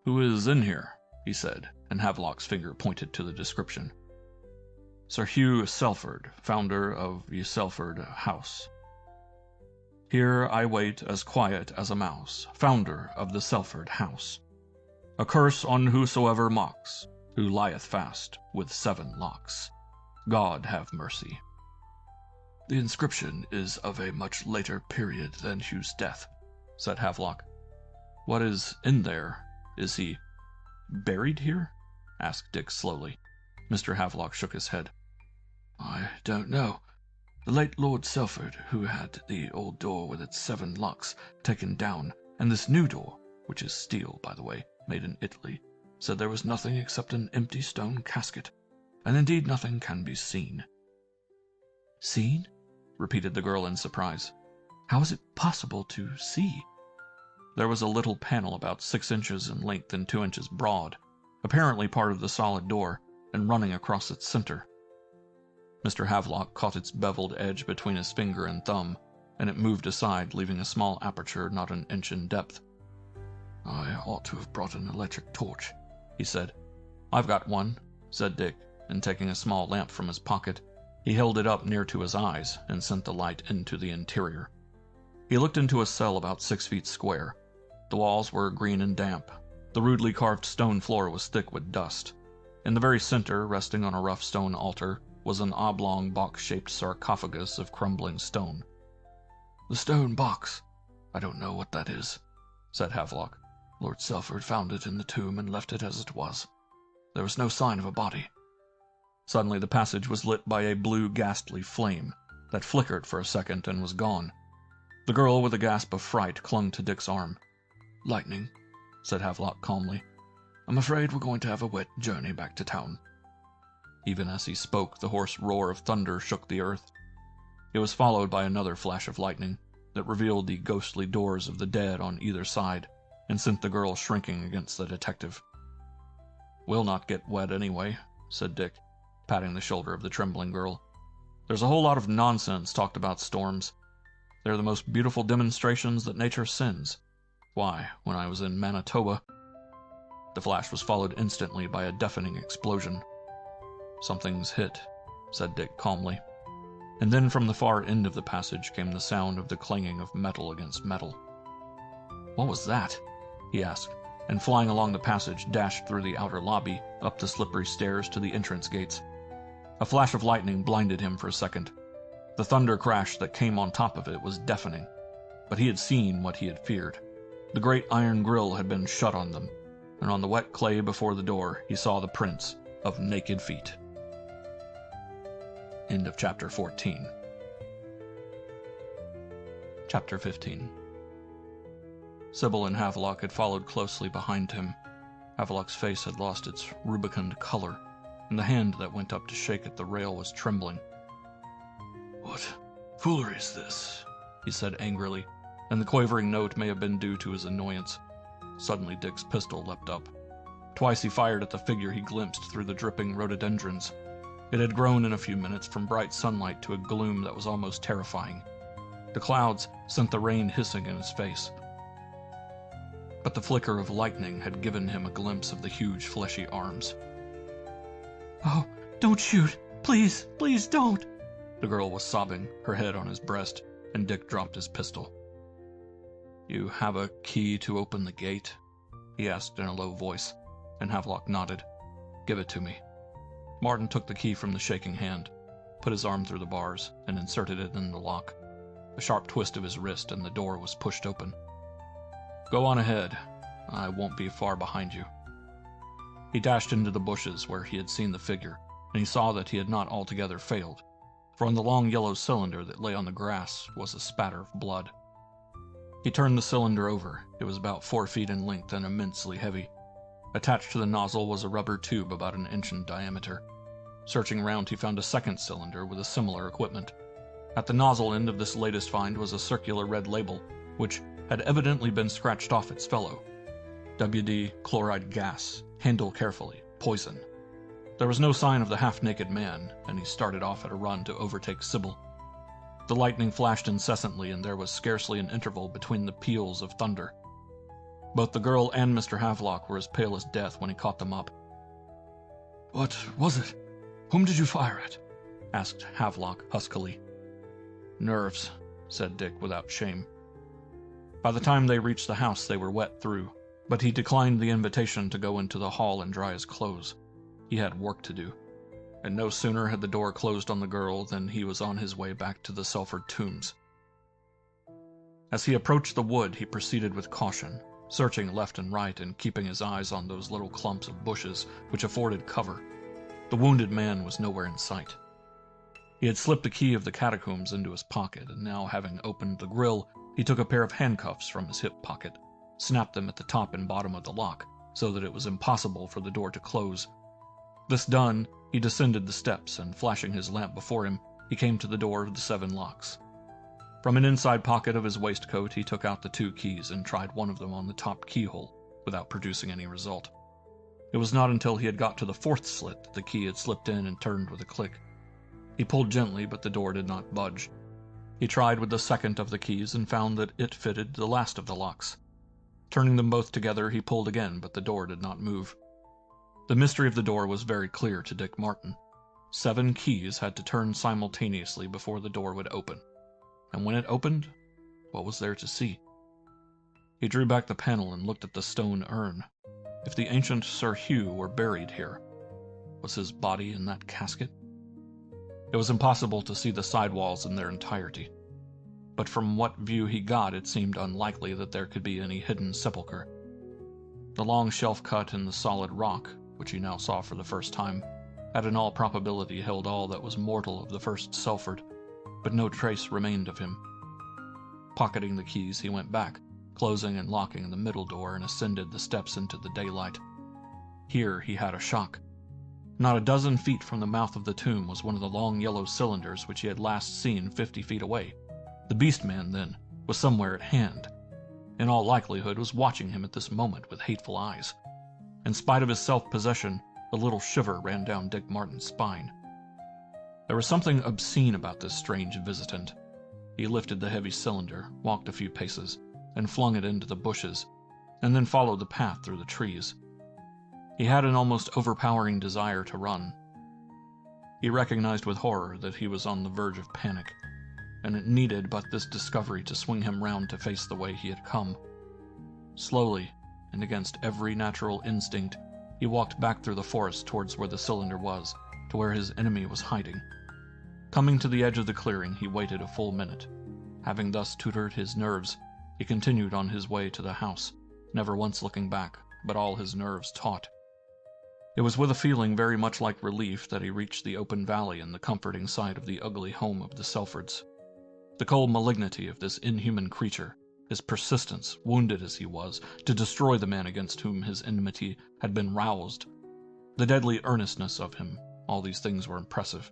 "Who is in here?" he said, and Havelock's finger pointed to the description. "Sir Hugh Selford, founder of ye Selford House. Here I wait as quiet as a mouse, founder of the Selford House. A curse on whosoever mocks, who lieth fast with 7 locks. God have mercy." "The inscription is of a much later period than Hugh's death," said Havelock. "What is in there? Is he buried here?" asked Dick slowly. Mr. Havelock shook his head. "I don't know. The late Lord Selford, who had the old door with its 7 locks taken down, and this new door, which is steel, by the way, made in Italy, said there was nothing except an empty stone casket, and indeed nothing can be seen." "Seen?" repeated the girl in surprise. "How is it possible to see?" There was a little panel about 6 inches in length and 2 inches broad, apparently part of the solid door, and running across its center. Mr. Havelock caught its beveled edge between his finger and thumb, and it moved aside, leaving a small aperture not an inch in depth. "I ought to have brought an electric torch," he said. "I've got one," said Dick, and taking a small lamp from his pocket, he held it up near to his eyes and sent the light into the interior. He looked into a cell about 6 feet square. The walls were green and damp. The rudely carved stone floor was thick with dust. In the very center, resting on a rough stone altar, was an oblong box-shaped sarcophagus of crumbling stone. "The stone box. I don't know what that is," said Havelock. "Lord Selford found it in the tomb and left it as it was. There was no sign of a body." Suddenly the passage was lit by a blue ghastly flame that flickered for a second and was gone. The girl, with a gasp of fright, clung to Dick's arm. "Lightning," said Havelock calmly. "I'm afraid we're going to have a wet journey back to town." Even as he spoke, the hoarse roar of thunder shook the earth. It was followed by another flash of lightning that revealed the ghostly doors of the dead on either side and sent the girl shrinking against the detective. "We'll not get wet anyway," said Dick, patting the shoulder of the trembling girl. "There's a whole lot of nonsense talked about storms. They're the most beautiful demonstrations that nature sends. Why, when I was in Manitoba—" The flash was followed instantly by a deafening explosion. "Something's hit," said Dick calmly. And then from the far end of the passage came the sound of the clanging of metal against metal. "What was that?" he asked, and flying along the passage dashed through the outer lobby, up the slippery stairs to the entrance gates. A flash of lightning blinded him for a second. The thunder crash that came on top of it was deafening, but he had seen what he had feared. The great iron grill had been shut on them, and on the wet clay before the door he saw the prints of naked feet. End of Chapter 14. Chapter 15. Sybil and Havelock had followed closely behind him. Havelock's face had lost its rubicund color, and the hand that went up to shake at the rail was trembling. "What foolery is this?" he said angrily, and the quavering note may have been due to his annoyance. Suddenly Dick's pistol leapt up. Twice he fired at the figure he glimpsed through the dripping rhododendrons. It had grown in a few minutes from bright sunlight to a gloom that was almost terrifying. The clouds sent the rain hissing in his face. But the flicker of lightning had given him a glimpse of the huge fleshy arms. "Oh, don't shoot! Please, please don't!" The girl was sobbing, her head on his breast, and Dick dropped his pistol. "You have a key to open the gate?" he asked in a low voice, and Havelock nodded. "Give it to me." Martin took the key from the shaking hand, put his arm through the bars, and inserted it in the lock. A sharp twist of his wrist, and the door was pushed open. "Go on ahead. I won't be far behind you." He dashed into the bushes where he had seen the figure, and he saw that he had not altogether failed, for on the long yellow cylinder that lay on the grass was a spatter of blood. He turned the cylinder over. It was about 4 feet in length and immensely heavy. Attached to the nozzle was a rubber tube about an inch in diameter. Searching around, he found a second cylinder with a similar equipment. At the nozzle end of this latest find was a circular red label, which had evidently been scratched off its fellow. WD chloride gas. Handle carefully. Poison. There was no sign of the half-naked man, and he started off at a run to overtake Sybil. The lightning flashed incessantly, and there was scarcely an interval between the peals of thunder. Both the girl and Mr. Havelock were as pale as death when he caught them up. What was it? Whom did you fire at? Asked Havelock huskily. Nerves, said Dick without shame. By the time they reached the house, they were wet through, but he declined the invitation to go into the hall and dry his clothes. He had work to do, and no sooner had the door closed on the girl than he was on his way back to the Selford tombs. As he approached the wood, he proceeded with caution, searching left and right and keeping his eyes on those little clumps of bushes which afforded cover. The wounded man was nowhere in sight. He had slipped the key of the catacombs into his pocket, and now, having opened the grill, he took a pair of handcuffs from his hip pocket, snapped them at the top and bottom of the lock, so that it was impossible for the door to close. This done, he descended the steps, and flashing his lamp before him, he came to the door of the 7 locks. From an inside pocket of his waistcoat, he took out the 2 keys and tried one of them on the top keyhole, without producing any result. It was not until he had got to the 4th slit that the key had slipped in and turned with a click. He pulled gently, but the door did not budge. He tried with the 2nd of the keys and found that it fitted the last of the locks. Turning them both together, he pulled again, but the door did not move. The mystery of the door was very clear to Dick Martin. 7 keys had to turn simultaneously before the door would open. And when it opened, what was there to see? He drew back the panel and looked at the stone urn. If the ancient Sir Hugh were buried here, was his body in that casket? It was impossible to see the side walls in their entirety, but from what view he got, it seemed unlikely that there could be any hidden sepulchre. The long shelf cut in the solid rock, which he now saw for the first time, had in all probability held all that was mortal of the first Selford, but no trace remained of him. Pocketing the keys, he went back, closing and locking the middle door, and ascended the steps into the daylight. Here he had a shock. Not a dozen feet from the mouth of the tomb was one of the long yellow cylinders which he had last seen 50 feet away. The beast man, then, was somewhere at hand. In all likelihood was watching him at this moment with hateful eyes. In spite of his self-possession, a little shiver ran down Dick Martin's spine. There was something obscene about this strange visitant. He lifted the heavy cylinder, walked a few paces, and flung it into the bushes, and then followed the path through the trees. He had an almost overpowering desire to run. He recognized with horror that he was on the verge of panic, and it needed but this discovery to swing him round to face the way he had come. Slowly, and against every natural instinct, he walked back through the forest towards where the cylinder was, to where his enemy was hiding. Coming to the edge of the clearing, he waited a full minute. Having thus tutored his nerves, he continued on his way to the house, never once looking back, but all his nerves taut. It was with a feeling very much like relief that he reached the open valley and the comforting sight of the ugly home of the Selfords. The cold malignity of this inhuman creature, his persistence, wounded as he was, to destroy the man against whom his enmity had been roused, the deadly earnestness of him, all these things were impressive.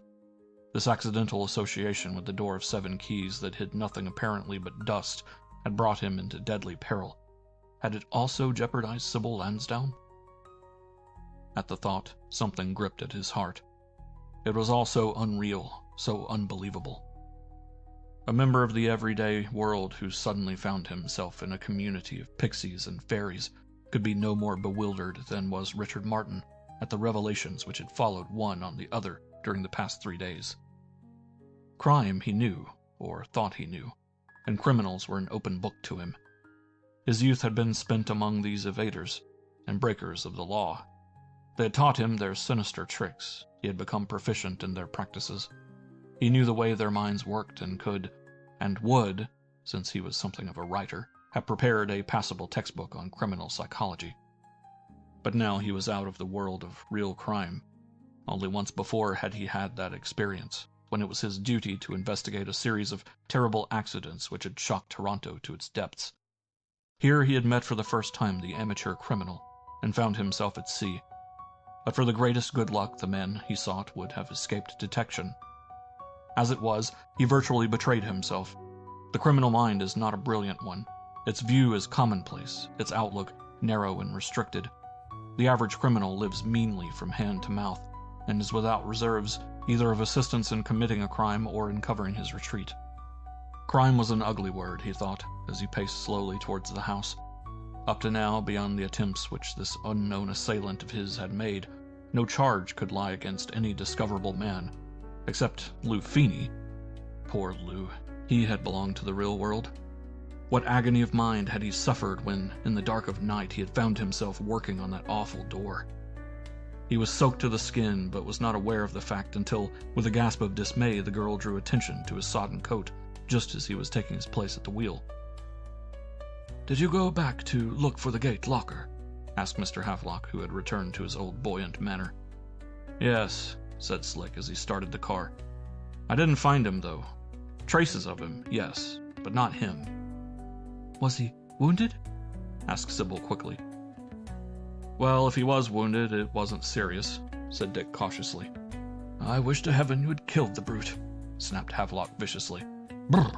This accidental association with the door of 7 keys that hid nothing apparently but dust had brought him into deadly peril. Had it also jeopardized Sybil Lansdowne? At the thought, something gripped at his heart. It was all so unreal, so unbelievable. A member of the everyday world who suddenly found himself in a community of pixies and fairies could be no more bewildered than was Richard Martin at the revelations which had followed one on the other during the past 3 days. Crime he knew, or thought he knew, and criminals were an open book to him. His youth had been spent among these evaders and breakers of the law. They had taught him their sinister tricks. He had become proficient in their practices. He knew the way their minds worked and could, and would, since he was something of a writer, have prepared a passable textbook on criminal psychology. But now he was out of the world of real crime. Only once before had he had that experience, when it was his duty to investigate a series of terrible accidents which had shocked Toronto to its depths. Here he had met for the first time the amateur criminal, and found himself at sea. But for the greatest good luck, the men he sought would have escaped detection. As it was, he virtually betrayed himself. The criminal mind is not a brilliant one. Its view is commonplace, its outlook narrow and restricted. The average criminal lives meanly from hand to mouth, and is without reserves either of assistance in committing a crime or in covering his retreat. Crime was an ugly word, he thought, as he paced slowly towards the house. Up to now, beyond the attempts which this unknown assailant of his had made, no charge could lie against any discoverable man, except Lou Feeney. Poor Lou, he had belonged to the real world. What agony of mind had he suffered when, in the dark of night, he had found himself working on that awful door? He was soaked to the skin, but was not aware of the fact until, with a gasp of dismay, the girl drew attention to his sodden coat, just as he was taking his place at the wheel. "Did you go back to look for the gate locker?" asked Mr. Havelock, who had returned to his old buoyant manner. "Yes," said Slick as he started the car. "I didn't find him, though. Traces of him, yes, but not him." "Was he wounded?" asked Sybil quickly. "Well, if he was wounded, it wasn't serious," said Dick cautiously. "I wish to heaven you had killed the brute," snapped Havelock viciously. Brr!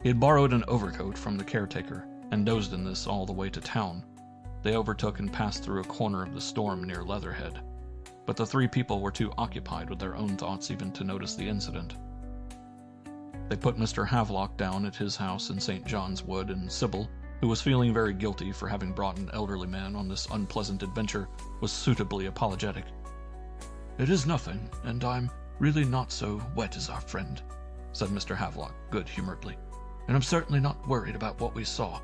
He had borrowed an overcoat from the caretaker, and dozed in this all the way to town. They overtook and passed through a corner of the storm near Leatherhead, but the three people were too occupied with their own thoughts even to notice the incident. They put Mr. Havelock down at his house in St. John's Wood, and Sybil, who was feeling very guilty for having brought an elderly man on this unpleasant adventure, was suitably apologetic. "It is nothing, and I'm really not so wet as our friend," said Mr. Havelock good-humoredly, "and I'm certainly not worried about what we saw.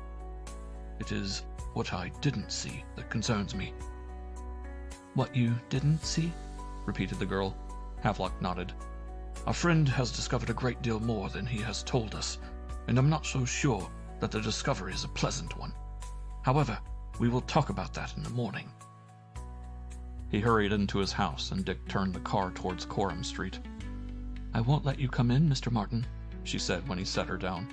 It is what I didn't see that concerns me." "What you didn't see?" repeated the girl. Havelock nodded. "Our friend has discovered a great deal more than he has told us, and I'm not so sure that the discovery is a pleasant one. However, we will talk about that in the morning." He hurried into his house, and Dick turned the car towards Coram Street. "I won't let you come in, Mr. Martin," she said when he set her down.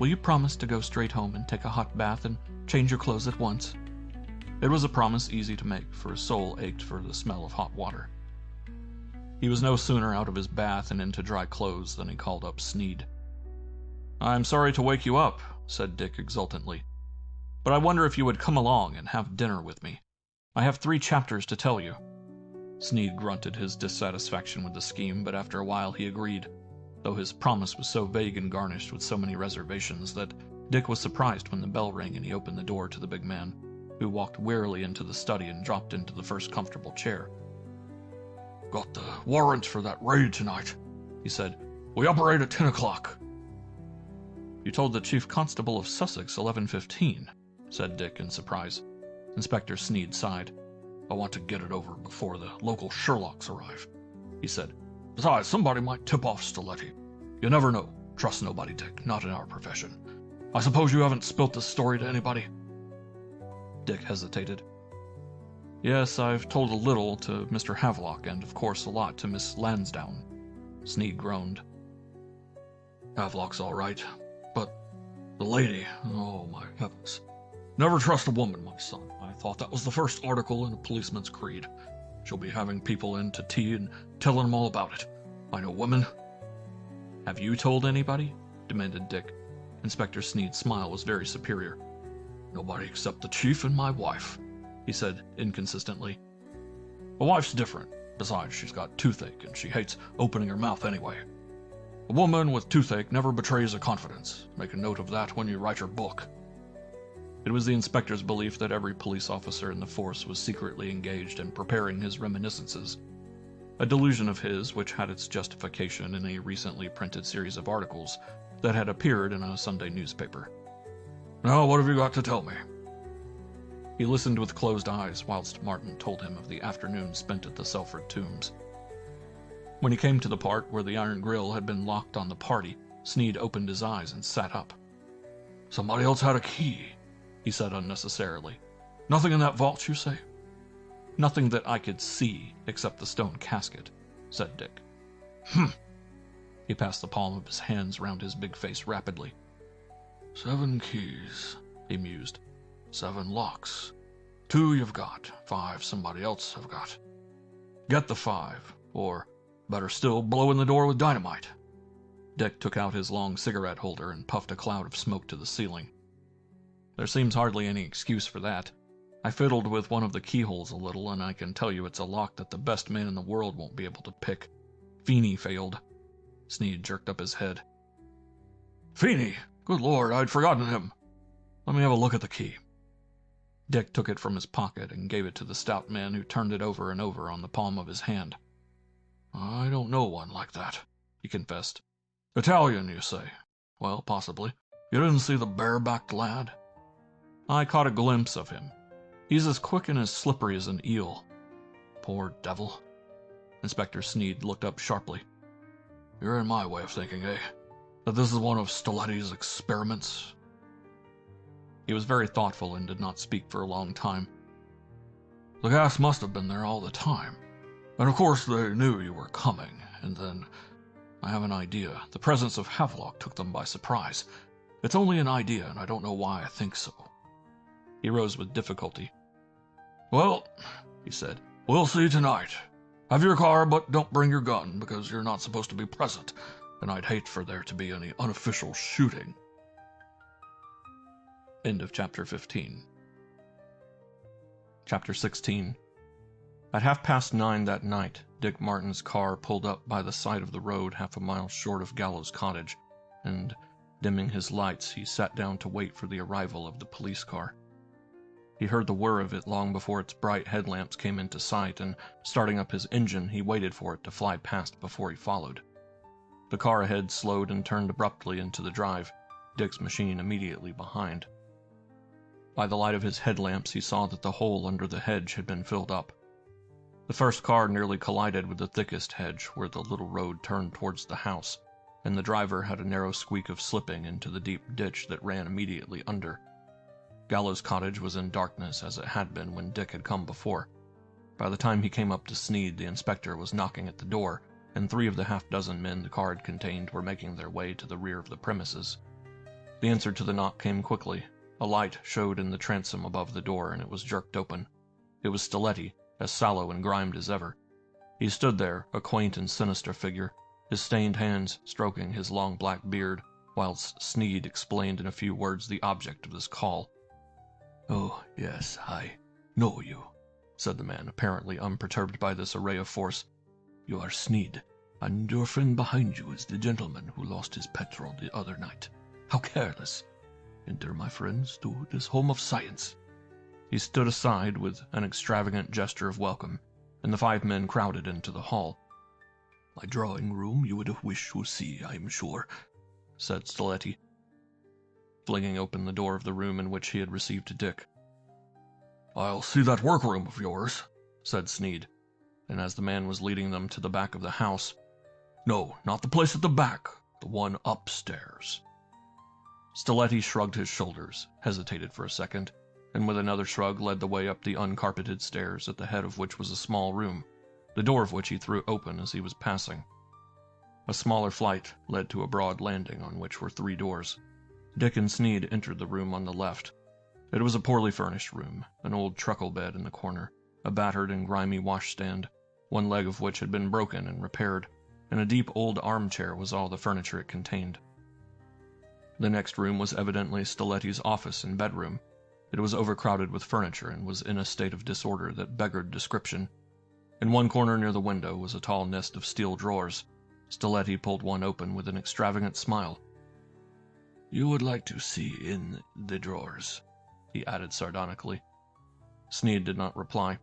"Will you promise to go straight home and take a hot bath and change your clothes at once?" It was a promise easy to make, for his soul ached for the smell of hot water. He was no sooner out of his bath and into dry clothes than he called up Sneed. "I'm sorry to wake you up," said Dick exultantly, "but I wonder if you would come along and have dinner with me. I have 3 chapters to tell you." Sneed grunted his dissatisfaction with the scheme, but after a while he agreed, though his promise was so vague and garnished with so many reservations that Dick was surprised when the bell rang and he opened the door to the big man, who walked wearily into the study and dropped into the first comfortable chair. "Got the warrant for that raid tonight," he said. "We operate at 10 o'clock. "You told the Chief Constable of Sussex 11:15, said Dick in surprise. Inspector Sneed sighed. "I want to get it over before the local Sherlocks arrive," he said. "Besides, somebody might tip off Stiletti. You never know. Trust nobody, Dick, not in our profession. I suppose you haven't spilt this story to anybody?" Dick hesitated. "Yes, I've told a little to Mr. Havelock, and of course a lot to Miss Lansdowne." Sneed groaned. "Havelock's all right, but the lady, oh my heavens. Never trust a woman, my son. I thought that was the first article in a policeman's creed. She'll be having people in to tea and telling them all about it. I know women." "Have you told anybody?" demanded Dick. Inspector Sneed's smile was very superior. "Nobody except the chief and my wife," he said inconsistently. "My wife's different. Besides, she's got toothache, and she hates opening her mouth anyway. A woman with toothache never betrays a confidence. Make a note of that when you write your book. It was the inspector's belief that every police officer in the force was secretly engaged in preparing his reminiscences. A delusion of his which had its justification in a recently printed series of articles that had appeared in a Sunday newspaper. Now, what have you got to tell me? He listened with closed eyes whilst Martin told him of the afternoon spent at the Selford Tombs. When he came to the part where the iron grill had been locked on the party, Sneed opened his eyes and sat up. Somebody else had a key, he said unnecessarily. Nothing in that vault, you say? Nothing that I could see except the stone casket, said Dick. He passed the palm of his hands round his big face rapidly. 7 keys, he mused. 7 locks. 2 you've got, 5 somebody else have got. Get the 5, or better still, blow in the door with dynamite. Dick took out his long cigarette holder and puffed a cloud of smoke to the ceiling. There seems hardly any excuse for that. I fiddled with one of the keyholes a little, and I can tell you it's a lock that the best man in the world won't be able to pick. Feeney failed. Sneed jerked up his head. Feeney? Good Lord, I'd forgotten him. Let me have a look at the key. Dick took it from his pocket and gave it to the stout man, who turned it over and over on the palm of his hand. I don't know one like that, he confessed. Italian, you say? Well, possibly. You didn't see the bare-backed lad? I caught a glimpse of him. He's as quick and as slippery as an eel. Poor devil. Inspector Sneed looked up sharply. You're in my way of thinking, eh? That this is one of Stiletti's experiments? He was very thoughtful and did not speak for a long time. The gas must have been there all the time. And of course they knew you were coming, and then... I have an idea. The presence of Havelock took them by surprise. It's only an idea, and I don't know why I think so. He rose with difficulty. Well, he said, we'll see tonight. Have your car, but don't bring your gun, because you're not supposed to be present, and I'd hate for there to be any unofficial shooting. End of Chapter 15. Chapter 16. At 9:30 that night, Dick Martin's car pulled up by the side of the road half a mile short of Gallows Cottage, and, dimming his lights, he sat down to wait for the arrival of the police car. He heard the whir of it long before its bright headlamps came into sight, and, starting up his engine, he waited for it to fly past before he followed. The car ahead slowed and turned abruptly into the drive, Dick's machine immediately behind. By the light of his headlamps, he saw that the hole under the hedge had been filled up. The first car nearly collided with the thickest hedge where the little road turned towards the house, and the driver had a narrow squeak of slipping into the deep ditch that ran immediately under. Gallows Cottage was in darkness as it had been when Dick had come before. By the time he came up to Sneed, the inspector was knocking at the door, and 3 of the half-dozen men the car had contained were making their way to the rear of the premises. The answer to the knock came quickly. A light showed in the transom above the door, and it was jerked open. It was Stiletti, as sallow and grimed as ever. He stood there, a quaint and sinister figure, his stained hands stroking his long black beard, whilst Sneed explained in a few words the object of this call. Oh, yes, I know you, said the man, apparently unperturbed by this array of force. You are Sneed, and your friend behind you is the gentleman who lost his petrol the other night. How careless! Enter, my friends, to this home of science. He stood aside with an extravagant gesture of welcome, and the 5 men crowded into the hall. My drawing room you would wish to see, I am sure, said Stiletti, flinging open the door of the room in which he had received Dick. I'll see that workroom of yours, said Sneed, and as the man was leading them to the back of the house, No, not the place at the back, the one upstairs. Stiletti shrugged his shoulders, hesitated for a second, and with another shrug led the way up the uncarpeted stairs, at the head of which was a small room, the door of which he threw open as he was passing. A smaller flight led to a broad landing on which were 3 doors. Dick and Sneed entered the room on the left. It was a poorly furnished room, an old truckle bed in the corner, a battered and grimy washstand, one leg of which had been broken and repaired, and a deep old armchair was all the furniture it contained. The next room was evidently Stiletti's office and bedroom. It was overcrowded with furniture and was in a state of disorder that beggared description. In one corner near the window was a tall nest of steel drawers. Stiletti pulled one open with an extravagant smile. "You would like to see in the drawers," he added sardonically. Sneed did not reply.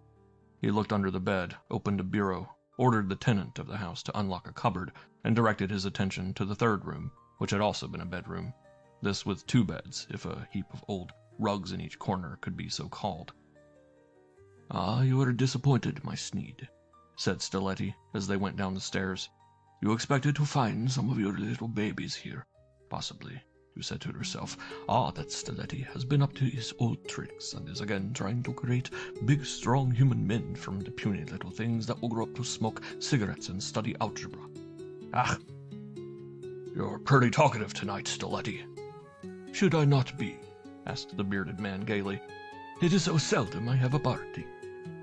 He looked under the bed, opened a bureau, ordered the tenant of the house to unlock a cupboard, and directed his attention to the third room, which had also been a bedroom. This with 2 beds, if a heap of old rugs in each corner could be so called. "Ah, you are disappointed, my Sneed," said Stiletti as they went down the stairs. "You expected to find some of your little babies here. Possibly, you said to yourself, that Stiletti has been up to his old tricks and is again trying to create big, strong human men from the puny little things that will grow up to smoke cigarettes and study algebra. Ah, you're pretty talkative tonight, Stiletti." "Should I not be?" asked the bearded man gaily. "It is so seldom I have a party.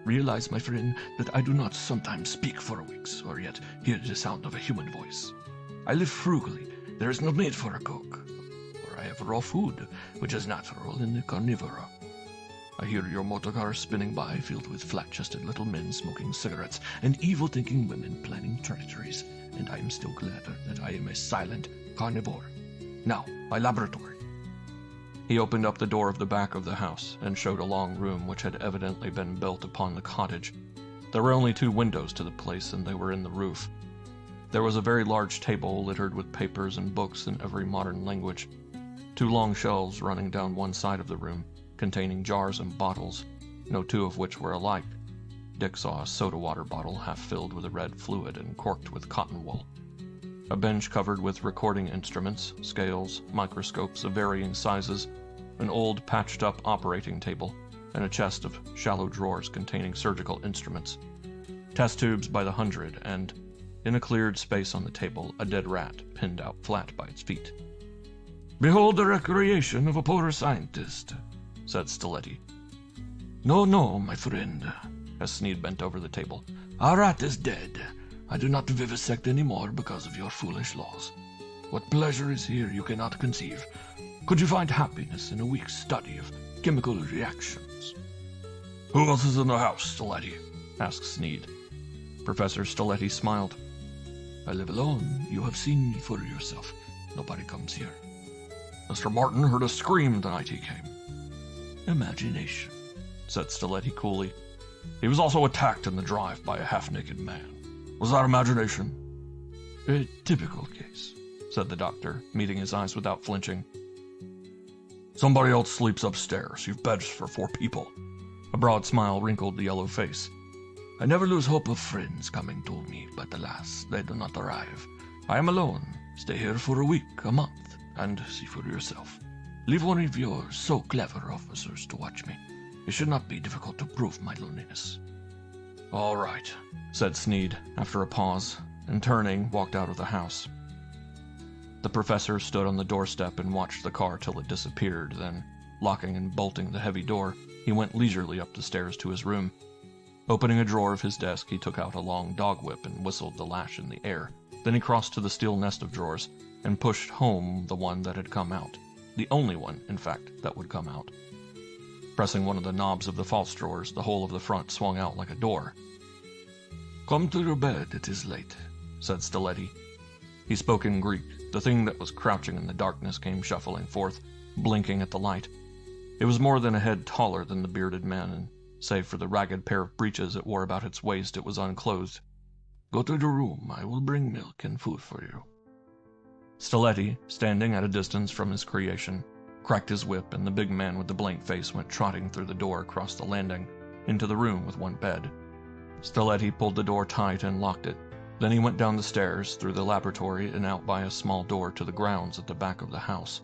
Realize, my friend, that I do not sometimes speak for weeks, or yet hear the sound of a human voice. I live frugally. There is no need for a cook. For I have raw food, which is natural in the carnivora. I hear your motor car spinning by, filled with flat-chested little men smoking cigarettes and evil-thinking women planning treacheries, and I am still gladder that I am a silent carnivore. Now, my laboratory." He opened up the door of the back of the house and showed a long room which had evidently been built upon the cottage. There were only 2 windows to the place, and they were in the roof. There was a very large table littered with papers and books in every modern language. 2 long shelves running down one side of the room, containing jars and bottles, no 2 of which were alike. Dick saw a soda water bottle half filled with a red fluid and corked with cotton wool. A bench covered with recording instruments, scales, microscopes of varying sizes, an old patched-up operating table, and a chest of shallow drawers containing surgical instruments. Test tubes by the hundred, and, in a cleared space on the table, a dead rat pinned out flat by its feet. "Behold the recreation of a poor scientist," said Stiletti. "No, my friend," as Sneed bent over the table. "Our rat is dead. I do not vivisect any more because of your foolish laws. What pleasure is here you cannot conceive. Could you find happiness in a week's study of chemical reactions?" "Who else is in the house, Stiletti?" asked Sneed. Professor Stiletti smiled. "I live alone. You have seen me for yourself. Nobody comes here." "Mr. Martin heard a scream the night he came." "Imagination," said Stiletti coolly. "He was also attacked in the drive by a half-naked man. Was that imagination?" "A typical case," said the doctor, meeting his eyes without flinching. "Somebody else sleeps upstairs. You've beds for 4 people." A broad smile wrinkled the yellow face. "I never lose hope of friends coming to me, but alas, they do not arrive. I am alone. Stay here for a week, a month, and see for yourself. Leave one of your so clever officers to watch me. It should not be difficult to prove my loneliness." "All right," said Sneed, after a pause, and turning, walked out of the house. The professor stood on the doorstep and watched the car till it disappeared, then, locking and bolting the heavy door, he went leisurely up the stairs to his room. Opening a drawer of his desk, he took out a long dog whip and whistled the lash in the air. Then he crossed to the steel nest of drawers and pushed home the one that had come out. The only one, in fact, that would come out. Pressing one of the knobs of the false drawers, the whole of the front swung out like a door. "Come to your bed, it is late," said Stiletti. He spoke in Greek. The thing that was crouching in the darkness came shuffling forth, blinking at the light. It was more than a head taller than the bearded man, and save for the ragged pair of breeches it wore about its waist, it was unclothed. "Go to your room. I will bring milk and food for you." Stiletti, standing at a distance from his creation, cracked his whip, and the big man with the blank face went trotting through the door across the landing, into the room with one bed. Stiletti pulled the door tight and locked it. Then he went down the stairs, through the laboratory, and out by a small door to the grounds at the back of the house.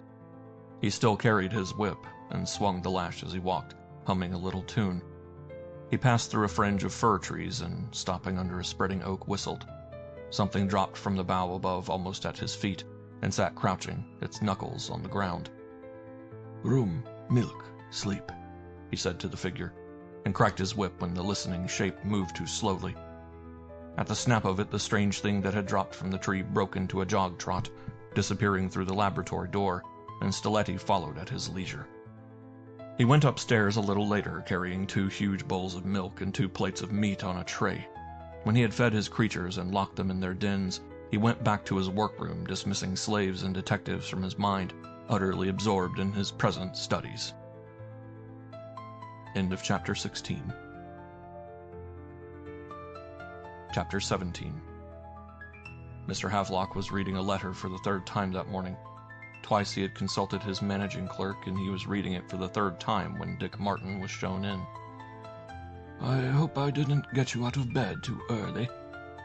He still carried his whip, and swung the lash as he walked, humming a little tune. He passed through a fringe of fir trees, and, stopping under a spreading oak, whistled. Something dropped from the bough above almost at his feet, and sat crouching, its knuckles on the ground. "Room, milk, sleep," he said to the figure, and cracked his whip when the listening shape moved too slowly. At the snap of it, the strange thing that had dropped from the tree broke into a jog trot, disappearing through the laboratory door, and Stiletti followed at his leisure. He went upstairs a little later, carrying 2 huge bowls of milk and 2 plates of meat on a tray. When he had fed his creatures and locked them in their dens, he went back to his workroom, dismissing slaves and detectives from his mind, utterly absorbed in his present studies. End of Chapter 16. Chapter 17. Mr. Havelock was reading a letter for the third time that morning. Twice he had consulted his managing clerk, and he was reading it for the third time when Dick Martin was shown in. I hope I didn't get you out of bed too early,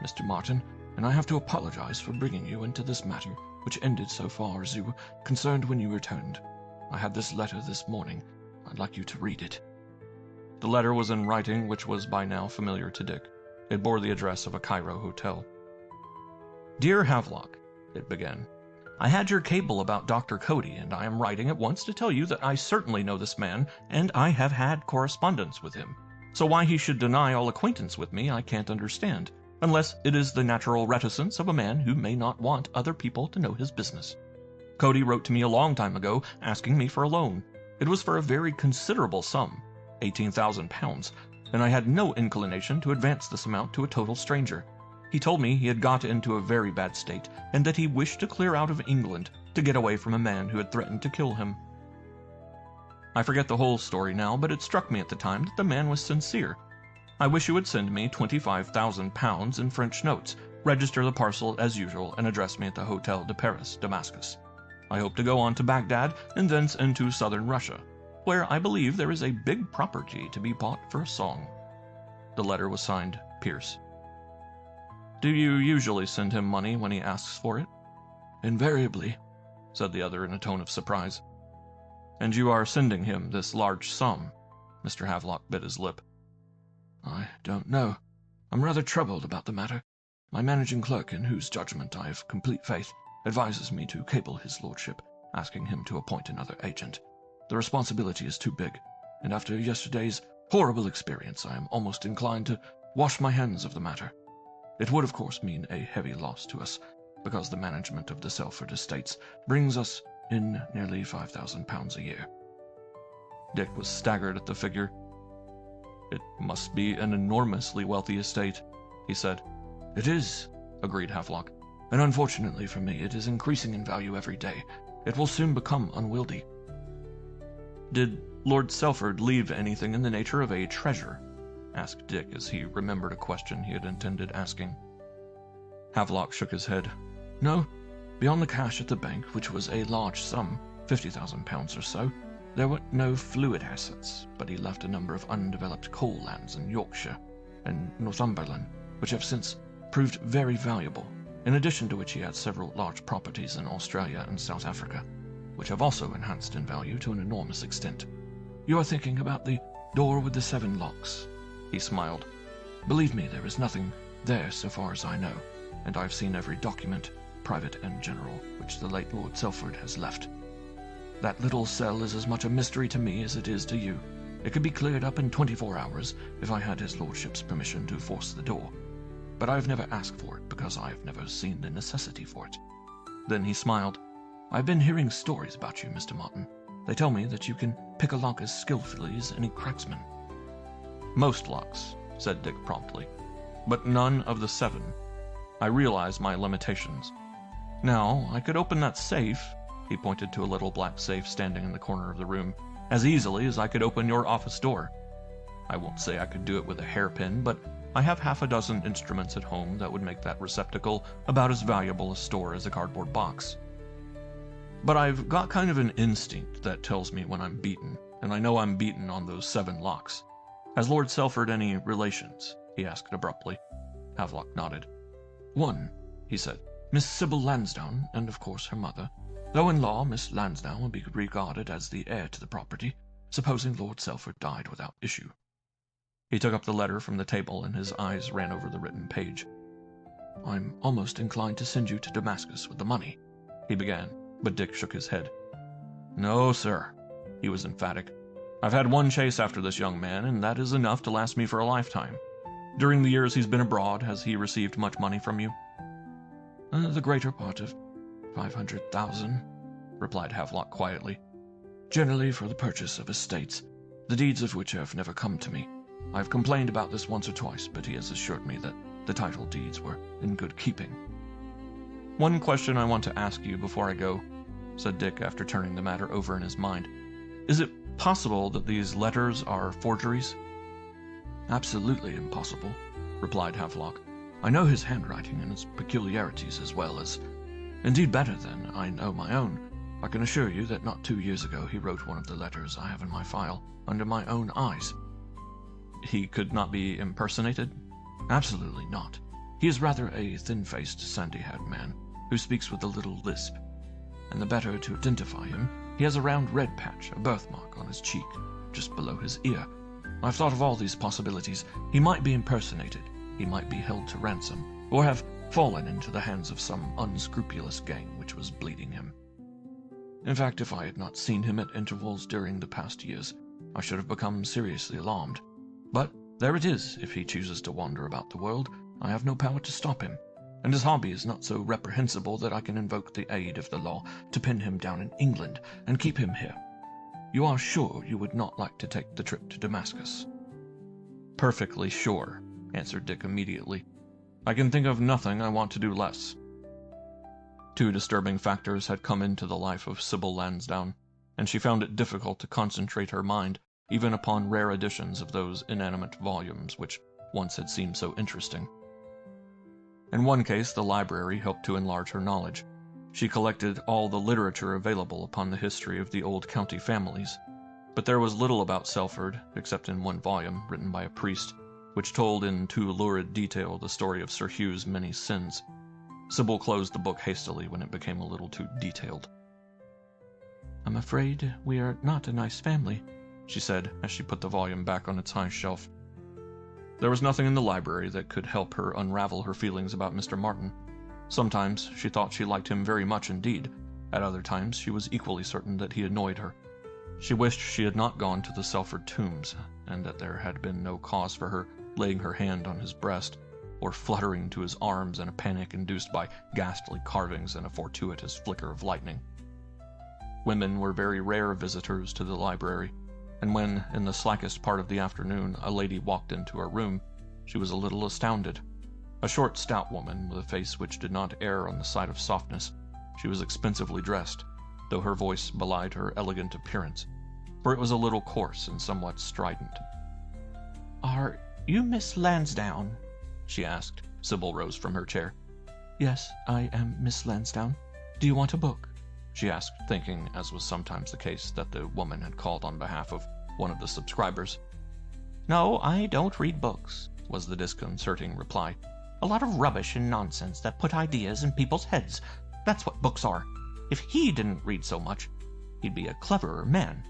Mr. Martin, and I have to apologize for bringing you into this matter, which ended so far as you were concerned when you returned. I had this letter this morning. I'd like you to read it. The letter was in writing, which was by now familiar to Dick. It bore the address of a Cairo hotel. Dear Havelock, it began, I had your cable about Dr. Cody, and I am writing at once to tell you that I certainly know this man, and I have had correspondence with him. So why he should deny all acquaintance with me I can't understand, unless it is the natural reticence of a man who may not want other people to know his business. Cody wrote to me a long time ago asking me for a loan. It was for a very considerable sum, £18,000, and I had no inclination to advance this amount to a total stranger. He told me he had got into a very bad state, and that he wished to clear out of England to get away from a man who had threatened to kill him. I forget the whole story now, but it struck me at the time that the man was sincere. I wish you would send me £25,000 in French notes, register the parcel as usual, and address me at the Hotel de Paris, Damascus. I hope to go on to Baghdad, and thence into southern Russia, where I believe there is a big property to be bought for a song. The letter was signed Pierce. Do you usually send him money when he asks for it? Invariably, said the other in a tone of surprise. And you are sending him this large sum? Mr. Havelock bit his lip. I don't know. I'm rather troubled about the matter. My managing clerk, in whose judgment I have complete faith, advises me to cable his lordship, asking him to appoint another agent. The responsibility is too big, and after yesterday's horrible experience I am almost inclined to wash my hands of the matter. It would, of course, mean a heavy loss to us, because the management of the Selford estates brings us in nearly £5,000 a year. Dick was staggered at the figure. It must be an enormously wealthy estate, he said. It is, agreed Havelock, and unfortunately for me it is increasing in value every day. It will soon become unwieldy. Did Lord Selford leave anything in the nature of a treasure? Asked Dick as he remembered a question he had intended asking. Havelock shook his head. No, beyond the cash at the bank, which was a large sum, £50,000 or so, there were no fluid assets, but he left a number of undeveloped coal lands in Yorkshire and Northumberland, which have since proved very valuable, in addition to which he had several large properties in Australia and South Africa, which have also enhanced in value to an enormous extent. You are thinking about the door with the 7 locks. He smiled. Believe me, there is nothing there so far as I know, and I've seen every document, private and general, which the late Lord Selford has left. That little cell is as much a mystery to me as it is to you. It could be cleared up in 24 hours if I had his lordship's permission to force the door. But I have never asked for it because I have never seen the necessity for it. Then he smiled. I've been hearing stories about you, Mr. Martin. They tell me that you can pick a lock as skillfully as any cracksman. Most locks, said Dick promptly, but none of the 7. I realize my limitations. Now, I could open that safe, he pointed to a little black safe standing in the corner of the room, as easily as I could open your office door. I won't say I could do it with a hairpin, but I have half a dozen instruments at home that would make that receptacle about as valuable a store as a cardboard box. But I've got kind of an instinct that tells me when I'm beaten, and I know I'm beaten on those 7 locks. Has Lord Selford any relations? He asked abruptly. Havelock nodded. 1, he said, Miss Sybil Lansdowne, and of course her mother. Though in law, Miss Lansdowne would be regarded as the heir to the property, supposing Lord Selford died without issue. He took up the letter from the table, and his eyes ran over the written page. I'm almost inclined to send you to Damascus with the money, he began, but Dick shook his head. No, sir, he was emphatic. I've had one chase after this young man, and that is enough to last me for a lifetime. During the years he's been abroad, has he received much money from you? The greater part of 500,000, replied Havelock quietly. Generally for the purchase of estates, the deeds of which have never come to me. I've complained about this once or twice, but he has assured me that the title deeds were in good keeping. "One question I want to ask you before I go," said Dick after turning the matter over in his mind. "Is it possible that these letters are forgeries?" "Absolutely impossible," replied Havelock. "I know his handwriting and its peculiarities as well as, indeed better than, I know my own. I can assure you that not 2 years ago he wrote one of the letters I have in my file under my own eyes." "He could not be impersonated?" "Absolutely not. He is rather a thin-faced, sandy-haired man who speaks with a little lisp. And the better to identify him, he has a round red patch, a birthmark on his cheek, just below his ear. I've thought of all these possibilities. He might be impersonated, he might be held to ransom, or have fallen into the hands of some unscrupulous gang which was bleeding him. In fact, if I had not seen him at intervals during the past years, I should have become seriously alarmed. But there it is. If he chooses to wander about the world, I have no power to stop him, and his hobby is not so reprehensible that I can invoke the aid of the law to pin him down in England and keep him here. You are sure you would not like to take the trip to Damascus?" "Perfectly sure," answered Dick immediately. "I can think of nothing I want to do less." 2 disturbing factors had come into the life of Sybil Lansdowne, and she found it difficult to concentrate her mind even upon rare editions of those inanimate volumes which once had seemed so interesting. In one case, the library helped to enlarge her knowledge. She collected all the literature available upon the history of the old county families, but there was little about Selford, except in one volume, written by a priest, which told in too lurid detail the story of Sir Hugh's many sins. Sybil closed the book hastily when it became a little too detailed. "I'm afraid we are not a nice family," she said as she put the volume back on its high shelf. There was nothing in the library that could help her unravel her feelings about Mr. Martin. Sometimes she thought she liked him very much indeed. At other times she was equally certain that he annoyed her. She wished she had not gone to the Selford tombs, and that there had been no cause for her laying her hand on his breast, or fluttering to his arms in a panic induced by ghastly carvings and a fortuitous flicker of lightning. Women were very rare visitors to the library, and when, in the slackest part of the afternoon, a lady walked into her room, she was a little astounded. A short, stout woman, with a face which did not err on the side of softness, she was expensively dressed, though her voice belied her elegant appearance, for it was a little coarse and somewhat strident. "Are you Miss Lansdowne?" she asked. Sybil rose from her chair. "Yes, I am Miss Lansdowne. Do you want a book?" she asked, thinking, as was sometimes the case, that the woman had called on behalf of one of the subscribers. "No, I don't read books," was the disconcerting reply. "A lot of rubbish and nonsense that put ideas in people's heads. That's what books are. If he didn't read so much, he'd be a cleverer man.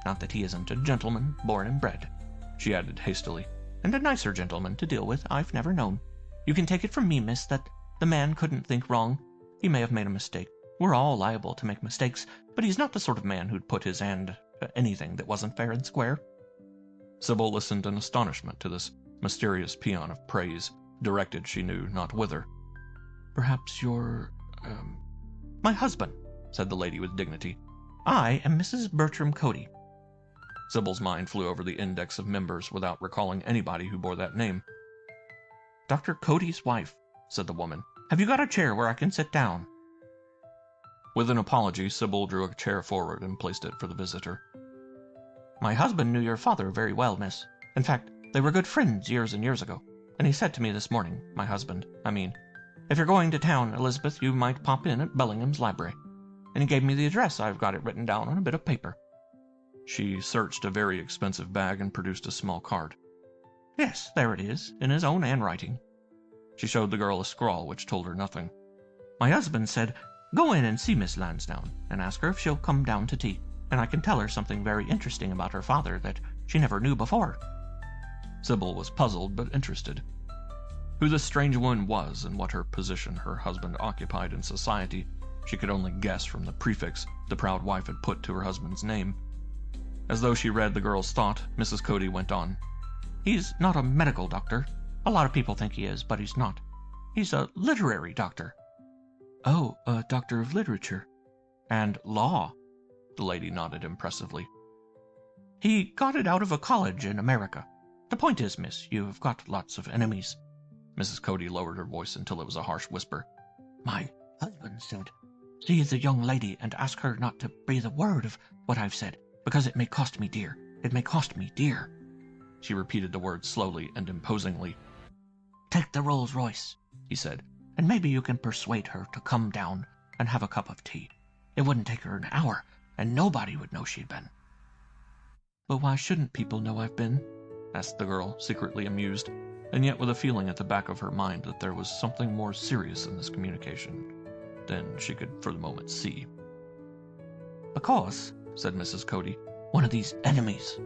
Not that he isn't a gentleman born and bred," she added hastily, "and a nicer gentleman to deal with I've never known. You can take it from me, miss, that the man couldn't think wrong. He may have made a mistake. We're all liable to make mistakes, but he's not the sort of man who'd put his hand to anything that wasn't fair and square." Sybil listened in astonishment to this mysterious paean of praise, directed she knew not whither. "Perhaps you're, my husband," said the lady with dignity. "I am Mrs. Bertram Cody." Sybil's mind flew over the index of members without recalling anybody who bore that name. "Dr. Cody's wife," said the woman. "Have you got a chair where I can sit down?" With an apology, Sybil drew a chair forward and placed it for the visitor. "My husband knew your father very well, miss. In fact, they were good friends years and years ago. And he said to me this morning, my husband, I mean, if you're going to town, Elizabeth, you might pop in at Bellingham's library. And he gave me the address. I've got it written down on a bit of paper." She searched a very expensive bag and produced a small card. "Yes, there it is, in his own handwriting." She showed the girl a scrawl which told her nothing. "My husband said, 'Go in and see Miss Lansdowne, and ask her if she'll come down to tea, and I can tell her something very interesting about her father that she never knew before.'" Sybil was puzzled but interested. Who this strange woman was and what her position her husband occupied in society, she could only guess from the prefix the proud wife had put to her husband's name. As though she read the girl's thought, Mrs. Cody went on. "He's not a medical doctor. A lot of people think he is, but he's not. He's a literary doctor." "Oh, a doctor of literature." "And law." The lady nodded impressively. "He got it out of a college in America. The point is, miss, you've got lots of enemies." Mrs. Cody lowered her voice until it was a harsh whisper. My husband said, see the young lady and ask her not to breathe a word of what I've said, because it may cost me dear. It may cost me dear. She repeated the words slowly and imposingly. Take the Rolls Royce, he said, and maybe you can persuade her to come down and have a cup of tea. It wouldn't take her an hour, and nobody would know she'd been. But why shouldn't people know I've been? Asked the girl, secretly amused, and yet with a feeling at the back of her mind that there was something more serious in this communication than she could for the moment see. Because, said Mrs. Cody, one of these enemies.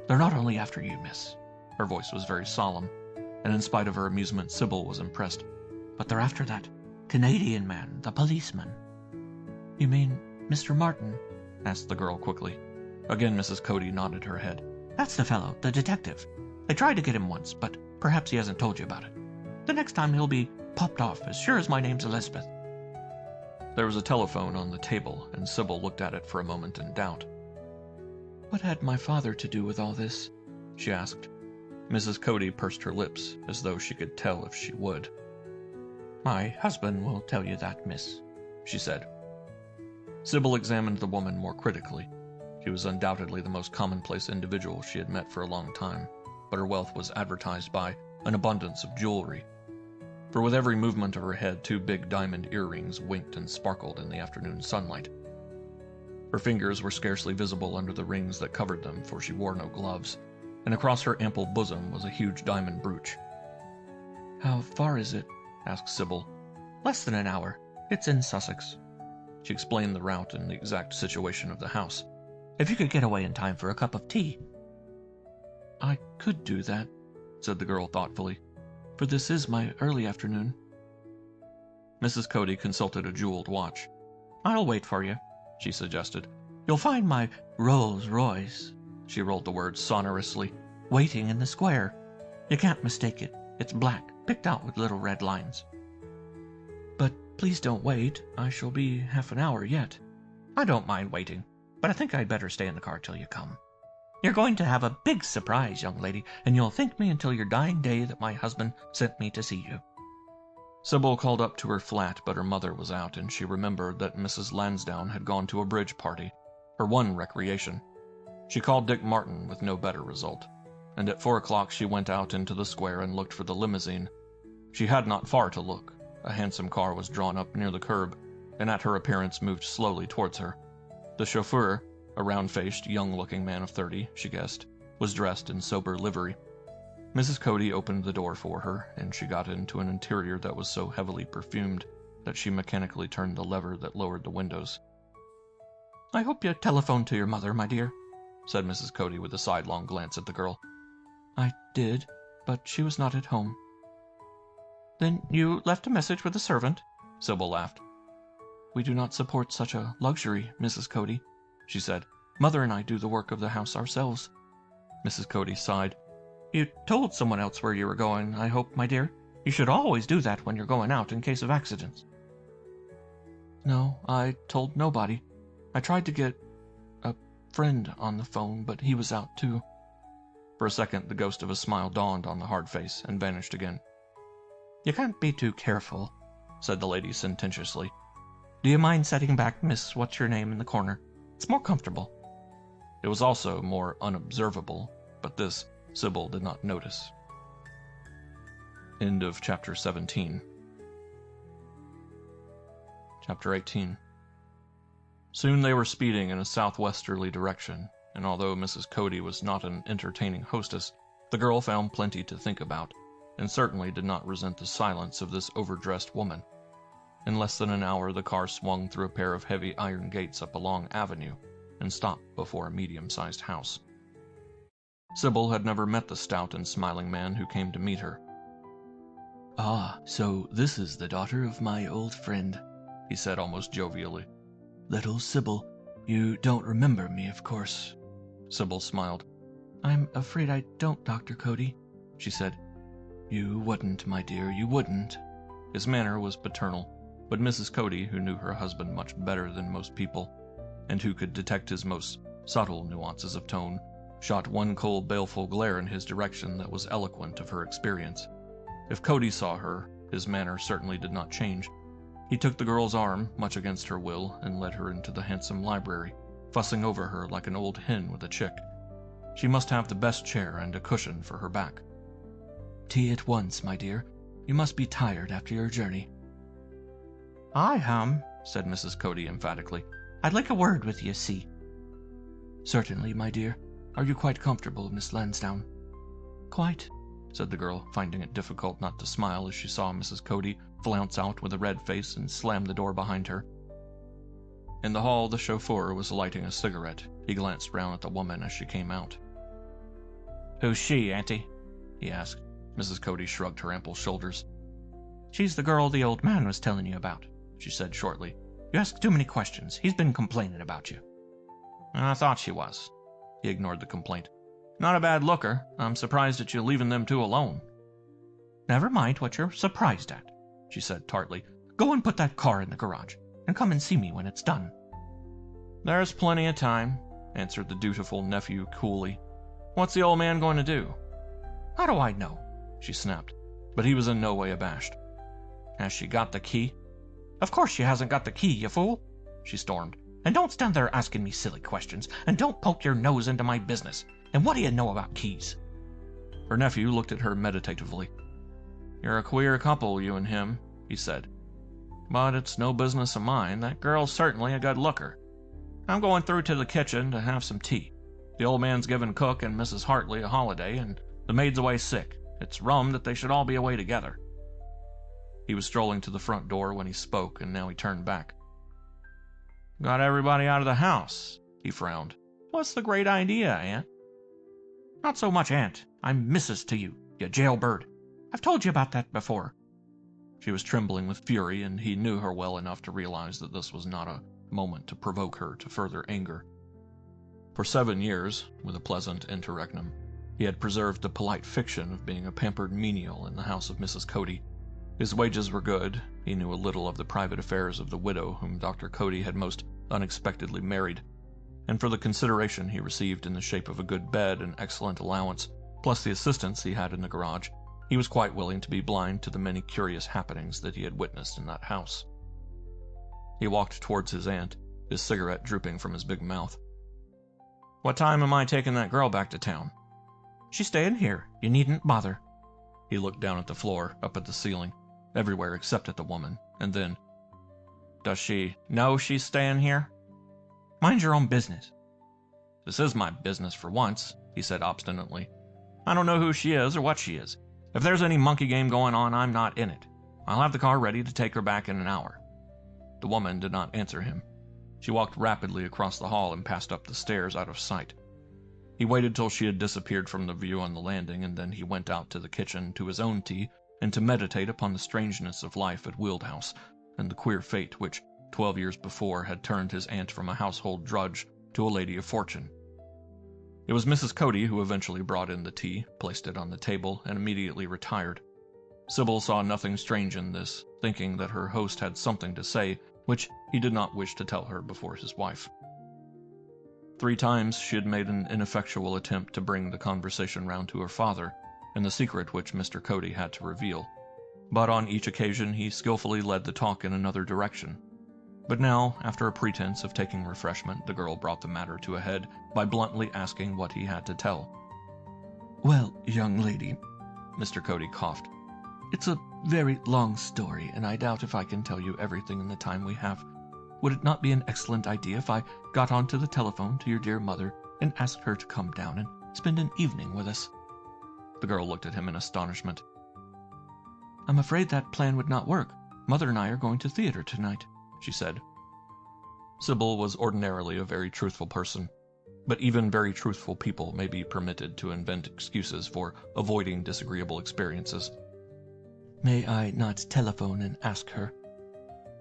They're not only after you, miss. Her voice was very solemn, and in spite of her amusement, Sybil was impressed. But they're after that Canadian man, the policeman. You mean Mr. Martin? Asked the girl quickly. Again, Mrs. Cody nodded her head. That's the fellow, the detective. They tried to get him once, but perhaps he hasn't told you about it. The next time he'll be popped off, as sure as my name's Elizabeth. There was a telephone on the table, and Sybil looked at it for a moment in doubt. What had my father to do with all this? She asked. Mrs. Cody pursed her lips, as though she could tell if she would. My husband will tell you that, miss, she said. Sybil examined the woman more critically. She was undoubtedly the most commonplace individual she had met for a long time, but her wealth was advertised by an abundance of jewelry. For with every movement of her head, 2 big diamond earrings winked and sparkled in the afternoon sunlight. Her fingers were scarcely visible under the rings that covered them, for she wore no gloves, and across her ample bosom was a huge diamond brooch. How far is it? Asked Sybil. Less than an hour. It's in Sussex. She explained the route and the exact situation of the house. If you could get away in time for a cup of tea. I could do that, said the girl thoughtfully, for this is my early afternoon. Mrs. Cody consulted a jeweled watch. I'll wait for you, she suggested. You'll find my Rolls Royce, she rolled the words sonorously, waiting in the square. You can't mistake it. It's black, picked out with little red lines. But please don't wait. I shall be half an hour yet. I don't mind waiting, but I think I'd better stay in the car till you come. You're going to have a big surprise, young lady, and you'll thank me until your dying day that my husband sent me to see you. Sybil called up to her flat, but her mother was out, and she remembered that Mrs. Lansdowne had gone to a bridge party, her one recreation. She called Dick Martin with no better result, and at 4 o'clock she went out into the square and looked for the limousine. She had not far to look. A handsome car was drawn up near the curb, and at her appearance moved slowly towards her. The chauffeur, a round-faced, young-looking man of 30, she guessed, was dressed in sober livery. Mrs. Cody opened the door for her, and she got into an interior that was so heavily perfumed that she mechanically turned the lever that lowered the windows. I hope you telephoned to your mother, my dear, said Mrs. Cody with a sidelong glance at the girl. I did, but she was not at home. Then you left a message with the servant? Sybil laughed. We do not support such a luxury, Mrs. Cody, she said. Mother and I do the work of the house ourselves. Mrs. Cody sighed. You told someone else where you were going, I hope, my dear. You should always do that when you're going out in case of accidents. No, I told nobody. I tried to get a friend on the phone, but he was out too. For a second, the ghost of a smile dawned on the hard face and vanished again. You can't be too careful, said the lady sententiously. Do you mind setting back Miss What's-Your-Name in the corner? It's more comfortable. It was also more unobservable, but this Sybil did not notice. End of chapter 17. Chapter 18. Soon they were speeding in a southwesterly direction, and although Mrs. Cody was not an entertaining hostess, the girl found plenty to think about, and certainly did not resent the silence of this overdressed woman. In less than an hour the car swung through a pair of heavy iron gates up a long avenue, and stopped before a medium-sized house. Sybil had never met the stout and smiling man who came to meet her. Ah, so this is the daughter of my old friend, he said almost jovially. Little Sybil, you don't remember me, of course. Sybil smiled. I'm afraid I don't, Dr. Cody, she said. You wouldn't, my dear, you wouldn't. His manner was paternal, but Mrs. Cody, who knew her husband much better than most people, and who could detect his most subtle nuances of tone, shot one cold, baleful glare in his direction that was eloquent of her experience. If Cody saw her, his manner certainly did not change. He took the girl's arm, much against her will, and led her into the handsome library, fussing over her like an old hen with a chick. She must have the best chair and a cushion for her back. Tea at once, my dear. You must be tired after your journey. I am, said Mrs. Cody emphatically. I'd like a word with you, see. Certainly, my dear. Are you quite comfortable, Miss Lansdowne? Quite, said the girl, finding it difficult not to smile as she saw Mrs. Cody flounce out with a red face and slam the door behind her. In the hall, the chauffeur was lighting a cigarette. He glanced round at the woman as she came out. Who's she, Auntie? He asked. Mrs. Cody shrugged her ample shoulders. She's the girl the old man was telling you about, she said shortly. You ask too many questions. He's been complaining about you. I thought she was. He ignored the complaint. Not a bad looker. I'm surprised at you leaving them two alone. Never mind what you're surprised at, she said tartly. Go and put that car in the garage, and come and see me when it's done. There's plenty of time, answered the dutiful nephew coolly. What's the old man going to do? How do I know? She snapped, but he was in no way abashed. Has she got the key? Of course she hasn't got the key, you fool, she stormed. And don't stand there asking me silly questions, and don't poke your nose into my business. And what do you know about keys? Her nephew looked at her meditatively. You're a queer couple, you and him, he said. But it's no business of mine. That girl's certainly a good looker. I'm going through to the kitchen to have some tea. The old man's given Cook and Mrs. Hartley a holiday, and the maid's away sick. It's rum that they should all be away together. He was strolling to the front door when he spoke, and now he turned back. Got everybody out of the house, he frowned. What's the great idea, Aunt? Not so much, Aunt. I'm Mrs. to you, you jailbird. I've told you about that before. She was trembling with fury, and he knew her well enough to realize that this was not a moment to provoke her to further anger. For 7 years, with a pleasant interregnum, he had preserved the polite fiction of being a pampered menial in the house of Mrs. Cody. His wages were good. He knew a little of the private affairs of the widow whom Dr. Cody had most unexpectedly married, and for the consideration he received in the shape of a good bed and excellent allowance, plus the assistance he had in the garage, he was quite willing to be blind to the many curious happenings that he had witnessed in that house. He walked towards his aunt, his cigarette drooping from his big mouth. What time am I taking that girl back to town? She's staying here. You needn't bother. He looked down at the floor, up at the ceiling, everywhere except at the woman, and then, Does she know she's staying here? Mind your own business. This is my business for once, he said obstinately. I don't know who she is or what she is. If there's any monkey game going on, I'm not in it. I'll have the car ready to take her back in an hour. The woman did not answer him. She walked rapidly across the hall and passed up the stairs out of sight. He waited till she had disappeared from the view on the landing, and then he went out to the kitchen to his own tea and to meditate upon the strangeness of life at Wildhouse and the queer fate which, 12 years before, had turned his aunt from a household drudge to a lady of fortune. It was Mrs. Cody who eventually brought in the tea, placed it on the table, and immediately retired. Sybil saw nothing strange in this, thinking that her host had something to say which he did not wish to tell her before his wife. 3 times she had made an ineffectual attempt to bring the conversation round to her father, and the secret which Mr. Cody had to reveal, but on each occasion he skillfully led the talk in another direction. But now, after a pretense of taking refreshment, the girl brought the matter to a head by bluntly asking what he had to tell. Well, young lady, Mr. Cody coughed. It's a very long story, and I doubt if I can tell you everything in the time we have. Would it not be an excellent idea if I got onto the telephone to your dear mother and asked her to come down and spend an evening with us? The girl looked at him in astonishment. I'm afraid that plan would not work. Mother and I are going to theater tonight, she said. Sybil was ordinarily a very truthful person, but even very truthful people may be permitted to invent excuses for avoiding disagreeable experiences. May I not telephone and ask her?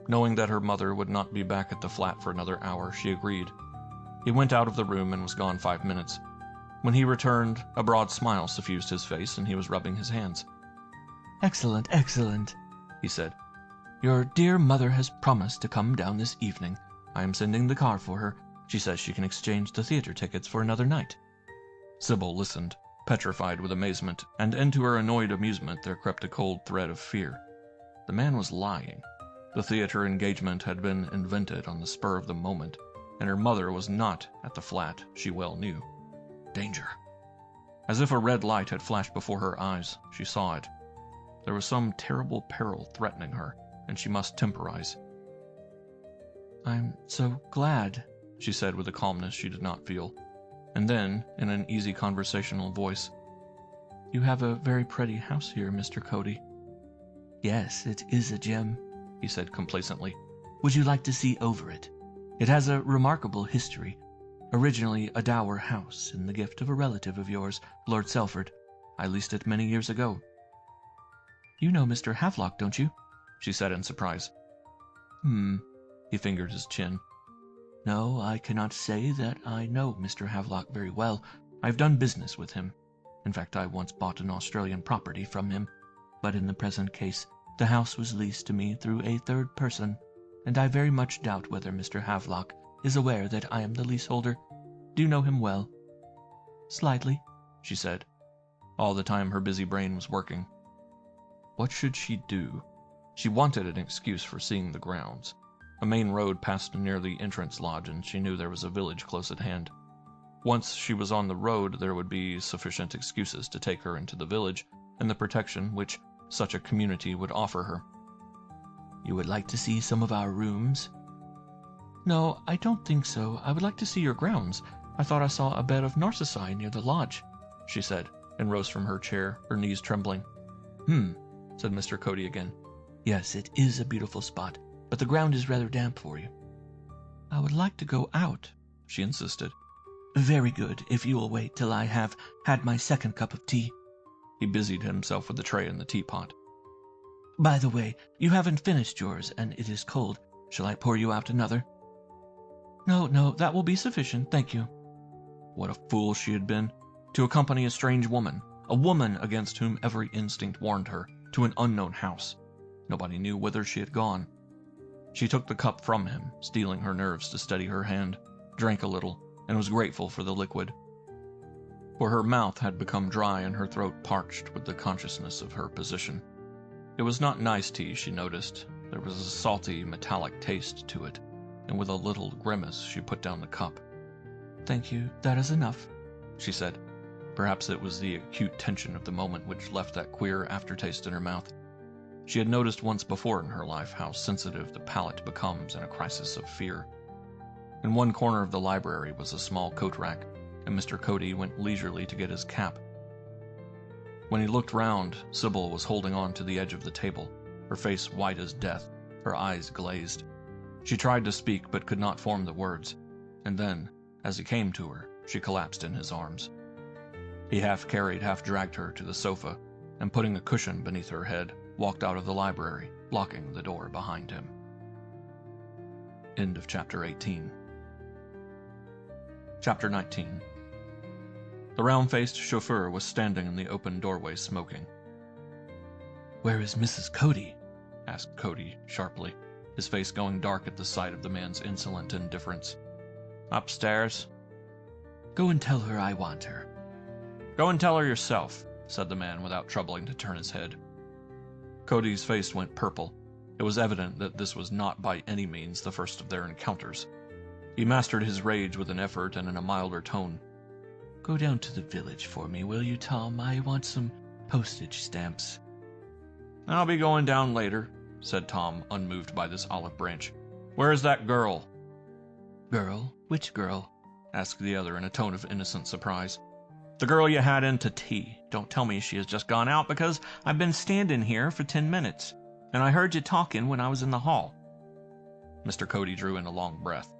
Knowing that her mother would not be back at the flat for another hour, she agreed. He went out of the room and was gone 5 minutes. When he returned, a broad smile suffused his face, and he was rubbing his hands. Excellent, excellent, he said. Your dear mother has promised to come down this evening. I am sending the car for her. She says she can exchange the theater tickets for another night. Sybil listened. petrified with amazement, and into her annoyed amusement there crept a cold thread of fear. The man was lying. The theater engagement had been invented on the spur of the moment, and her mother was not at the flat, she well knew. Danger. As if a red light had flashed before her eyes, she saw it. There was some terrible peril threatening her, and she must temporize. "I'm so glad," she said with a calmness she did not feel. And then, in an easy conversational voice, "You have a very pretty house here, Mr. Cody." "Yes, it is a gem," he said complacently. "Would you like to see over it? It has a remarkable history. Originally a dower house, in the gift of a relative of yours, Lord Selford. I leased it many years ago." "You know Mr. Havelock, don't you?" she said in surprise. He fingered his chin. "No, I cannot say that I know Mr. Havelock very well. I've done business with him. In fact, I once bought an Australian property from him. But in the present case, the house was leased to me through a third person, and I very much doubt whether Mr. Havelock is aware that I am the leaseholder. Do you know him well?" "Slightly," she said. All the time her busy brain was working. What should she do? She wanted an excuse for seeing the grounds. A main road passed near the entrance lodge, and she knew there was a village close at hand. Once she was on the road, there would be sufficient excuses to take her into the village and the protection which such a community would offer her. "You would like to see some of our rooms?" "No, I don't think so. I would like to see your grounds. I thought I saw a bed of narcissi near the lodge," she said, and rose from her chair, her knees trembling. Said Mr. Cody again. "Yes, it is a beautiful spot, but the ground is rather damp for you." "I would like to go out," she insisted. "Very good, if you will wait till I have had my second cup of tea." He busied himself with the tray and the teapot. "By the way, you haven't finished yours, and it is cold. Shall I pour you out another?" No, that will be sufficient, thank you." What a fool she had been, to accompany a strange woman, a woman against whom every instinct warned her, to an unknown house. Nobody knew whither she had gone. She took the cup from him, steeling her nerves to steady her hand, drank a little, and was grateful for the liquid. For her mouth had become dry and her throat parched with the consciousness of her position. It was not nice tea, she noticed. There was a salty, metallic taste to it, and with a little grimace she put down the cup. "Thank you, that is enough," she said. Perhaps it was the acute tension of the moment which left that queer aftertaste in her mouth. She had noticed once before in her life how sensitive the palate becomes in a crisis of fear. In one corner of the library was a small coat rack, and Mr. Cody went leisurely to get his cap. When he looked round, Sybil was holding on to the edge of the table, her face white as death, her eyes glazed. She tried to speak but could not form the words, and then, as he came to her, she collapsed in his arms. He half carried, half dragged her to the sofa, and putting a cushion beneath her head, walked out of the library, locking the door behind him. End of Chapter 18. Chapter 19. The round-faced chauffeur was standing in the open doorway smoking. "Where is Mrs. Cody?" asked Cody sharply, his face going dark at the sight of the man's insolent indifference. "Upstairs." "Go and tell her I want her." "Go and tell her yourself," said the man without troubling to turn his head. Cody's face went purple. It was evident that this was not by any means the first of their encounters. He mastered his rage with an effort and in a milder tone. "Go down to the village for me, will you, Tom? I want some postage stamps." "I'll be going down later," said Tom, unmoved by this olive branch. "Where is that girl?" "Girl? Which girl?" asked the other in a tone of innocent surprise. "The girl you had in to tea. Don't tell me she has just gone out, because I've been standing here for 10 minutes, and I heard you talking when I was in the hall." Mr. Cody drew in a long breath.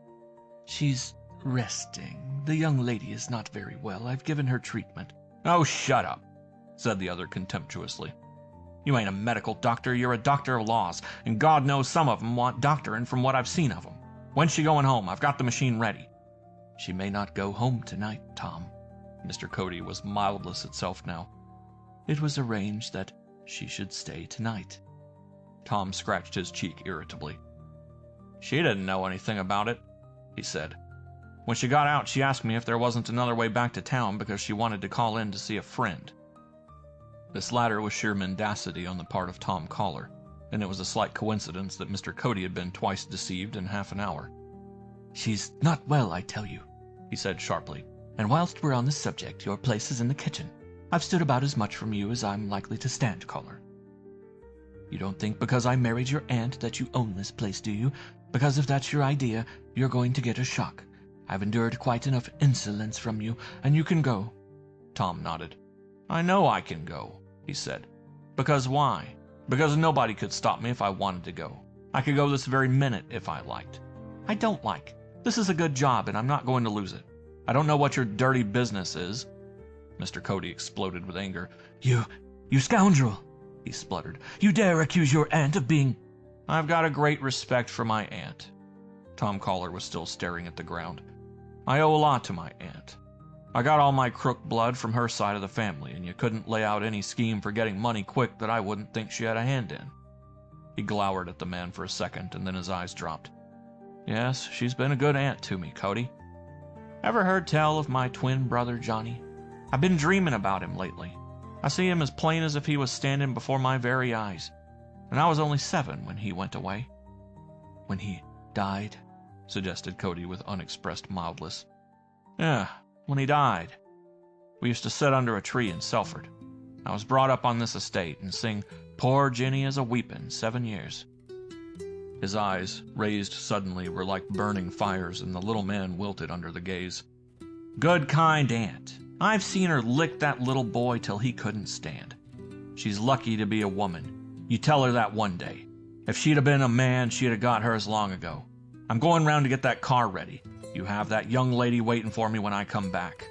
"She's resting. The young lady is not very well. I've given her treatment." "Oh, shut up," said the other contemptuously. "You ain't a medical doctor, you're a doctor of laws, and God knows some of 'em want doctoring from what I've seen of 'em. When's she going home? I've got the machine ready." "She may not go home tonight, Tom." Mr. Cody was mildness itself now. "It was arranged that she should stay tonight." Tom scratched his cheek irritably. "She didn't know anything about it," he said. When she got out, she asked me if there wasn't another way back to town because she wanted to call in to see a friend. This latter was sheer mendacity on the part of Tom Collar, and it was a slight coincidence that Mr. Cody had been twice deceived in half an hour. "She's not well, I tell you," he said sharply. "And whilst we're on this subject, your place is in the kitchen. I've stood about as much from you as I'm likely to stand, Collar. You don't think because I married your aunt that you own this place, do you? Because if that's your idea, you're going to get a shock. I've endured quite enough insolence from you, and you can go." Tom nodded. "I know I can go," he said. "Because why? Because nobody could stop me if I wanted to go. I could go this very minute if I liked. I don't like. This is a good job, and I'm not going to lose it. I don't know what your dirty business is." Mr. Cody exploded with anger. You scoundrel," he spluttered. "You dare accuse your aunt of being—" "I've got a great respect for my aunt." Tom Collar was still staring at the ground. "I owe a lot to my aunt. I got all my crook blood from her side of the family, and you couldn't lay out any scheme for getting money quick that I wouldn't think she had a hand in." He glowered at the man for a second, and then his eyes dropped. "Yes, she's been a good aunt to me, Cody. Ever heard tell of my twin brother, Johnny? I've been dreaming about him lately. I see him as plain as if he was standing before my very eyes. And I was only 7 when he went away." "When he died?" suggested Cody with unexpressed mildness. "Yeah, when he died. We used to sit under a tree in Selford. I was brought up on this estate and sing 'Poor Jenny is a Weepin' 7 years. His eyes, raised suddenly, were like burning fires, and the little man wilted under the gaze. "Good, kind aunt. I've seen her lick that little boy till he couldn't stand. She's lucky to be a woman. You tell her that one day. If she'd have been a man, she'd have got hers long ago. I'm going round to get that car ready. You have that young lady waiting for me when I come back."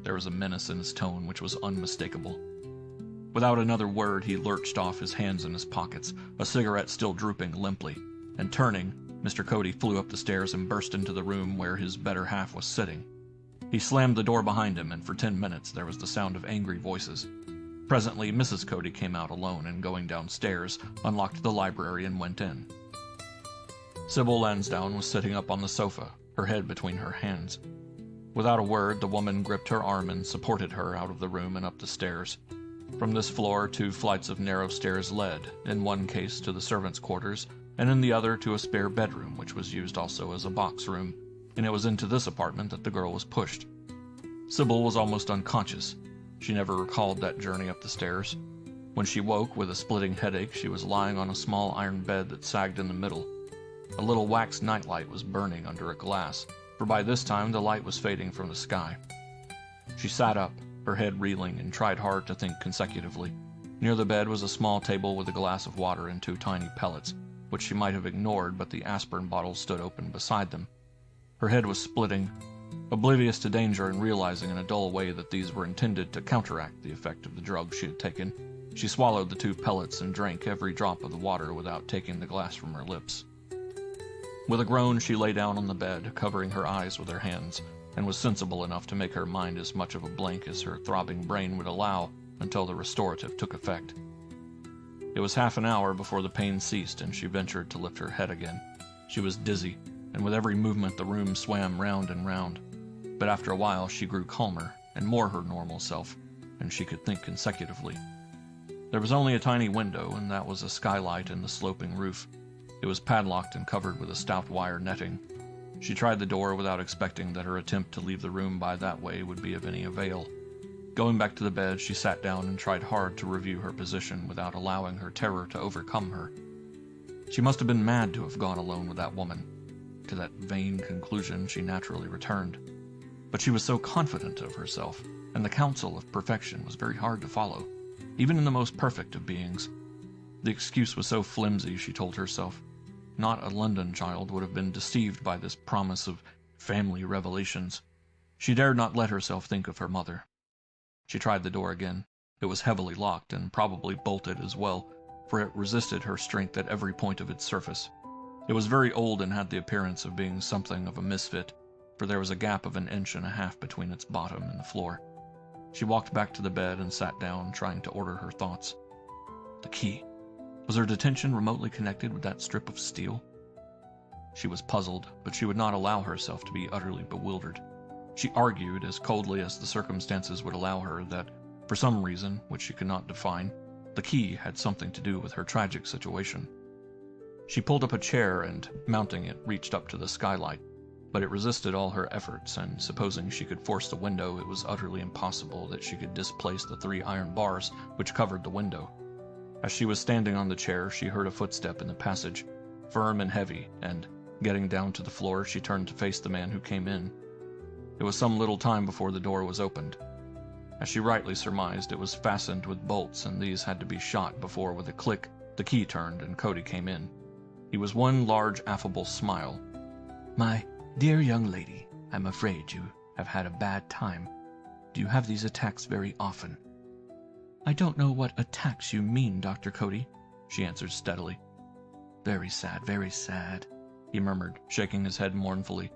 There was a menace in his tone which was unmistakable. Without another word, he lurched off, his hands in his pockets, a cigarette still drooping limply, and turning, Mr. Cody flew up the stairs and burst into the room where his better half was sitting. He slammed the door behind him, and for 10 minutes there was the sound of angry voices. Presently, Mrs. Cody came out alone, and going downstairs, unlocked the library and went in. Sybil Lansdowne was sitting up on the sofa, her head between her hands. Without a word, the woman gripped her arm and supported her out of the room and up the stairs. From this floor, 2 flights of narrow stairs led, in one case to the servants' quarters, and in the other to a spare bedroom, which was used also as a box room, and it was into this apartment that the girl was pushed. Sybil was almost unconscious. She never recalled that journey up the stairs. When she woke with a splitting headache, she was lying on a small iron bed that sagged in the middle. A little wax nightlight was burning under a glass, for by this time the light was fading from the sky. She sat up, her head reeling, and tried hard to think consecutively. Near the bed was a small table with a glass of water and 2 tiny pellets, which she might have ignored, but the aspirin bottle stood open beside them. Her head was splitting, oblivious to danger and realizing in a dull way that these were intended to counteract the effect of the drug she had taken. She swallowed the 2 pellets and drank every drop of the water without taking the glass from her lips. With a groan, she lay down on the bed, covering her eyes with her hands, and was sensible enough to make her mind as much of a blank as her throbbing brain would allow until the restorative took effect. It was half an hour before the pain ceased, and she ventured to lift her head again. She was dizzy, and with every movement the room swam round and round. But after a while she grew calmer, and more her normal self, and she could think consecutively. There was only a tiny window, and that was a skylight in the sloping roof. It was padlocked and covered with a stout wire netting. She tried the door without expecting that her attempt to leave the room by that way would be of any avail. Going back to the bed, she sat down and tried hard to review her position without allowing her terror to overcome her. She must have been mad to have gone alone with that woman. To that vain conclusion she naturally returned. But she was so confident of herself, and the counsel of perfection was very hard to follow, even in the most perfect of beings. The excuse was so flimsy, she told herself. Not a London child would have been deceived by this promise of family revelations. She dared not let herself think of her mother. She tried the door again. It was heavily locked and probably bolted as well, for it resisted her strength at every point of its surface. It was very old and had the appearance of being something of a misfit, for there was a gap of 1.5 inches between its bottom and the floor. She walked back to the bed and sat down, trying to order her thoughts. The key. Was her detention remotely connected with that strip of steel? She was puzzled, but she would not allow herself to be utterly bewildered. She argued, as coldly as the circumstances would allow her, that, for some reason which she could not define, the key had something to do with her tragic situation. She pulled up a chair and, mounting it, reached up to the skylight, but it resisted all her efforts, and supposing she could force the window, it was utterly impossible that she could displace the 3 iron bars which covered the window. As she was standing on the chair, she heard a footstep in the passage, firm and heavy, and, getting down to the floor, she turned to face the man who came in. It was some little time before the door was opened. As she rightly surmised, it was fastened with bolts, and these had to be shot before, with a click, the key turned and Cody came in. He was one large, affable smile. "My dear young lady, I'm afraid you have had a bad time. Do you have these attacks very often?" "I don't know what attacks you mean, Dr. Cody," she answered steadily. Very sad," he murmured, shaking his head mournfully.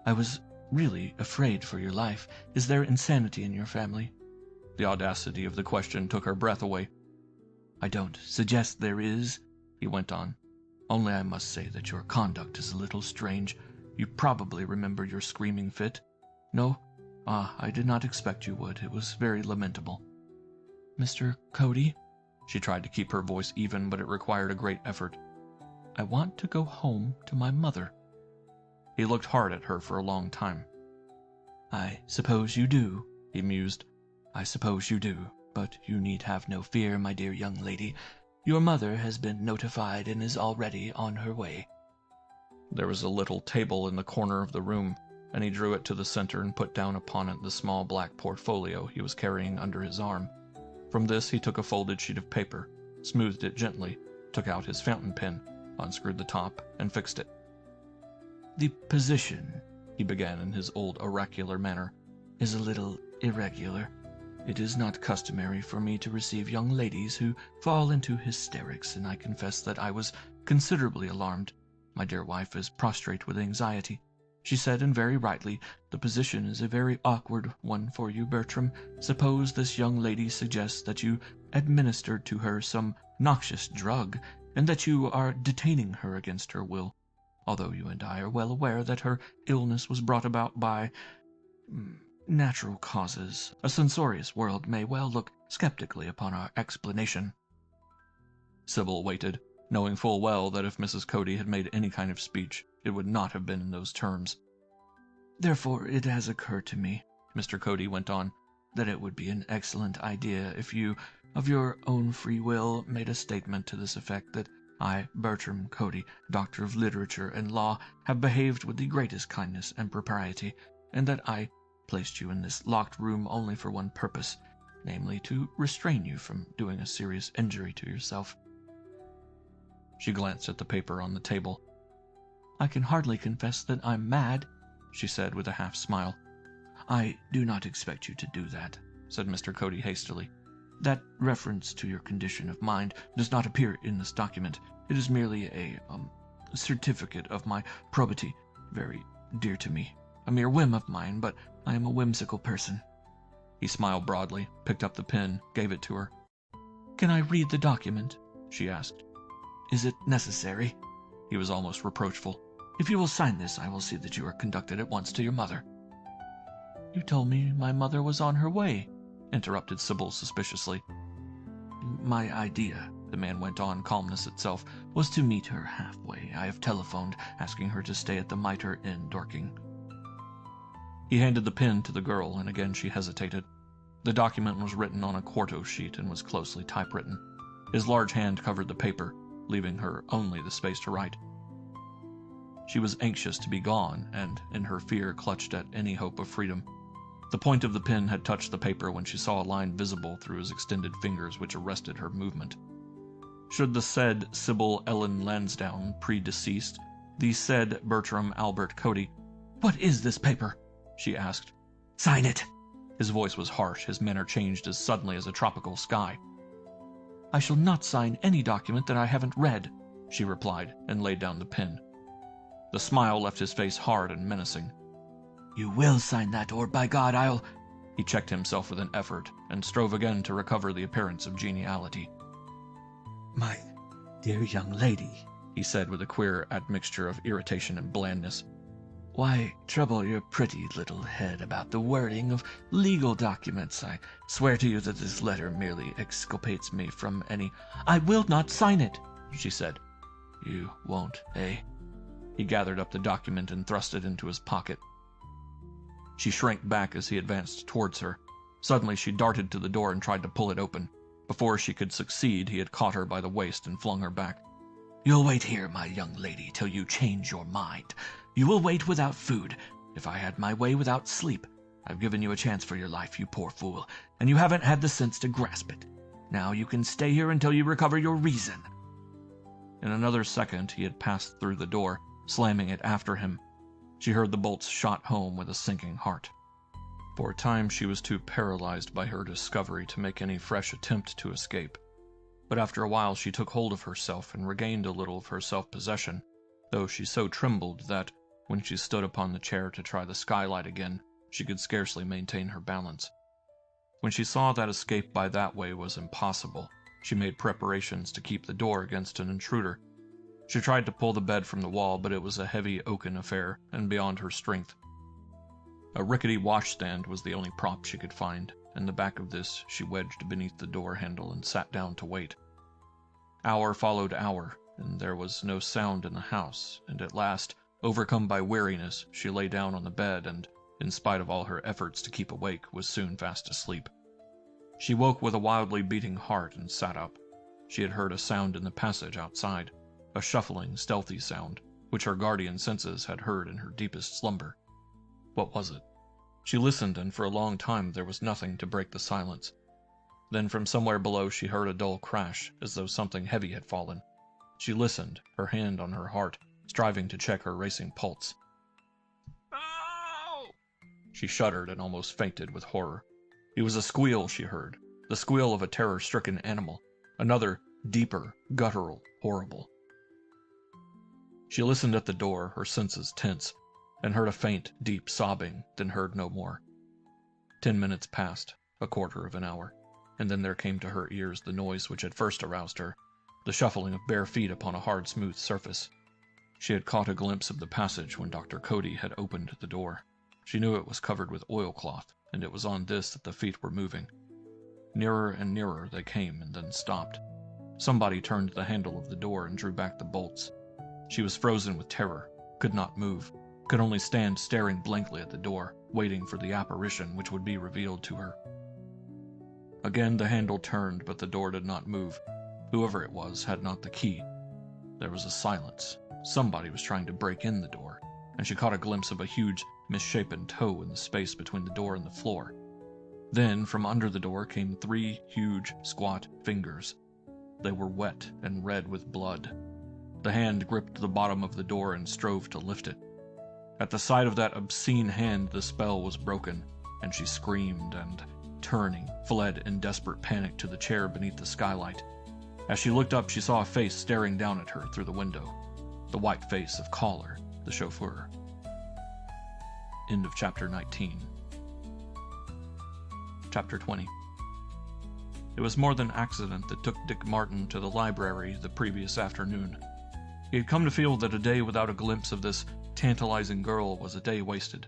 "I was really afraid for your life. Is there insanity in your family?" The audacity of the question took her breath away. "I don't suggest there is," he went on. "Only I must say that your conduct is a little strange. You probably remember your screaming fit? No? Ah, I did not expect you would. It was very lamentable." "Mr. Cody?" She tried to keep her voice even, but it required a great effort. "I want to go home to my mother." He looked hard at her for a long time. "I suppose you do," he mused. "I suppose you do, but you need have no fear, my dear young lady. Your mother has been notified and is already on her way." There was a little table in the corner of the room, and he drew it to the center and put down upon it the small black portfolio he was carrying under his arm. From this he took a folded sheet of paper, smoothed it gently, took out his fountain pen, unscrewed the top, and fixed it. "The position," he began in his old oracular manner, "is a little irregular. It is not customary for me to receive young ladies who fall into hysterics, and I confess that I was considerably alarmed. My dear wife is prostrate with anxiety. She said, and very rightly, the position is a very awkward one for you, Bertram. Suppose this young lady suggests that you administered to her some noxious drug, and that you are detaining her against her will, although you and I are well aware that her illness was brought about by natural causes. A censorious world may well look skeptically upon our explanation." Sybil waited, knowing full well that if Mrs. Cody had made any kind of speech, it would not have been in those terms. "Therefore it has occurred to me," Mr. Cody went on, "that it would be an excellent idea if you, of your own free will, made a statement to this effect, that I, Bertram Cody, Doctor of Literature and Law, have behaved with the greatest kindness and propriety, and that I placed you in this locked room only for one purpose, namely to restrain you from doing a serious injury to yourself." She glanced at the paper on the table. "I can hardly confess that I'm mad," she said with a half-smile. "I do not expect you to do that," said Mr. Cody hastily. "That reference to your condition of mind does not appear in this document. It is merely a certificate of my probity, very dear to me. A mere whim of mine, but I am a whimsical person." He smiled broadly, picked up the pen, gave it to her. "Can I read the document?" she asked. "Is it necessary?" He was almost reproachful. "If you will sign this, I will see that you are conducted at once to your mother." "You told me my mother was on her way," interrupted Sybil suspiciously. "My idea," the man went on, calmness itself, "was to meet her halfway. I have telephoned, asking her to stay at the Mitre Inn, Dorking." He handed the pen to the girl, and again she hesitated. The document was written on a quarto sheet and was closely typewritten. His large hand covered the paper, leaving her only the space to write. She was anxious to be gone, and, in her fear, clutched at any hope of freedom. The point of the pen had touched the paper when she saw a line visible through his extended fingers which arrested her movement. Should the said Sybil Ellen Lansdowne, predeceased, the said Bertram Albert Cody— "What is this paper?" she asked. "Sign it!" His voice was harsh, his manner changed as suddenly as a tropical sky. "I shall not sign any document that I haven't read," she replied, and laid down the pen. The smile left his face hard and menacing. "You will sign that, or by God, I'll—" He checked himself with an effort, and strove again to recover the appearance of geniality. "My dear young lady," he said with a queer admixture of irritation and blandness. Why trouble your pretty little head about the wording of legal documents? I swear to you that this letter merely exculpates me from any— I will not sign it, she said. You won't, eh? He gathered up the document and thrust it into his pocket. She shrank back as he advanced towards her. Suddenly she darted to the door and tried to pull it open. Before she could succeed, he had caught her by the waist and flung her back. You'll wait here, my young lady, till you change your mind. You will wait without food. If I had my way, without sleep. I've given you a chance for your life, you poor fool, and you haven't had the sense to grasp it. Now you can stay here until you recover your reason. In another second he had passed through the door, slamming it after him. She heard the bolts shot home with a sinking heart. For a time she was too paralyzed by her discovery to make any fresh attempt to escape. But after a while she took hold of herself and regained a little of her self-possession, though she so trembled that, when she stood upon the chair to try the skylight again, she could scarcely maintain her balance. When she saw that escape by that way was impossible, she made preparations to keep the door against an intruder. She tried to pull the bed from the wall, but it was a heavy oaken affair and beyond her strength. A rickety washstand was the only prop she could find, and the back of this she wedged beneath the door handle and sat down to wait. Hour followed hour, and there was no sound in the house, and at last, overcome by weariness, she lay down on the bed and, in spite of all her efforts to keep awake, was soon fast asleep. She woke with a wildly beating heart and sat up. She had heard a sound in the passage outside, a shuffling, stealthy sound, which her guardian senses had heard in her deepest slumber. What was it? She listened, and for a long time there was nothing to break the silence. Then from somewhere below she heard a dull crash, as though something heavy had fallen. She listened, her hand on her heart, striving to check her racing pulse. No! She shuddered and almost fainted with horror. It was a squeal she heard, the squeal of a terror-stricken animal, another, deeper, guttural, horrible. She listened at the door, her senses tense, and heard a faint, deep sobbing, then heard no more. 10 minutes passed, a quarter of an hour, and then there came to her ears the noise which had first aroused her, the shuffling of bare feet upon a hard, smooth surface. She had caught a glimpse of the passage when Dr. Cody had opened the door. She knew it was covered with oilcloth, and it was on this that the feet were moving. Nearer and nearer they came and then stopped. Somebody turned the handle of the door and drew back the bolts. She was frozen with terror, could not move, could only stand staring blankly at the door, waiting for the apparition which would be revealed to her. Again the handle turned, but the door did not move. Whoever it was had not the key. There was a silence. Somebody was trying to break in the door, and she caught a glimpse of a huge, misshapen toe in the space between the door and the floor. Then, from under the door came 3 huge, squat fingers. They were wet and red with blood. The hand gripped the bottom of the door and strove to lift it. At the sight of that obscene hand, the spell was broken, and she screamed and, turning, fled in desperate panic to the chair beneath the skylight. As she looked up, she saw a face staring down at her through the window. The white face of Collar, the chauffeur. End of Chapter 19. Chapter 20. It was more than accident that took Dick Martin to the library the previous afternoon. He had come to feel that a day without a glimpse of this tantalizing girl was a day wasted,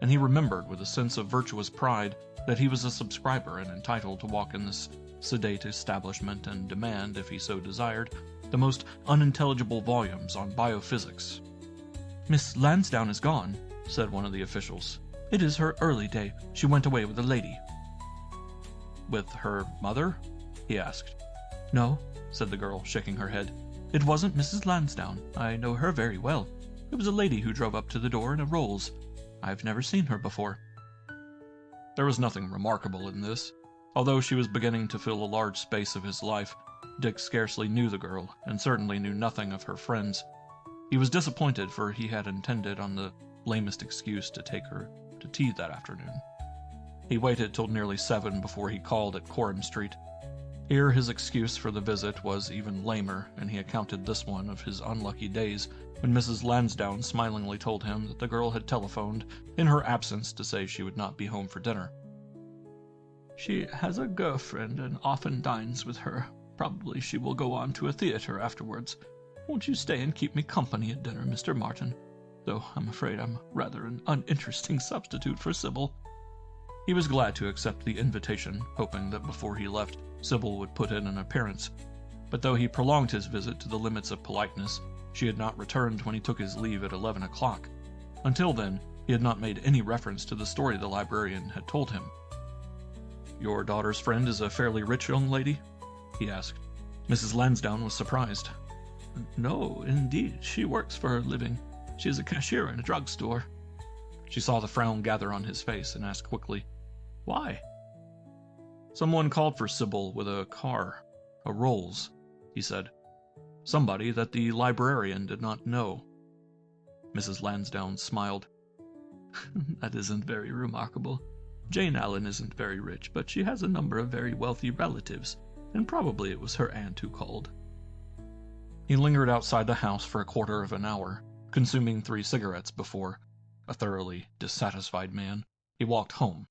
and he remembered with a sense of virtuous pride that he was a subscriber and entitled to walk in this sedate establishment and demand, if he so desired, the most unintelligible volumes on biophysics. Miss Lansdowne is gone, said one of the officials. It is her early day. She went away with a lady. With her mother? He asked. No, said the girl, shaking her head. It wasn't Mrs. Lansdowne. I know her very well. It was a lady who drove up to the door in a Rolls. I've never seen her before. There was nothing remarkable in this. Although she was beginning to fill a large space of his life, Dick scarcely knew the girl, and certainly knew nothing of her friends. He was disappointed, for he had intended on the lamest excuse to take her to tea that afternoon. He waited till nearly 7 before he called at Coram Street. Here his excuse for the visit was even lamer, and he accounted this one of his unlucky days when Mrs. Lansdowne smilingly told him that the girl had telephoned in her absence to say she would not be home for dinner. She has a girlfriend and often dines with her. Probably she will go on to a theater afterwards. Won't you stay and keep me company at dinner, Mr. Martin? Though I'm afraid I'm rather an uninteresting substitute for Sybil." He was glad to accept the invitation, hoping that before he left, Sybil would put in an appearance. But though he prolonged his visit to the limits of politeness, she had not returned when he took his leave at 11 o'clock. Until then, he had not made any reference to the story the librarian had told him. "Your daughter's friend is a fairly rich young lady?" he asked. Mrs. Lansdowne was surprised. "No, indeed. She works for a living. She is a cashier in a drugstore." She saw the frown gather on his face and asked quickly, "Why?" "Someone called for Sybil with a car. A Rolls," he said. "Somebody that the librarian did not know." Mrs. Lansdowne smiled. "That isn't very remarkable. Jane Allen isn't very rich, but she has a number of very wealthy relatives, and probably it was her aunt who called." He lingered outside the house for a quarter of an hour, consuming 3 cigarettes before, a thoroughly dissatisfied man, he walked home.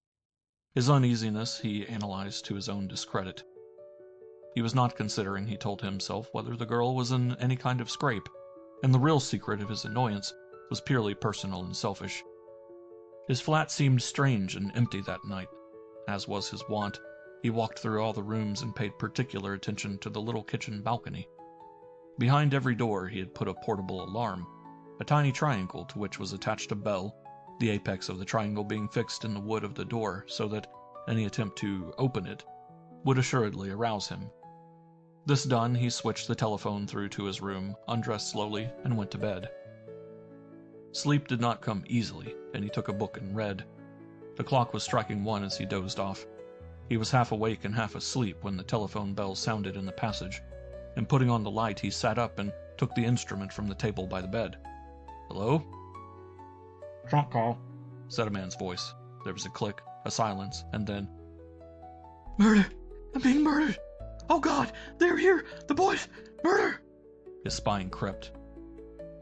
His uneasiness he analyzed to his own discredit. He was not considering, he told himself, whether the girl was in any kind of scrape, and the real secret of his annoyance was purely personal and selfish. His flat seemed strange and empty that night. As was his wont, he walked through all the rooms and paid particular attention to the little kitchen balcony. Behind every door he had put a portable alarm, a tiny triangle to which was attached a bell, the apex of the triangle being fixed in the wood of the door so that any attempt to open it would assuredly arouse him. This done, he switched the telephone through to his room, undressed slowly, and went to bed. Sleep did not come easily, and he took a book and read. The clock was striking 1 as he dozed off. He was half awake and half asleep when the telephone bell sounded in the passage, and putting on the light he sat up and took the instrument from the table by the bed. "Hello?" "Trunk call," said a man's voice. There was a click, a silence, and then, "Murder! I'm being murdered! Oh God, they're here! The boys! Murder!" His spine crept.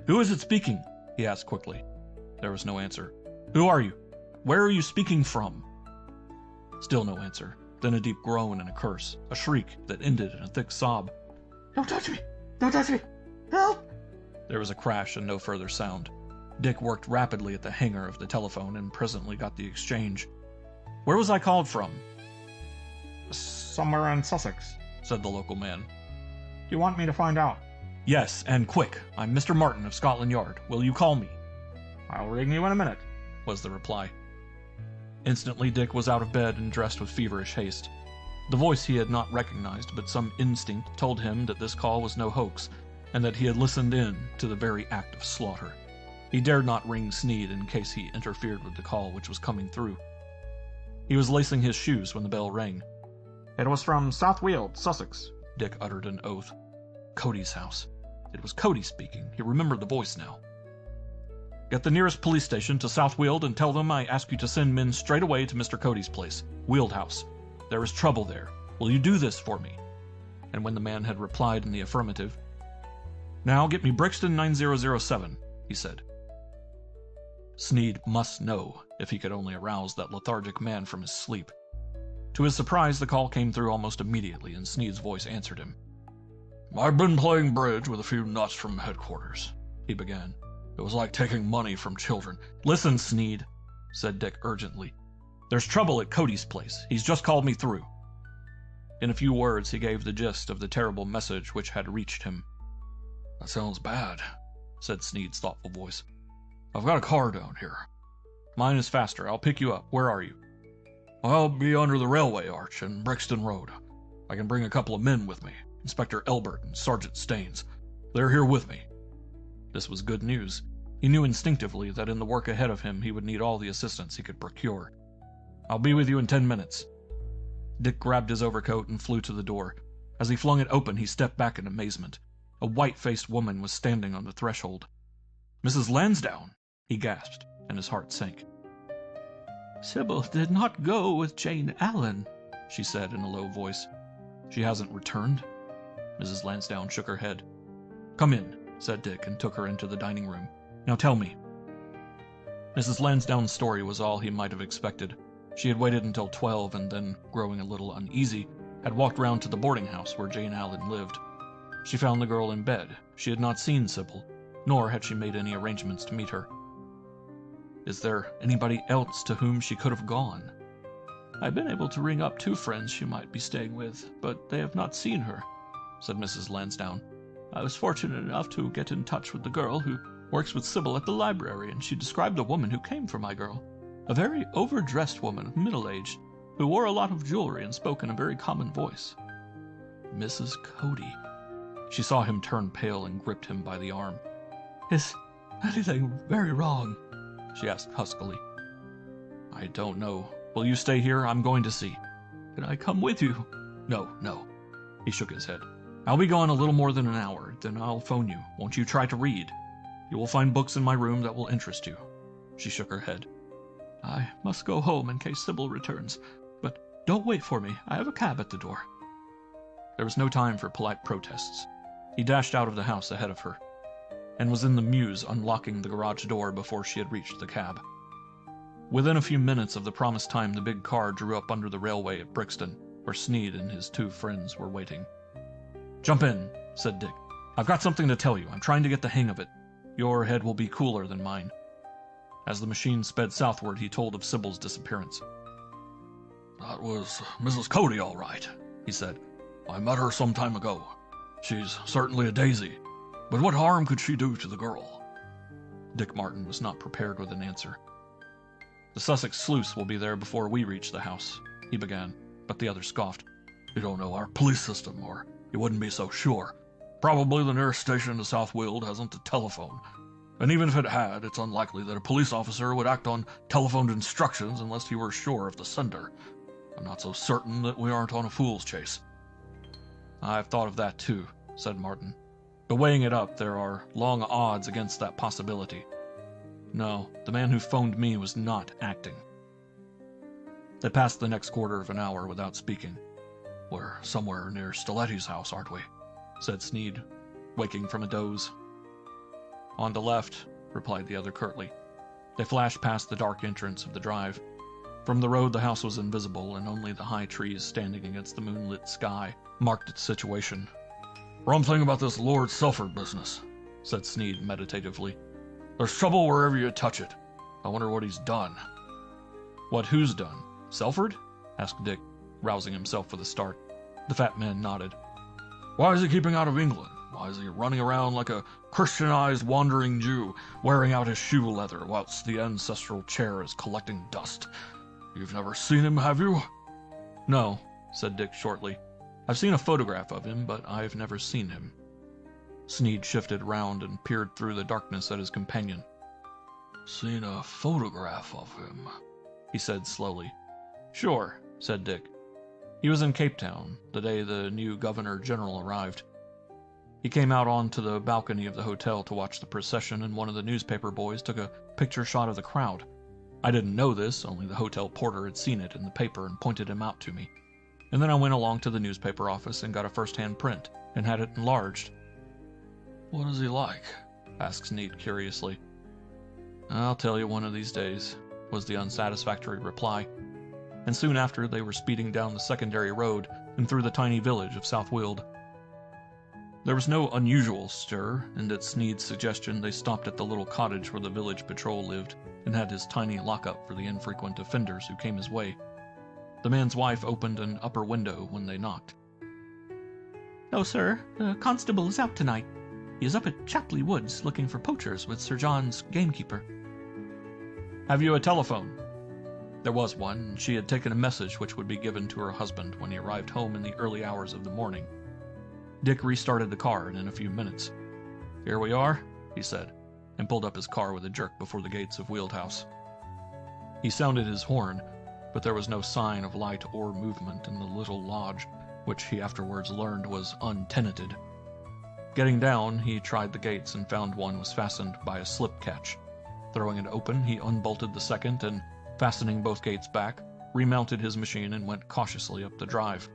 "Who is it speaking?" he asked quickly. There was no answer. "Who are you? Where are you speaking from?" Still no answer. Then a deep groan and a curse, a shriek that ended in a thick sob. "Don't touch me! Don't touch me! Help!" There was a crash and no further sound. Dick worked rapidly at the hanger of the telephone and presently got the exchange. "Where was I called from?" "Somewhere in Sussex," said the local man. "Do you want me to find out?" "Yes, and quick. I'm Mr. Martin of Scotland Yard. Will you call me?" "I'll ring you in a minute," was the reply. Instantly Dick was out of bed and dressed with feverish haste. The voice he had not recognized, but some instinct told him that this call was no hoax, and that he had listened in to the very act of slaughter. He dared not ring Sneed in case he interfered with the call which was coming through. He was lacing his shoes when the bell rang. "It was from South Weald, Sussex," Dick uttered an oath. Cody's house. It was Cody speaking. He remembered the voice now. "Get the nearest police station to South Weald and tell them I ask you to send men straight away to Mr. Cody's place, Weald House. There is trouble there. Will you do this for me?" And when the man had replied in the affirmative, "Now get me Brixton 9007, he said. Sneed must know, if he could only arouse that lethargic man from his sleep. To his surprise, the call came through almost immediately, and Sneed's voice answered him. "I've been playing bridge with a few nuts from headquarters," he began. "It was like taking money from children." "Listen, Sneed," said Dick urgently. "There's trouble at Cody's place. He's just called me through." In a few words, he gave the gist of the terrible message which had reached him. "That sounds bad," said Sneed's thoughtful voice. "I've got a car down here." "Mine is faster. I'll pick you up. Where are you?" "I'll be under the railway arch in Brixton Road. I can bring a couple of men with me, Inspector Elbert and Sergeant Staines. They're here with me." This was good news. He knew instinctively that in the work ahead of him he would need all the assistance he could procure. "I'll be with you in 10 minutes. Dick grabbed his overcoat and flew to the door. As he flung it open, he stepped back in amazement. A white-faced woman was standing on the threshold. "Mrs. Lansdowne!" he gasped, and his heart sank. "Sybil did not go with Jane Allen," she said in a low voice. "She hasn't returned?" Mrs. Lansdowne shook her head. "Come in," said Dick, and took her into the dining room. "Now tell me." Mrs. Lansdowne's story was all he might have expected. She had waited until 12 and then, growing a little uneasy, had walked round to the boarding house where Jane Allen lived. She found the girl in bed. She had not seen Sybil, nor had she made any arrangements to meet her. Is there anybody else to whom she could have gone? I've been able to ring up 2 friends she might be staying with, but they have not seen her, said Mrs. Lansdowne. I was fortunate enough to get in touch with the girl who works with Sybil at the library, and she described the woman who came for my girl. A very overdressed woman, middle-aged, who wore a lot of jewelry and spoke in a very common voice. Mrs. Cody. She saw him turn pale and gripped him by the arm. Is anything very wrong? She asked huskily. I don't know. Will you stay here? I'm going to see. Can I come with you? No. He shook his head. I'll be gone a little more than an hour, then I'll phone you. Won't you try to read? You will find books in my room that will interest you. She shook her head. I must go home in case Sybil returns, but don't wait for me. I have a cab at the door. There was no time for polite protests. He dashed out of the house ahead of her, and was in the mews unlocking the garage door before she had reached the cab. Within a few minutes of the promised time, the big car drew up under the railway at Brixton, where Sneed and his 2 friends were waiting. Jump in, said Dick. I've got something to tell you. I'm trying to get the hang of it. Your head will be cooler than mine. As the machine sped southward, he told of Sybil's disappearance. That was Mrs. Cody, all right, he said. I met her some time ago. She's certainly a daisy, but what harm could she do to the girl? Dick Martin was not prepared with an answer. The Sussex sluice will be there before we reach the house, he began, but the other scoffed. You don't know our police system, or you wouldn't be so sure. Probably the nearest station to South Weald hasn't a telephone. And even if it had, it's unlikely that a police officer would act on telephoned instructions unless he were sure of the sender. I'm not so certain that we aren't on a fool's chase. I've thought of that too, said Martin. But weighing it up, there are long odds against that possibility. No, the man who phoned me was not acting. They passed the next quarter of an hour without speaking. We're somewhere near Stiletti's house, aren't we? Said Sneed, waking from a doze. On the left, replied the other curtly. They flashed past the dark entrance of the drive. From the road the house was invisible, and only the high trees standing against the moonlit sky marked its situation. Rum thing about this Lord Selford business, said Sneed meditatively. There's trouble wherever you touch it. I wonder what he's done. What who's done? Selford? Asked Dick, rousing himself with a start. The fat man nodded. Why is he keeping out of England? Why is he running around like a Christianized wandering Jew, wearing out his shoe leather whilst the ancestral chair is collecting dust? You've never seen him, have you? No, said Dick shortly. I've seen a photograph of him, but I've never seen him. Sneed shifted round and peered through the darkness at his companion. Seen a photograph of him, he said slowly. Sure, said Dick. He was in Cape Town the day the new Governor-General arrived. He came out onto the balcony of the hotel to watch the procession, and one of the newspaper boys took a picture shot of the crowd. I didn't know this, only the hotel porter had seen it in the paper and pointed him out to me. And then I went along to the newspaper office and got a first-hand print, and had it enlarged. What is he like? Asked Sneed curiously. I'll tell you one of these days, was the unsatisfactory reply. And soon after they were speeding down the secondary road and through the tiny village of South Weald. There was no unusual stir, and at Sneed's suggestion they stopped at the little cottage where the village patrol lived and had his tiny lockup for the infrequent offenders who came his way. The man's wife opened an upper window when they knocked. No, sir. The constable is out tonight. He is up at Chapley Woods looking for poachers with Sir John's gamekeeper. Have you a telephone? There was one, and she had taken a message which would be given to her husband when he arrived home in the early hours of the morning. Dick restarted the car, and in a few minutes. Here we are, he said, and pulled up his car with a jerk before the gates of Weald House. He sounded his horn, but there was no sign of light or movement in the little lodge, which he afterwards learned was untenanted. Getting down, he tried the gates and found one was fastened by a slip catch. Throwing it open, he unbolted the second and, fastening both gates back, remounted his machine and went cautiously up the drive.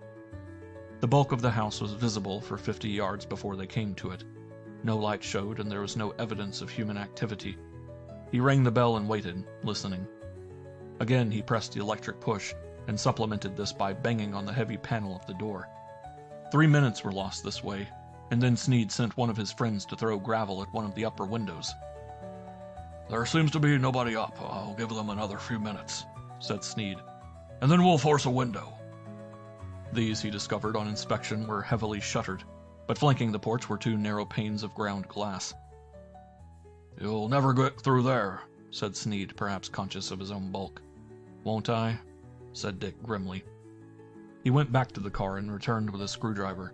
The bulk of the house was visible for 50 yards before they came to it. No light showed, and there was no evidence of human activity. He rang the bell and waited, listening. Again he pressed the electric push, and supplemented this by banging on the heavy panel of the door. 3 minutes were lost this way, and then Sneed sent one of his friends to throw gravel at one of the upper windows. "There seems to be nobody up. I'll give them another few minutes," said Sneed, "and then we'll force a window." These, he discovered on inspection, were heavily shuttered, but flanking the porch were 2 narrow panes of ground glass. "You'll never get through there," said Sneed, perhaps conscious of his own bulk. "Won't I?" said Dick grimly. He went back to the car and returned with a screwdriver.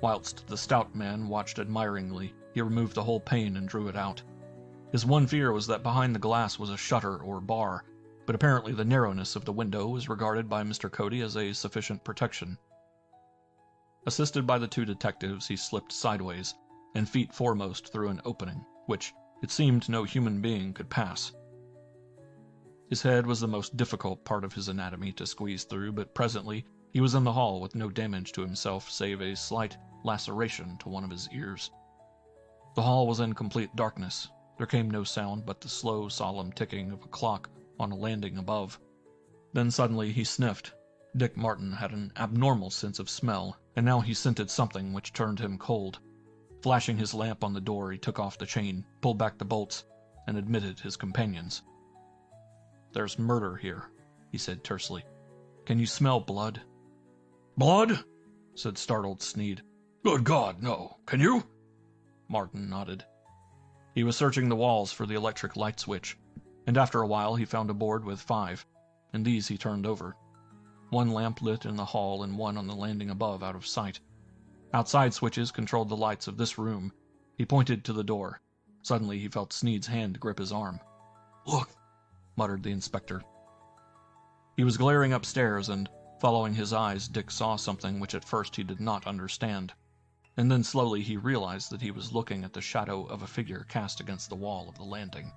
Whilst the stout man watched admiringly, he removed the whole pane and drew it out. His one fear was that behind the glass was a shutter or bar, but apparently the narrowness of the window was regarded by Mr. Cody as a sufficient protection. Assisted by the 2 detectives, he slipped sideways, and feet foremost through an opening, which it seemed no human being could pass. His head was the most difficult part of his anatomy to squeeze through, but presently he was in the hall with no damage to himself save a slight laceration to one of his ears. The hall was in complete darkness. There came no sound but the slow, solemn ticking of a clock on a landing above. Then suddenly he sniffed. Dick Martin had an abnormal sense of smell, and now he scented something which turned him cold. Flashing his lamp on the door, he took off the chain, pulled back the bolts, and admitted his companions. "There's murder here," he said tersely. "Can you smell blood?" "Blood?" said startled Sneed. "Good God, no. Can you?" Martin nodded. He was searching the walls for the electric light switch, and after a while he found a board with 5, and these he turned over. 1 lamp lit in the hall and 1 on the landing above out of sight. Outside switches controlled the lights of this room. He pointed to the door. Suddenly he felt Sneed's hand grip his arm. "Look," muttered the inspector. He was glaring upstairs, and, following his eyes, Dick saw something which at first he did not understand. And then slowly he realized that he was looking at the shadow of a figure cast against the wall of the landing.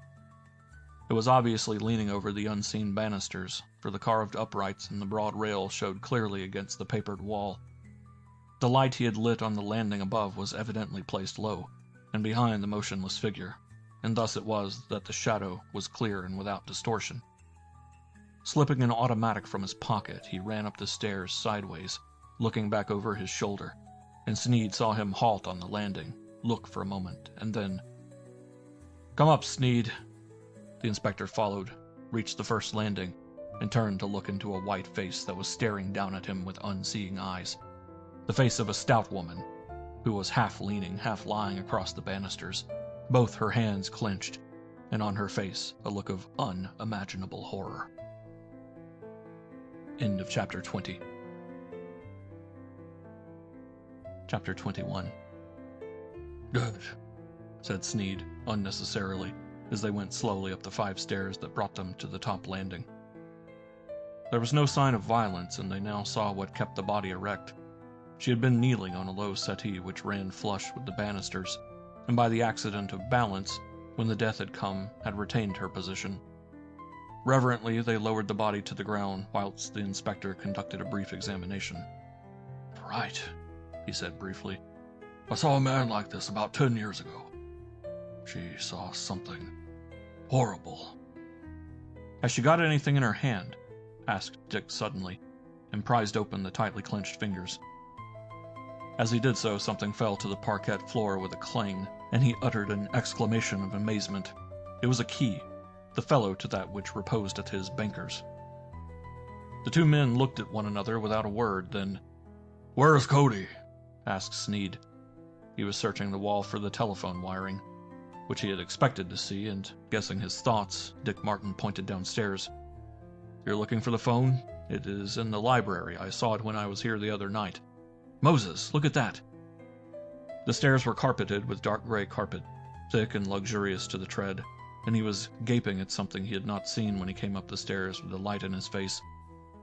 It was obviously leaning over the unseen banisters, for the carved uprights and the broad rail showed clearly against the papered wall. The light he had lit on the landing above was evidently placed low, and behind the motionless figure, and thus it was that the shadow was clear and without distortion. Slipping an automatic from his pocket, he ran up the stairs sideways, looking back over his shoulder, and Sneed saw him halt on the landing, look for a moment, and then... "Come up, Sneed." The inspector followed, reached the first landing, and turned to look into a white face that was staring down at him with unseeing eyes. The face of a stout woman, who was half leaning, half lying across the banisters, both her hands clenched, and on her face a look of unimaginable horror. End of Chapter 20. Chapter 21. "Good," said Sneed, unnecessarily, as they went slowly up the 5 stairs that brought them to the top landing. There was no sign of violence, and they now saw what kept the body erect. She had been kneeling on a low settee which ran flush with the banisters, and by the accident of balance, when the death had come, had retained her position. Reverently, they lowered the body to the ground, whilst the inspector conducted a brief examination. "Right," he said briefly. "I saw a man like this about 10 years ago. She saw something horrible." "Has she got anything in her hand?" asked Dick suddenly, and prized open the tightly clenched fingers. As he did so, something fell to the parquet floor with a clang, and he uttered an exclamation of amazement. It was a key, the fellow to that which reposed at his banker's. The 2 men looked at one another without a word, then... "Where's Cody?" asked Sneed. He was searching the wall for the telephone wiring, which he had expected to see, and, guessing his thoughts, Dick Martin pointed downstairs. "You're looking for the phone? It is in the library. I saw it when I was here the other night. Moses, look at that!" The stairs were carpeted with dark gray carpet, thick and luxurious to the tread, and he was gaping at something he had not seen when he came up the stairs with the light in his face.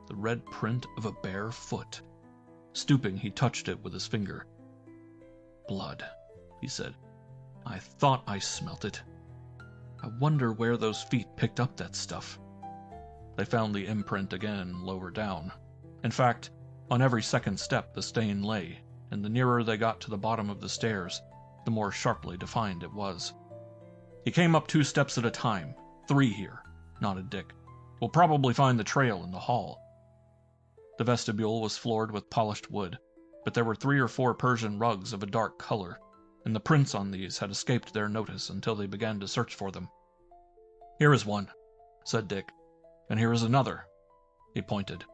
The red print of a bare foot. Stooping, he touched it with his finger. "Blood," he said. "I thought I smelt it. I wonder where those feet picked up that stuff." They found the imprint again lower down. In fact, on every second step the stain lay, and the nearer they got to the bottom of the stairs, the more sharply defined it was. "He came up 2 steps at a time. 3 here," nodded Dick. "We'll probably find the trail in the hall." The vestibule was floored with polished wood. but there were 3 or 4 Persian rugs of a dark color, and the prints on these had escaped their notice until they began to search for them. "Here is one," said Dick, "and here is another." He pointed.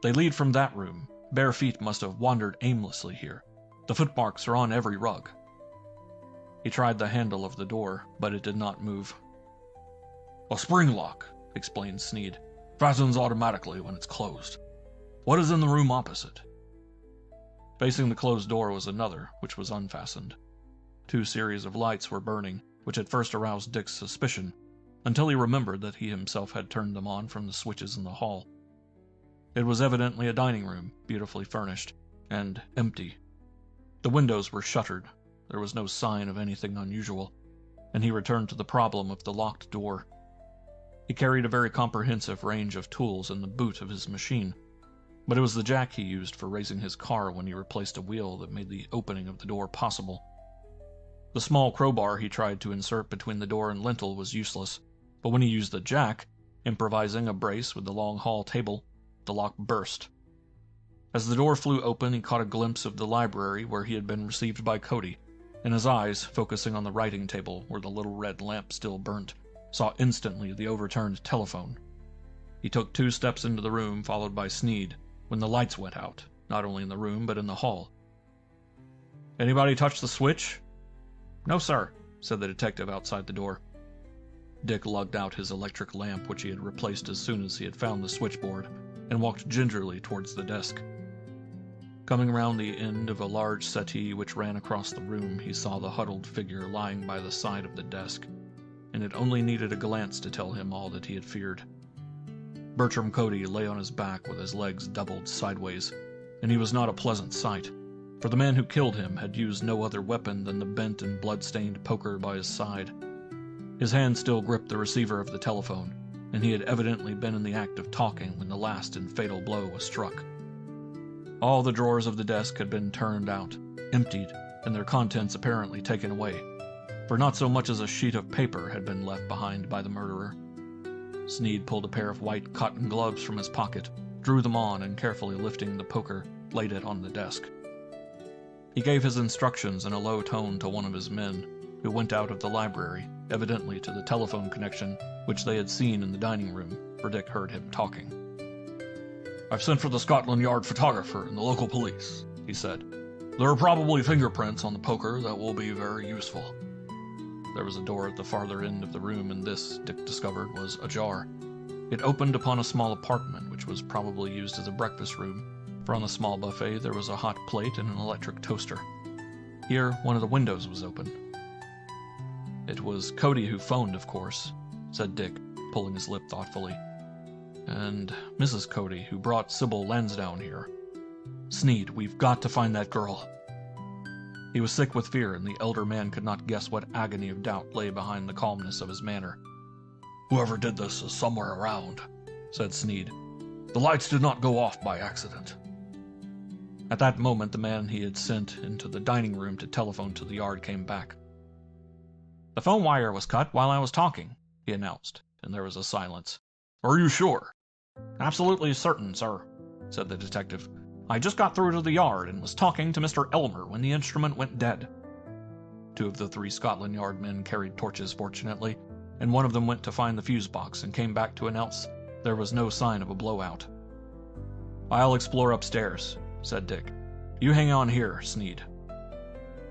"They lead from that room. Bare feet must have wandered aimlessly here. The footmarks are on every rug." He tried the handle of the door, but it did not move. "A spring lock," explained Sneed. "Fastens automatically when it's closed. What is in the room opposite?" Facing the closed door was another, which was unfastened. 2 series of lights were burning, which at first aroused Dick's suspicion, until he remembered that he himself had turned them on from the switches in the hall. It was evidently a dining room, beautifully furnished, and empty. The windows were shuttered. There was no sign of anything unusual, and he returned to the problem of the locked door. He carried a very comprehensive range of tools in the boot of his machine, but it was the jack he used for raising his car when he replaced a wheel that made the opening of the door possible. The small crowbar he tried to insert between the door and lintel was useless, but when he used the jack, improvising a brace with the long hall table, the lock burst. As the door flew open, he caught a glimpse of the library where he had been received by Cody, and his eyes, focusing on the writing table where the little red lamp still burnt, saw instantly the overturned telephone. He took 2 steps into the room, followed by Sneed, when the lights went out, not only in the room but in the hall. "Anybody touch the switch?" "No, sir," said the detective outside the door. Dick lugged out his electric lamp, which he had replaced as soon as he had found the switchboard, and walked gingerly towards the desk. Coming round the end of a large settee which ran across the room, he saw the huddled figure lying by the side of the desk, and it only needed a glance to tell him all that he had feared. Bertram Cody lay on his back with his legs doubled sideways, and he was not a pleasant sight, for the man who killed him had used no other weapon than the bent and blood-stained poker by his side. His hand still gripped the receiver of the telephone, and he had evidently been in the act of talking when the last and fatal blow was struck. All the drawers of the desk had been turned out, emptied, and their contents apparently taken away, for not so much as a sheet of paper had been left behind by the murderer. Sneed pulled a pair of white cotton gloves from his pocket, drew them on, and carefully lifting the poker, laid it on the desk. He gave his instructions in a low tone to one of his men, who went out of the library, evidently to the telephone connection which they had seen in the dining room, for Dick heard him talking. "I've sent for the Scotland Yard photographer and the local police," he said. "There are probably fingerprints on the poker that will be very useful." There was a door at the farther end of the room, and this, Dick discovered, was ajar. It opened upon a small apartment, which was probably used as a breakfast room, for on the small buffet there was a hot plate and an electric toaster. Here, one of the windows was open. "It was Cody who phoned, of course," said Dick, pulling his lip thoughtfully. "And Mrs. Cody, who brought Sybil Lansdowne here. Sneed, we've got to find that girl." He was sick with fear, and the elder man could not guess what agony of doubt lay behind the calmness of his manner. "Whoever did this is somewhere around," said Sneed. "The lights did not go off by accident." At that moment, the man he had sent into the dining room to telephone to the yard came back. "The phone wire was cut while I was talking," he announced, and there was a silence. "Are you sure?" "Absolutely certain, sir," said the detective. "I just got through to the yard and was talking to Mr. Elmer when the instrument went dead." 2 of the 3 Scotland Yard men carried torches, fortunately, and one of them went to find the fuse box and came back to announce there was no sign of a blowout. "I'll explore upstairs," said Dick. "You hang on here, Sneed."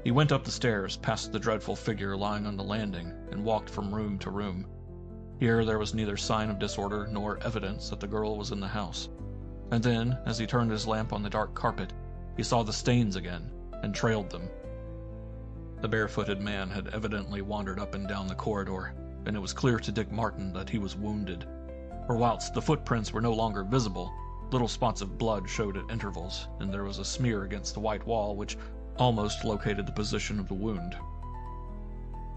He went up the stairs, past the dreadful figure lying on the landing, and walked from room to room. Here there was neither sign of disorder nor evidence that the girl was in the house. And then, as he turned his lamp on the dark carpet, he saw the stains again, and trailed them. The barefooted man had evidently wandered up and down the corridor, and it was clear to Dick Martin that he was wounded, for whilst the footprints were no longer visible, little spots of blood showed at intervals, and there was a smear against the white wall which almost located the position of the wound.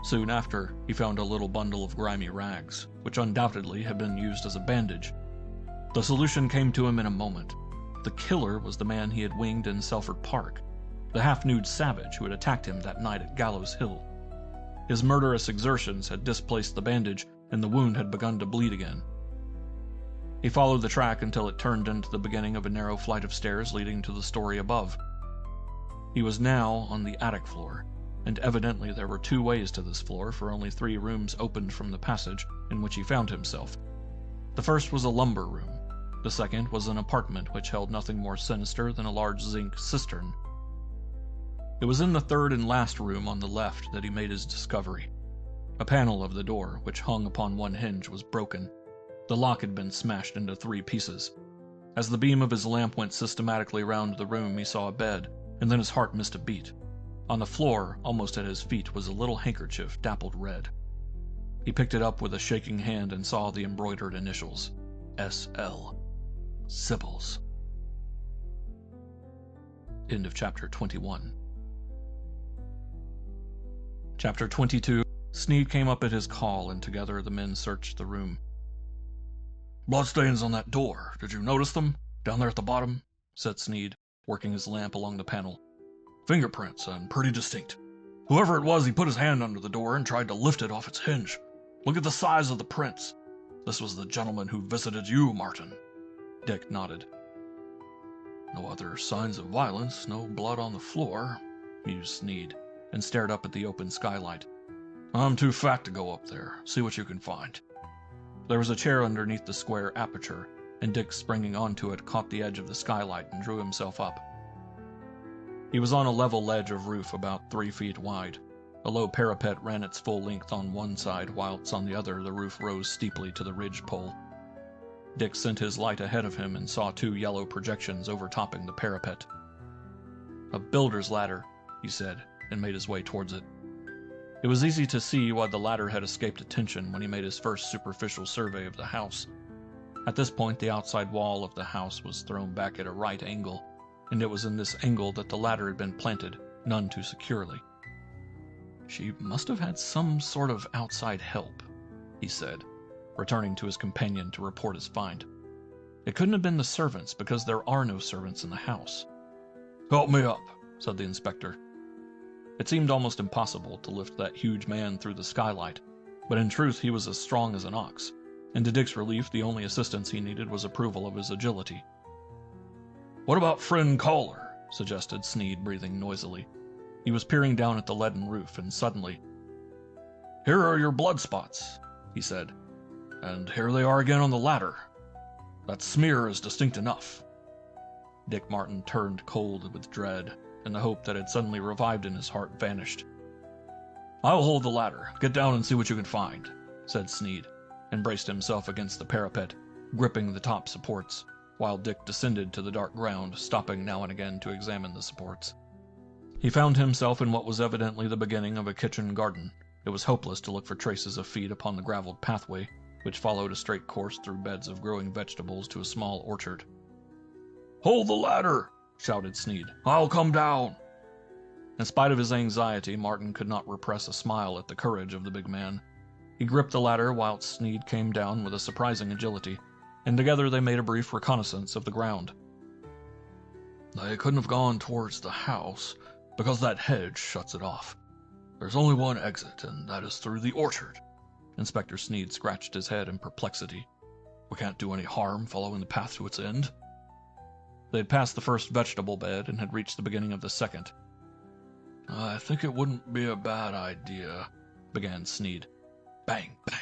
Soon after, he found a little bundle of grimy rags, which undoubtedly had been used as a bandage. The solution came to him in a moment. The killer was the man he had winged in Selford Park, the half-nude savage who had attacked him that night at Gallows Hill. His murderous exertions had displaced the bandage, and the wound had begun to bleed again. He followed the track until it turned into the beginning of a narrow flight of stairs leading to the story above. He was now on the attic floor, and evidently there were 2 ways to this floor, for only 3 rooms opened from the passage in which he found himself. The first was a lumber room. The second was an apartment which held nothing more sinister than a large zinc cistern. It was in the third and last room on the left that he made his discovery. A panel of the door, which hung upon one hinge, was broken. The lock had been smashed into 3 pieces. As the beam of his lamp went systematically round the room, he saw a bed, and then his heart missed a beat. On the floor, almost at his feet, was a little handkerchief dappled red. He picked it up with a shaking hand and saw the embroidered initials, S.L. Sybil's. End of chapter 21. Chapter 22. Sneed came up at his call, and together the men searched the room. "Bloodstains on that door. Did you notice them? Down there at the bottom?" said Sneed, working his lamp along the panel. "Fingerprints, and pretty distinct. Whoever it was, he put his hand under the door and tried to lift it off its hinge. Look at the size of the prints. This was the gentleman who visited you, Martin." Dick nodded. "No other signs of violence, no blood on the floor," mused Sneed, and stared up at the open skylight. "I'm too fat to go up there. See what you can find." There was a chair underneath the square aperture, and Dick, springing onto it, caught the edge of the skylight and drew himself up. He was on a level ledge of roof about 3 feet wide. A low parapet ran its full length on one side, whilst on the other the roof rose steeply to the ridge pole. Dick sent his light ahead of him and saw 2 yellow projections overtopping the parapet. "A builder's ladder," he said, and made his way towards it. It was easy to see why the ladder had escaped attention when he made his first superficial survey of the house. At this point, the outside wall of the house was thrown back at a right angle, and it was in this angle that the ladder had been planted, none too securely. "She must have had some sort of outside help," he said, returning to his companion to report his find. "It couldn't have been the servants, because there are no servants in the house." "Help me up," said the inspector. It seemed almost impossible to lift that huge man through the skylight, but in truth he was as strong as an ox, and to Dick's relief the only assistance he needed was approval of his agility. "What about friend Caller?" suggested Sneed, breathing noisily. He was peering down at the leaden roof, and suddenly, "Here are your blood spots," he said, "and here they are again on the ladder. That smear is distinct enough." Dick Martin turned cold with dread, and the hope that had suddenly revived in his heart vanished. "I'll hold the ladder. Get down and see what you can find," said Sneed, and braced himself against the parapet, gripping the top supports, while Dick descended to the dark ground, stopping now and again to examine the supports. He found himself in what was evidently the beginning of a kitchen garden. It was hopeless to look for traces of feet upon the graveled pathway, which followed a straight course through beds of growing vegetables to a small orchard. "Hold the ladder!" shouted Sneed. "I'll come down." In spite of his anxiety, Martin could not repress a smile at the courage of the big man. He gripped the ladder whilst Sneed came down with a surprising agility, and together they made a brief reconnaissance of the ground. "They couldn't have gone towards the house, because that hedge shuts it off. There's only one exit, and that is through the orchard." Inspector Sneed scratched his head in perplexity. "We can't do any harm following the path to its end." They had passed the first vegetable bed and had reached the beginning of the second. "I think it wouldn't be a bad idea," began Sneed. Bang, bang.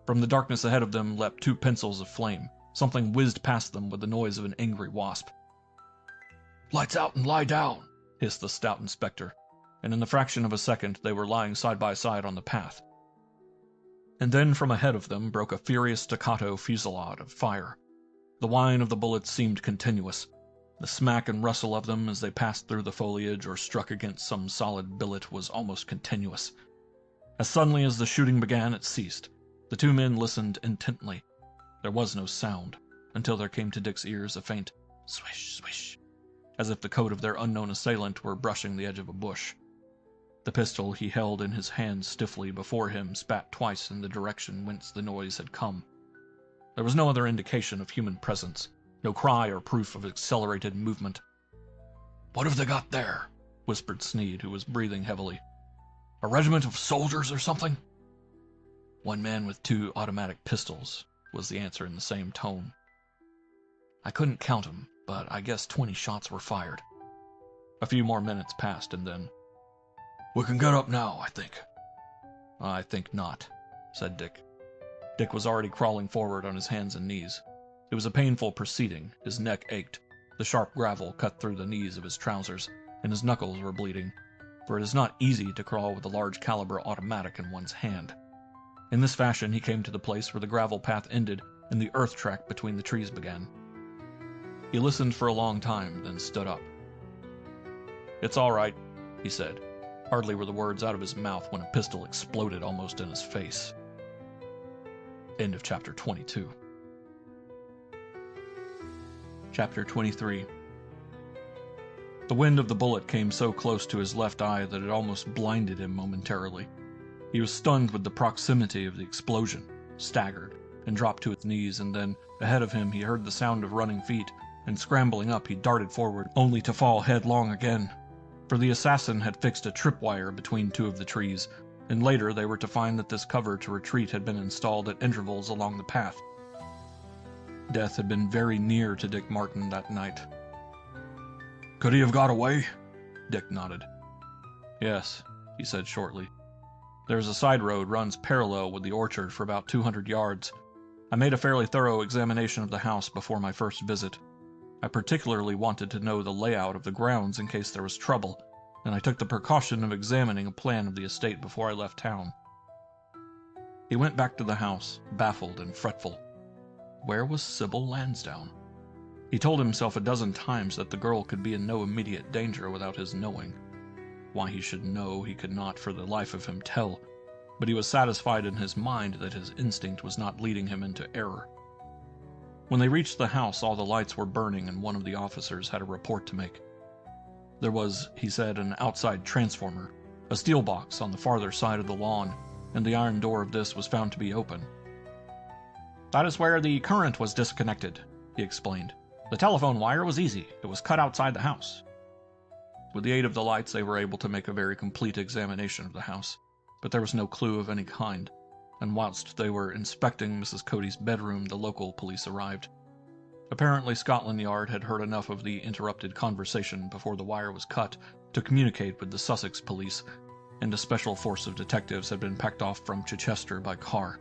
From the darkness ahead of them leapt 2 pencils of flame. Something whizzed past them with the noise of an angry wasp. "Lights out and lie down," hissed the stout inspector, and in the fraction of a second they were lying side by side on the path. And then from ahead of them broke a furious staccato fusillade of fire. The whine of the bullets seemed continuous. The smack and rustle of them as they passed through the foliage or struck against some solid billet was almost continuous. As suddenly as the shooting began, it ceased. The 2 men listened intently. There was no sound, until there came to Dick's ears a faint swish, swish, as if the coat of their unknown assailant were brushing the edge of a bush. The pistol he held in his hand stiffly before him spat twice in the direction whence the noise had come. There was no other indication of human presence, no cry or proof of accelerated movement. "What have they got there?" whispered Sneed, who was breathing heavily. "A regiment of soldiers or something?" "One man with 2 automatic pistols," was the answer in the same tone. "I couldn't count 'em, but I guess 20 shots were fired." A few more minutes passed, and then, We can get up now, I think. I think not, said Dick. Dick was already crawling forward on his hands and knees. It was a painful proceeding. His neck ached. The sharp gravel cut through the knees of his trousers, and his knuckles were bleeding, for it is not easy to crawl with a large caliber automatic in one's hand. In this fashion he came to the place where the gravel path ended and the earth track between the trees began. He listened for a long time, then stood up. "It's all right," he said. Hardly were the words out of his mouth when a pistol exploded almost in his face. End of chapter 22. Chapter 23. The wind of the bullet came so close to his left eye that it almost blinded him momentarily. He was stunned with the proximity of the explosion, staggered, and dropped to his knees, and then, ahead of him, he heard the sound of running feet, and scrambling up, he darted forward, only to fall headlong again. For the assassin had fixed a tripwire between two of the trees, and later they were to find that this cover to retreat had been installed at intervals along the path. Death had been very near to Dick Martin that night. Could he have got away? Dick nodded. "Yes," he said shortly. "There's a side road runs parallel with the orchard for about 200 yards. I made a fairly thorough examination of the house before my first visit. I particularly wanted to know the layout of the grounds in case there was trouble, and I took the precaution of examining a plan of the estate before I left town." He went back to the house, baffled and fretful. Where was Sybil Lansdowne? He told himself a dozen times that the girl could be in no immediate danger without his knowing. Why he should know he could not for the life of him tell, but he was satisfied in his mind that his instinct was not leading him into error. When they reached the house, all the lights were burning and one of the officers had a report to make. There was, he said, an outside transformer, a steel box on the farther side of the lawn, and the iron door of this was found to be open. "That is where the current was disconnected," he explained. "The telephone wire was easy. It was cut outside the house." With the aid of the lights, they were able to make a very complete examination of the house, but there was no clue of any kind, and whilst they were inspecting Mrs. Cody's bedroom, the local police arrived. Apparently Scotland Yard had heard enough of the interrupted conversation before the wire was cut to communicate with the Sussex police, and a special force of detectives had been packed off from Chichester by car.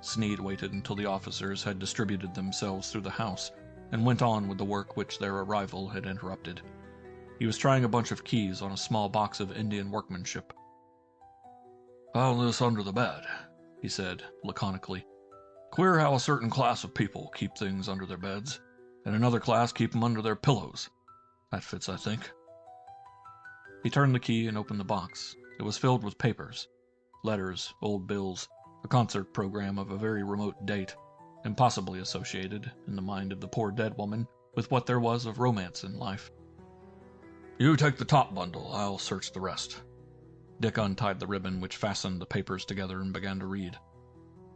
Sneed waited until the officers had distributed themselves through the house, and went on with the work which their arrival had interrupted. He was trying a bunch of keys on a small box of Indian workmanship. Found this under the bed, he said, laconically. Queer how a certain class of people keep things under their beds, and another class keep them under their pillows. That fits, I think. He turned the key and opened the box. It was filled with papers, letters, old bills, a concert program of a very remote date, and possibly associated, in the mind of the poor dead woman, with what there was of romance in life. You take the top bundle, I'll search the rest. Dick untied the ribbon which fastened the papers together and began to read.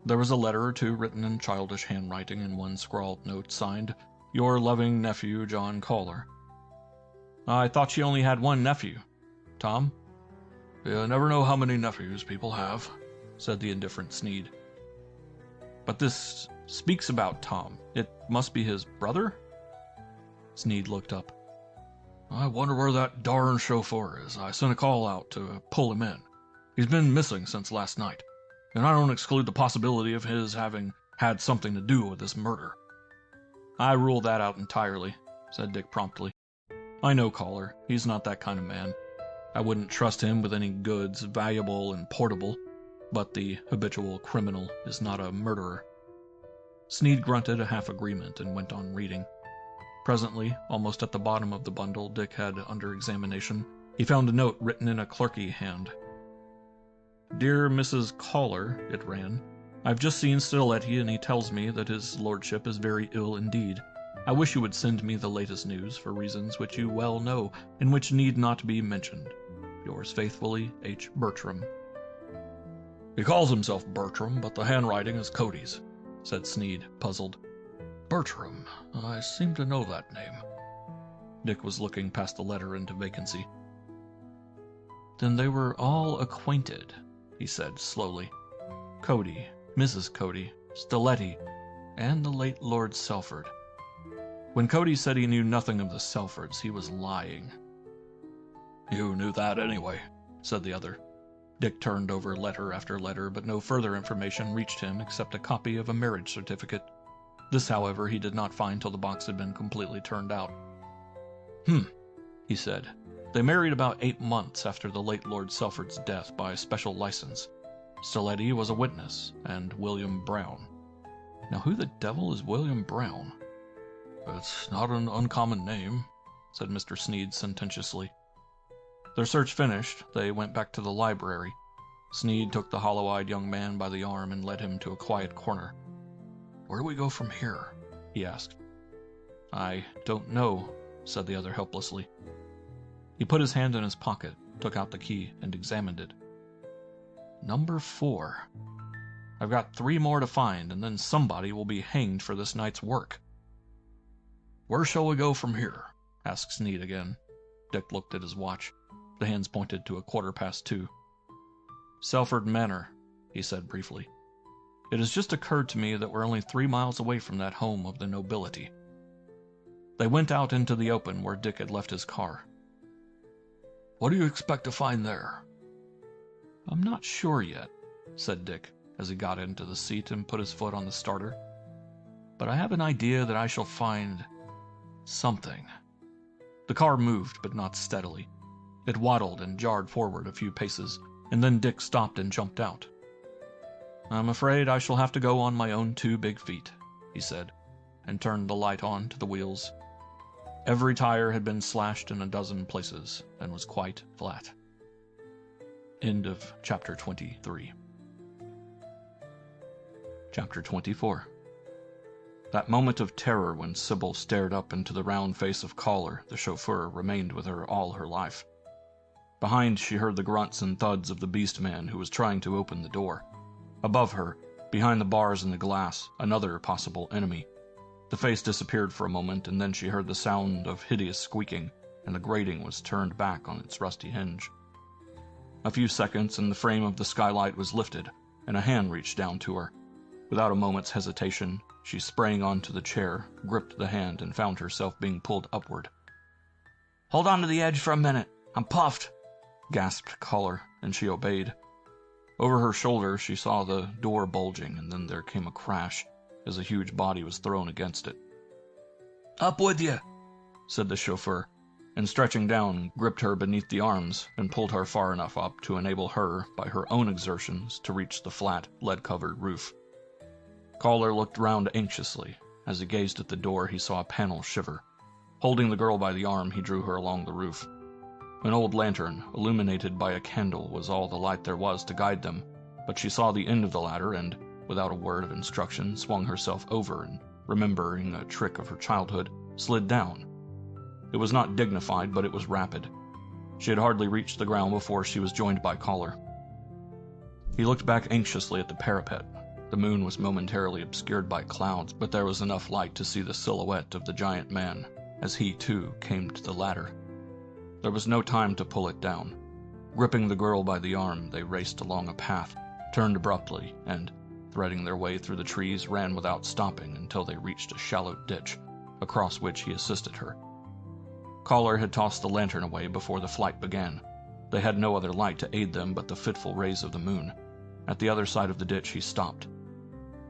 There was a letter or two written in childish handwriting and one scrawled note signed, "Your loving nephew, John Caller." "I thought she only had one nephew. Tom?" You never know how many nephews people have, said the indifferent Sneed. "But this speaks about Tom. It must be his brother?" Sneed looked up. I wonder where that darn chauffeur is. I sent a call out to pull him in. He's been missing since last night, and I don't exclude the possibility of his having had something to do with this murder. "I rule that out entirely," said Dick promptly. "I know Caller. He's not that kind of man. I wouldn't trust him with any goods, valuable and portable, but the habitual criminal is not a murderer." Sneed grunted a half agreement and went on reading. Presently, almost at the bottom of the bundle Dick had under examination, he found a note written in a clerky hand. "Dear Mrs. Caller," it ran, "I've just seen Stiletti and he tells me that his lordship is very ill indeed. I wish you would send me the latest news for reasons which you well know and which need not be mentioned. Yours faithfully, H. Bertram." He calls himself Bertram, but the handwriting is Cody's, said Sneed, puzzled. Bertram, I seem to know that name. Dick was looking past the letter into vacancy. "Then they were all acquainted," he said slowly. "Cody, Mrs. Cody, Stiletti, and the late Lord Selford. When Cody said he knew nothing of the Selfords, he was lying. You knew that anyway, said the other. Dick turned over letter after letter, but no further information reached him except a copy of a marriage certificate. This, however, he did not find till the box had been completely turned out. He said. They married about 8 months after the late Lord Selford's death by special license. Stiletti was a witness, and William Brown. Now who the devil is William Brown? It's not an uncommon name, said Mr. Sneed sententiously. Their search finished, they went back to the library. Sneed took the hollow-eyed young man by the arm and led him to a quiet corner. Where do we go from here? He asked. I don't know, said the other helplessly. He put his hand in his pocket, took out the key, and examined it. Number 4. I've got 3 more to find, and then somebody will be hanged for this night's work. Where shall we go from here? Asked Sneed again. Dick looked at his watch. The hands pointed to 2:15. Selford Manor, he said briefly. It has just occurred to me that we're only 3 miles away from that home of the nobility. They went out into the open where Dick had left his car. What do you expect to find there? I'm not sure yet, said Dick, as he got into the seat and put his foot on the starter. But I have an idea that I shall find something. The car moved, but not steadily. It waddled and jarred forward a few paces, and then Dick stopped and jumped out. I'm afraid I shall have to go on my own 2 big feet, he said, and turned the light on to the wheels. Every tire had been slashed in a dozen places and was quite flat. End of chapter 23. Chapter 24. That moment of terror when Sybil stared up into the round face of Caller, the chauffeur, remained with her all her life. Behind, she heard the grunts and thuds of the beast man who was trying to open the door. Above her, behind the bars and the glass, another possible enemy. The face disappeared for a moment, and then she heard the sound of hideous squeaking, and the grating was turned back on its rusty hinge. A few seconds, and the frame of the skylight was lifted, and a hand reached down to her. Without a moment's hesitation, she sprang onto the chair, gripped the hand, and found herself being pulled upward. "Hold on to the edge for a minute. I'm puffed," gasped Caller, and she obeyed. Over her shoulder, she saw the door bulging, and then there came a crash as a huge body was thrown against it. "Up with you," said the chauffeur, and stretching down, gripped her beneath the arms and pulled her far enough up to enable her, by her own exertions, to reach the flat, lead-covered roof. Caller looked round anxiously. As he gazed at the door, he saw a panel shiver. Holding the girl by the arm, he drew her along the roof. An old lantern, illuminated by a candle, was all the light there was to guide them, but she saw the end of the ladder and, without a word of instruction, swung herself over and, remembering a trick of her childhood, slid down. It was not dignified, but it was rapid. She had hardly reached the ground before she was joined by Caller. He looked back anxiously at the parapet. The moon was momentarily obscured by clouds, but there was enough light to see the silhouette of the giant man, as he, too, came to the ladder. There was no time to pull it down. Gripping the girl by the arm, they raced along a path, turned abruptly, and, threading their way through the trees, ran without stopping until they reached a shallow ditch, across which he assisted her. Caller had tossed the lantern away before the flight began. They had no other light to aid them but the fitful rays of the moon. At the other side of the ditch, he stopped.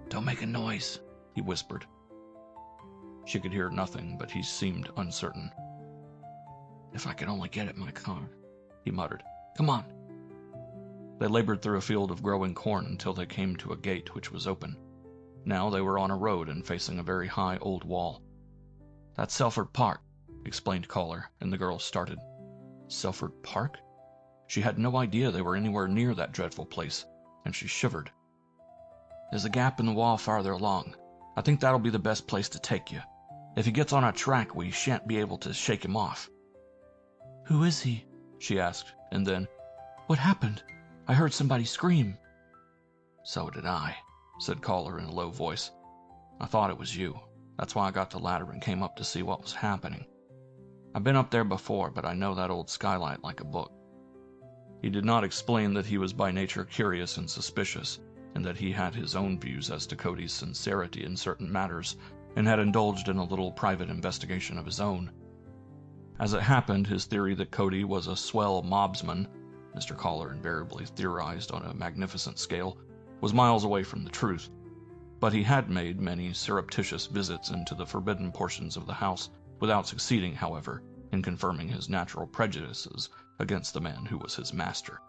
"Don't make a noise," he whispered. She could hear nothing, but he seemed uncertain. "If I could only get at my car," he muttered. "Come on." They labored through a field of growing corn until they came to a gate which was open. Now they were on a road and facing a very high old wall. "That's Selford Park," explained Caller, and the girl started. Selford Park? She had no idea they were anywhere near that dreadful place, and she shivered. "There's a gap in the wall farther along. I think that'll be the best place to take you. If he gets on our track, we shan't be able to shake him off." "Who is he?" she asked, and then, "What happened? I heard somebody scream." "So did I," said Caller in a low voice. "I thought it was you. That's why I got the ladder and came up to see what was happening. I've been up there before, but I know that old skylight like a book." He did not explain that he was by nature curious and suspicious, and that he had his own views as to Cody's sincerity in certain matters, and had indulged in a little private investigation of his own. As it happened, his theory that Cody was a swell mobsman, Mr. Collar invariably theorized on a magnificent scale, was miles away from the truth. But he had made many surreptitious visits into the forbidden portions of the house, without succeeding, however, in confirming his natural prejudices against the man who was his master.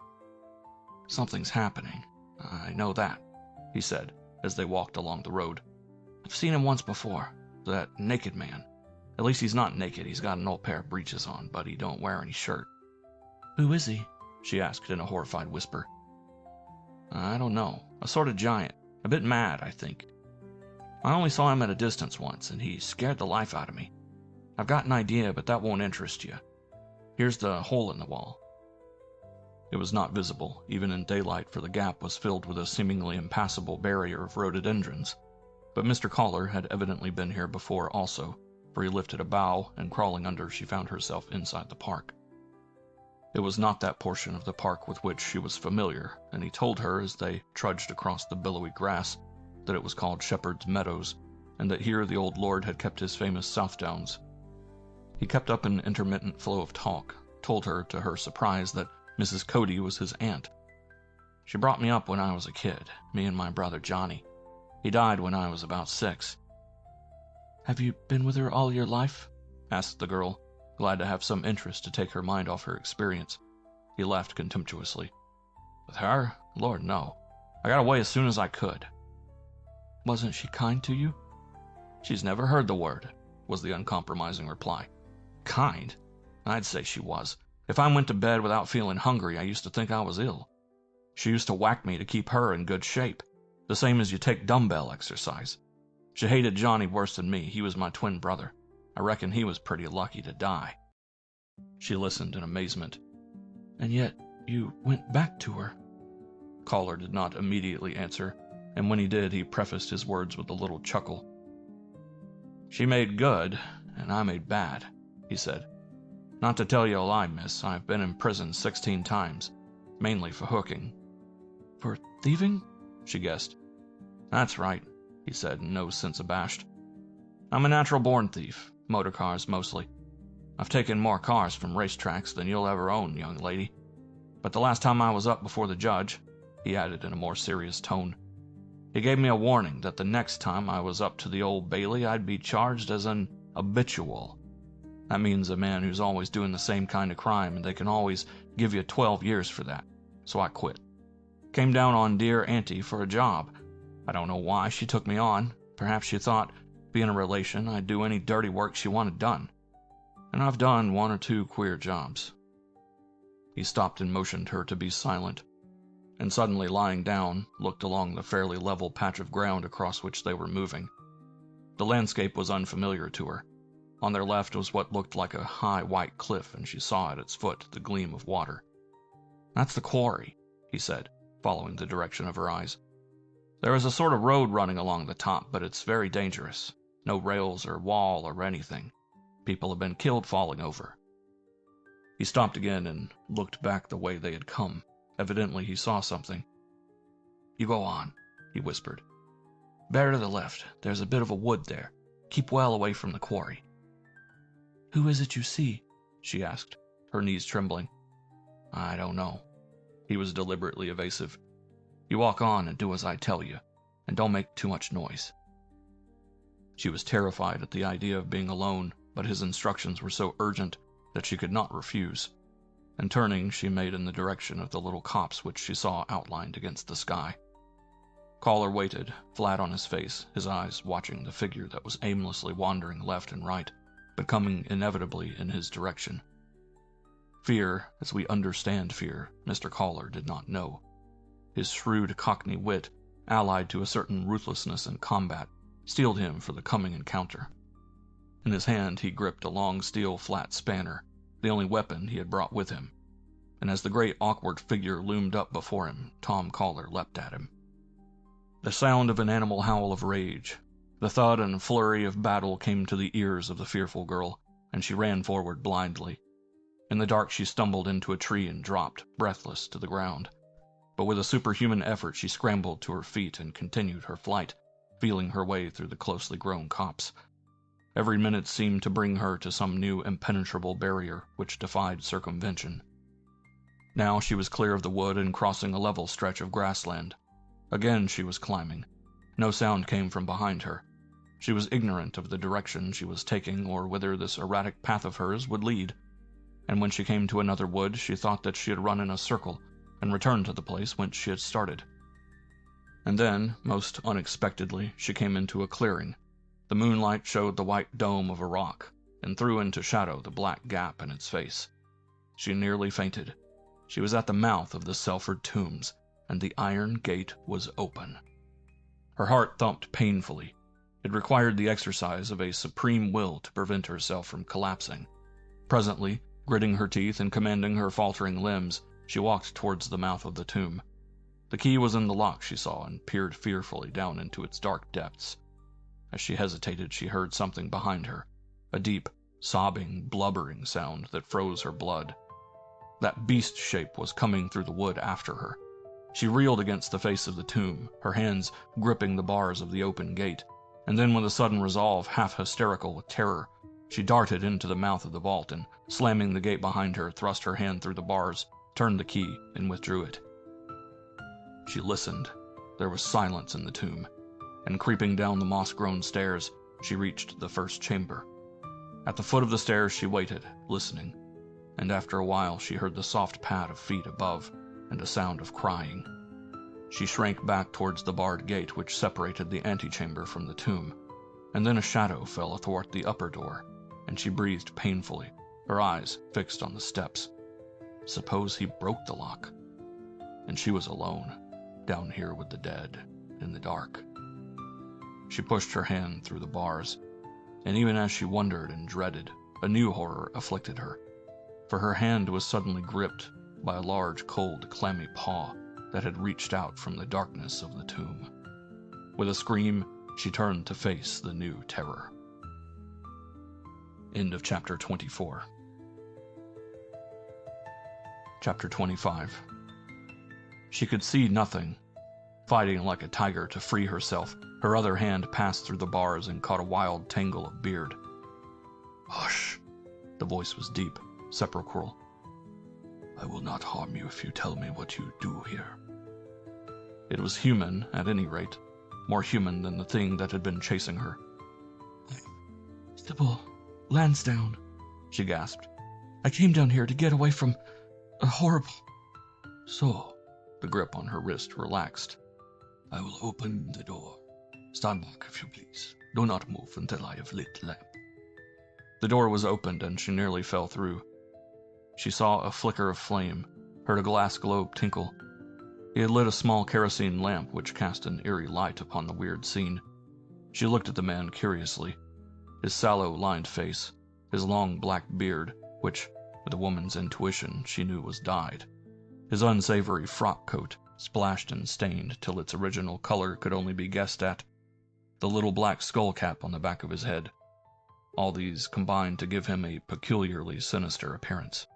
"Something's happening. I know that," he said, as they walked along the road. "I've seen him once before. That naked man. At least he's not naked. He's got an old pair of breeches on, but he don't wear any shirt." "Who is he?" she asked in a horrified whisper. "I don't know. A sort of giant. A bit mad, I think. I only saw him at a distance once, and he scared the life out of me. I've got an idea, but that won't interest you. Here's the hole in the wall." It was not visible, even in daylight, for the gap was filled with a seemingly impassable barrier of rhododendrons. But Mr. Collar had evidently been here before also, for he lifted a bough, and crawling under, she found herself inside the park. It was not that portion of the park with which she was familiar, and he told her as they trudged across the billowy grass that it was called Shepherd's Meadows, and that here the old lord had kept his famous Southdowns. He kept up an intermittent flow of talk, told her, to her surprise, that Mrs. Cody was his aunt. "She brought me up when I was a kid, me and my brother Johnny. He died when I was about 6. "Have you been with her all your life?" asked the girl, glad to have some interest to take her mind off her experience. He laughed contemptuously. "With her? Lord, no. I got away as soon as I could." "Wasn't she kind to you?" "She's never heard the word," was the uncompromising reply. "Kind? I'd say she was. If I went to bed without feeling hungry, I used to think I was ill. She used to whack me to keep her in good shape, the same as you take dumbbell exercise. She hated Johnny worse than me. He was my twin brother. I reckon he was pretty lucky to die." She listened in amazement. "And yet you went back to her?" Collar did not immediately answer, and when he did, he prefaced his words with a little chuckle. "She made good, and I made bad," he said. "Not to tell you a lie, miss, I've been in prison 16 times, mainly for hooking." "For thieving?" she guessed. "That's right," he said, in no sense abashed. "I'm a natural-born thief, motor cars mostly. I've taken more cars from racetracks than you'll ever own, young lady. But the last time I was up before the judge," he added in a more serious tone, "he gave me a warning that the next time I was up to the Old Bailey I'd be charged as an habitual. That means a man who's always doing the same kind of crime, and they can always give you 12 years for that. So I quit. Came down on dear Auntie for a job. I don't know why she took me on. Perhaps she thought, being a relation, I'd do any dirty work she wanted done. And I've done 1 or 2 queer jobs." He stopped and motioned her to be silent, and suddenly lying down, looked along the fairly level patch of ground across which they were moving. The landscape was unfamiliar to her. On their left was what looked like a high white cliff, and she saw at its foot the gleam of water. "That's the quarry," he said, following the direction of her eyes. "There is a sort of road running along the top, but it's very dangerous. No rails or wall or anything. People have been killed falling over." He stopped again and looked back the way they had come. Evidently he saw something. "You go on," he whispered. "Bear to the left. There's a bit of a wood there. Keep well away from the quarry." "Who is it you see?" she asked, her knees trembling. "I don't know." He was deliberately evasive. "You walk on and do as I tell you, and don't make too much noise." She was terrified at the idea of being alone, but his instructions were so urgent that she could not refuse, and turning, she made in the direction of the little copse which she saw outlined against the sky. Collar waited, flat on his face, his eyes watching the figure that was aimlessly wandering left and right, but coming inevitably in his direction. Fear, as we understand fear, Mr. Collar did not know. His shrewd Cockney wit, allied to a certain ruthlessness in combat, steeled him for the coming encounter. In his hand he gripped a long steel flat spanner, the only weapon he had brought with him, and as the great awkward figure loomed up before him, Tom Collar leapt at him. The sound of an animal howl of rage, the thud and flurry of battle came to the ears of the fearful girl, and she ran forward blindly. In the dark she stumbled into a tree and dropped, breathless, to the ground. But with a superhuman effort she scrambled to her feet and continued her flight, feeling her way through the closely grown copse. Every minute seemed to bring her to some new impenetrable barrier which defied circumvention. Now she was clear of the wood and crossing a level stretch of grassland. Again she was climbing. No sound came from behind her. She was ignorant of the direction she was taking or whither this erratic path of hers would lead. And when she came to another wood, she thought that she had run in a circle and returned to the place whence she had started. And then, most unexpectedly, she came into a clearing. The moonlight showed the white dome of a rock, and threw into shadow the black gap in its face. She nearly fainted. She was at the mouth of the Selford tombs, and the iron gate was open. Her heart thumped painfully. It required the exercise of a supreme will to prevent herself from collapsing. Presently, gritting her teeth and commanding her faltering limbs, she walked towards the mouth of the tomb. The key was in the lock, she saw, and peered fearfully down into its dark depths. As she hesitated, she heard something behind her, a deep, sobbing, blubbering sound that froze her blood. That beast shape was coming through the wood after her. She reeled against the face of the tomb, her hands gripping the bars of the open gate, and then with a sudden resolve, half hysterical with terror, she darted into the mouth of the vault and, slamming the gate behind her, thrust her hand through the bars, turned the key, and withdrew it. She listened. There was silence in the tomb, and creeping down the moss-grown stairs, she reached the first chamber. At the foot of the stairs she waited, listening, and after a while she heard the soft pad of feet above, and a sound of crying. She shrank back towards the barred gate which separated the antechamber from the tomb, and then a shadow fell athwart the upper door, and she breathed painfully, her eyes fixed on the steps. Suppose he broke the lock, and she was alone, down here with the dead, in the dark. She pushed her hand through the bars, and even as she wondered and dreaded, a new horror afflicted her, for her hand was suddenly gripped by a large, cold, clammy paw that had reached out from the darkness of the tomb. With a scream, she turned to face the new terror. End of Chapter 24. Chapter 25. She could see nothing. Fighting like a tiger to free herself, her other hand passed through the bars and caught a wild tangle of beard. "Hush!" The voice was deep, sepulchral. "I will not harm you if you tell me what you do here." It was human, at any rate, more human than the thing that had been chasing her. "Sybil Lansdowne," she gasped. "I came down here to get away from a horrible—" "So," the grip on her wrist relaxed. "I will open the door. Stand back, if you please. Do not move until I have lit the lamp." The door was opened, and she nearly fell through. She saw a flicker of flame, heard a glass globe tinkle. He had lit a small kerosene lamp which cast an eerie light upon the weird scene. She looked at the man curiously. His sallow, lined face, his long black beard, which, with a woman's intuition, she knew was dyed, his unsavory frock coat, splashed and stained till its original color could only be guessed at, the little black skull cap on the back of his head. All these combined to give him a peculiarly sinister appearance.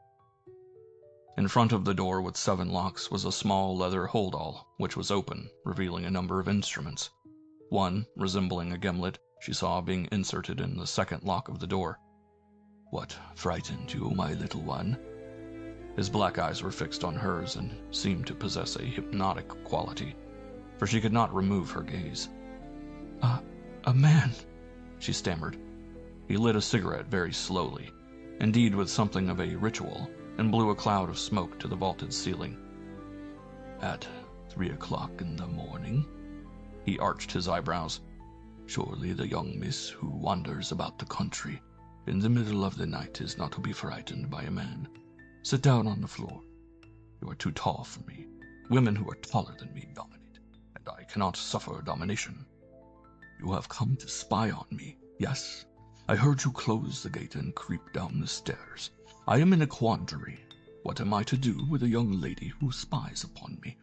In front of the door with 7 locks was a small leather hold-all, which was open, revealing a number of instruments. One, resembling a gimlet, she saw being inserted in the second lock of the door. "What frightened you, my little one?" His black eyes were fixed on hers and seemed to possess a hypnotic quality, for she could not remove her gaze. A man," she stammered. He lit a cigarette very slowly, indeed with something of a ritual, and blew a cloud of smoke to the vaulted ceiling. "At 3 o'clock in the morning?" He arched his eyebrows. "Surely the young miss who wanders about the country in the middle of the night is not to be frightened by a man. Sit down on the floor. You are too tall for me. Women who are taller than me dominate, and I cannot suffer domination. You have come to spy on me, yes? I heard you close the gate and creep down the stairs. I am in a quandary. What am I to do with a young lady who spies upon me?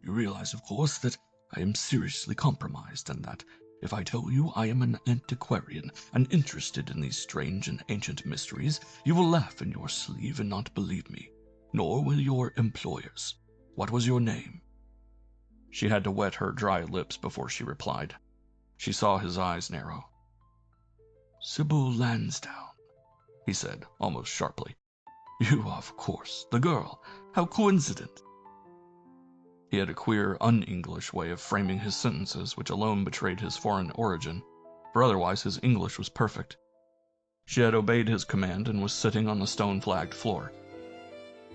You realize, of course, that I am seriously compromised, and that if I tell you I am an antiquarian and interested in these strange and ancient mysteries, you will laugh in your sleeve and not believe me. Nor will your employers. What was your name?" She had to wet her dry lips before she replied. She saw his eyes narrow. Sybil Lansdowne, he said, almost sharply. You are, of course, the girl. How coincident. He had a queer, un-English way of framing his sentences which alone betrayed his foreign origin, for otherwise his English was perfect. She had obeyed his command and was sitting on the stone-flagged floor.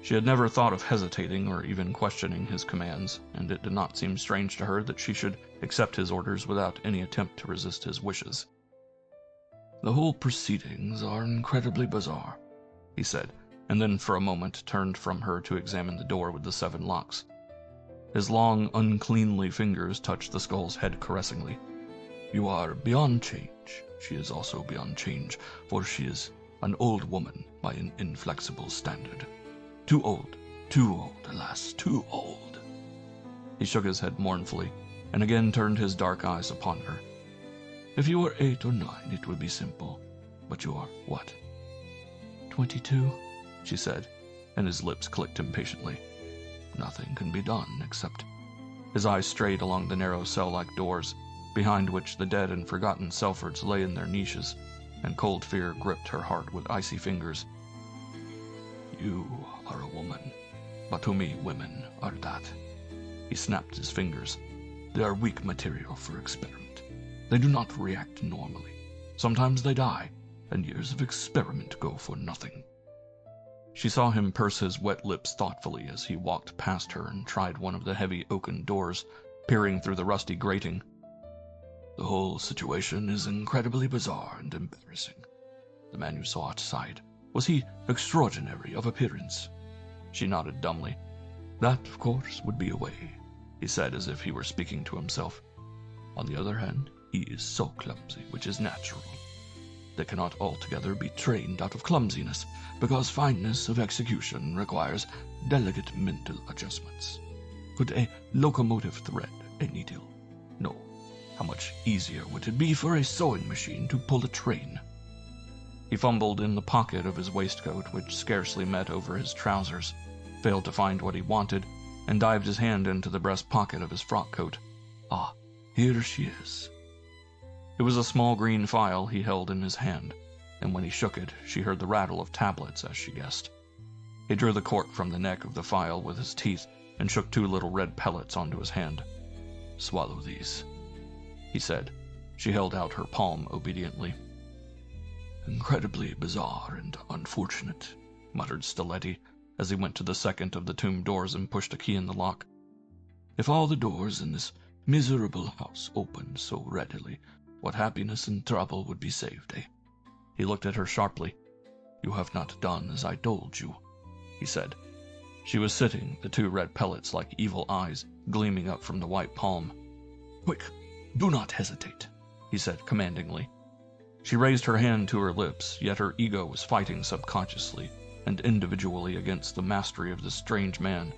She had never thought of hesitating or even questioning his commands, and it did not seem strange to her that she should accept his orders without any attempt to resist his wishes. The whole proceedings are incredibly bizarre, he said, and then for a moment turned from her to examine the door with the 7 locks. His long, uncleanly fingers touched the skull's head caressingly. You are beyond change. She is also beyond change, for she is an old woman by an inflexible standard. Too old, alas, too old. He shook his head mournfully, and again turned his dark eyes upon her. If you were 8 or 9, it would be simple. But you are what? 22, she said, and his lips clicked impatiently. Nothing can be done except... His eyes strayed along the narrow cell-like doors, behind which the dead and forgotten Selfords lay in their niches, and cold fear gripped her heart with icy fingers. You are a woman, but to me women are that. He snapped his fingers. They are weak material for experiment. They do not react normally. Sometimes they die, and years of experiment go for nothing. She saw him purse his wet lips thoughtfully as he walked past her and tried one of the heavy oaken doors, peering through the rusty grating. The whole situation is incredibly bizarre and embarrassing. The man you saw outside, was he extraordinary of appearance? She nodded dumbly. That, of course, would be a way, he said as if he were speaking to himself. On the other hand, he is so clumsy, which is natural. They cannot altogether be trained out of clumsiness, because fineness of execution requires delicate mental adjustments. Could a locomotive thread a needle? No. How much easier would it be for a sewing machine to pull a train? He fumbled in the pocket of his waistcoat, which scarcely met over his trousers, failed to find what he wanted, and dived his hand into the breast pocket of his frock coat. Ah, here she is. It was a small green file he held in his hand, and when he shook it, she heard the rattle of tablets, as she guessed. He drew the cork from the neck of the file with his teeth and shook 2 little red pellets onto his hand. Swallow these, he said. She held out her palm obediently. Incredibly bizarre and unfortunate, muttered Stiletti, as he went to the second of the tomb doors and pushed a key in the lock. If all the doors in this miserable house opened so readily, what happiness and trouble would be saved, eh? He looked at her sharply. You have not done as I told you, he said. She was sitting, the 2 red pellets like evil eyes gleaming up from the white palm. Quick, do not hesitate, he said commandingly. She raised her hand to her lips, yet her ego was fighting subconsciously and individually against the mastery of this strange man.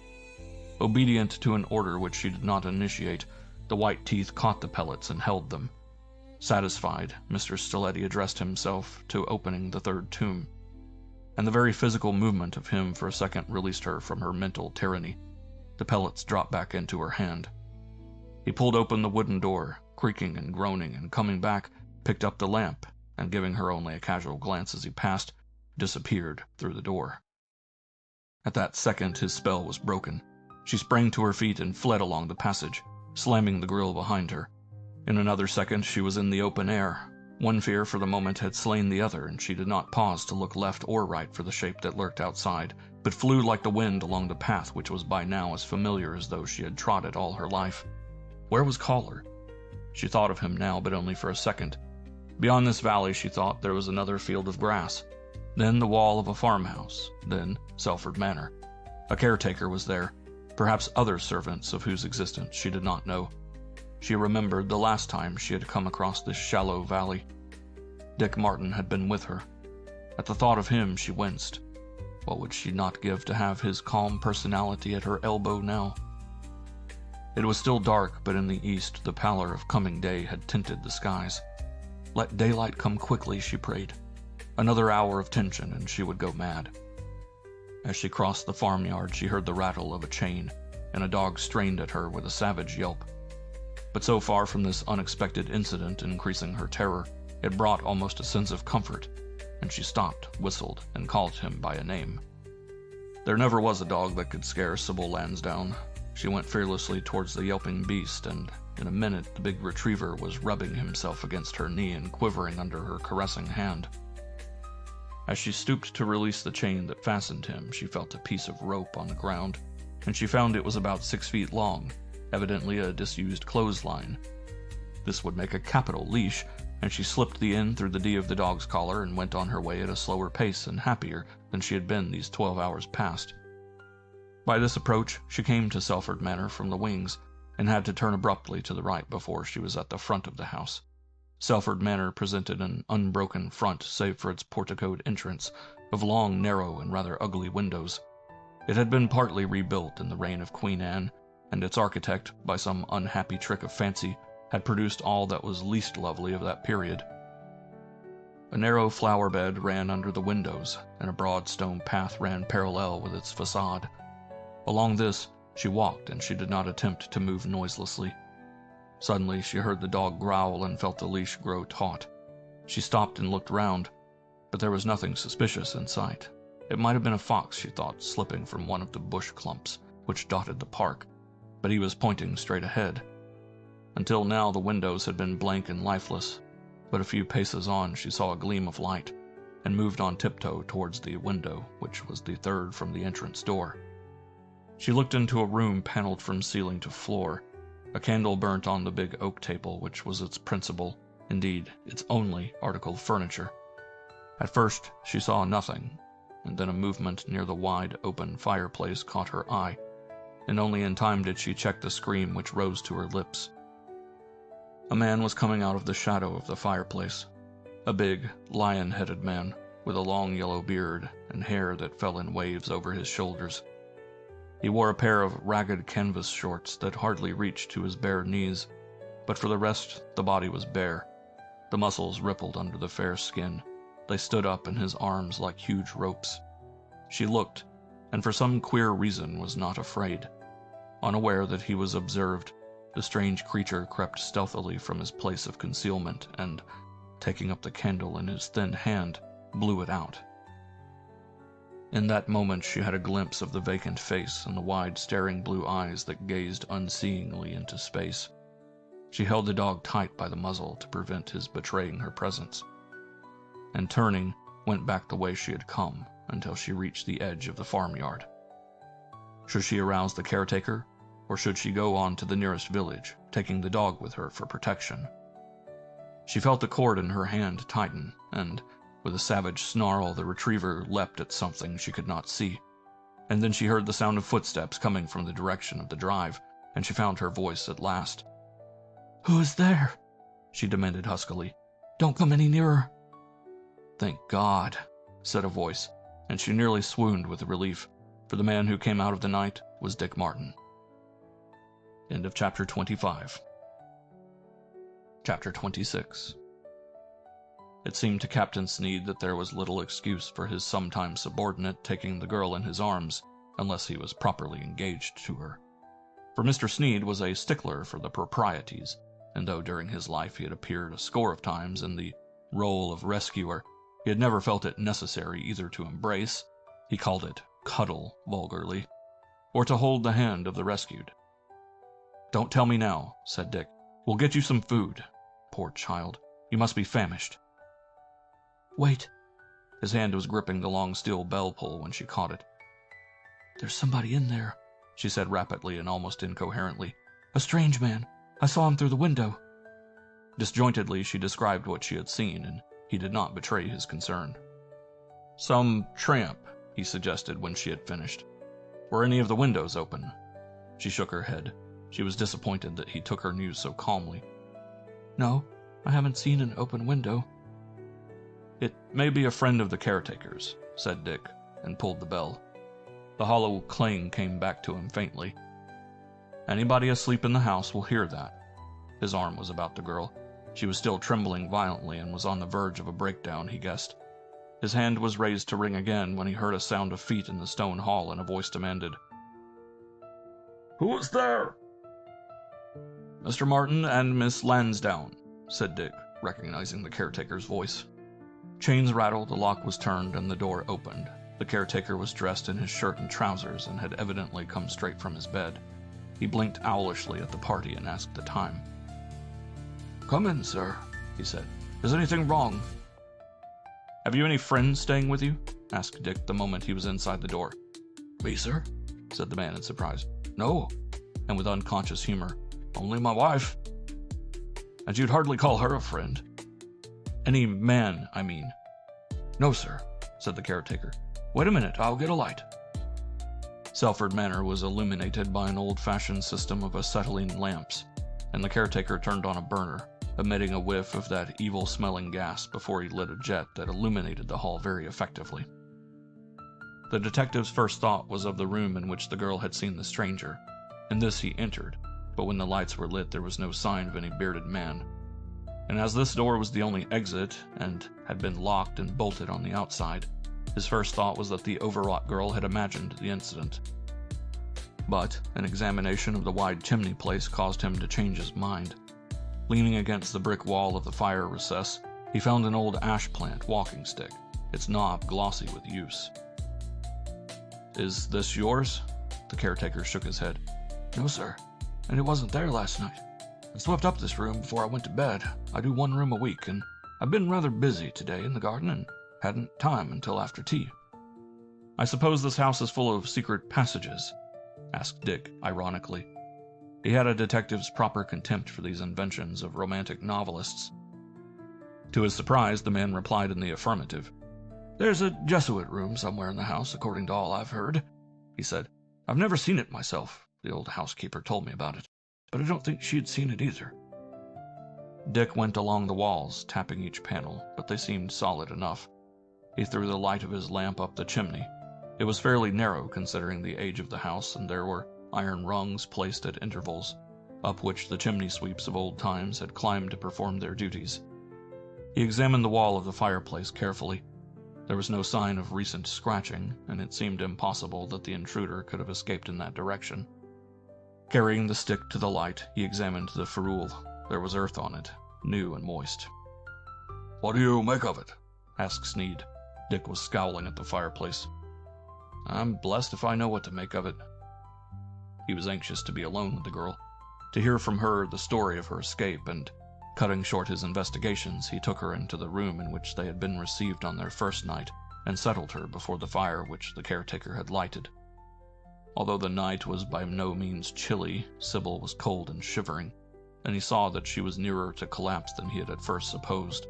Obedient to an order which she did not initiate, the white teeth caught the pellets and held them. Satisfied, Mr. Stiletti addressed himself to opening the 3rd tomb, and the very physical movement of him for a second released her from her mental tyranny. The pellets dropped back into her hand. He pulled open the wooden door, creaking and groaning, and coming back, picked up the lamp, and giving her only a casual glance as he passed, disappeared through the door. At that second his spell was broken. She sprang to her feet and fled along the passage, slamming the grill behind her. In another second she was in the open air. One fear for the moment had slain the other, and she did not pause to look left or right for the shape that lurked outside, but flew like the wind along the path which was by now as familiar as though she had trod it all her life. Where was Collar? She thought of him now, but only for a second. Beyond this valley, she thought, there was another field of grass, then the wall of a farmhouse, then Selford Manor. A caretaker was there, perhaps other servants of whose existence she did not know. She remembered the last time she had come across this shallow valley. Dick Martin had been with her. At the thought of him, she winced. What would she not give to have his calm personality at her elbow now? It was still dark, but in the east the pallor of coming day had tinted the skies. Let daylight come quickly, she prayed. Another hour of tension and she would go mad. As she crossed the farmyard, she heard the rattle of a chain, and a dog strained at her with a savage yelp. But so far from this unexpected incident increasing her terror, It brought almost a sense of comfort, and she stopped, whistled, and called him by a name. There never was a dog that could scare Sybil Lansdowne. She went fearlessly towards the yelping beast, and in a minute the big retriever was rubbing himself against her knee and quivering under her caressing hand. As she stooped to release the chain that fastened him, she felt a piece of rope on the ground, and she found it was about 6 feet long, evidently a disused clothesline. This would make a capital leash, and she slipped the end through the D of the dog's collar and went on her way at a slower pace and happier than she had been these 12 hours past. By this approach, she came to Selford Manor from the wings, and had to turn abruptly to the right before she was at the front of the house. Selford Manor presented an unbroken front save for its porticoed entrance of long, narrow, and rather ugly windows. It had been partly rebuilt in the reign of Queen Anne, and its architect, by some unhappy trick of fancy, had produced all that was least lovely of that period. A narrow flower bed ran under the windows, and a broad stone path ran parallel with its facade. Along this she walked, and she did not attempt to move noiselessly. Suddenly she heard the dog growl and felt the leash grow taut. She stopped and looked round, but there was nothing suspicious in sight. It might have been a fox, she thought, slipping from one of the bush clumps which dotted the park, but he was pointing straight ahead. Until now the windows had been blank and lifeless, but a few paces on she saw a gleam of light, and moved on tiptoe towards the window, which was the third from the entrance door. She looked into a room paneled from ceiling to floor. A candle burnt on the big oak table, which was its principal, indeed its only, article of furniture. At first she saw nothing, and then a movement near the wide open fireplace caught her eye, and only in time did she check the scream which rose to her lips. A man was coming out of the shadow of the fireplace, a big, lion-headed man with a long yellow beard and hair that fell in waves over his shoulders. He wore a pair of ragged canvas shorts that hardly reached to his bare knees, but for the rest the body was bare. The muscles rippled under the fair skin. They stood up in his arms like huge ropes. She looked, and for some queer reason was not afraid. Unaware that he was observed, the strange creature crept stealthily from his place of concealment and, taking up the candle in his thin hand, blew it out. In that moment she had a glimpse of the vacant face and the wide staring blue eyes that gazed unseeingly into space. She held the dog tight by the muzzle to prevent his betraying her presence, and turning, went back the way she had come until she reached the edge of the farmyard. Should she arouse the caretaker, or should she go on to the nearest village, taking the dog with her for protection? She felt the cord in her hand tighten, and with a savage snarl the retriever leapt at something she could not see. And then she heard the sound of footsteps coming from the direction of the drive, and she found her voice at last. "Who is there?" she demanded huskily. "Don't come any nearer." "Thank God," said a voice, and she nearly swooned with relief, for the man who came out of the night was Dick Martin. End of Chapter 25. Chapter 26. It seemed to Captain Sneed that there was little excuse for his sometime subordinate taking the girl in his arms, unless he was properly engaged to her. For Mr. Sneed was a stickler for the proprieties, and though during his life he had appeared a score of times in the role of rescuer, he had never felt it necessary either to embrace, he called it cuddle vulgarly, or to hold the hand of the rescued. "Don't tell me now," said Dick. "We'll get you some food. Poor child, you must be famished." "Wait." His hand was gripping the long steel bell pull when she caught it. "There's somebody in there," she said rapidly and almost incoherently. "A strange man. I saw him through the window." Disjointedly she described what she had seen, and he did not betray his concern. "Some tramp," he suggested when she had finished. "Were any of the windows open?" She shook her head. She was disappointed that he took her news so calmly. "No, I haven't seen an open window." "It may be a friend of the caretaker's," said Dick, and pulled the bell. The hollow clang came back to him faintly. "Anybody asleep in the house will hear that." His arm was about the girl. She was still trembling violently and was on the verge of a breakdown, he guessed. His hand was raised to ring again when he heard a sound of feet in the stone hall and a voice demanded, "Who is there?" "Mr. Martin and Miss Lansdowne," said Dick, recognizing the caretaker's voice. Chains rattled, the lock was turned, and the door opened. The caretaker was dressed in his shirt and trousers and had evidently come straight from his bed. He blinked owlishly at the party and asked the time. "Come in, sir," he said. "Is anything wrong?" "Have you any friends staying with you?" asked Dick the moment he was inside the door. "Me, sir?" said the man in surprise. "No." And with unconscious humor, "Only my wife." "And you'd hardly call her a friend. Any man, I mean." "No, sir," said the caretaker. "Wait a minute, I'll get a light." Selford Manor was illuminated by an old-fashioned system of acetylene lamps, and the caretaker turned on a burner, emitting a whiff of that evil-smelling gas before he lit a jet that illuminated the hall very effectively. The detective's first thought was of the room in which the girl had seen the stranger. In this he entered, but when the lights were lit there was no sign of any bearded man. And as this door was the only exit, and had been locked and bolted on the outside, his first thought was that the overwrought girl had imagined the incident. But an examination of the wide chimney place caused him to change his mind. Leaning against the brick wall of the fire recess, he found an old ash plant walking stick, its knob glossy with use. "Is this yours?" The caretaker shook his head. "No, sir, and it wasn't there last night. I swept up this room before I went to bed. I do one room a week, and I've been rather busy today in the garden and hadn't time until after tea." "I suppose this house is full of secret passages?" asked Dick, ironically. He had a detective's proper contempt for these inventions of romantic novelists. To his surprise, the man replied in the affirmative. "There's a Jesuit room somewhere in the house, according to all I've heard," he said. "I've never seen it myself. The old housekeeper told me about it, but I don't think she'd seen it either." Dick went along the walls, tapping each panel, but they seemed solid enough. He threw the light of his lamp up the chimney. It was fairly narrow considering the age of the house, and there were iron rungs placed at intervals, up which the chimney sweeps of old times had climbed to perform their duties. He examined the wall of the fireplace carefully. There was no sign of recent scratching, and it seemed impossible that the intruder could have escaped in that direction. Carrying the stick to the light, he examined the ferrule. There was earth on it, new and moist. "What do you make of it?" asked Sneed. Dick was scowling at the fireplace. "I'm blessed if I know what to make of it." He was anxious to be alone with the girl, to hear from her the story of her escape, and, cutting short his investigations, he took her into the room in which they had been received on their first night, and settled her before the fire which the caretaker had lighted. Although the night was by no means chilly, Sybil was cold and shivering, and he saw that she was nearer to collapse than he had at first supposed.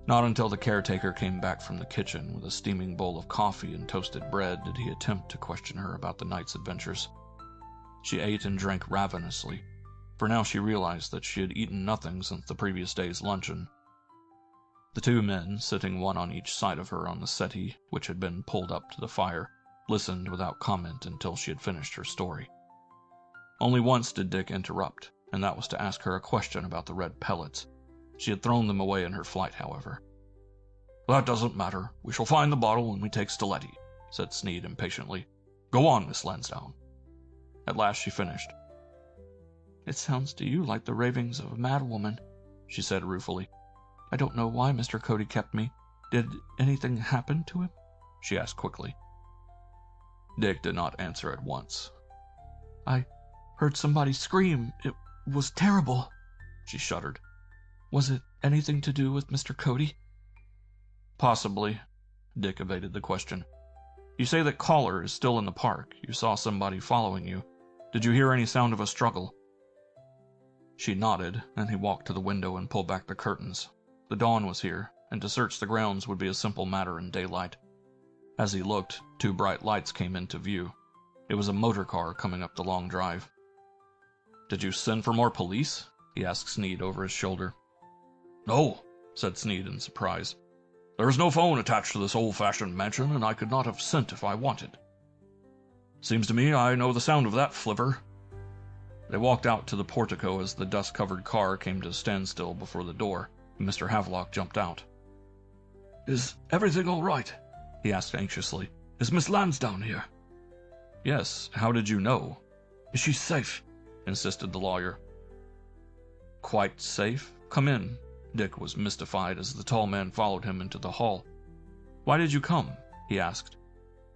Not until the caretaker came back from the kitchen with a steaming bowl of coffee and toasted bread did he attempt to question her about the night's adventures. She ate and drank ravenously, for now she realized that she had eaten nothing since the previous day's luncheon. The two men, sitting one on each side of her on the settee which had been pulled up to the fire, listened without comment until she had finished her story. Only once did Dick interrupt, and that was to ask her a question about the red pellets. She had thrown them away in her flight, however. "That doesn't matter. We shall find the bottle when we take Stiletti," said Sneed impatiently. "Go on, Miss Lansdowne." At last she finished. "It sounds to you like the ravings of a madwoman," she said ruefully. "I don't know why Mr. Cody kept me. Did anything happen to him?" she asked quickly. Dick did not answer at once. "I heard somebody scream. It was terrible," she shuddered. "Was it anything to do with Mr. Cody?" "Possibly." Dick evaded the question. "You say that Caller is still in the park. You saw somebody following you. Did you hear any sound of a struggle?" She nodded, and he walked to the window and pulled back the curtains. The dawn was here, and to search the grounds would be a simple matter in daylight. As he looked, two bright lights came into view. It was a motor car coming up the long drive. "Did you send for more police?" he asked Sneed over his shoulder. "No," said Sneed in surprise. "There is no phone attached to this old-fashioned mansion, and I could not have sent if I wanted. Seems to me I know the sound of that flivver." They walked out to the portico as the dust-covered car came to a standstill before the door, and Mr. Havelock jumped out. "Is everything all right?" he asked anxiously. "Is Miss Lansdowne here?" "Yes. How did you know?" "Is she safe?" insisted the lawyer. "Quite safe. Come in. Dick was mystified as the tall man followed him into the hall. "Why did you come?" he asked.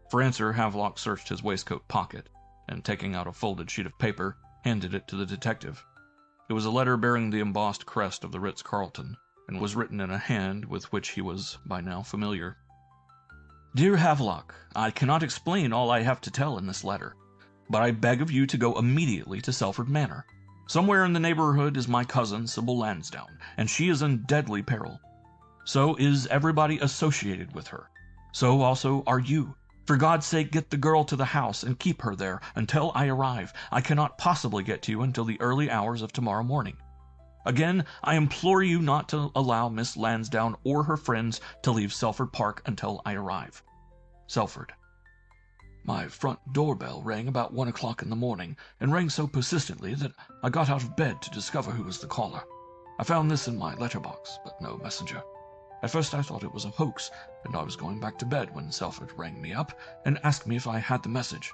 For answer, Havelock searched his waistcoat pocket, and taking out a folded sheet of paper, handed it to the detective. It was a letter bearing the embossed crest of the Ritz-Carlton, and was written in a hand with which he was by now familiar. "Dear Havelock, I cannot explain all I have to tell in this letter, but I beg of you to go immediately to Selford Manor. Somewhere in the neighborhood is my cousin, Sybil Lansdowne, and she is in deadly peril. So is everybody associated with her. So also are you. For God's sake, get the girl to the house and keep her there until I arrive. I cannot possibly get to you until the early hours of tomorrow morning. Again, I implore you not to allow Miss Lansdowne or her friends to leave Selford Park until I arrive. Selford." My front doorbell rang about 1 o'clock in the morning, and rang so persistently that I got out of bed to discover who was the caller. I found this in my letterbox, but no messenger. At first I thought it was a hoax, and I was going back to bed when Selford rang me up and asked me if I had the message.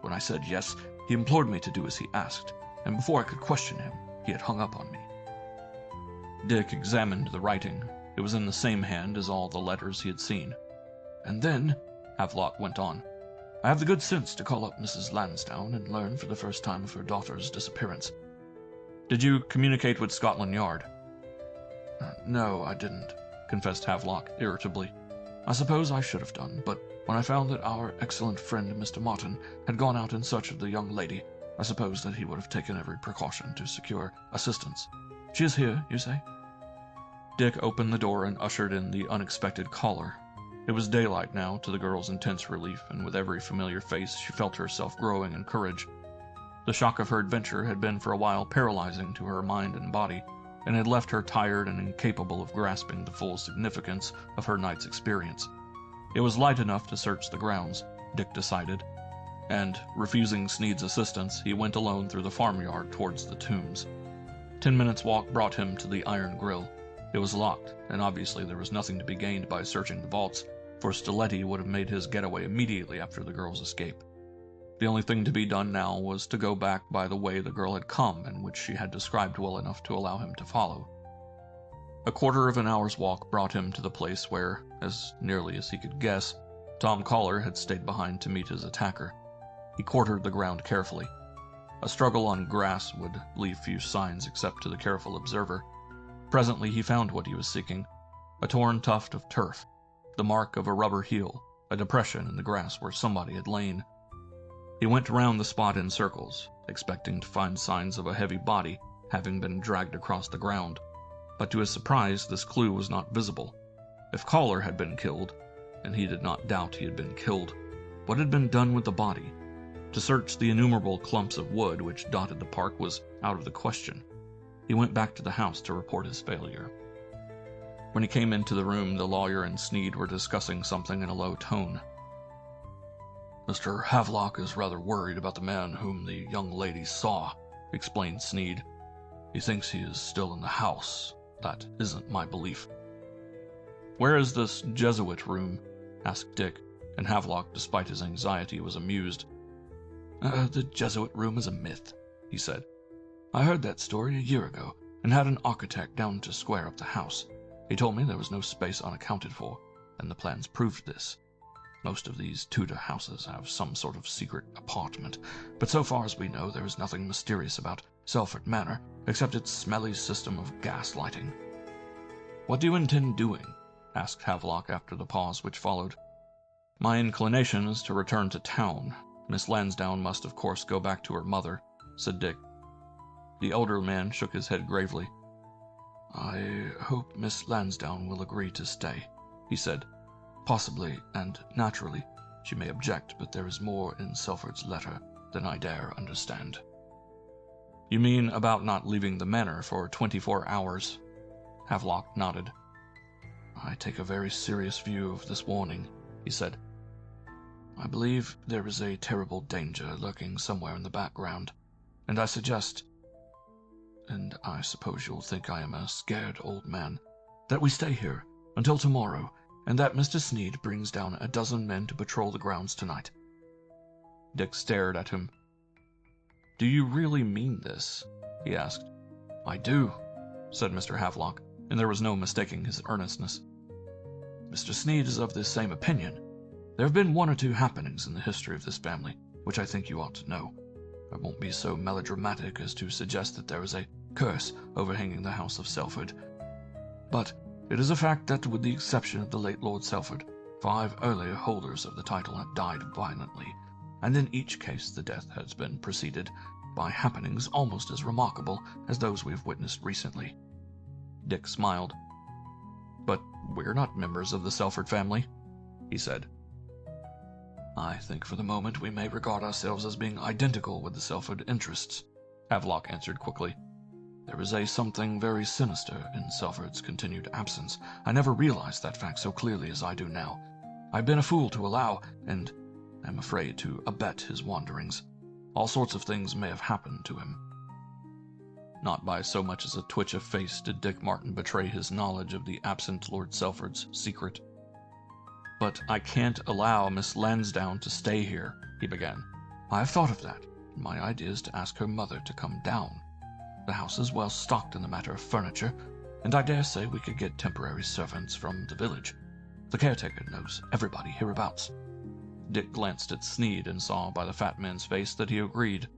When I said yes, he implored me to do as he asked, and before I could question him, he had hung up on me. Dick examined the writing. It was in the same hand as all the letters he had seen. "And then," Havelock went on, "I have the good sense to call up Mrs. Lansdowne and learn for the first time of her daughter's disappearance." "Did you communicate with Scotland Yard?" No, I didn't," confessed Havelock irritably. "I suppose I should have done, but when I found that our excellent friend Mr. Martin had gone out in search of the young lady, I suppose that he would have taken every precaution to secure assistance. She is here, you say?" Dick opened the door and ushered in the unexpected caller. It was daylight now, to the girl's intense relief, and with every familiar face she felt herself growing in courage. The shock of her adventure had been for a while paralyzing to her mind and body, and had left her tired and incapable of grasping the full significance of her night's experience. It was light enough to search the grounds, Dick decided, and, refusing Sneed's assistance, he went alone through the farmyard towards the tombs. 10 minutes' walk brought him to the iron grill. It was locked, and obviously there was nothing to be gained by searching the vaults, for Stiletti would have made his getaway immediately after the girl's escape. The only thing to be done now was to go back by the way the girl had come and which she had described well enough to allow him to follow. A quarter of an hour's walk brought him to the place where, as nearly as he could guess, Tom Collar had stayed behind to meet his attacker. He quartered the ground carefully. A struggle on grass would leave few signs except to the careful observer. Presently he found what he was seeking, a torn tuft of turf, the mark of a rubber heel, a depression in the grass where somebody had lain. He went round the spot in circles, expecting to find signs of a heavy body having been dragged across the ground, but to his surprise this clue was not visible. If Collar had been killed, and he did not doubt he had been killed, what had been done with the body? To search the innumerable clumps of wood which dotted the park was out of the question. He went back to the house to report his failure. When he came into the room, the lawyer and Sneed were discussing something in a low tone. "Mr. Havelock is rather worried about the man whom the young lady saw," explained Sneed. "He thinks he is still in the house. That isn't my belief." "Where is this Jesuit room?" asked Dick, and Havelock, despite his anxiety, was amused. The Jesuit room is a myth," he said. "I heard that story a year ago, and had an architect down to square up the house. He told me there was no space unaccounted for, and the plans proved this. Most of these Tudor houses have some sort of secret apartment, but so far as we know there is nothing mysterious about Selford Manor except its smelly system of gas lighting." "What do you intend doing?" asked Havelock after the pause which followed. "My inclination is to return to town. Miss Lansdowne must of course go back to her mother," said Dick. The elder man shook his head gravely. "I hope Miss Lansdowne will agree to stay," he said. "Possibly, and naturally, she may object, but there is more in Selford's letter than I dare understand." "You mean about not leaving the manor for 24 hours? Havelock nodded. "I take a very serious view of this warning," he said. "I believe there is a terrible danger lurking somewhere in the background, and I suggest, and I suppose you'll think I am a scared old man, that we stay here until tomorrow, and that Mr. Sneed brings down a dozen men to patrol the grounds tonight." Dick stared at him. "Do you really mean this?" he asked. "I do," said Mr. Havelock. and there was no mistaking his earnestness. Mr. Sneed is of this same opinion. There have been one or two happenings in the history of this family, which I think you ought to know. I won't be so melodramatic as to suggest that there is a curse overhanging the house of Selford. But it is a fact that, with the exception of the late Lord Selford, 5 earlier holders of the title have died violently, and in each case the death has been preceded by happenings almost as remarkable as those we have witnessed recently. Dick smiled. "But we're not members of the Selford family," he said. "I think for the moment we may regard ourselves as being identical with the Selford interests," Havelock answered quickly. "There is a something very sinister in Selford's continued absence. I never realized that fact so clearly as I do now. I've been a fool to allow, and am afraid to abet his wanderings. All sorts of things may have happened to him." Not by so much as a twitch of face did Dick Martin betray his knowledge of the absent Lord Selford's secret. "But I can't allow Miss Lansdowne to stay here," he began. "I have thought of that. My idea is to ask her mother to come down. The house is well stocked in the matter of furniture, and I dare say we could get temporary servants from the village. The caretaker knows everybody hereabouts." Dick glanced at Sneed and saw by the fat man's face that he agreed.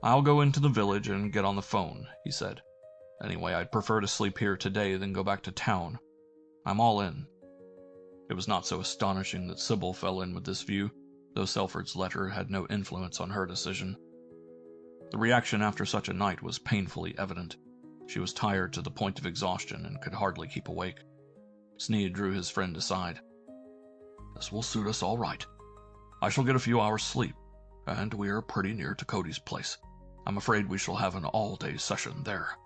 "I'll go into the village and get on the phone," he said. "Anyway, I'd prefer to sleep here today than go back to town. I'm all in." It was not so astonishing that Sybil fell in with this view, though Selford's letter had no influence on her decision. The reaction after such a night was painfully evident. She was tired to the point of exhaustion and could hardly keep awake. Sneed drew his friend aside. "This will suit us all right. I shall get a few hours' sleep, and we are pretty near to Cody's place. I'm afraid we shall have an all-day session there."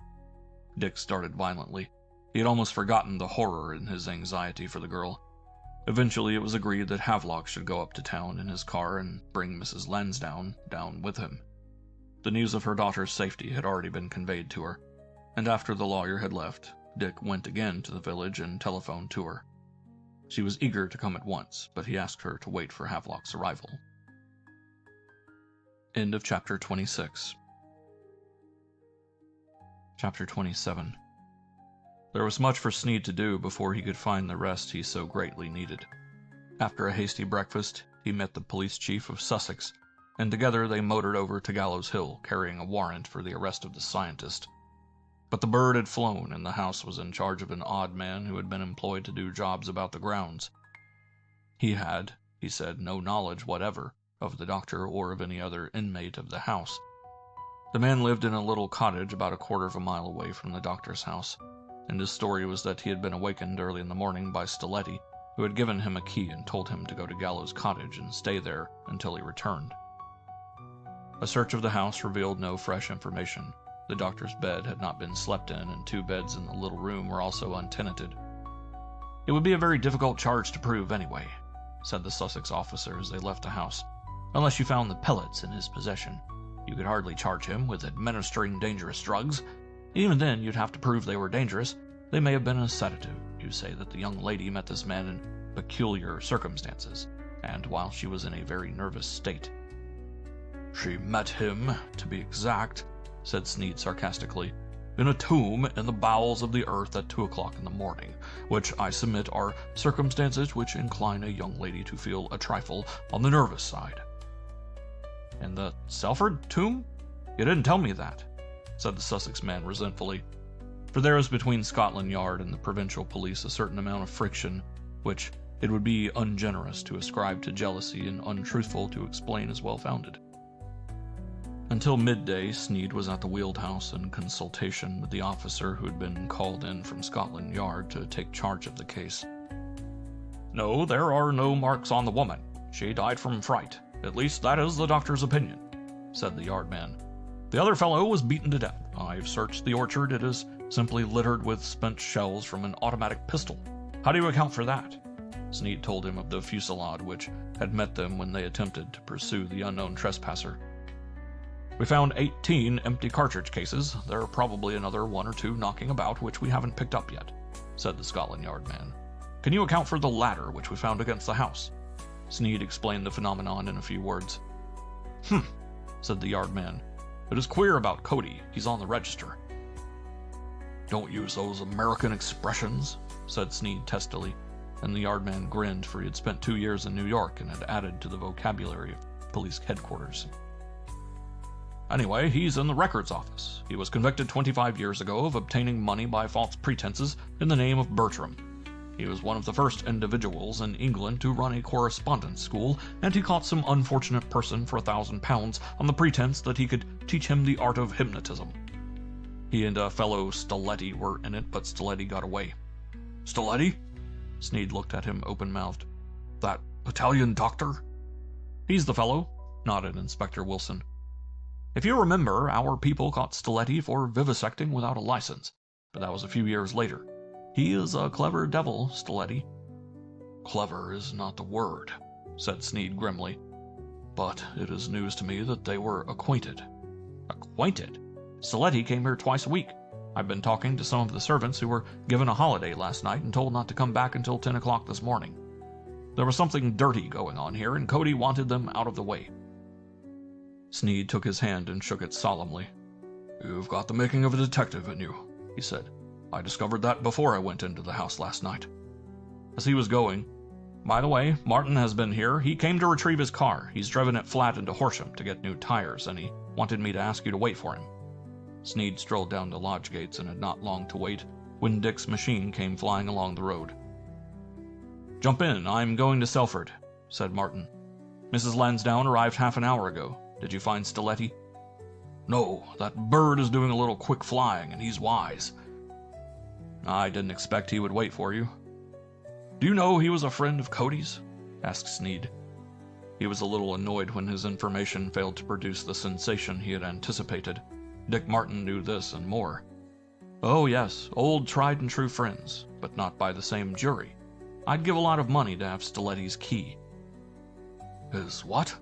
Dick started violently. He had almost forgotten the horror in his anxiety for the girl. Eventually it was agreed that Havelock should go up to town in his car and bring Mrs. Lansdowne down with him. The news of her daughter's safety had already been conveyed to her, and after the lawyer had left, Dick went again to the village and telephoned to her. She was eager to come at once, but he asked her to wait for Havelock's arrival. End of Chapter 26. Chapter 27. There was much for Sneed to do before he could find the rest he so greatly needed. After a hasty breakfast, he met the police chief of Sussex, and together they motored over to Gallows Hill, carrying a warrant for the arrest of the scientist. But the bird had flown, and the house was in charge of an odd man who had been employed to do jobs about the grounds. He had, he said, no knowledge whatever of the doctor or of any other inmate of the house. The man lived in a little cottage about a quarter of a mile away from the doctor's house, and his story was that he had been awakened early in the morning by Stiletti, who had given him a key and told him to go to Gallows Cottage and stay there until he returned. A search of the house revealed no fresh information. The doctor's bed had not been slept in, and 2 beds in the little room were also untenanted. "It would be a very difficult charge to prove anyway," said the Sussex officer as they left the house, "unless you found the pellets in his possession. You could hardly charge him with administering dangerous drugs. Even then, you'd have to prove they were dangerous. They may have been a sedative. You say that the young lady met this man in peculiar circumstances, and while she was in a very nervous state." "She met him, to be exact," said Sneed sarcastically, "in a tomb in the bowels of the earth at 2 o'clock in the morning, which I submit are circumstances which incline a young lady to feel a trifle on the nervous side." "And the Selford tomb? You didn't tell me that," said the Sussex man resentfully. For there is between Scotland Yard and the provincial police a certain amount of friction, which it would be ungenerous to ascribe to jealousy and untruthful to explain as well-founded. Until midday, Sneed was at the Weald House in consultation with the officer who had been called in from Scotland Yard to take charge of the case. "No, there are no marks on the woman. She died from fright. At least that is the doctor's opinion," said the yard man. "The other fellow was beaten to death. I've searched the orchard. It is simply littered with spent shells from an automatic pistol. How do you account for that?" Sneed told him of the fusillade which had met them when they attempted to pursue the unknown trespasser. "We found 18 empty cartridge cases. There are probably another 1 or 2 knocking about which we haven't picked up yet," said the Scotland Yard man. "Can you account for the ladder which we found against the house?" Sneed explained the phenomenon in a few words. Said the yard man. "It is queer about Cody. He's on the register." Don't use those American expressions, said Sneed testily, and the yardman grinned, for he had spent 2 years in New York and had added to the vocabulary of police headquarters. Anyway, he's in the records office. He was convicted 25 years ago of obtaining money by false pretenses in the name of Bertram. He was one of the first individuals in England to run a correspondence school, and he caught some unfortunate person for £1,000 on the pretense that he could teach him the art of hypnotism. He and a fellow Stiletti were in it, but Stiletti got away. Stiletti? Sneed looked at him open-mouthed. That Italian doctor? He's the fellow, nodded Inspector Wilson. If you remember, our people caught Stiletti for vivisecting without a license, but that was a few years later. He is a clever devil, Stiletti. Clever is not the word, said Sneed grimly. But it is news to me that they were acquainted. Acquainted? Stiletti came here twice a week. I've been talking to some of the servants who were given a holiday last night and told not to come back until 10 o'clock this morning. There was something dirty going on here, and Cody wanted them out of the way. Sneed took his hand and shook it solemnly. You've got the making of a detective in you, he said. I discovered that before I went into the house last night. As he was going, by the way, Martin has been here. He came to retrieve his car. He's driven it flat into Horsham to get new tires, and he wanted me to ask you to wait for him. Sneed strolled down the lodge gates and had not long to wait when Dick's machine came flying along the road. Jump in, I'm going to Selford, said Martin. Mrs. Lansdowne arrived half an hour ago. Did you find Stiletti? No, that bird is doing a little quick flying, and he's wise. I didn't expect he would wait for you. Do you know he was a friend of Cody's? Asked Sneed. He was a little annoyed when his information failed to produce the sensation he had anticipated. Dick Martin knew this and more. Oh yes, old tried-and-true friends, but not by the same jury. I'd give a lot of money to have Stiletti's key. His what?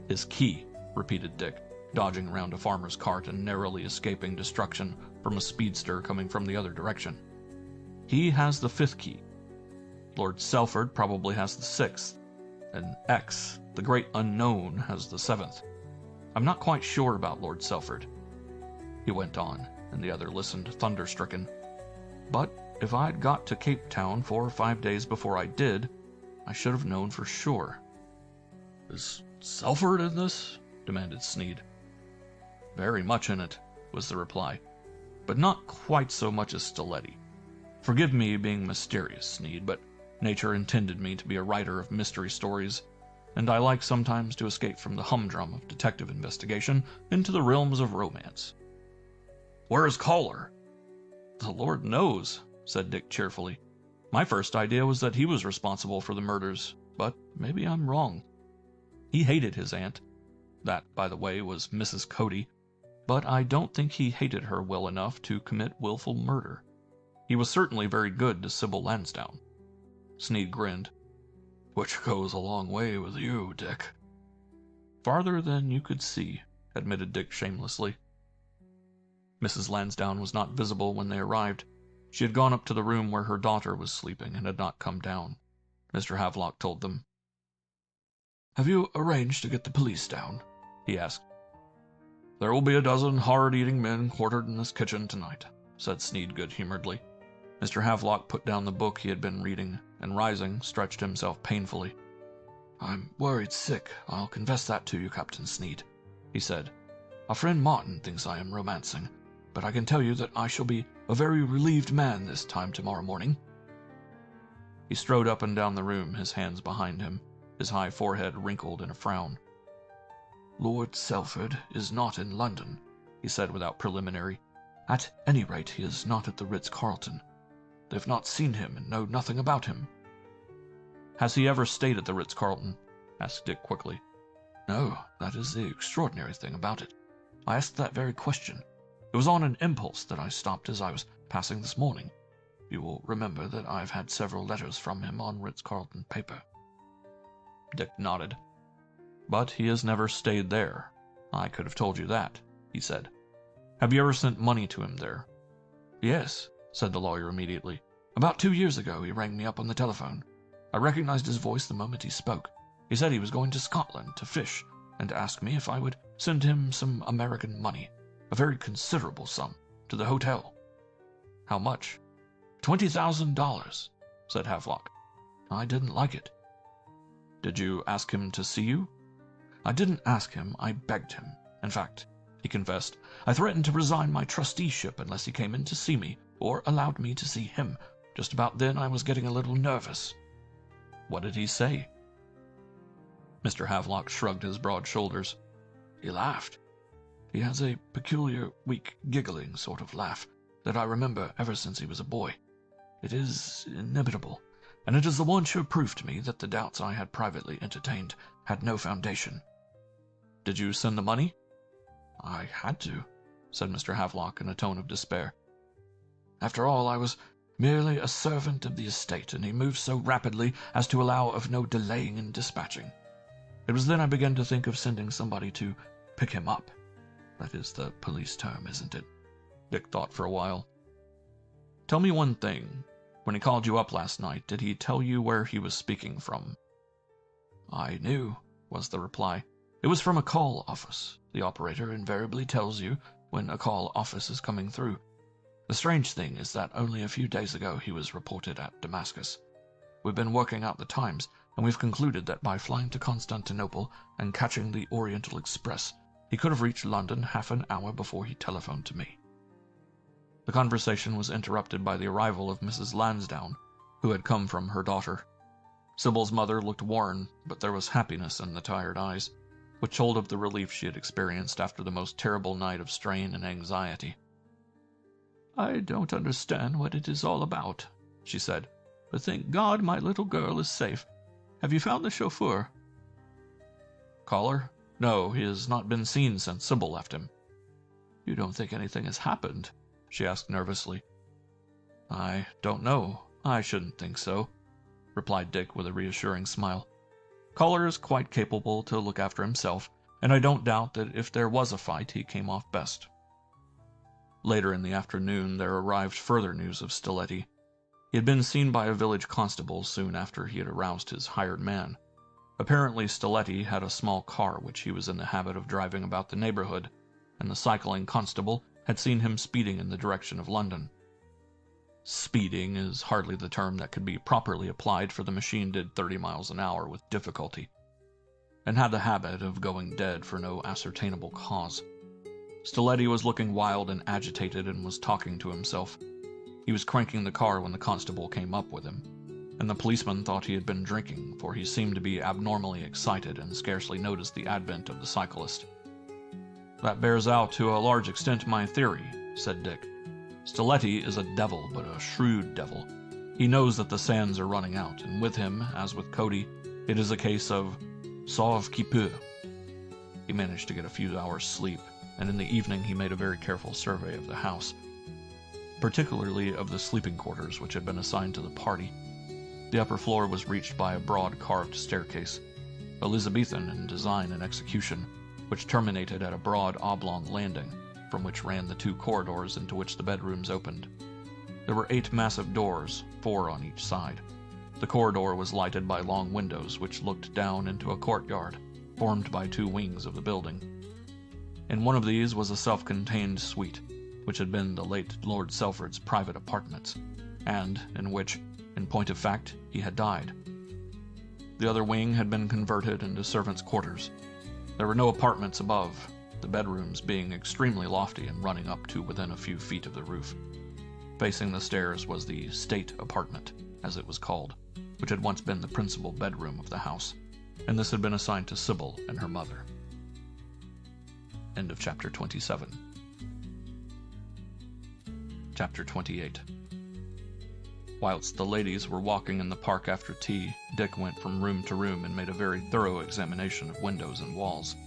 His key, repeated Dick, dodging around a farmer's cart and narrowly escaping destruction from a speedster coming from the other direction. He has the 5th key. Lord Selford probably has the 6th, and X, the great unknown, has the 7th. I'm not quite sure about Lord Selford. He went on, and the other listened thunder-stricken. But if I'd got to Cape Town 4 or 5 days before I did, I should have known for sure. Is Selford in this? Demanded Sneed. Very much in it, was the reply, but not quite so much as Stiletti. Forgive me being mysterious, Sneed, but nature intended me to be a writer of mystery stories, and I like sometimes to escape from the humdrum of detective investigation into the realms of romance. Where is Kohler? The Lord knows, said Dick cheerfully. My first idea was that he was responsible for the murders, but maybe I'm wrong. He hated his aunt. That, by the way, was Mrs. Cody, but I don't think he hated her well enough to commit willful murder. He was certainly very good to Sybil Lansdowne. Sneed grinned. Which goes a long way with you, Dick. Farther than you could see, admitted Dick shamelessly. Mrs. Lansdowne was not visible when they arrived. She had gone up to the room where her daughter was sleeping and had not come down. Mr. Havelock told them. Have you arranged to get the police down? He asked. There will be a dozen hard-eating men quartered in this kitchen tonight, said Sneed good-humoredly. Mr. Havelock put down the book he had been reading, and rising, stretched himself painfully. I'm worried sick, I'll confess that to you, Captain Sneed, he said. Our friend Martin thinks I am romancing, but I can tell you that I shall be a very relieved man this time tomorrow morning. He strode up and down the room, his hands behind him, his high forehead wrinkled in a frown. Lord Selford is not in London, he said without preliminary. At any rate, he is not at the Ritz-Carlton. They've not seen him and know nothing about him. Has he ever stayed at the Ritz-Carlton? Asked Dick quickly. No, that is the extraordinary thing about it. I asked that very question. It was on an impulse that I stopped as I was passing this morning. You will remember that I've had several letters from him on Ritz-Carlton paper. Dick nodded. But he has never stayed there. I could have told you that, he said. Have you ever sent money to him there? Yes, said the lawyer immediately. About 2 years ago he rang me up on the telephone. I recognized his voice the moment he spoke. He said he was going to Scotland to fish, and asked me if I would send him some American money, a very considerable sum, to the hotel. How much? $20,000, said Havelock. I didn't like it. Did you ask him to see you? I didn't ask him, I begged him. In fact, he confessed, I threatened to resign my trusteeship unless he came in to see me, or allowed me to see him. Just about then I was getting a little nervous. What did he say? Mr. Havelock shrugged his broad shoulders. He laughed. He has a peculiar, weak, giggling sort of laugh that I remember ever since he was a boy. It is inimitable, and it is the one sure proof to me that the doubts I had privately entertained had no foundation. Did you send the money? I had to, said Mr. Havelock in a tone of despair. After all, I was merely a servant of the estate, and he moved so rapidly as to allow of no delaying in dispatching. It was then I began to think of sending somebody to pick him up. That is the police term, isn't it? Dick thought for a while. Tell me one thing. When he called you up last night, did he tell you where he was speaking from? I knew, was the reply. It was from a call office. The operator invariably tells you when a call office is coming through. The strange thing is that only a few days ago he was reported at Damascus. We've been working out the times, and we've concluded that by flying to Constantinople and catching the Oriental Express, he could have reached London half an hour before he telephoned to me. The conversation was interrupted by the arrival of Mrs. Lansdowne, who had come from her daughter. Sybil's mother looked worn, but there was happiness in the tired eyes, which told of the relief she had experienced after the most terrible night of strain and anxiety. I don't understand what it is all about, she said, but thank God my little girl is safe. Have you found the chauffeur? Caller? No, he has not been seen since Sybil left him. You don't think anything has happened? She asked nervously. I don't know. I shouldn't think so, replied Dick with a reassuring smile. Caller is quite capable to look after himself, and I don't doubt that if there was a fight, he came off best. Later in the afternoon, there arrived further news of Stiletti. He had been seen by a village constable soon after he had aroused his hired man. Apparently, Stiletti had a small car which he was in the habit of driving about the neighborhood, and the cycling constable had seen him speeding in the direction of London. Speeding is hardly the term that could be properly applied, for the machine did 30 miles an hour with difficulty, and had the habit of going dead for no ascertainable cause. Stiletti was looking wild and agitated and was talking to himself. He was cranking the car when the constable came up with him, and the policeman thought he had been drinking, for he seemed to be abnormally excited and scarcely noticed the advent of the cyclist. That bears out to a large extent my theory, said Dick. Stiletti is a devil, but a shrewd devil. He knows that the sands are running out, and with him, as with Cody, it is a case of sauve qui peut. He managed to get a few hours' sleep, and in the evening he made a very careful survey of the house, particularly of the sleeping quarters which had been assigned to the party. The upper floor was reached by a broad carved staircase, Elizabethan in design and execution, which terminated at a broad oblong landing, from which ran the 2 corridors into which the bedrooms opened. There were 8 massive doors, 4 on each side. The corridor was lighted by long windows which looked down into a courtyard, formed by 2 wings of the building. In one of these was a self-contained suite, which had been the late Lord Selford's private apartments, and in which, in point of fact, he had died. The other wing had been converted into servants' quarters. There were no apartments above, the bedrooms being extremely lofty and running up to within a few feet of the roof. Facing the stairs was the state apartment, as it was called, which had once been the principal bedroom of the house, and this had been assigned to Sybil and her mother. End of chapter 27. Chapter 28. Whilst the ladies were walking in the park after tea, Dick went from room to room and made a very thorough examination of windows and walls.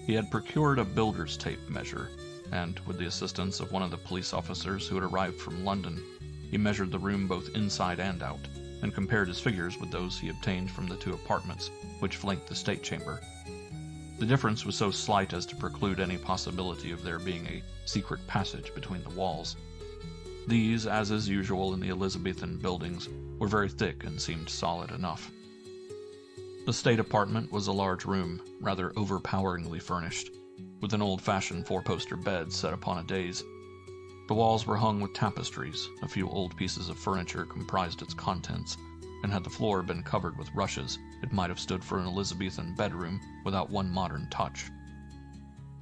He had procured a builder's tape measure, and, with the assistance of one of the police officers who had arrived from London, he measured the room both inside and out, and compared his figures with those he obtained from the 2 apartments which flanked the state chamber. The difference was so slight as to preclude any possibility of there being a secret passage between the walls. These, as is usual in the Elizabethan buildings, were very thick and seemed solid enough. The state apartment was a large room, rather overpoweringly furnished, with an old-fashioned 4-poster bed set upon a dais. The walls were hung with tapestries, a few old pieces of furniture comprised its contents, and had the floor been covered with rushes, it might have stood for an Elizabethan bedroom without one modern touch.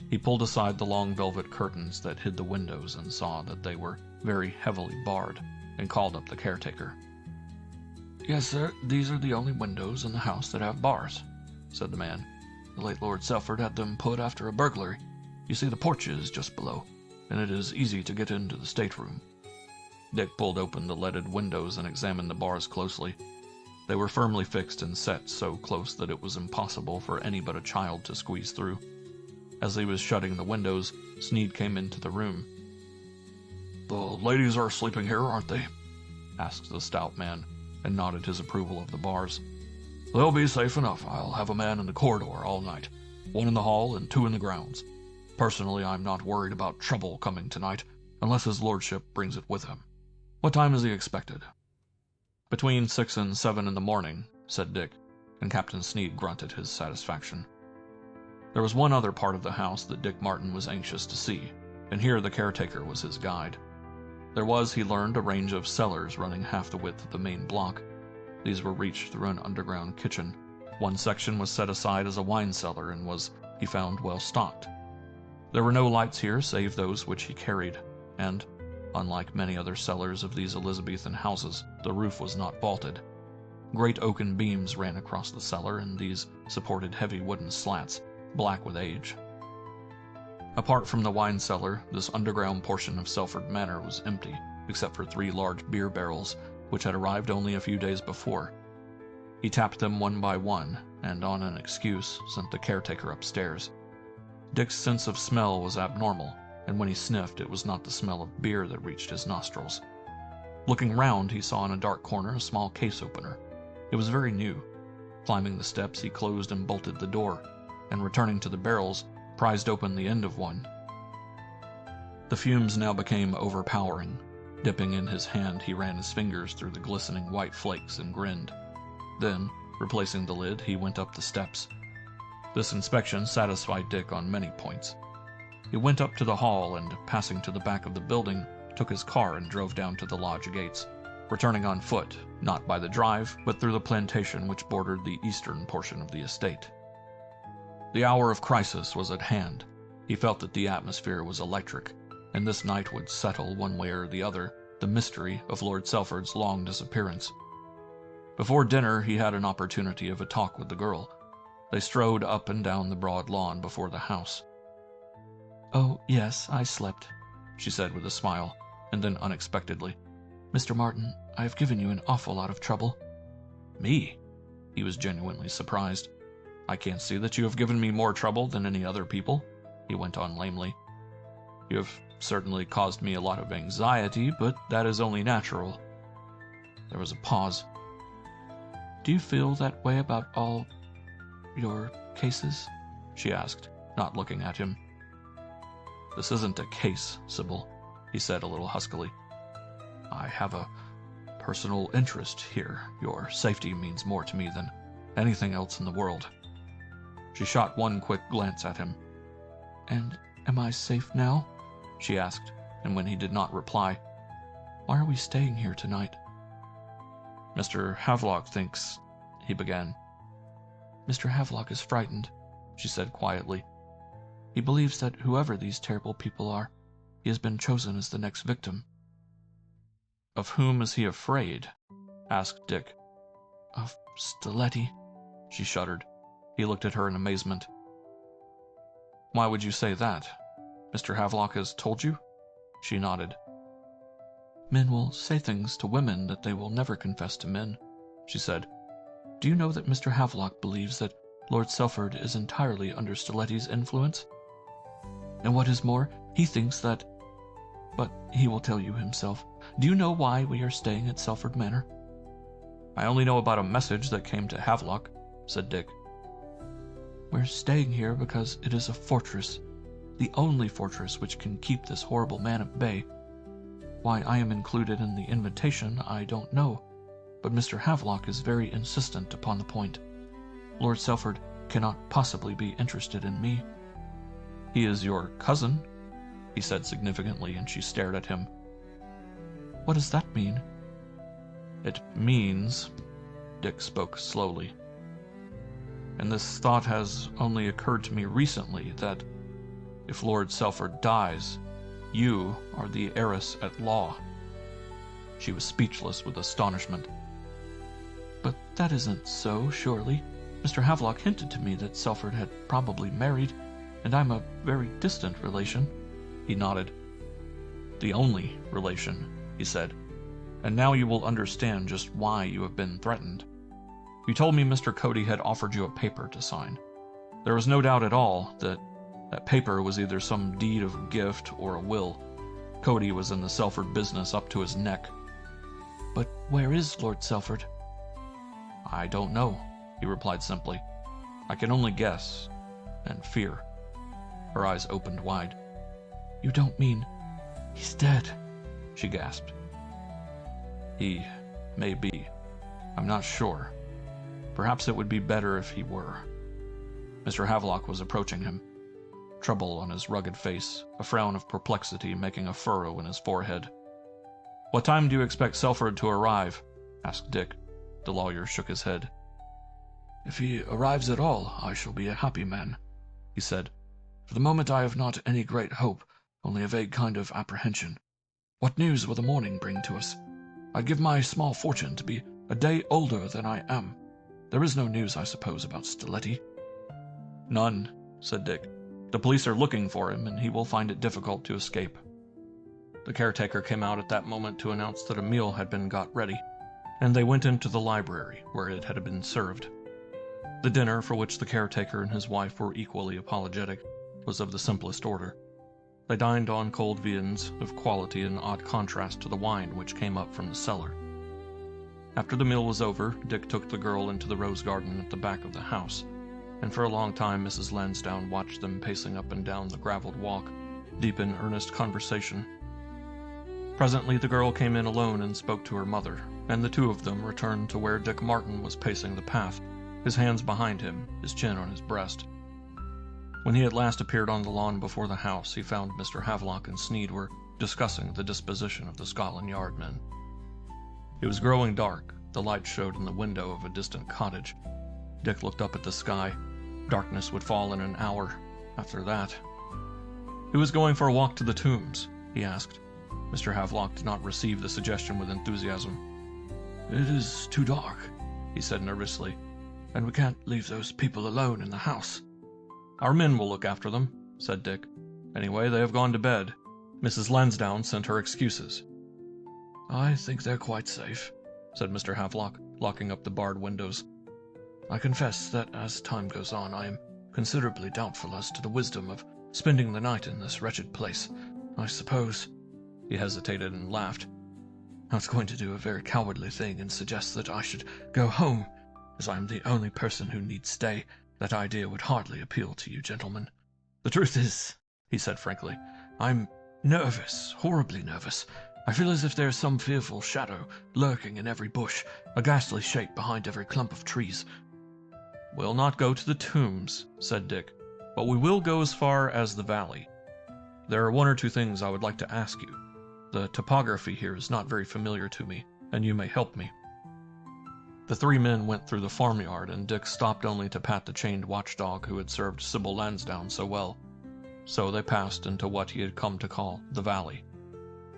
He pulled aside the long velvet curtains that hid the windows and saw that they were very heavily barred, and called up the caretaker. Yes, sir, these are the only windows in the house that have bars, said the man. The late Lord Selford had them put after a burglary. You see the porch is just below, and it is easy to get into the stateroom. Dick pulled open the leaded windows and examined the bars closely. They were firmly fixed and set so close that it was impossible for any but a child to squeeze through. As he was shutting the windows, Sneed came into the room. The ladies are sleeping here, aren't they? Asked the stout man, and nodded his approval of the bars. They'll be safe enough. I'll have a man in the corridor all night, 1 in the hall and 2 in the grounds. Personally, I'm not worried about trouble coming tonight, unless his lordship brings it with him. What time is he expected? Between 6 and 7 in the morning, said Dick, and Captain Sneed grunted his satisfaction. There was one other part of the house that Dick Martin was anxious to see, and here the caretaker was his guide. There was, he learned, a range of cellars running half the width of the main block. These were reached through an underground kitchen. One section was set aside as a wine cellar and was, he found, well stocked. There were no lights here save those which he carried, and, unlike many other cellars of these Elizabethan houses, the roof was not vaulted. Great oaken beams ran across the cellar, and these supported heavy wooden slats, black with age. Apart from the wine cellar, this underground portion of Selford Manor was empty, except for 3 large beer barrels, which had arrived only a few days before. He tapped them one by one, and on an excuse, sent the caretaker upstairs. Dick's sense of smell was abnormal, and when he sniffed, it was not the smell of beer that reached his nostrils. Looking round, he saw in a dark corner a small case opener. It was very new. Climbing the steps, he closed and bolted the door, and returning to the barrels, prized open the end of one. The fumes now became overpowering. Dipping in his hand, he ran his fingers through the glistening white flakes and grinned. Then, replacing the lid, he went up the steps. This inspection satisfied Dick on many points. He went up to the hall and, passing to the back of the building, took his car and drove down to the lodge gates, returning on foot, not by the drive, but through the plantation which bordered the eastern portion of the estate. The hour of crisis was at hand. He felt that the atmosphere was electric, and this night would settle, one way or the other, the mystery of Lord Selford's long disappearance. Before dinner, he had an opportunity of a talk with the girl. They strode up and down the broad lawn before the house. "Oh, yes, I slept," she said with a smile, and then unexpectedly, "Mr. Martin, I have given you an awful lot of trouble." "Me?" He was genuinely surprised. "I can't see that you have given me more trouble than any other people," he went on lamely. "You have certainly caused me a lot of anxiety, but that is only natural." There was a pause. "Do you feel that way about all your cases?" she asked, not looking at him. "This isn't a case, Sybil," he said a little huskily. "I have a personal interest here. Your safety means more to me than anything else in the world." She shot one quick glance at him. "And am I safe now?" she asked, and when he did not reply, "Why are we staying here tonight?" "Mr. Havelock thinks," he began. "Mr. Havelock is frightened," she said quietly. "He believes that whoever these terrible people are, he has been chosen as the next victim." "Of whom is he afraid?" asked Dick. "Of Stiletti," she shuddered. He looked at her in amazement. "Why would you say that? Mr. Havelock has told you?" She nodded. "Men will say things to women that they will never confess to men," she said. "Do you know that Mr. Havelock believes that Lord Selford is entirely under Stiletti's influence? And what is more, he thinks that... But he will tell you himself. Do you know why we are staying at Selford Manor?" "I only know about a message that came to Havelock," said Dick. "We're staying here because it is a fortress, the only fortress which can keep this horrible man at bay. Why I am included in the invitation, I don't know, but Mr. Havelock is very insistent upon the point. Lord Selford cannot possibly be interested in me." "He is your cousin?" he said significantly, and she stared at him. What does that mean? It means, Dick spoke slowly, and this thought has only occurred to me recently, that if Lord Selford dies, you are the heiress at law. She was speechless with astonishment. But that isn't so, surely. Mr. Havelock hinted to me that Selford had probably married, and I'm a very distant relation. He nodded. The only relation, he said, and now you will understand just why you have been threatened. You told me Mr. Cody had offered you a paper to sign. There was no doubt at all that that paper was either some deed of gift or a will. Cody was in the Selford business up to his neck. But where is Lord Selford? I don't know, he replied simply. I can only guess, and fear. Her eyes opened wide. You don't mean he's dead? She gasped. He may be. I'm not sure. Perhaps it would be better if he were. Mr. Havelock was approaching him, trouble on his rugged face, a frown of perplexity making a furrow in his forehead. What time do you expect Selford to arrive? Asked Dick. The lawyer shook his head. If he arrives at all, I shall be a happy man, he said. For the moment I have not any great hope, only a vague kind of apprehension. What news will the morning bring to us? I'd give my small fortune to be a day older than I am. There is no news, I suppose, about Stiletti? None, said Dick. The police are looking for him, and he will find it difficult to escape. The caretaker came out at that moment to announce that a meal had been got ready, and they went into the library, where it had been served. The dinner, for which the caretaker and his wife were equally apologetic, was of the simplest order. They dined on cold viands of quality in odd contrast to the wine which came up from the cellar. After the meal was over, Dick took the girl into the rose garden at the back of the house, and for a long time Mrs. Lansdowne watched them pacing up and down the graveled walk, deep in earnest conversation. Presently the girl came in alone and spoke to her mother, and the two of them returned to where Dick Martin was pacing the path, his hands behind him, his chin on his breast. When he at last appeared on the lawn before the house, he found Mr. Havelock and Sneed were discussing the disposition of the Scotland Yard men. It was growing dark. The light showed in the window of a distant cottage. Dick looked up at the sky. Darkness would fall in an hour. After that, who was going for a walk to the tombs? He asked. Mr. Havelock did not receive the suggestion with enthusiasm. It is too dark, he said nervously, and we can't leave those people alone in the house. Our men will look after them, said Dick. Anyway, they have gone to bed. Mrs. Lansdowne sent her excuses. I think they're quite safe, said Mr. Havelock, locking up the barred windows. I confess that as time goes on, I am considerably doubtful as to the wisdom of spending the night in this wretched place. I suppose... He hesitated and laughed. I was going to do a very cowardly thing and suggest that I should go home. As I am the only person who need stay, that idea would hardly appeal to you gentlemen. The truth is, he said frankly, I'm nervous, horribly nervous. I feel as if there is some fearful shadow lurking in every bush, a ghastly shape behind every clump of trees. We'll not go to the tombs, said Dick, but we will go as far as the valley. There are one or two things I would like to ask you. The topography here is not very familiar to me, and you may help me. The three men went through the farmyard, and Dick stopped only to pat the chained watchdog who had served Sybil Lansdowne so well. So they passed into what he had come to call the valley.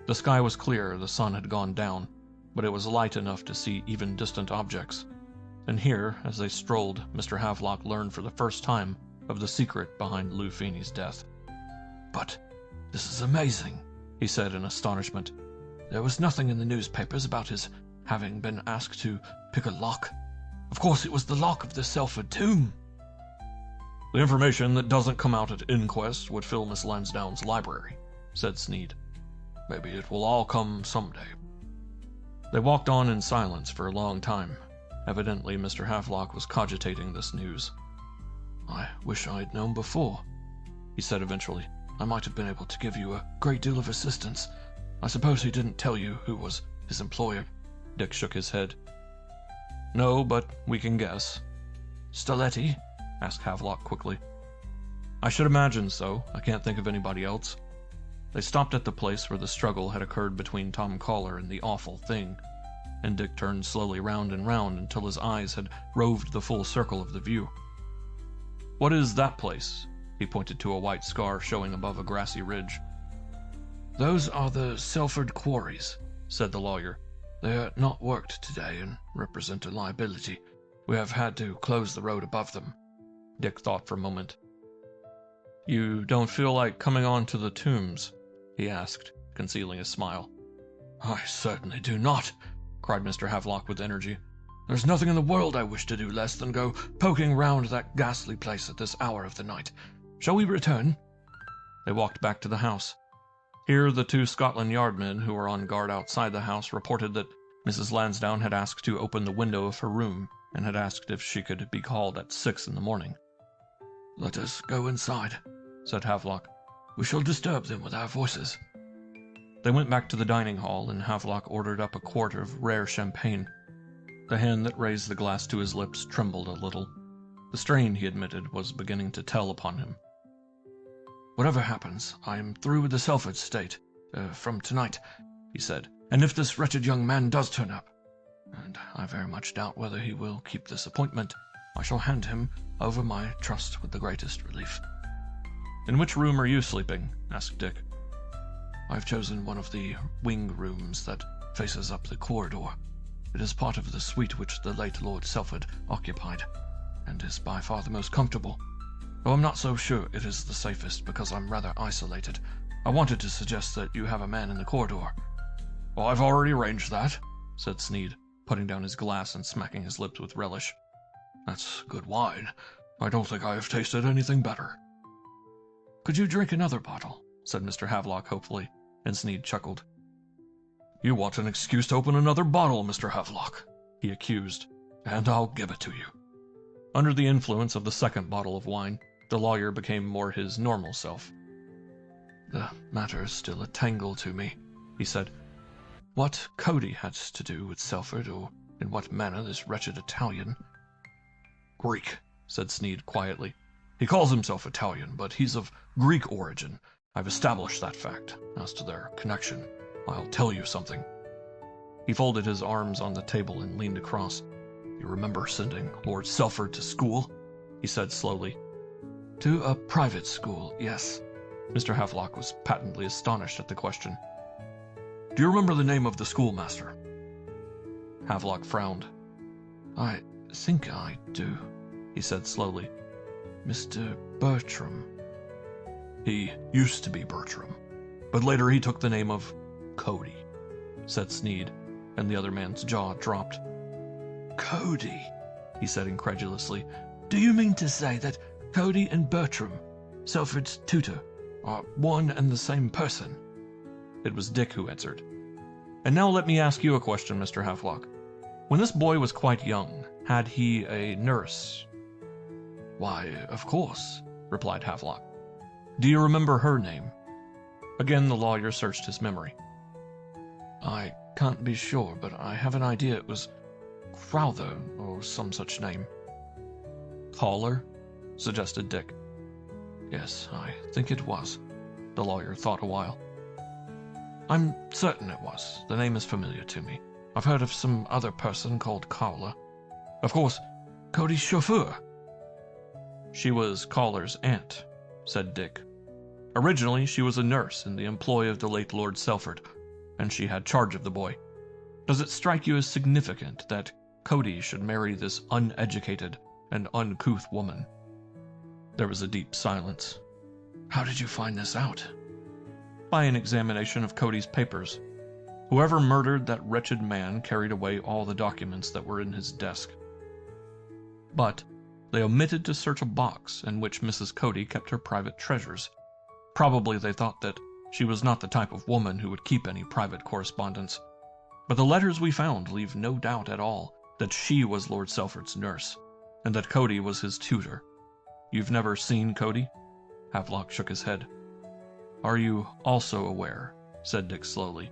The sky was clear, the sun had gone down, but it was light enough to see even distant objects. And here, as they strolled, Mr. Havelock learned for the first time of the secret behind Lou Feeney's death. But this is amazing, he said in astonishment. There was nothing in the newspapers about his having been asked to pick a lock. Of course it was the lock of the Selford tomb. The information that doesn't come out at inquest would fill Miss Lansdowne's library, said Sneed. Maybe it will all come someday. They walked on in silence for a long time. Evidently Mr. Havelock was cogitating this news. I wish I had known before, he said eventually. I might have been able to give you a great deal of assistance. I suppose he didn't tell you who was his employer. Dick shook his head. No, but we can guess. Stiletti? Asked Havelock quickly. I should imagine so. I can't think of anybody else. They stopped at the place where the struggle had occurred between Tom Caller and the awful thing, and Dick turned slowly round and round until his eyes had roved the full circle of the view. "What is that place?" He pointed to a white scar showing above a grassy ridge. "Those are the Selford quarries," said the lawyer. "They are not worked today and represent a liability. We have had to close the road above them." Dick thought for a moment. "You don't feel like coming on to the tombs?" he asked, concealing a smile. "I certainly do not," cried Mr. Havelock with energy. "There's nothing in the world I wish to do less than go poking round that ghastly place at this hour of the night. Shall we return?" They walked back to the house. Here the 2 Scotland Yard men who were on guard outside the house reported that Mrs. Lansdowne had asked to open the window of her room and had asked if she could be called at 6 in the morning. "Let us go inside," said Havelock. "We shall disturb them with our voices." They went back to the dining hall, and Havelock ordered up a quart of rare champagne. The hand that raised the glass to his lips trembled a little. The strain, he admitted, was beginning to tell upon him. "Whatever happens, I am through with the Selford state, from tonight," he said. "And if this wretched young man does turn up, and I very much doubt whether he will keep this appointment, I shall hand him over my trust with the greatest relief." "In which room are you sleeping?" asked Dick. "I've chosen one of the wing rooms that faces up the corridor. It is part of the suite which the late Lord Selford occupied, and is by far the most comfortable. Though I'm not so sure it is the safest because I'm rather isolated. I wanted to suggest that you have a man in the corridor." "Well, I've already arranged that," said Sneed, putting down his glass and smacking his lips with relish. "That's good wine. I don't think I have tasted anything better." "Could you drink another bottle?" said Mr. Havelock hopefully, and Sneed chuckled. "You want an excuse to open another bottle, Mr. Havelock," he accused, "and I'll give it to you." Under the influence of the second bottle of wine, the lawyer became more his normal self. "The matter is still a tangle to me," he said. "What Cody had to do with Selford, or in what manner this wretched Italian—" "Greek," said Sneed quietly. "He calls himself Italian, but he's of Greek origin. I've established that fact. As to their connection, I'll tell you something." He folded his arms on the table and leaned across. "You remember sending Lord Selford to school?" he said slowly. "To a private school, yes." Mr. Havelock was patently astonished at the question. "Do you remember the name of the schoolmaster?" Havelock frowned. "I think I do," he said slowly. "Mr. Bertram." "He used to be Bertram, but later he took the name of Cody," said Sneed, and the other man's jaw dropped. "Cody," he said incredulously. "Do you mean to say that Cody and Bertram, Selford's tutor, are one and the same person?" It was Dick who answered. "And now let me ask you a question, Mr. Havelock. When this boy was quite young, had he a nurse?" "Why, of course," replied Havelock. "Do you remember her name?" Again the lawyer searched his memory. "I can't be sure, but I have an idea it was Crowther or some such name." "Caller?" suggested Dick. "Yes, I think it was." The lawyer thought a while. "I'm certain it was. The name is familiar to me. I've heard of some other person called Caller. Of course, Cody's chauffeur." "She was Caller's aunt," said Dick. "Originally she was a nurse in the employ of the late Lord Selford, and she had charge of the boy. Does it strike you as significant that Cody should marry this uneducated and uncouth woman?" There was a deep silence. "How did you find this out?" "By an examination of Cody's papers. Whoever murdered that wretched man carried away all the documents that were in his desk. But they omitted to search a box in which Mrs. Cody kept her private treasures. Probably they thought that she was not the type of woman who would keep any private correspondence. But the letters we found leave no doubt at all that she was Lord Selford's nurse, and that Cody was his tutor. You've never seen Cody?" Havelock shook his head. "Are you also aware," said Dick slowly,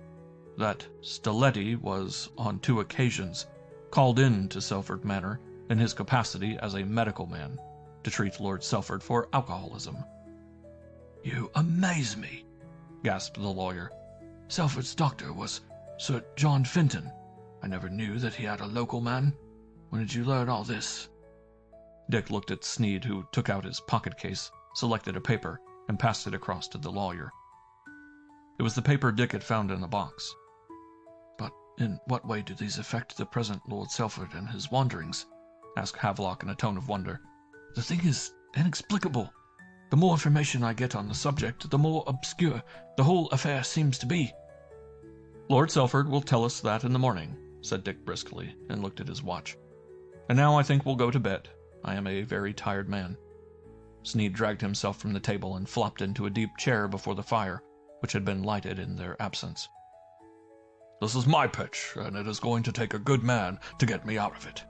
"that Stiletti was, on 2 occasions, called in to Selford Manor in his capacity as a medical man to treat Lord Selford for alcoholism?" "You amaze me." gasped the lawyer. Selford's doctor was Sir John Fenton. I never knew that he had a local man. When did you learn all this? Dick looked at Sneed, who took out his pocket case, selected a paper, and passed it across to the lawyer. It was the paper Dick had found in the box. But in what way do these affect the present Lord Selford and his wanderings? Asked Havelock in a tone of wonder. The thing is inexplicable. The more information I get on the subject, the more obscure the whole affair seems to be. Lord Selford will tell us that in the morning, said Dick briskly, and looked at his watch. And now I think we'll go to bed. I am a very tired man. Sneed dragged himself from the table and flopped into a deep chair before the fire, which had been lighted in their absence. This is my pitch, and it is going to take a good man to get me out of it.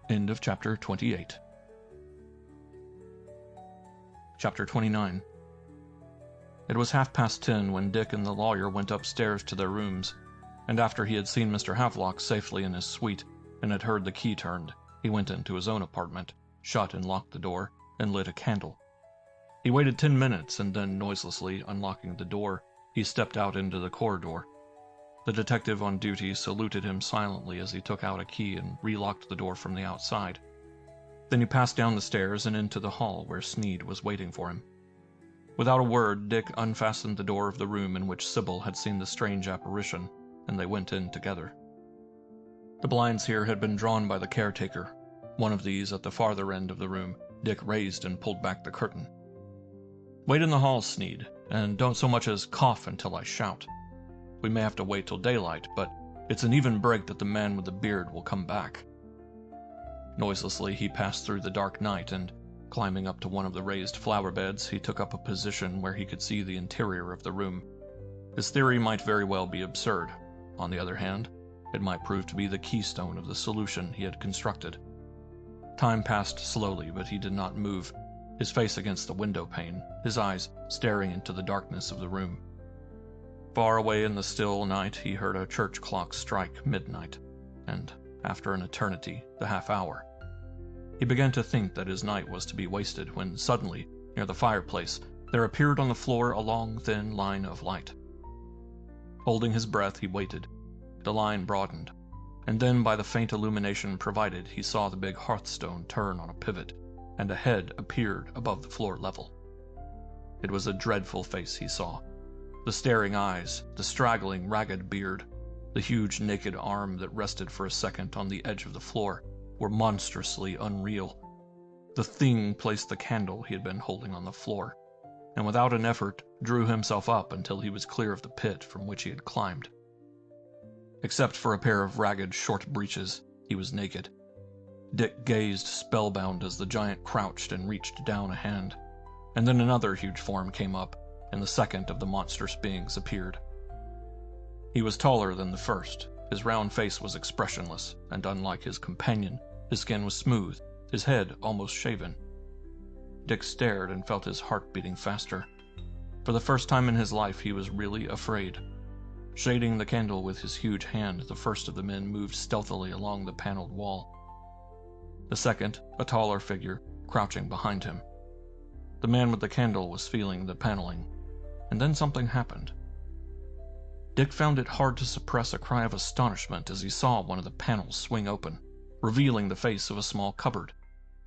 End of chapter 28. Chapter 29. It was 10:30 when Dick and the lawyer went upstairs to their rooms, and after he had seen Mr. Havelock safely in his suite and had heard the key turned, he went into his own apartment, shut and locked the door, and lit a candle. He waited 10 minutes, and then, noiselessly unlocking the door, he stepped out into the corridor. The detective on duty saluted him silently as he took out a key and relocked the door from the outside. Then he passed down the stairs and into the hall where Sneed was waiting for him. Without a word, Dick unfastened the door of the room in which Sybil had seen the strange apparition, and they went in together. The blinds here had been drawn by the caretaker. One of these, at the farther end of the room, Dick raised and pulled back the curtain. "Wait in the hall, Sneed, and don't so much as cough until I shout. We may have to wait till daylight, but it's an even break that the man with the beard will come back." Noiselessly he passed through the dark night, and, climbing up to one of the raised flower beds, he took up a position where he could see the interior of the room. His theory might very well be absurd. On the other hand, it might prove to be the keystone of the solution he had constructed. Time passed slowly, but he did not move, his face against the window pane, his eyes staring into the darkness of the room. Far away in the still night he heard a church clock strike midnight, and, after an eternity, the half-hour. He began to think that his night was to be wasted when suddenly, near the fireplace, there appeared on the floor a long, thin line of light. Holding his breath, he waited. The line broadened, and then by the faint illumination provided, he saw the big hearthstone turn on a pivot, and a head appeared above the floor level. It was a dreadful face he saw. The staring eyes, the straggling, ragged beard, the huge naked arm that rested for a second on the edge of the floor, were monstrously unreal. The thing placed the candle he had been holding on the floor, and without an effort drew himself up until he was clear of the pit from which he had climbed. Except for a pair of ragged short breeches, he was naked. Dick gazed spellbound as the giant crouched and reached down a hand, and then another huge form came up, and the second of the monstrous beings appeared. He was taller than the first. His round face was expressionless, and unlike his companion, his skin was smooth, his head almost shaven. Dick stared and felt his heart beating faster. For the first time in his life, he was really afraid. Shading the candle with his huge hand, the first of the men moved stealthily along the paneled wall. The second, a taller figure, crouching behind him. The man with the candle was feeling the paneling, and then something happened. Dick found it hard to suppress a cry of astonishment as he saw one of the panels swing open, revealing the face of a small cupboard.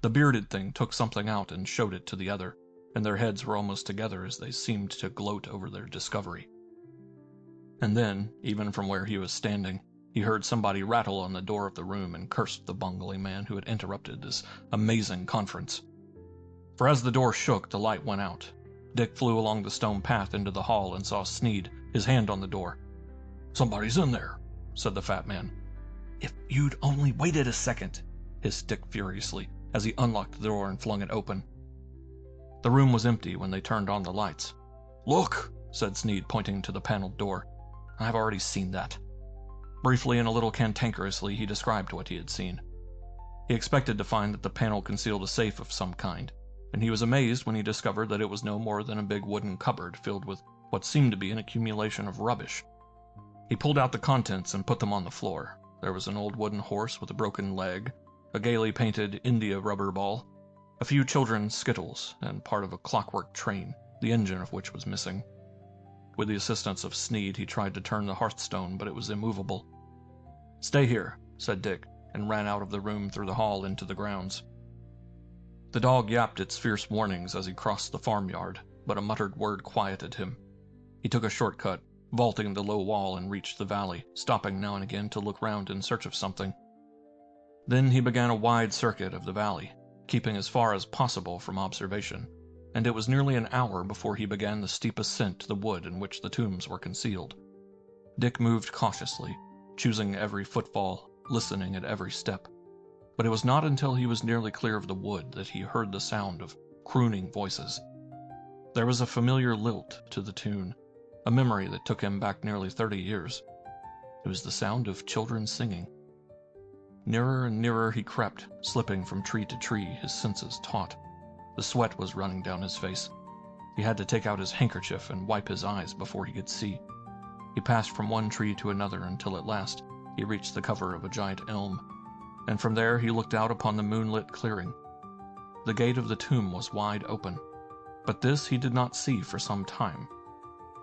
The bearded thing took something out and showed it to the other, and their heads were almost together as they seemed to gloat over their discovery. And then, even from where he was standing, he heard somebody rattle on the door of the room and cursed the bungling man who had interrupted this amazing conference. For as the door shook, the light went out. Dick flew along the stone path into the hall and saw Sneed, his hand on the door. "Somebody's in there," said the fat man. "If you'd only waited a second," hissed Dick furiously as he unlocked the door and flung it open. The room was empty when they turned on the lights. "Look," said Sneed, pointing to the paneled door. "I've already seen that." Briefly and a little cantankerously, he described what he had seen. He expected to find that the panel concealed a safe of some kind, and he was amazed when he discovered that it was no more than a big wooden cupboard filled with what seemed to be an accumulation of rubbish. He pulled out the contents and put them on the floor. There was an old wooden horse with a broken leg, a gaily painted India rubber ball, a few children's skittles, and part of a clockwork train, the engine of which was missing. With the assistance of Sneed, he tried to turn the hearthstone, but it was immovable. "Stay here," said Dick, and ran out of the room through the hall into the grounds. The dog yapped its fierce warnings as he crossed the farmyard, but a muttered word quieted him. He took a shortcut, vaulting the low wall, and reached the valley, stopping now and again to look round in search of something. Then he began a wide circuit of the valley, keeping as far as possible from observation, and it was nearly an hour before he began the steep ascent to the wood in which the tombs were concealed. Dick moved cautiously, choosing every footfall, listening at every step. But it was not until he was nearly clear of the wood that he heard the sound of crooning voices. There was a familiar lilt to the tune, a memory that took him back nearly 30 years. It was the sound of children singing. Nearer and nearer he crept, slipping from tree to tree, his senses taut. The sweat was running down his face. He had to take out his handkerchief and wipe his eyes before he could see. He passed from one tree to another until at last he reached the cover of a giant elm, and from there he looked out upon the moonlit clearing. The gate of the tomb was wide open, but this he did not see for some time.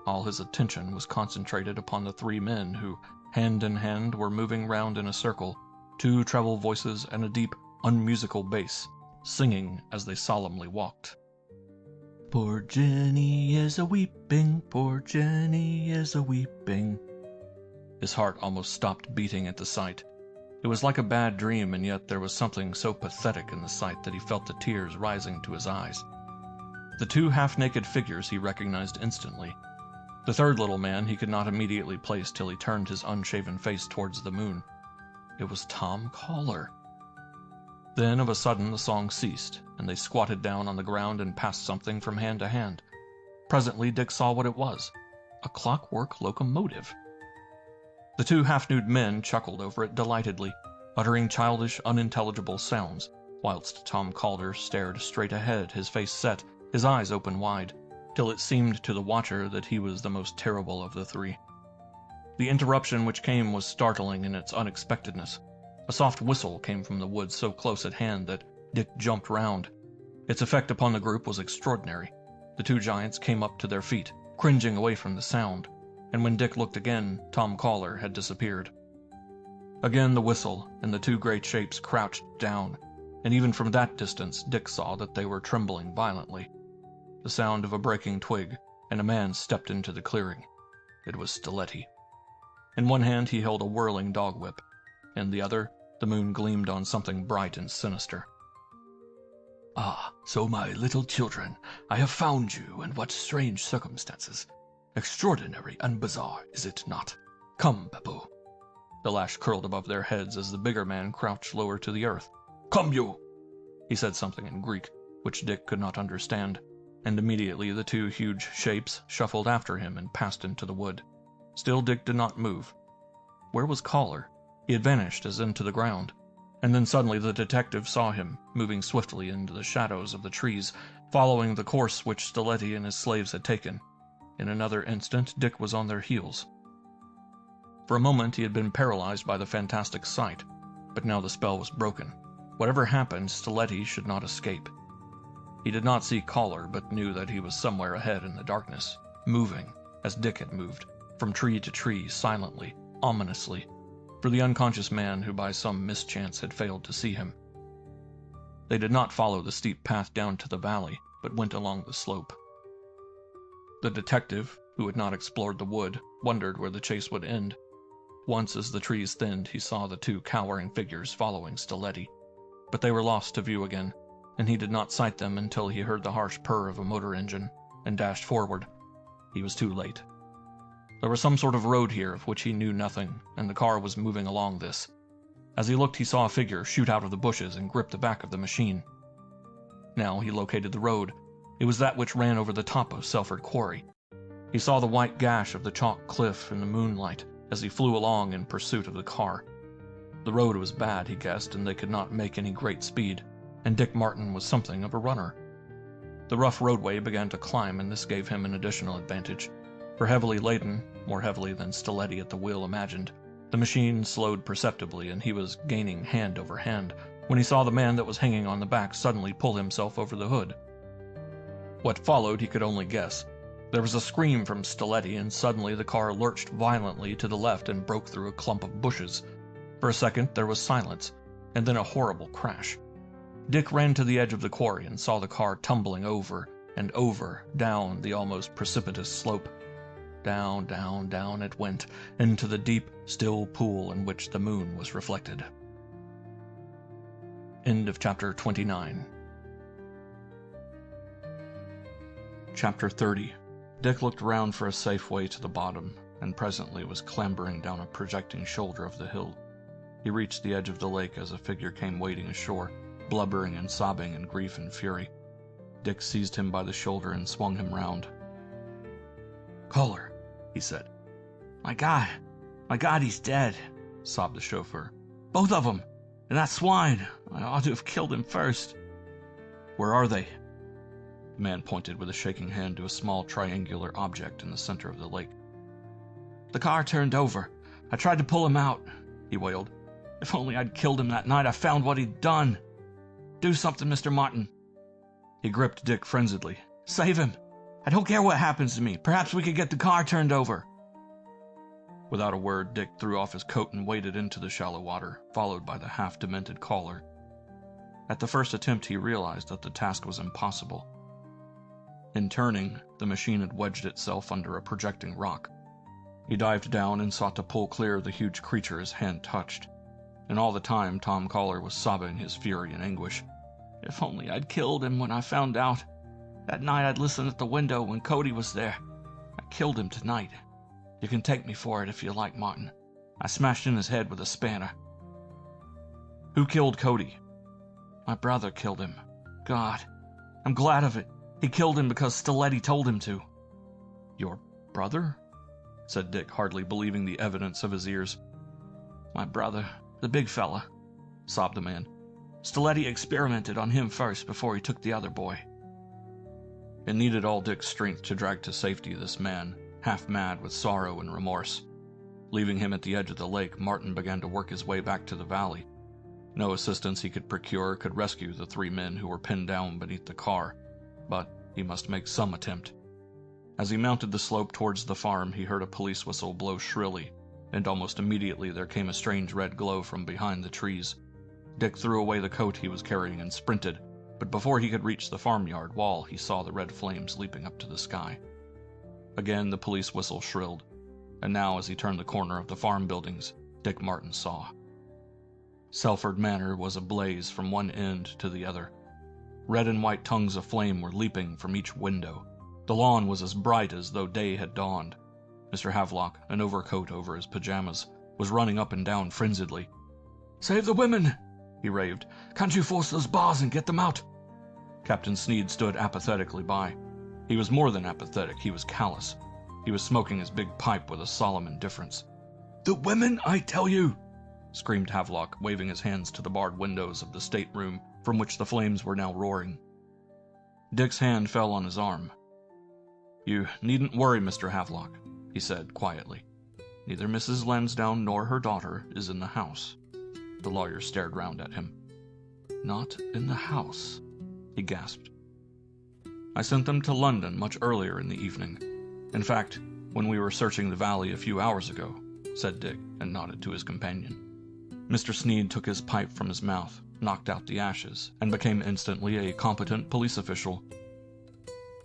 All his attention was concentrated upon the three men who, hand in hand, were moving round in a circle, two treble voices and a deep, unmusical bass, singing as they solemnly walked. "Poor Jenny is a weeping, poor Jenny is a weeping." His heart almost stopped beating at the sight. It was like a bad dream, and yet there was something so pathetic in the sight that he felt the tears rising to his eyes. The two half-naked figures he recognized instantly. The third little man he could not immediately place till he turned his unshaven face towards the moon. It was Tom Caller. Then of a sudden the song ceased, and they squatted down on the ground and passed something from hand to hand. Presently Dick saw what it was: a clockwork locomotive. The two half-nude men chuckled over it delightedly, uttering childish, unintelligible sounds, whilst Tom Calder stared straight ahead, his face set, his eyes open wide, till it seemed to the watcher that he was the most terrible of the three. The interruption which came was startling in its unexpectedness. A soft whistle came from the woods so close at hand that Dick jumped round. Its effect upon the group was extraordinary. The two giants came up to their feet, cringing away from the sound, and when Dick looked again, Tom Caller had disappeared. Again the whistle, and the two great shapes crouched down, and even from that distance Dick saw that they were trembling violently. The sound of a breaking twig, and a man stepped into the clearing. It was Stiletti. In one hand he held a whirling dog whip. In the other, the moon gleamed on something bright and sinister. "Ah, so my little children, I have found you, and what strange circumstances. Extraordinary and bizarre, is it not? Come, Beppo." The lash curled above their heads as the bigger man crouched lower to the earth. "Come, you!" He said something in Greek, which Dick could not understand, and immediately the two huge shapes shuffled after him and passed into the wood. Still Dick did not move. Where was Caller? He had vanished as into the ground, and then suddenly the detective saw him, moving swiftly into the shadows of the trees, following the course which Stiletti and his slaves had taken. In another instant Dick was on their heels. For a moment he had been paralyzed by the fantastic sight, but now the spell was broken. Whatever happened, Stiletti should not escape. He did not see Caller, but knew that he was somewhere ahead in the darkness, moving, as Dick had moved, from tree to tree, silently, ominously, for the unconscious man who by some mischance had failed to see him. They did not follow the steep path down to the valley, but went along the slope. The detective, who had not explored the wood, wondered where the chase would end. Once as the trees thinned he saw the two cowering figures following Stiletti, but they were lost to view again, and he did not sight them until he heard the harsh purr of a motor engine, and dashed forward. He was too late. There was some sort of road here of which he knew nothing, and the car was moving along this. As he looked he saw a figure shoot out of the bushes and grip the back of the machine. Now he located the road. It was that which ran over the top of Selford Quarry. He saw the white gash of the chalk cliff in the moonlight as he flew along in pursuit of the car. The road was bad, he guessed, and they could not make any great speed, and Dick Martin was something of a runner. The rough roadway began to climb, and this gave him an additional advantage. For heavily laden, more heavily than Stiletti at the wheel imagined, the machine slowed perceptibly, and he was gaining hand over hand, when he saw the man that was hanging on the back suddenly pull himself over the hood. What followed he could only guess. There was a scream from Stiletti, and suddenly the car lurched violently to the left and broke through a clump of bushes. For a second there was silence, and then a horrible crash. Dick ran to the edge of the quarry and saw the car tumbling over and over, down the almost precipitous slope. Down, down, down it went, into the deep, still pool in which the moon was reflected. End of chapter 29. Chapter 30. Dick looked around for a safe way to the bottom, and presently was clambering down a projecting shoulder of the hill. He reached the edge of the lake as a figure came wading ashore, blubbering and sobbing in grief and fury. Dick seized him by the shoulder and swung him round. "Caller," he said. My God, he's dead," sobbed the chauffeur. "Both of them, and that swine. I ought to have killed him first." "Where are they?" The man pointed with a shaking hand to a small triangular object in the center of the lake. "The car turned over. I tried to pull him out," he wailed. "If only I'd killed him that night I found what he'd done. Do something, Mr. Martin." He gripped Dick frenziedly. "Save him. I don't care what happens to me. Perhaps we could get the car turned over." Without a word, Dick threw off his coat and waded into the shallow water, followed by the half-demented caller. At the first attempt, he realized that the task was impossible. In turning, the machine had wedged itself under a projecting rock. He dived down and sought to pull clear of the huge creature his hand touched. And all the time, Tom Caller was sobbing his fury and anguish. "If only I'd killed him when I found out. That night I'd listened at the window when Cody was there. I killed him tonight. You can take me for it if you like, Martin. I smashed in his head with a spanner." "Who killed Cody?" "My brother killed him. God, I'm glad of it. He killed him because Stiletti told him to." "Your brother?" said Dick, hardly believing the evidence of his ears. "My brother, the big fella," sobbed the man. "Stiletti experimented on him first before he took the other boy." It needed all Dick's strength to drag to safety this man, half mad with sorrow and remorse. Leaving him at the edge of the lake, Martin began to work his way back to the valley. No assistance he could procure could rescue the 3 men who were pinned down beneath the car, but he must make some attempt. As he mounted the slope towards the farm, he heard a police whistle blow shrilly, and almost immediately there came a strange red glow from behind the trees. Dick threw away the coat he was carrying and sprinted, but before he could reach the farmyard wall, he saw the red flames leaping up to the sky. Again the police whistle shrilled, and now as he turned the corner of the farm buildings, Dick Martin saw. Selford Manor was ablaze from one end to the other. Red and white tongues of flame were leaping from each window. The lawn was as bright as though day had dawned. Mr. Havelock, an overcoat over his pajamas, was running up and down frenziedly. "Save the women!" he raved. "Can't you force those bars and get them out?" Captain Sneed stood apathetically by. He was more than apathetic, he was callous. He was smoking his big pipe with a solemn indifference. "The women, I tell you!" screamed Havelock, waving his hands to the barred windows of the stateroom from which the flames were now roaring. Dick's hand fell on his arm. "You needn't worry, Mr. Havelock," he said quietly. "Neither Mrs. Lansdowne nor her daughter is in the house." The lawyer stared round at him. "Not in the house?" he gasped. "I sent them to London much earlier in the evening. In fact, when we were searching the valley a few hours ago," said Dick, and nodded to his companion. Mr. Sneed took his pipe from his mouth, knocked out the ashes, and became instantly a competent police official.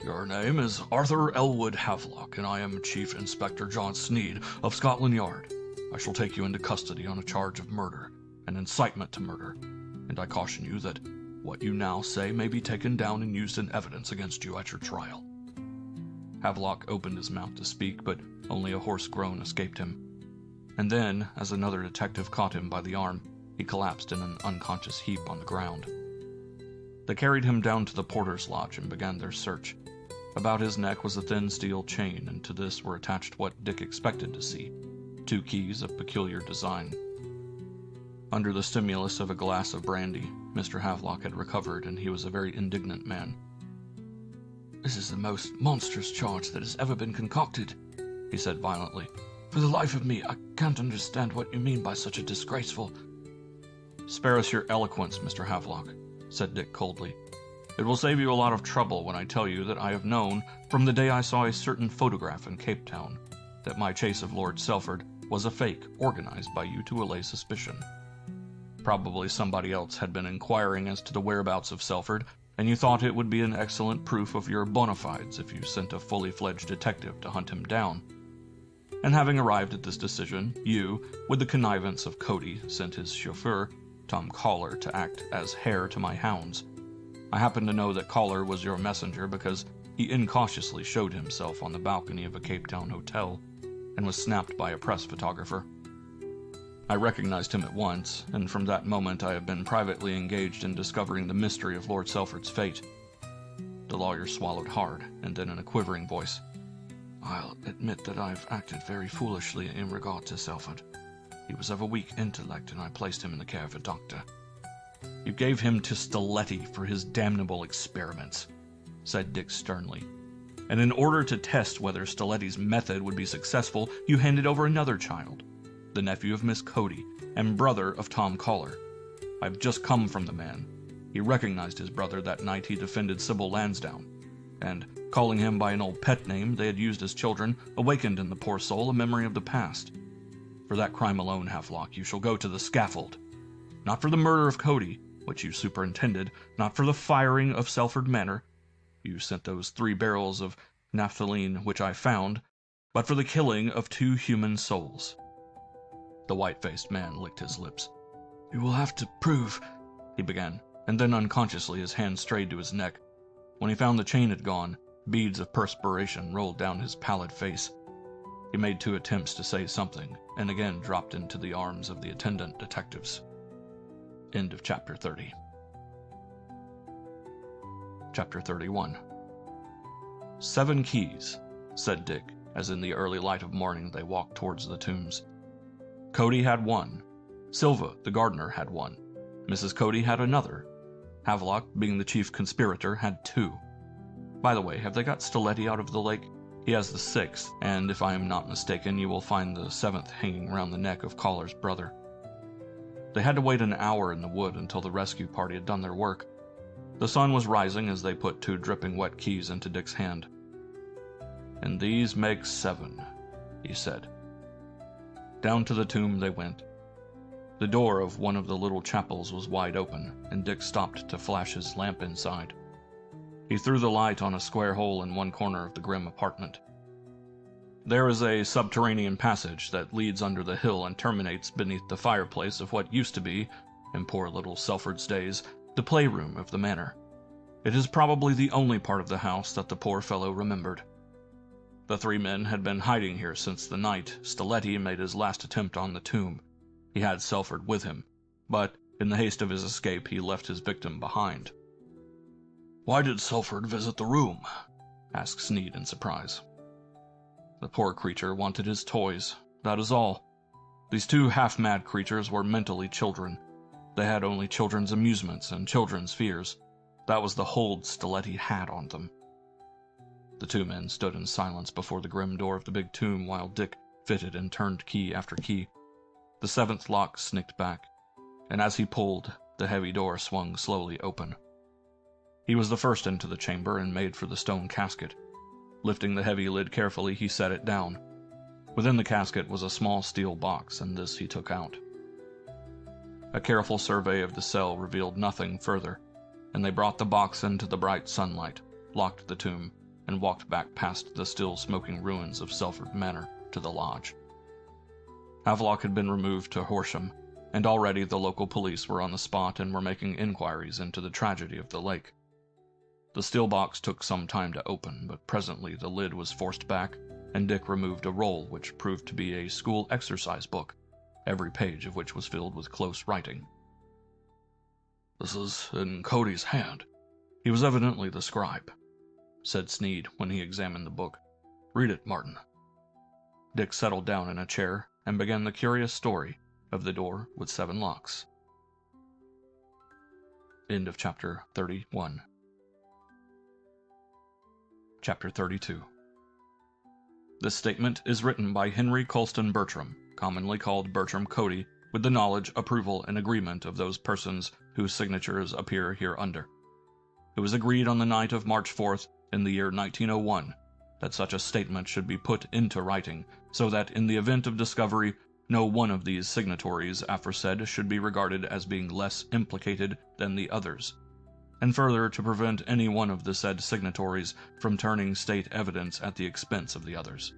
"Your name is Arthur Elwood Havelock, and I am Chief Inspector John Sneed of Scotland Yard. I shall take you into custody on a charge of murder, and incitement to murder, and I caution you that what you now say may be taken down and used in evidence against you at your trial." Havelock opened his mouth to speak, but only a hoarse groan escaped him. And then, as another detective caught him by the arm, he collapsed in an unconscious heap on the ground. They carried him down to the porter's lodge and began their search. About his neck was a thin steel chain, and to this were attached what Dick expected to see, 2 keys of peculiar design. Under the stimulus of a glass of brandy, Mr. Havelock had recovered, and he was a very indignant man. "This is the most monstrous charge that has ever been concocted," he said violently. "For the life of me, I can't understand what you mean by such a disgraceful—" "Spare us your eloquence, Mr. Havelock," said Dick coldly. It will save you a lot of trouble when I tell you that I have known, from the day I saw a certain photograph in Cape Town, that my chase of Lord Selford was a fake organized by you to allay suspicion. Probably somebody else had been inquiring as to the whereabouts of Selford, and you thought it would be an excellent proof of your bona fides if you sent a fully fledged detective to hunt him down. And having arrived at this decision, you, with the connivance of Cody, sent his chauffeur, Tom Collar, to act as hare to my hounds. I happen to know that Collar was your messenger because he incautiously showed himself on the balcony of a Cape Town hotel and was snapped by a press photographer. I recognized him at once, and from that moment I have been privately engaged in discovering the mystery of Lord Selford's fate. The lawyer swallowed hard, and then in a quivering voice, "I'll admit that I've acted very foolishly in regard to Selford. He was of a weak intellect, and I placed him in the care of a doctor." "You gave him to Stiletti for his damnable experiments," said Dick sternly. "And in order to test whether Stiletti's method would be successful, you handed over another child, the nephew of Miss Cody, and brother of Tom Collar. I've just come from the man. He recognized his brother that night he defended Sybil Lansdowne, and, calling him by an old pet name they had used as children, awakened in the poor soul a memory of the past. For that crime alone, Havelock, you shall go to the scaffold. Not for the murder of Cody, which you superintended, not for the firing of Selford Manor, you sent those 3 barrels of naphthalene which I found, but for the killing of 2 human souls." The white-faced man licked his lips. "You will have to prove," he began, and then unconsciously his hand strayed to his neck. When he found the chain had gone, beads of perspiration rolled down his pallid face. He made 2 attempts to say something, and again dropped into the arms of the attendant detectives. End of Chapter 30. Chapter 31. 7 keys, said Dick, as in the early light of morning they walked towards the tombs. Cody had 1. Silva, the gardener, had 1. Mrs. Cody had another. Havelock, being the chief conspirator, had 2. By the way, have they got Stiletti out of the lake? He has the 6th, and if I am not mistaken, you will find the 7th hanging round the neck of Collar's brother. They had to wait an hour in the wood until the rescue party had done their work. The sun was rising as they put 2 dripping wet keys into Dick's hand. "And these make 7, he said. Down to the tomb they went. The door of one of the little chapels was wide open, and Dick stopped to flash his lamp inside. He threw the light on a square hole in one corner of the grim apartment. There is a subterranean passage that leads under the hill and terminates beneath the fireplace of what used to be, in poor little Selford's days, the playroom of the manor. It is probably the only part of the house that the poor fellow remembered. The 3 men had been hiding here since the night Stiletti made his last attempt on the tomb. He had Selford with him, but in the haste of his escape he left his victim behind." "Why did Selford visit the room?" asked Sneed in surprise. "The poor creature wanted his toys, that is all. These 2 half-mad creatures were mentally children. They had only children's amusements and children's fears. That was the hold Stiletti had on them." The 2 men stood in silence before the grim door of the big tomb while Dick fitted and turned key after key. The 7th lock snicked back, and as he pulled, the heavy door swung slowly open. He was the first into the chamber and made for the stone casket. Lifting the heavy lid carefully, he set it down. Within the casket was a small steel box, and this he took out. A careful survey of the cell revealed nothing further, and they brought the box into the bright sunlight, locked the tomb, and walked back past the still smoking ruins of Selford Manor to the lodge. Havelock had been removed to Horsham, and already the local police were on the spot and were making inquiries into the tragedy of the lake. The steel box took some time to open, but presently the lid was forced back, and Dick removed a roll which proved to be a school exercise book, every page of which was filled with close writing. "This is in Cody's hand. He was evidently the scribe," said Sneed when he examined the book. "Read it, Martin." Dick settled down in a chair and began the curious story of the door with 7 locks. End of Chapter 31. Chapter 32. This statement is written by Henry Colston Bertram, commonly called Bertram Cody, with the knowledge, approval, and agreement of those persons whose signatures appear hereunder, it was agreed on the night of March 4th in the year 1901 that such a statement should be put into writing, so that in the event of discovery, no one of these signatories aforesaid should be regarded as being less implicated than the others, and further to prevent any one of the said signatories from turning state evidence at the expense of the others.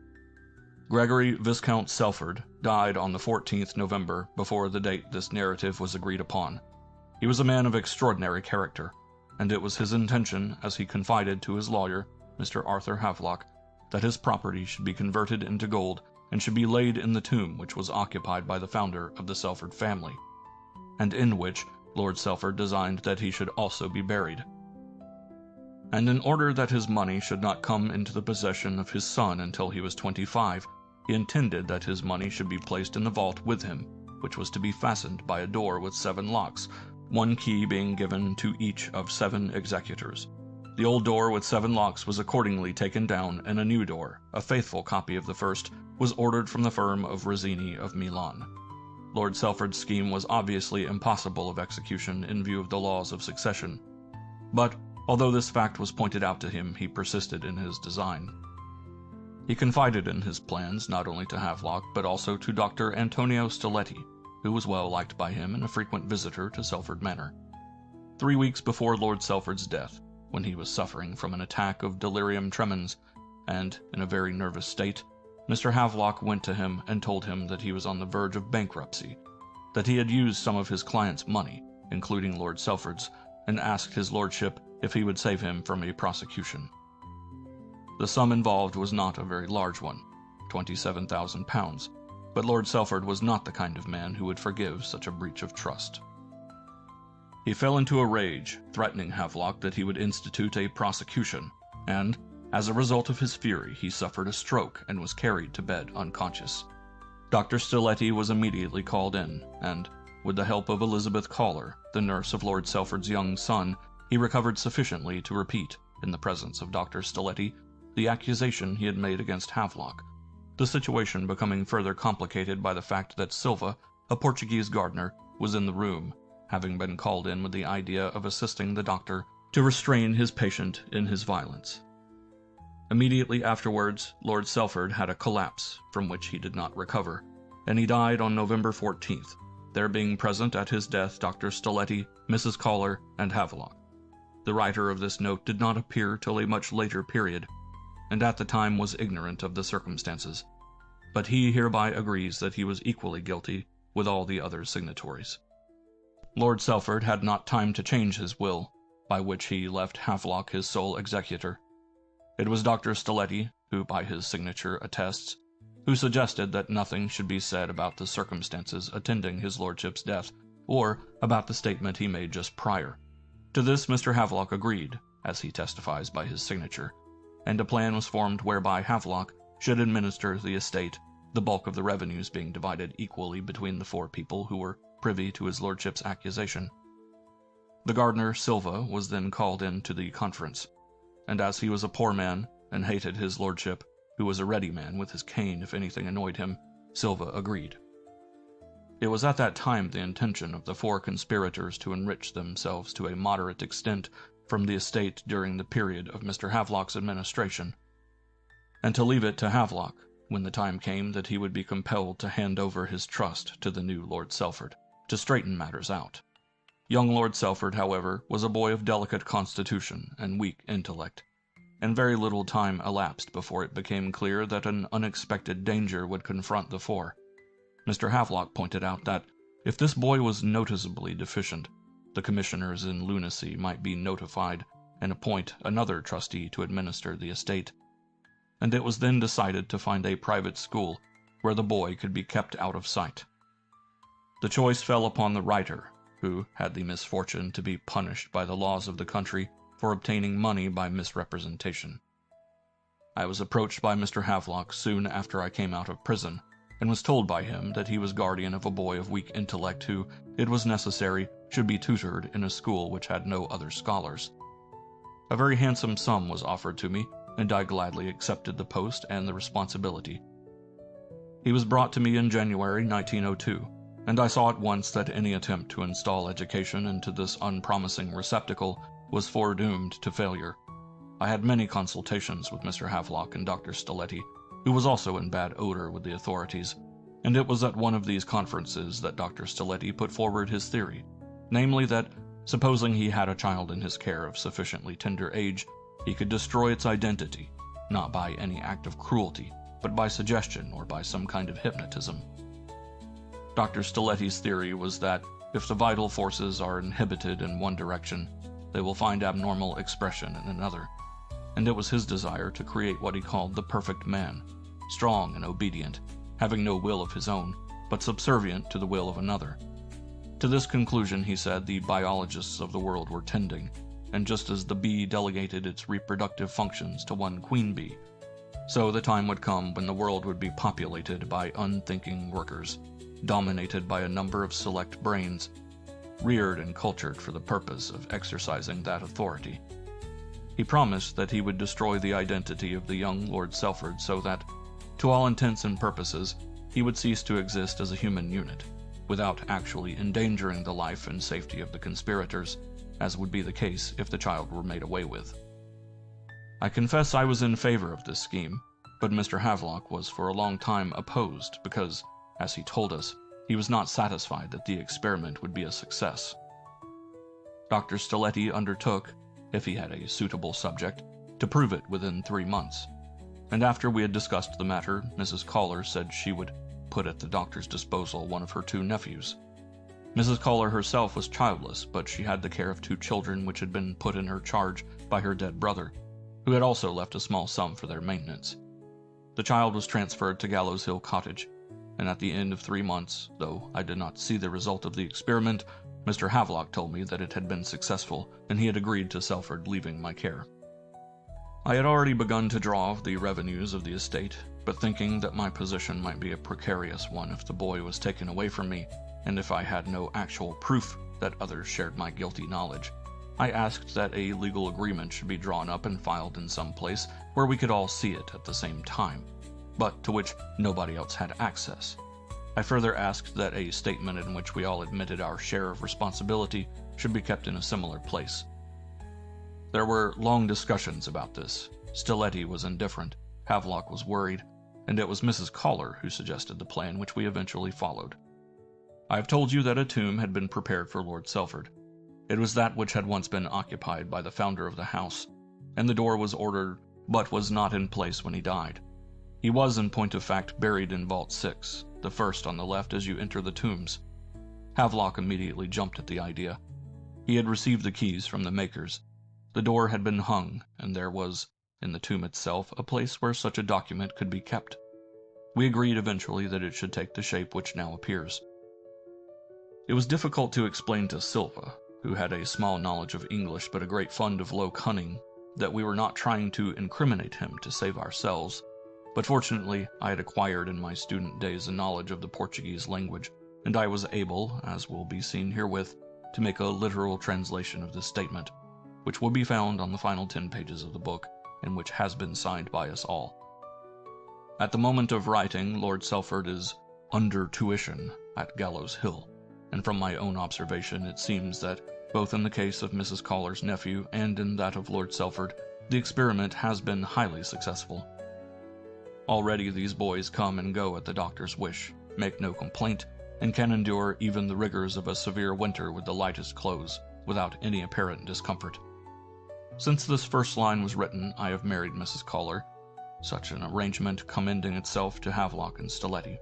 Gregory Viscount Selford died on the 14th November before the date this narrative was agreed upon. He was a man of extraordinary character, and it was his intention, as he confided to his lawyer, Mr. Arthur Havelock, that his property should be converted into gold and should be laid in the tomb which was occupied by the founder of the Selford family, and in which Lord Selford designed that he should also be buried. And in order that his money should not come into the possession of his son until he was 25, he intended that his money should be placed in the vault with him, which was to be fastened by a door with 7 locks, 1 key being given to each of 7 executors. The old door with 7 locks was accordingly taken down, and a new door, a faithful copy of the first, was ordered from the firm of Rizzini of Milan. Lord Selford's scheme was obviously impossible of execution in view of the laws of succession, but although this fact was pointed out to him, he persisted in his design. He confided in his plans not only to Havelock, but also to Dr. Antonio Stiletti, who was well liked by him and a frequent visitor to Selford Manor. 3 weeks before Lord Selford's death, when he was suffering from an attack of delirium tremens, and in a very nervous state, Mr. Havelock went to him and told him that he was on the verge of bankruptcy, that he had used some of his client's money, including Lord Selford's, and asked his lordship if he would save him from a prosecution. The sum involved was not a very large one, £27,000, but Lord Selford was not the kind of man who would forgive such a breach of trust. He fell into a rage, threatening Havelock that he would institute a prosecution, and, as a result of his fury, he suffered a stroke and was carried to bed unconscious. Dr. Stiletti was immediately called in, and, with the help of Elizabeth Caller, the nurse of Lord Selford's young son, he recovered sufficiently to repeat, in the presence of Dr. Stiletti, the accusation he had made against Havelock, the situation becoming further complicated by the fact that Silva, a Portuguese gardener, was in the room, having been called in with the idea of assisting the doctor to restrain his patient in his violence. Immediately afterwards, Lord Selford had a collapse, from which he did not recover, and he died on November 14th, there being present at his death Dr. Stiletti, Mrs. Caller, and Havelock. The writer of this note did not appear till a much later period, and at the time was ignorant of the circumstances, but he hereby agrees that he was equally guilty with all the other signatories. Lord Selford had not time to change his will, by which he left Havelock his sole executor. It was Dr. Stiletti, who by his signature attests, who suggested that nothing should be said about the circumstances attending his lordship's death, or about the statement he made just prior. To this Mr. Havelock agreed, as he testifies by his signature, and a plan was formed whereby Havelock should administer the estate, the bulk of the revenues being divided equally between the 4 people who were privy to his lordship's accusation. The gardener, Silva, was then called in to the conference, and as he was a poor man and hated his lordship, who was a ready man with his cane if anything annoyed him, Silva agreed. It was at that time the intention of the 4 conspirators to enrich themselves to a moderate extent from the estate during the period of Mr. Havelock's administration, and to leave it to Havelock when the time came that he would be compelled to hand over his trust to the new Lord Selford, to straighten matters out. Young Lord Selford, however, was a boy of delicate constitution and weak intellect, and very little time elapsed before it became clear that an unexpected danger would confront the 4. Mr. Havelock pointed out that, if this boy was noticeably deficient, the commissioners in lunacy might be notified and appoint another trustee to administer the estate, and it was then decided to find a private school where the boy could be kept out of sight. The choice fell upon the writer, who had the misfortune to be punished by the laws of the country for obtaining money by misrepresentation. I was approached by Mr. Havelock soon after I came out of prison, and was told by him that he was guardian of a boy of weak intellect who, it was necessary, should be tutored in a school which had no other scholars. A very handsome sum was offered to me, and I gladly accepted the post and the responsibility. He was brought to me in January 1902, and I saw at once that any attempt to install education into this unpromising receptacle was foredoomed to failure. I had many consultations with Mr. Havelock and Dr. Stiletti, who was also in bad odor with the authorities, and it was at one of these conferences that Dr. Stiletti put forward his theory, namely that, supposing he had a child in his care of sufficiently tender age, he could destroy its identity, not by any act of cruelty, but by suggestion or by some kind of hypnotism. Dr. Stiletti's theory was that if the vital forces are inhibited in one direction, they will find abnormal expression in another, and it was his desire to create what he called the perfect man, strong and obedient, having no will of his own, but subservient to the will of another. To this conclusion, he said, the biologists of the world were tending, and just as the bee delegated its reproductive functions to one queen bee, so the time would come when the world would be populated by unthinking workers, dominated by a number of select brains, reared and cultured for the purpose of exercising that authority. He promised that he would destroy the identity of the young Lord Selford so that, to all intents and purposes, he would cease to exist as a human unit, without actually endangering the life and safety of the conspirators, as would be the case if the child were made away with. I confess I was in favor of this scheme, but Mr. Havelock was for a long time opposed because, as he told us, he was not satisfied that the experiment would be a success. Dr. Stiletti undertook, if he had a suitable subject, to prove it within 3 months, and after we had discussed the matter, Mrs. Caller said she would put at the doctor's disposal one of her 2 nephews. Mrs. Caller herself was childless, but she had the care of 2 children which had been put in her charge by her dead brother, who had also left a small sum for their maintenance. The child was transferred to Gallows Hill Cottage, and at the end of 3 months, though I did not see the result of the experiment, Mr. Havelock told me that it had been successful, and he had agreed to Selford leaving my care. I had already begun to draw the revenues of the estate, but thinking that my position might be a precarious one if the boy was taken away from me, and if I had no actual proof that others shared my guilty knowledge, I asked that a legal agreement should be drawn up and filed in some place where we could all see it at the same time, but to which nobody else had access. I further asked that a statement in which we all admitted our share of responsibility should be kept in a similar place. There were long discussions about this. Stiletti was indifferent, Havelock was worried, and it was Mrs. Caller who suggested the plan which we eventually followed. I have told you that a tomb had been prepared for Lord Selford. It was that which had once been occupied by the founder of the house, and the door was ordered, but was not in place when he died. He was, in point of fact, buried in Vault 6, the first on the left as you enter the tombs. Havelock immediately jumped at the idea. He had received the keys from the makers. The door had been hung, and there was, in the tomb itself, a place where such a document could be kept. We agreed eventually that it should take the shape which now appears. It was difficult to explain to Silva, who had a small knowledge of English but a great fund of low cunning, that we were not trying to incriminate him to save ourselves, but fortunately I had acquired in my student days a knowledge of the Portuguese language, and I was able, as will be seen herewith, to make a literal translation of this statement, which will be found on the final 10 pages of the book, and which has been signed by us all. At the moment of writing, Lord Selford is under tuition at Gallows Hill, and from my own observation it seems that, both in the case of Mrs. Caller's nephew and in that of Lord Selford, the experiment has been highly successful. Already these boys come and go at the doctor's wish, make no complaint, and can endure even the rigors of a severe winter with the lightest clothes, without any apparent discomfort. Since this first line was written, I have married Mrs. Caller, such an arrangement commending itself to Havelock and Stiletti.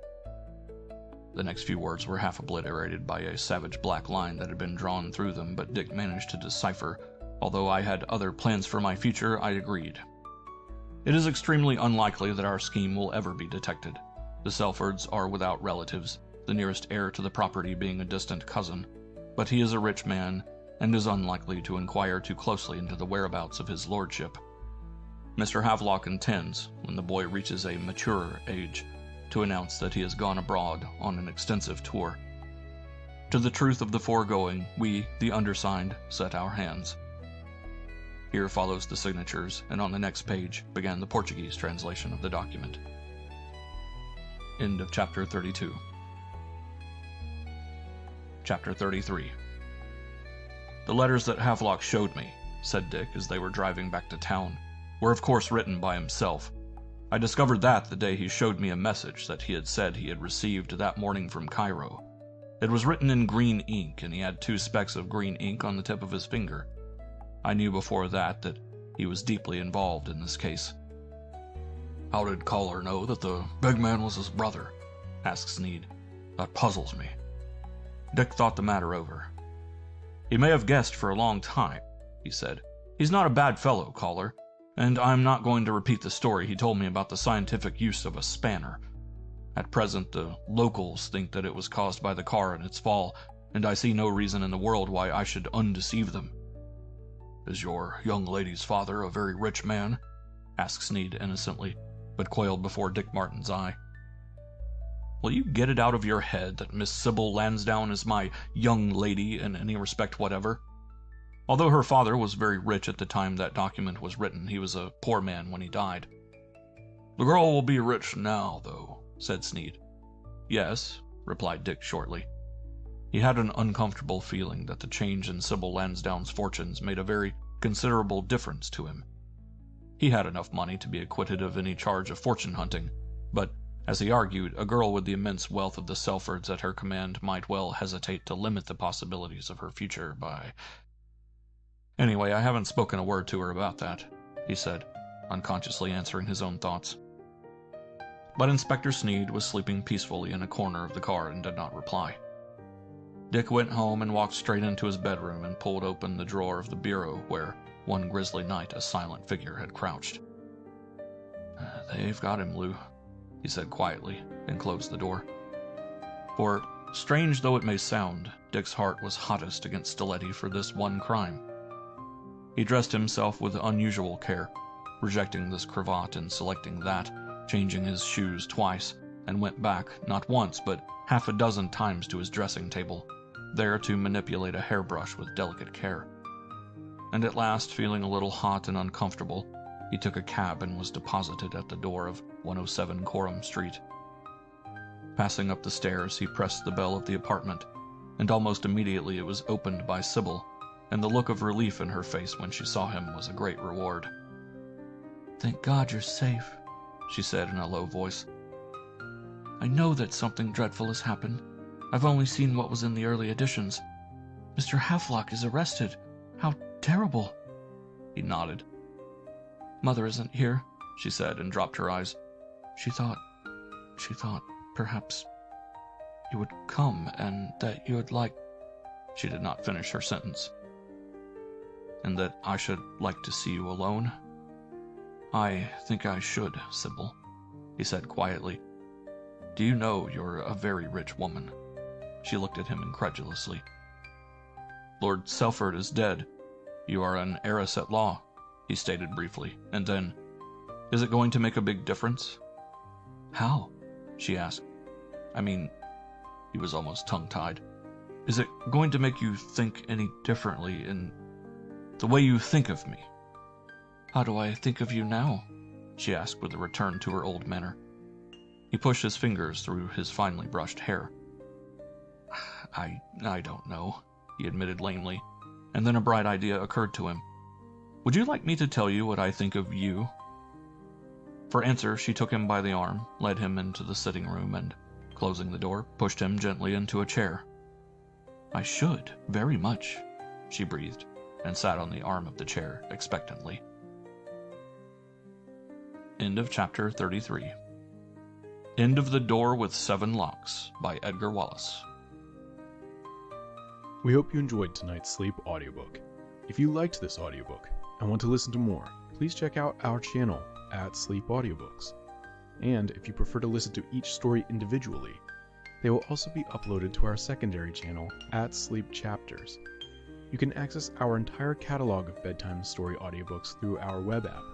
The next few words were half obliterated by a savage black line that had been drawn through them, but Dick managed to decipher. Although I had other plans for my future, I agreed. It is extremely unlikely that our scheme will ever be detected. The Selfords are without relatives, the nearest heir to the property being a distant cousin, but he is a rich man, and is unlikely to inquire too closely into the whereabouts of his lordship. Mr. Havelock intends, when the boy reaches a mature age, to announce that he has gone abroad on an extensive tour. To the truth of the foregoing, we, the undersigned, set our hands. Here follows the signatures, and on the next page began the Portuguese translation of the document. End of Chapter 32. Chapter 33. The letters that Havelock showed me, said Dick as they were driving back to town, were of course written by himself. I discovered that the day he showed me a message that he had said he had received that morning from Cairo. It was written in green ink, and he had 2 specks of green ink on the tip of his finger. I knew before that he was deeply involved in this case. How did Collar know that the big man was his brother? Asked Sneed. That puzzles me. Dick thought the matter over. He may have guessed for a long time, he said. He's not a bad fellow, Collar, and I'm not going to repeat the story he told me about the scientific use of a spanner. At present, the locals think that it was caused by the car and its fall, and I see no reason in the world why I should undeceive them. Is your young lady's father a very rich man? Asked Sneed innocently, but quailed before Dick Martin's eye. Will you get it out of your head that Miss Sybil Lansdowne is my young lady in any respect whatever? Although her father was very rich at the time that document was written, he was a poor man when he died. The girl will be rich now, though, said Sneed. Yes, replied Dick shortly. He had an uncomfortable feeling that the change in Sybil Lansdowne's fortunes made a very considerable difference to him. He had enough money to be acquitted of any charge of fortune hunting, but, as he argued, a girl with the immense wealth of the Selfords at her command might well hesitate to limit the possibilities of her future by... Anyway, I haven't spoken a word to her about that, he said, unconsciously answering his own thoughts. But Inspector Sneed was sleeping peacefully in a corner of the car and did not reply. Dick went home and walked straight into his bedroom and pulled open the drawer of the bureau where, one grisly night, a silent figure had crouched. They've got him, Lou, he said quietly, and closed the door. For, strange though it may sound, Dick's heart was hottest against Stiletti for this one crime. He dressed himself with unusual care, rejecting this cravat and selecting that, changing his shoes twice, and went back, not once, but half a dozen times to his dressing table, there to manipulate a hairbrush with delicate care. And at last, feeling a little hot and uncomfortable, he took a cab and was deposited at the door of 107 Coram Street. Passing up the stairs, he pressed the bell of the apartment, and almost immediately it was opened by Sybil, and the look of relief in her face when she saw him was a great reward. "Thank God you're safe," she said in a low voice. "I know that something dreadful has happened. I've only seen what was in the early editions. Mr. Havelock is arrested. How terrible!" He nodded. "Mother isn't here," she said, and dropped her eyes. She thought perhaps you would come and that you would like..." She did not finish her sentence. "And that I should like to see you alone?" "I think I should, Sybil," he said quietly. "Do you know you're a very rich woman?" She looked at him incredulously. "Lord Selford is dead. You are an heiress at law," he stated briefly, and then, "Is it going to make a big difference?" "How?" she asked. He was almost tongue-tied. "Is it going to make you think any differently in the way you think of me?" "How do I think of you now?" she asked with a return to her old manner. He pushed his fingers through his finely brushed hair. I don't know," he admitted lamely, and then a bright idea occurred to him. "Would you like me to tell you what I think of you?" For answer, she took him by the arm, led him into the sitting room, and, closing the door, pushed him gently into a chair. "I should, very much," she breathed, and sat on the arm of the chair expectantly. End of chapter 33. End of The Door with 7 Locks by Edgar Wallace. We hope you enjoyed tonight's Sleep audiobook. If you liked this audiobook and want to listen to more, please check out our channel at Sleep Audiobooks. And if you prefer to listen to each story individually, they will also be uploaded to our secondary channel at Sleep Chapters. You can access our entire catalog of bedtime story audiobooks through our web app,